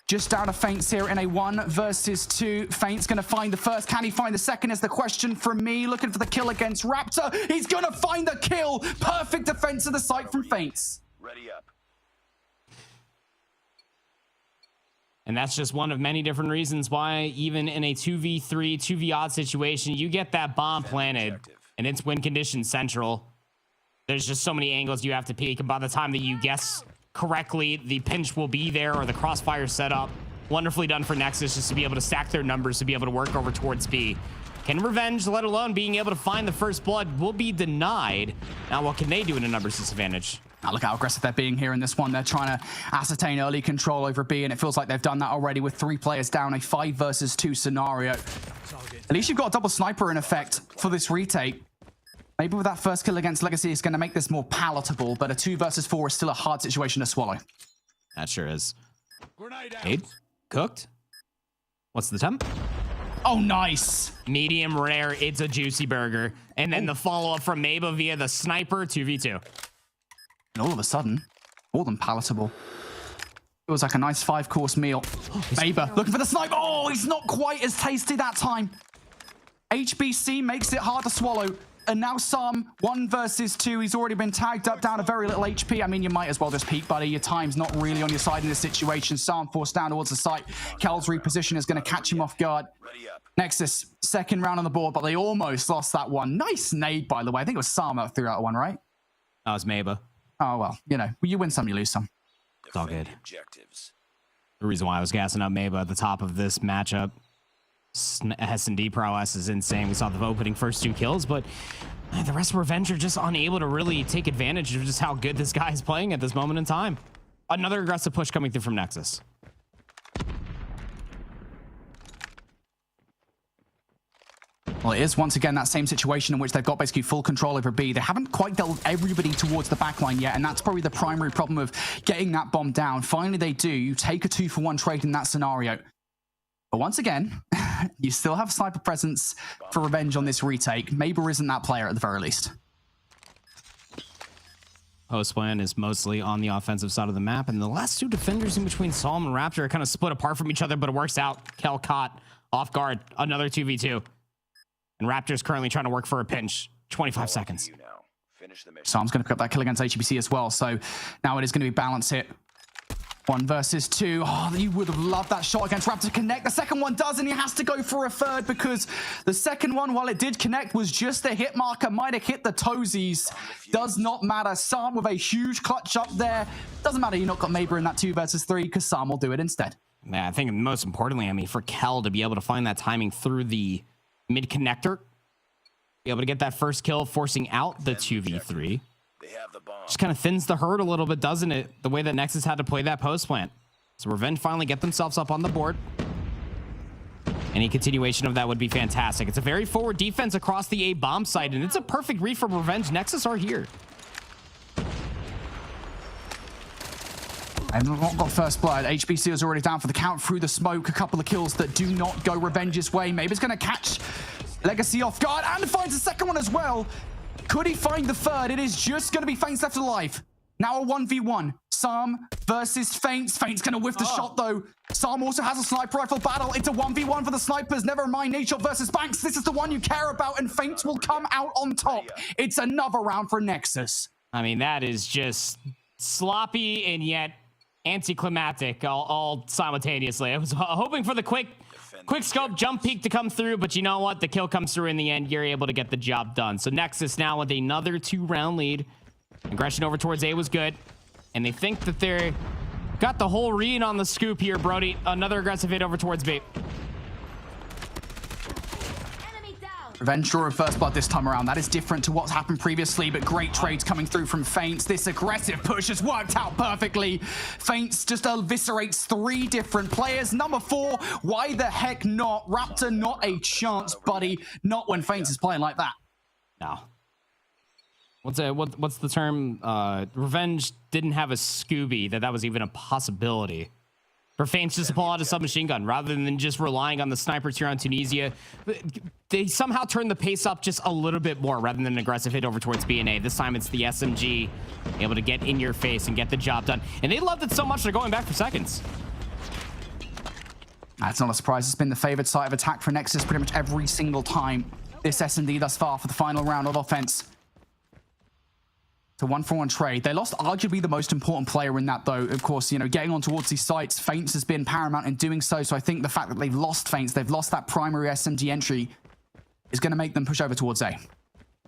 just down to Feints here in a 1 versus 2. Feints going to find the first. Can he find the second is the question from me. Looking for the kill against Raptor. He's going to find the kill. Perfect defense of the site from Feints. Ready up. And that's just one of many different reasons why even in a 2v3, 2v-odd situation, you get that bomb planted and it's win condition central. There's just so many angles you have to peek, and by the time that you guess correctly, the pinch will be there or the crossfire setup. Wonderfully done for Nexus just to be able to stack their numbers, to be able to work over towards B. Can Revenge, let alone being able to find the first blood, will be denied. Now, what can they do in a numbers disadvantage? Now look how aggressive they're being here in this one. They're trying to ascertain early control over B, and it feels like they've done that already with 3 players down, a 5 versus 2 scenario. At least you've got a double sniper in effect for this retake. Maybe with that first kill against Legacy, it's going to make this more palatable, but a 2 versus 4 is still a hard situation to swallow. That sure is. Aid? Cooked? What's the temp? Oh, nice. Medium rare, it's a juicy burger. And then the follow-up from Maba via the sniper, 2v2. And all of a sudden, more than palatable. It was like a nice 5-course meal. Maba looking for the sniper. Oh, he's not quite as tasty that time. HBC makes it hard to swallow. And now Sam, 1 versus 2. He's already been tagged up down to very little HP. I mean, you might as well just peek, buddy. Your time's not really on your side in this situation. Sam forced down towards the site. Kel's reposition is going to catch him off guard. Nexus, second round on the board, but they almost lost that one. Nice nade, by the way. I think it was Sam that threw that one, right? That was Maba. Oh, well, you know, you win some, you lose some. It's all good. The reason why I was gassing up Maba at the top of this matchup. S&D prowess is insane. We saw the opening first 2 kills, but the rest of Revenge are just unable to really take advantage of just how good this guy is playing at this moment in time. Another aggressive push coming through from Nexus. Well, it is once again that same situation in which they've got basically full control over B. They haven't quite dealt everybody towards the backline yet, and that's probably the primary problem of getting that bomb down. Finally, they do. You take a 2-for-1 trade in that scenario. But once again, you still have sniper presence for Revenge on this retake. Mabel isn't that player at the very least. Post plan is mostly on the offensive side of the map, and the last 2 defenders in between Psalm and Raptor are kind of split apart from each other, but it works out. Kel caught off guard, another 2v2. And Raptor's currently trying to work for a pinch. 25 seconds. Psalm's going to pick up that kill against HBC as well, so now it is going to be balance hit. 1 versus 2. Oh, you would have loved that shot against Raptor to connect. The second one does, and he has to go for a third because the second one, while it did connect, was just a hit marker. Might have hit the toesies. Does not matter. Sam with a huge clutch up there. Doesn't matter you not got Mabel in that 2 versus 3 because Sam will do it instead. Yeah, I think most importantly, I mean, for Kel to be able to find that timing through the mid connector, be able to get that first kill, forcing out the 2v3. Just kind of thins the herd a little bit, doesn't it? The way that Nexus had to play that post plant. So Revenge finally get themselves up on the board. Any continuation of that would be fantastic. It's a very forward defense across the A bomb site, and it's a perfect read from Revenge. Nexus are here. And not got first blood. HBC is already down for the count through the smoke. A couple of kills that do not go Revenge's way. Maybe it's going to catch Legacy off guard and finds the second one as well. Could he find the third? It is just going to be Feints left alive. Now a 1v1. Sam versus Feints. Feints going to whiff the shot, though. Sam also has a sniper rifle battle. It's a 1v1 for the snipers. Never mind Nadeshot versus Banks. This is the one you care about, and Feints will come out on top. It's another round for Nexus. I mean, that is just sloppy and yet anticlimactic all simultaneously. I was hoping for the quick scope jump peek to come through, but you know what? The kill comes through in the end. You're able to get the job done. So Nexus now with another 2-round lead. Aggression over towards A was good, and they think that they're got the whole read on the scoop here, Brody. Another aggressive hit over towards B. Revenge drawing first blood this time around. That is different to what's happened previously, but great trades coming through from Feints. This aggressive push has worked out perfectly. Feints just eviscerates 3 different players. Number 4, why the heck not? Raptor, not a chance, buddy. Not when Feints is playing like that. No. What's the term? Revenge didn't have a Scooby that was even a possibility for Feints just to pull out a submachine gun rather than just relying on the snipers here on Tunisia. They somehow turned the pace up just a little bit more rather than an aggressive hit over towards BNA. This time it's the SMG able to get in your face and get the job done. And they loved it so much they're going back for seconds. That's not a surprise. It's been the favored side of attack for Nexus pretty much every single time this S&D thus far for the final round of offense. It's a 1-for-1 trade. They lost arguably the most important player in that, though. Of course, you know, getting on towards these sites, Feints has been paramount in doing so. So I think the fact that they've lost Feints, they've lost that primary SMG entry, is going to make them push over towards A.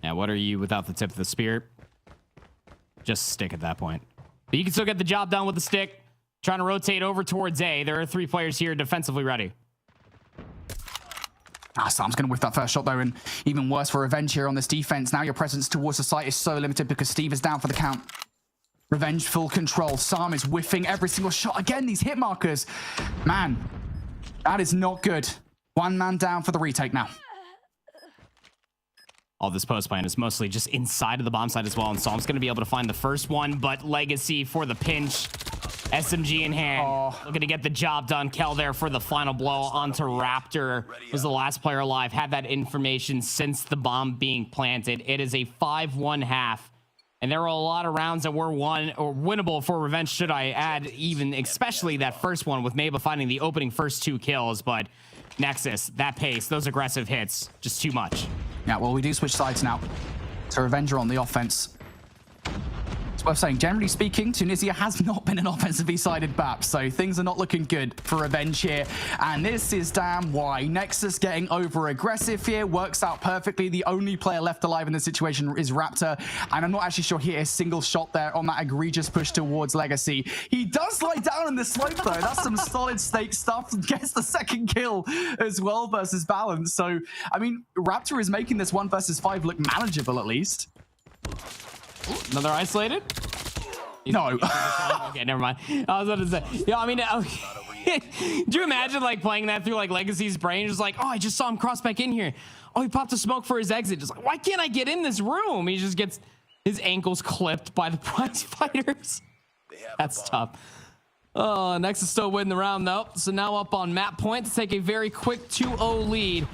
Yeah, what are you without the tip of the spear? Just stick at that point. But you can still get the job done with the stick. Trying to rotate over towards A. There are 3 players here defensively ready. Sam's going to whiff that first shot, though, and even worse for Revenge here on this defense. Now your presence towards the site is so limited because Steve is down for the count. Revenge full control. Sam is whiffing every single shot. Again, these hit markers. Man, that is not good. 1 man down for the retake now. All this post plan is mostly just inside of the bomb site as well, and Psalm's going to be able to find the first one, but Legacy for the pinch. SMG in hand, looking to get the job done. Kel there for the final blow onto Raptor. Was the last player alive. Had that information since the bomb being planted. It is a 5-1 half. And there were a lot of rounds that were won or winnable for Revenge, should I add, even especially that first one with Maba finding the opening first 2 kills. But Nexus, that pace, those aggressive hits, just too much. Yeah, well, we do switch sides now. So Revenger on the offense. It's worth saying, generally speaking, Tunisia has not been an offensively sided map, so things are not looking good for Revenge here. And this is damn why. Nexus getting over aggressive here works out perfectly. The only player left alive in this situation is Raptor, and I'm not actually sure he hit a single shot there on that egregious push towards Legacy. He does slide down in the slope, though. That's some solid stake stuff. Gets the second kill as well versus Balance. So, I mean, Raptor is making this 1 versus 5 look manageable, at least. Another isolated? No. Okay, never mind. I was about to say, yeah, I mean, do you imagine like playing that through like Legacy's brain? Just like, oh, I just saw him cross back in here. Oh, he popped a smoke for his exit. Just like, why can't I get in this room? He just gets his ankles clipped by the prize fighters. That's tough. Oh, Nexus still winning the round though. So now up on map point to take a very quick 2-0 lead.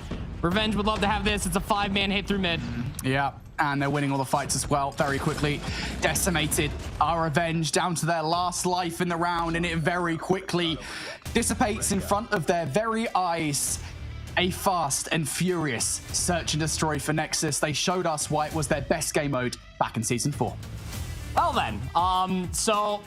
Revenge would love to have this. It's a 5-man hit through mid. Yeah. And they're winning all the fights as well very quickly. Decimated our Revenge down to their last life in the round, and it very quickly dissipates in front of their very eyes. A fast and furious search and destroy for Nexus. They showed us why it was their best game mode back in Season 4. Well then, so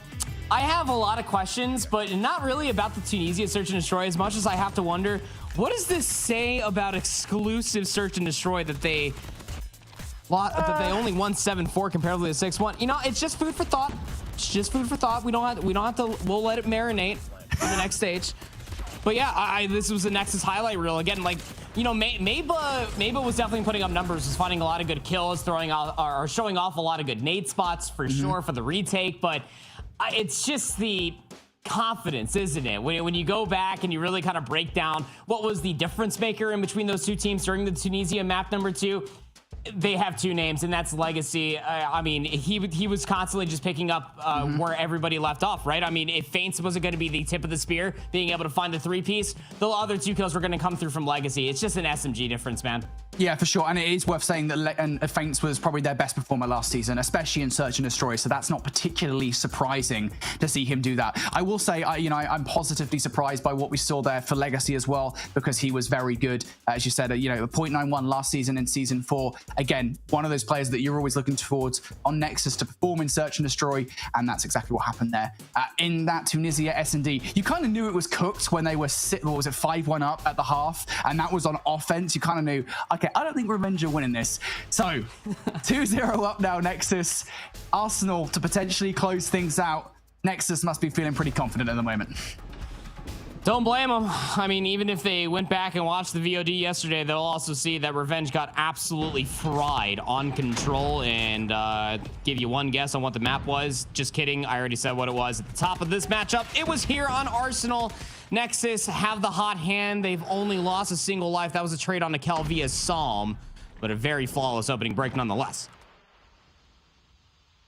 I have a lot of questions, but not really about the Tunisia search and destroy as much as I have to wonder, what does this say about exclusive search and destroy that they only won 7-4 comparatively to 6-1. You know, it's just food for thought. It's just food for thought. We don't have to. We'll let it marinate for the next stage. But yeah, this was the Nexus highlight reel again. Like, you know, Maba was definitely putting up numbers, was finding a lot of good kills, showing off a lot of good nade spots for sure for the retake. But it's just the confidence, isn't it? When you go back and you really kind of break down what was the difference maker in between those 2 teams during the Tunisia map number 2. They have 2 names, and that's Legacy. I mean, he was constantly just picking up where everybody left off, right? I mean, if Feints wasn't going to be the tip of the spear, being able to find the 3-piece, the other 2 kills were going to come through from Legacy. It's just an SMG difference, man. Yeah, for sure. And it is worth saying that Feints was probably their best performer last season, especially in Search and Destroy. So that's not particularly surprising to see him do that. I will say, I'm positively surprised by what we saw there for Legacy as well, because he was very good. As you said, a 0.91 last season in Season 4. Again, one of those players that you're always looking towards on Nexus to perform in Search and Destroy. And that's exactly what happened there. In that Tunisia S&D, you kind of knew it was cooked when they were 5-1 up at the half. And that was on offense. You kind of knew, okay, I don't think Revenge are winning this. So 2-0 up now, Nexus. Arsenal to potentially close things out. Nexus must be feeling pretty confident at the moment. Don't blame them. I mean, even if they went back and watched the VOD yesterday, they'll also see that Revenge got absolutely fried on Control. And give you one guess on what the map was. Just kidding. I already said what it was at the top of this matchup. It was here on Arsenal. Nexus have the hot hand. They've only lost a single life. That was a trade on Kel via Psalm, but a very flawless opening break nonetheless.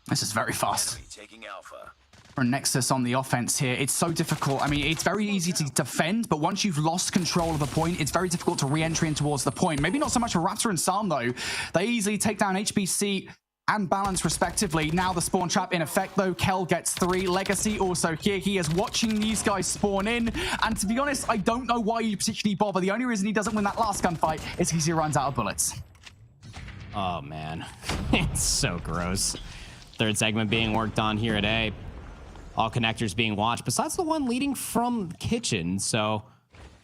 This is very fast. Taking Alpha. for Nexus on the offense here. It's so difficult. I mean, it's very easy to defend, but once you've lost control of the point, it's very difficult to re-entry in towards the point. Maybe not so much for Raptor and Psalm, though. They easily take down HBC and Balance, respectively. Now the spawn trap in effect, though. Kel gets 3. Legacy also here. He is watching these guys spawn in. And to be honest, I don't know why you particularly bother. The only reason he doesn't win that last gunfight is because he runs out of bullets. Oh, man. It's so gross. Third segment being worked on here at A. All connectors being watched, besides the one leading from kitchen. So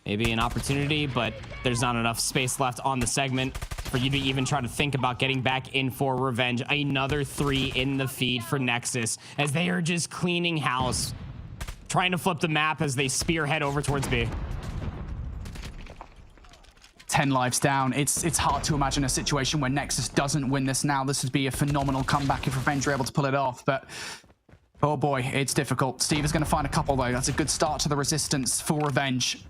maybe an opportunity, but there's not enough space left on the segment for you to even try to think about getting back in for revenge. Another 3 in the feed for Nexus as they are just cleaning house, trying to flip the map as they spearhead over towards B. 10 lives down. It's hard to imagine a situation where Nexus doesn't win this now. This would be a phenomenal comeback if Revenge are able to pull it off, but oh boy, it's difficult. Steve is going to find a couple, though. That's a good start to the resistance for Revenge.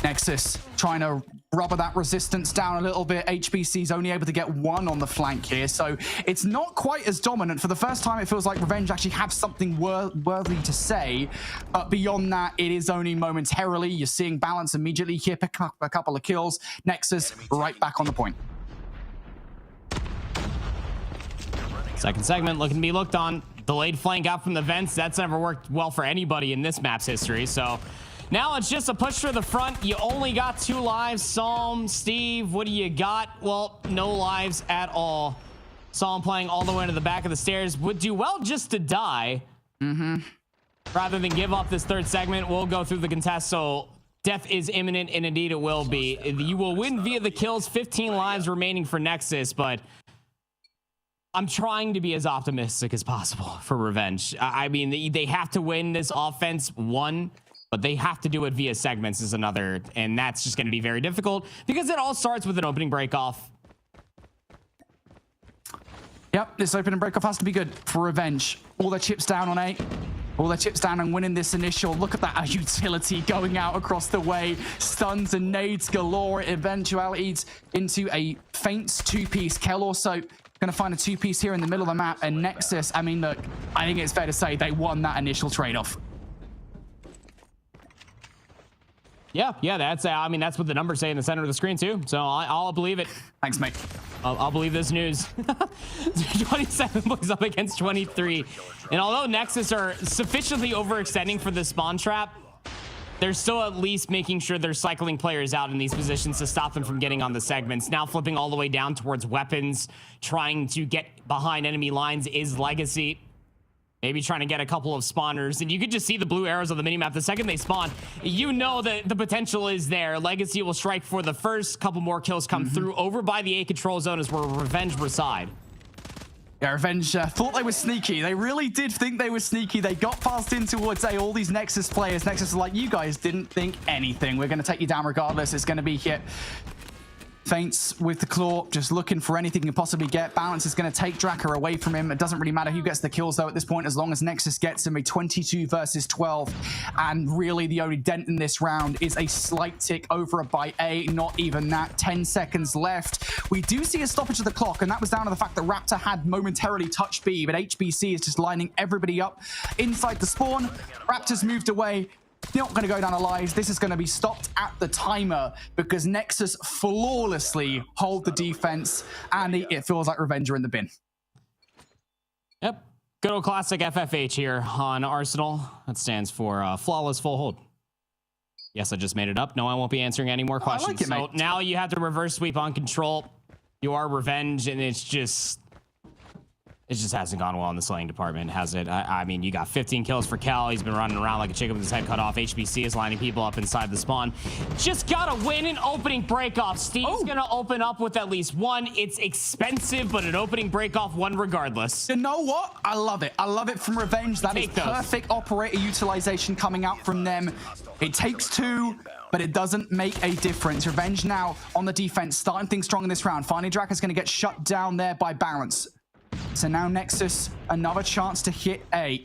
Nexus trying to rubber that resistance down a little bit. HBC's only able to get 1 on the flank here, so it's not quite as dominant. For the first time, it feels like Revenge actually have something worthy to say, but beyond that, it is only momentarily. You're seeing Balance immediately here pick up a couple of kills. Nexus right back on the point. Second segment looking to be looked on. Delayed flank out from the vents. That's never worked well for anybody in this map's history, so now it's just a push for the front. You only got 2 lives. Psalm, Steve, what do you got? Well, no lives at all. Psalm playing all the way to the back of the stairs. Would do well just to die. Rather than give up this third segment. We'll go through the contest, so death is imminent, and indeed it will be. You will win via the kills. 15 lives remaining for Nexus, but I'm trying to be as optimistic as possible for Revenge. I mean, they have to win this offense, 1. But they have to do it via segments is another, and that's just going to be very difficult because it all starts with an opening break-off. Yep, this opening break-off has to be good for Revenge. All their chips down on A. All their chips down and winning this initial. Look at that utility going out across the way. Stuns and nades galore. Eventualities into a faint 2-piece. Kel also going to find a 2-piece here in the middle of the map. And Nexus, I mean, look, I think it's fair to say they won that initial trade-off. Yeah, that's I mean, that's what the numbers say in the center of the screen too. So I'll believe it. Thanks, mate. I'll believe this news. 27 points up against 23. And although Nexus are sufficiently overextending for the spawn trap, they're still at least making sure they're cycling players out in these positions to stop them from getting on the segments. Now flipping all the way down towards weapons, trying to get behind enemy lines is Legacy. Maybe trying to get a couple of spawners, and you could just see the blue arrows on the minimap. The second they spawn, you know that the potential is there. Legacy will strike for the first. Couple more kills come through. Over by the A control zone is where Revenge reside. Yeah, Revenge thought they were sneaky. They really did think they were sneaky. They got fast in towards A. All these Nexus players. Nexus is like, you guys didn't think anything. We're going to take you down regardless. It's going to be here. Feints with the claw, just looking for anything he can possibly get. Balance is going to take Draka away from him. It doesn't really matter who gets the kills, though, at this point, as long as Nexus gets him. A 22 versus 12. And really, the only dent in this round is a slight tick over by A. Not even that. 10 seconds left. We do see a stoppage of the clock, and that was down to the fact that Raptor had momentarily touched B, but HBC is just lining everybody up inside the spawn. Raptor's moved away. Not going to go down alive. This is going to be stopped at the timer because Nexus flawlessly hold the defense, and it feels like Revenge are in the bin. Yep. Good old classic FFH here on Arsenal. That stands for flawless full hold. Yes, I just made it up. No, I won't be answering any more questions. I like it, so mate. now you have to reverse sweep on control. You are Revenge, and it just hasn't gone well in the slaying department, has it? I mean, you got 15 kills for Cal. He's been running around like a chicken with his head cut off. HBC is lining people up inside the spawn. Just gotta win an opening break-off. Steve's gonna open up with at least 1. It's expensive, but an opening break-off 1 regardless. You know what? I love it. I love it from Revenge. That is perfect operator utilization coming out from them. It takes 2, but it doesn't make a difference. Revenge now on the defense, starting things strong in this round. Finally, Draka's gonna get shut down there by Balance. So now Nexus, another chance to hit A.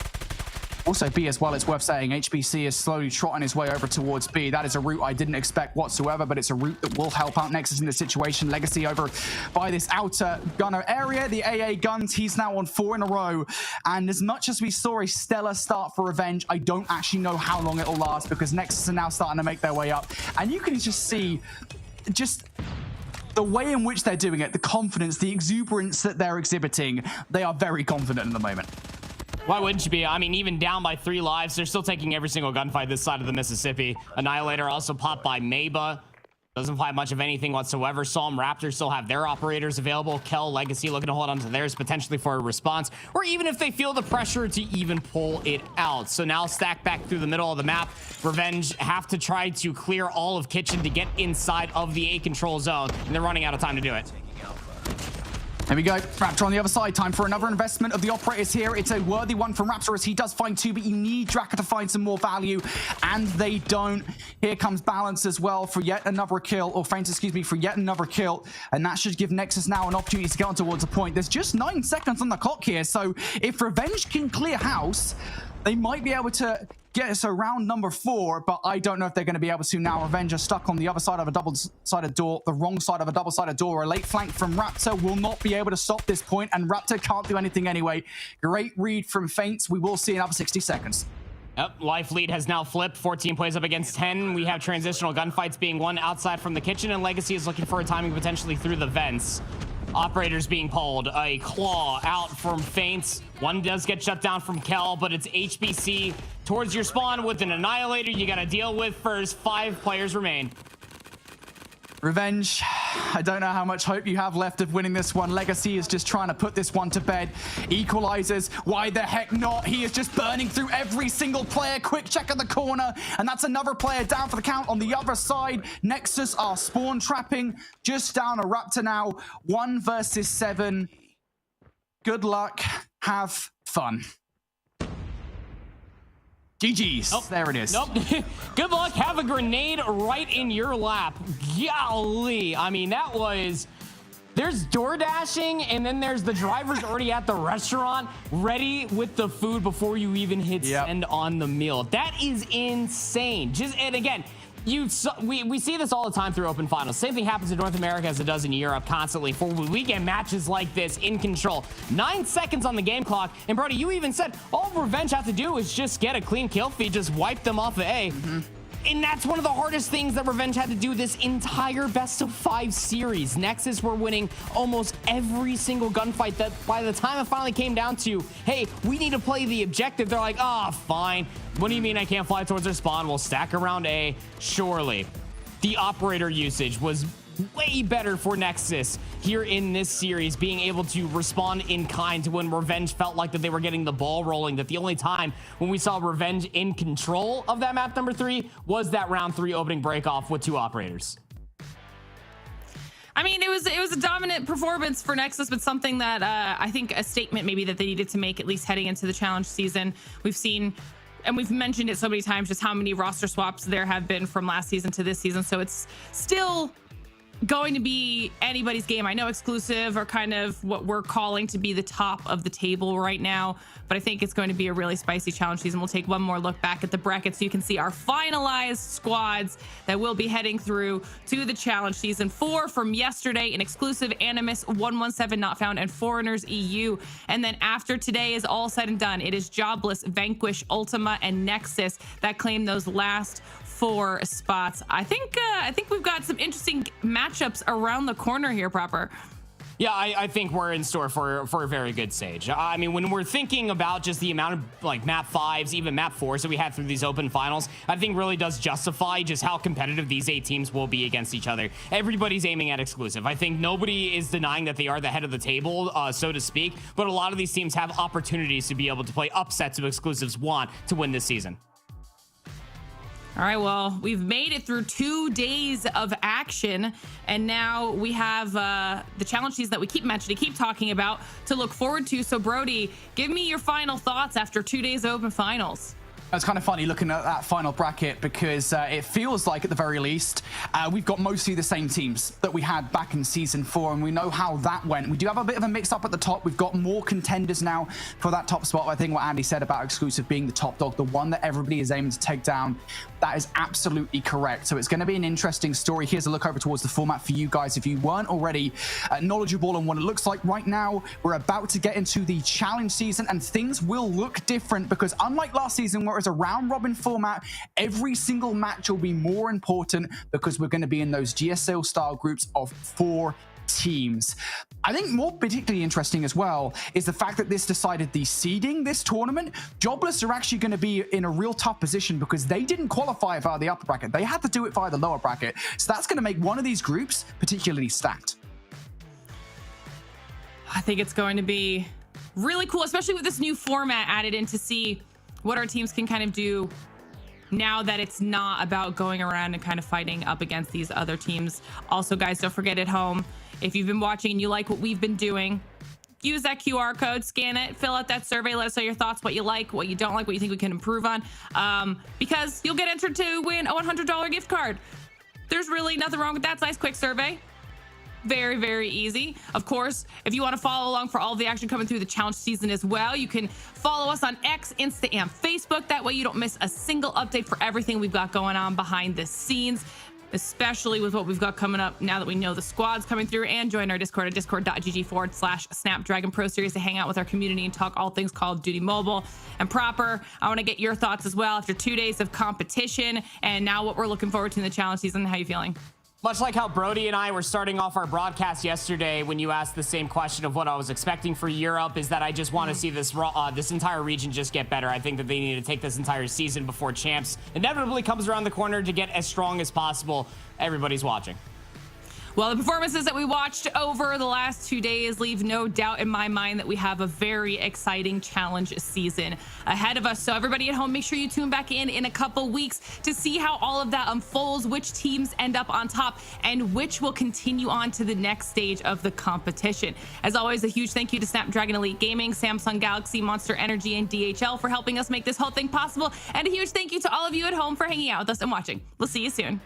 Also B as well, it's worth saying, HBC is slowly trotting his way over towards B. That is a route I didn't expect whatsoever, but it's a route that will help out Nexus in this situation. Legacy over by this outer gunner area. The AA guns, he's now on 4 in a row. And as much as we saw a stellar start for Revenge, I don't actually know how long it'll last, because Nexus are now starting to make their way up. And you can just see the way in which they're doing it, the confidence, the exuberance that they're exhibiting. They are very confident at the moment. Why wouldn't you be? I mean, even down by 3 lives, they're still taking every single gunfight this side of the Mississippi. Annihilator also popped by Maba. Doesn't fly much of anything whatsoever. Psalm Raptors still have their operators available. Kel, Legacy looking to hold on to theirs potentially for a response, or even if they feel the pressure to even pull it out. So now stack back through the middle of the map. Revenge have to try to clear all of Kitchen to get inside of the A control zone, and they're running out of time to do it. There we go. Raptor on the other side. Time for another investment of the operators here. It's a worthy one from Raptor as he does find 2, but you need Draka to find some more value, and they don't. Here comes Balance as well for yet another kill, or Faint, excuse me, for yet another kill, and that should give Nexus now an opportunity to get on towards a point. There's just 9 seconds on the clock here, so if Revenge can clear house, they might be able to get us around number 4, but I don't know if they're going to be able to now. Revenge are stuck on the other side of a double-sided door, the wrong side of a double-sided door. A late flank from Raptor will not be able to stop this point, and Raptor can't do anything anyway. Great read from Faints. We will see another 60 seconds. Yep, life lead has now flipped. 14 plays up against 10. We have transitional gunfights being won outside from the kitchen, and Legacy is looking for a timing potentially through the vents. Operators being pulled. A claw out from Faints. One does get shut down from Kel, but it's HBC towards your spawn with an Annihilator you got to deal with first. 5 players remain. Revenge, I don't know how much hope you have left of winning this one. Legacy is just trying to put this one to bed. Equalizers, why the heck not? He is just burning through every single player. Quick check at the corner, and that's another player down for the count on the other side. Nexus are spawn trapping just down a Raptor now. 1 versus 7. Good luck. Have fun. GG's. Nope. There it is. Nope. Good luck. Have a grenade right in your lap. Golly. I mean, that was... There's door dashing, and then there's the drivers already at the restaurant ready with the food before you even hit send on the meal. That is insane. And again, we see this all the time through open finals. Same thing happens in North America as it does in Europe constantly for weekend matches like this in control. 9 seconds on the game clock, and Brody, you even said all Revenge have to do is just get a clean kill feed, just wipe them off of A. And that's one of the hardest things that Revenge had to do this entire best of 5 series. Nexus were winning almost every single gunfight that by the time it finally came down to, hey, we need to play the objective, they're like, oh, fine. What do you mean I can't fly towards their spawn? We'll stack around A. Surely. The operator usage was way better for Nexus here in this series, being able to respond in kind to when Revenge felt like that they were getting the ball rolling. That the only time when we saw Revenge in control of that map number 3 was that round 3 opening break off with 2 operators. I mean, it was a dominant performance for Nexus, but something that I think a statement maybe that they needed to make, at least heading into the challenge season. We've seen, and we've mentioned it so many times, just how many roster swaps there have been from last season to this season. So it's still going to be anybody's game. I know exclusive are kind of what we're calling to be the top of the table right now, but I think it's going to be a really spicy challenge season. We'll take one more look back at the bracket so you can see our finalized squads that will be heading through to the challenge season. 4 from yesterday, an exclusive Animus, 117 Not Found, and Foreigners EU. And then after today is all said and done, it is Jobless, Vanquish, Ultima, and Nexus that claim those last 4 spots. I think we've got some interesting matchups around the corner here, Proper. Yeah, I think we're in store for a very good stage. I mean, when we're thinking about just the amount of like map 5s, even map 4s that we had through these open finals, I think really does justify just how competitive these 8 teams will be against each other. Everybody's aiming at exclusive. I think nobody is denying that they are the head of the table, so to speak, but a lot of these teams have opportunities to be able to play upsets of exclusives want to win this season. All right, well, we've made it through 2 days of action, and now we have the challenge season that we keep mentioning, keep talking about to look forward to. So, Brody, give me your final thoughts after 2 days of open finals. It's kind of funny looking at that final bracket because it feels like, at the very least, we've got mostly the same teams that we had back in Season 4, and we know how that went. We do have a bit of a mix-up at the top. We've got more contenders now for that top spot. I think what Andy said about Exclusive being the top dog, the one that everybody is aiming to take down, that is absolutely correct. So it's going to be an interesting story. Here's a look over towards the format for you guys if you weren't already knowledgeable on what it looks like right now. We're about to get into the challenge season, and things will look different because unlike last season where it's a round robin format, every single match will be more important because we're going to be in those GSL style groups of 4 teams. I think more particularly interesting as well is the fact that this decided the seeding this tournament. Jobless are actually going to be in a real tough position because they didn't qualify via the upper bracket. They had to do it via the lower bracket. So that's going to make one of these groups particularly stacked. I think it's going to be really cool, especially with this new format added in, to see what our teams can kind of do now that it's not about going around and kind of fighting up against these other teams. Also, guys, don't forget at home, if you've been watching and you like what we've been doing, use that QR code, scan it, fill out that survey, let us know your thoughts, what you like, what you don't like, what you think we can improve on, because you'll get entered to win a $100 gift card. There's really nothing wrong with that. It's a nice, quick survey. Very, very easy. Of course, if you want to follow along for all of the action coming through the challenge season as well, you can follow us on X, Insta, and Facebook. That way you don't miss a single update for everything we've got going on behind the scenes, especially with what we've got coming up now that we know the squad's coming through. And join our Discord at discord.gg/Snapdragon Pro Series to hang out with our community and talk all things Call of Duty Mobile and proper. I want to get your thoughts as well after 2 days of competition and now what we're looking forward to in the challenge season. How you feeling? Much like how Brody and I were starting off our broadcast yesterday when you asked the same question of what I was expecting for Europe, is that I just want to see this entire region just get better. I think that they need to take this entire season before Champs inevitably comes around the corner to get as strong as possible. Everybody's watching. Well, the performances that we watched over the last 2 days leave no doubt in my mind that we have a very exciting challenge season ahead of us. So everybody at home, make sure you tune back in a couple weeks to see how all of that unfolds, which teams end up on top, and which will continue on to the next stage of the competition. As always, a huge thank you to Snapdragon Elite Gaming, Samsung Galaxy, Monster Energy, and DHL for helping us make this whole thing possible. And a huge thank you to all of you at home for hanging out with us and watching. We'll see you soon.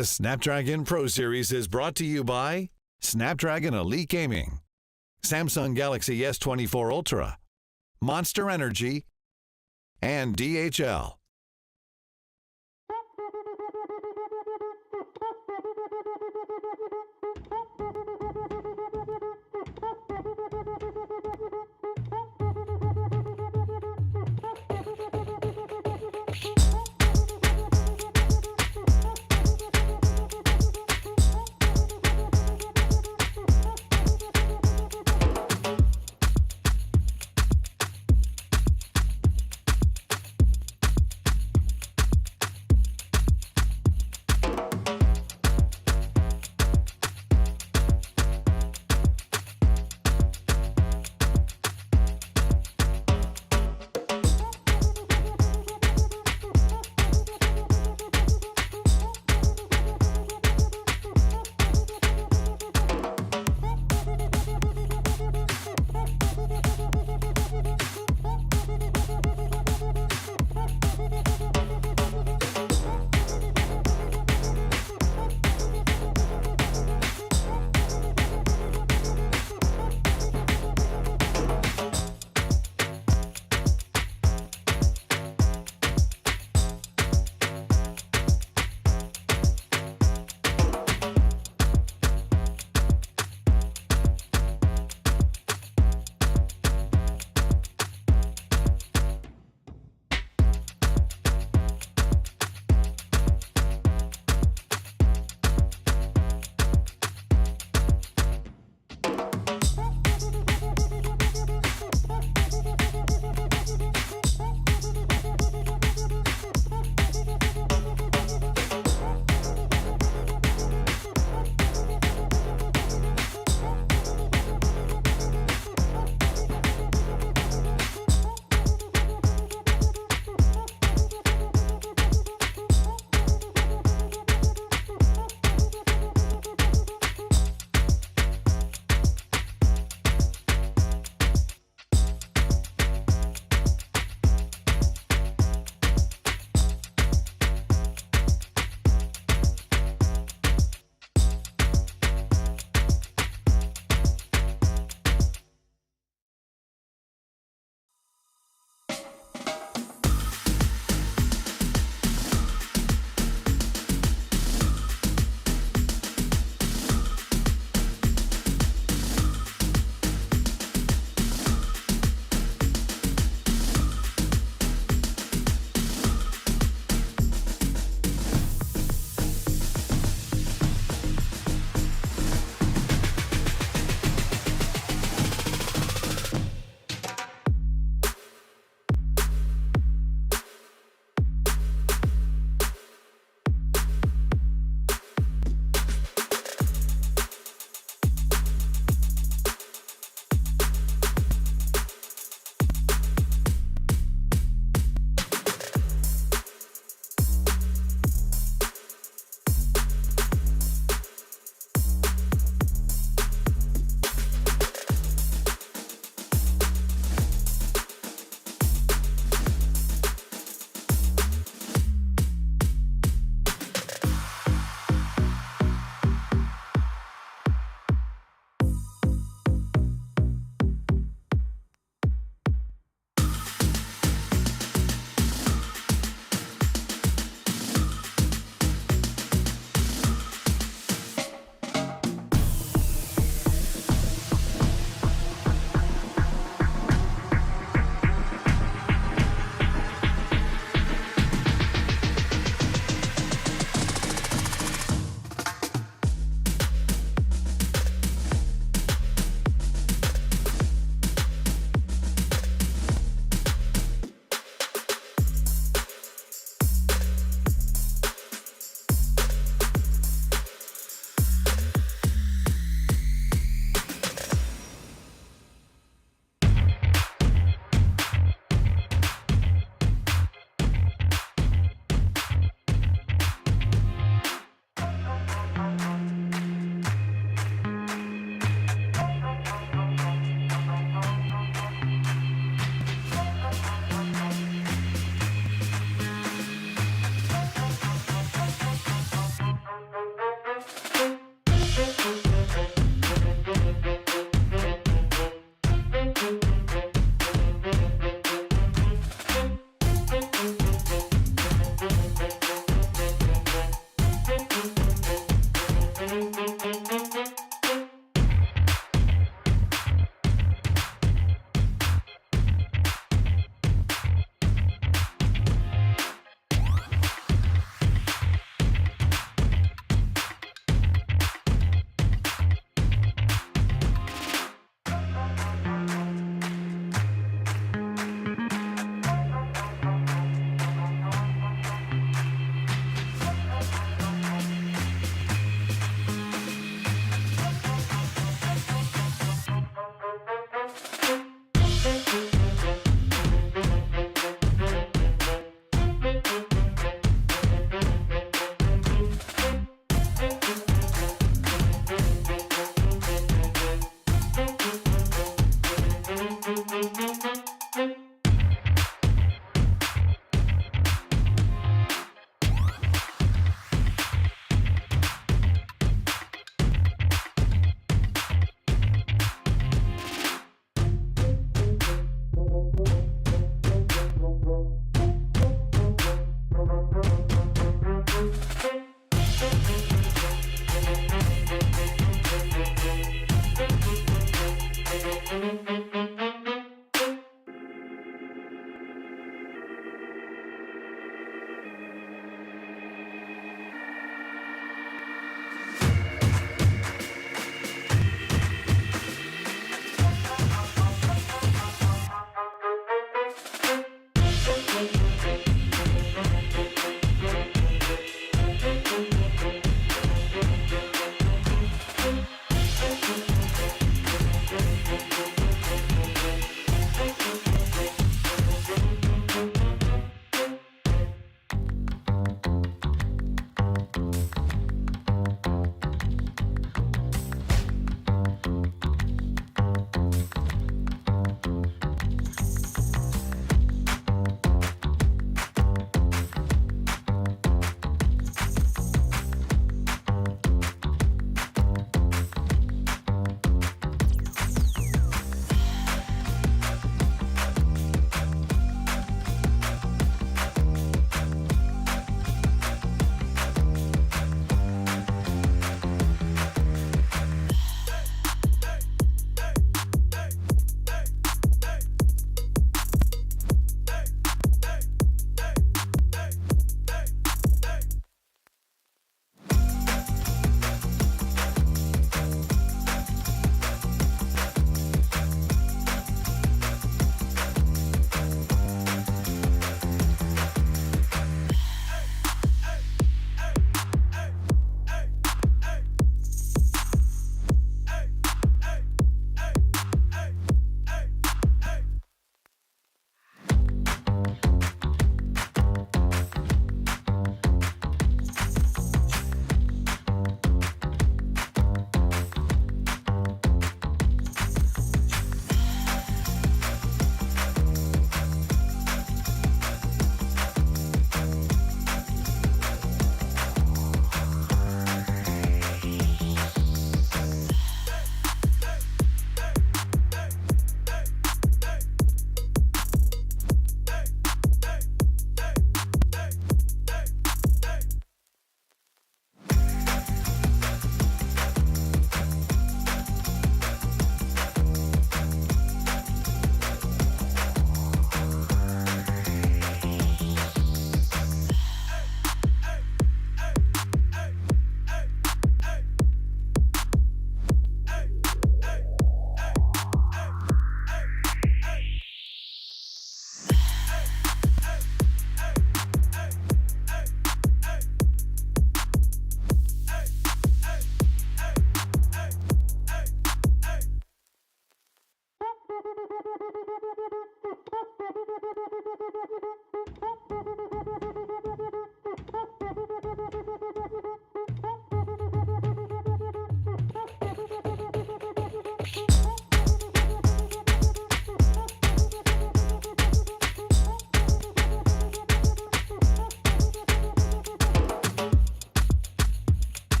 The Snapdragon Pro Series is brought to you by Snapdragon Elite Gaming, Samsung Galaxy S24 Ultra, Monster Energy, and DHL.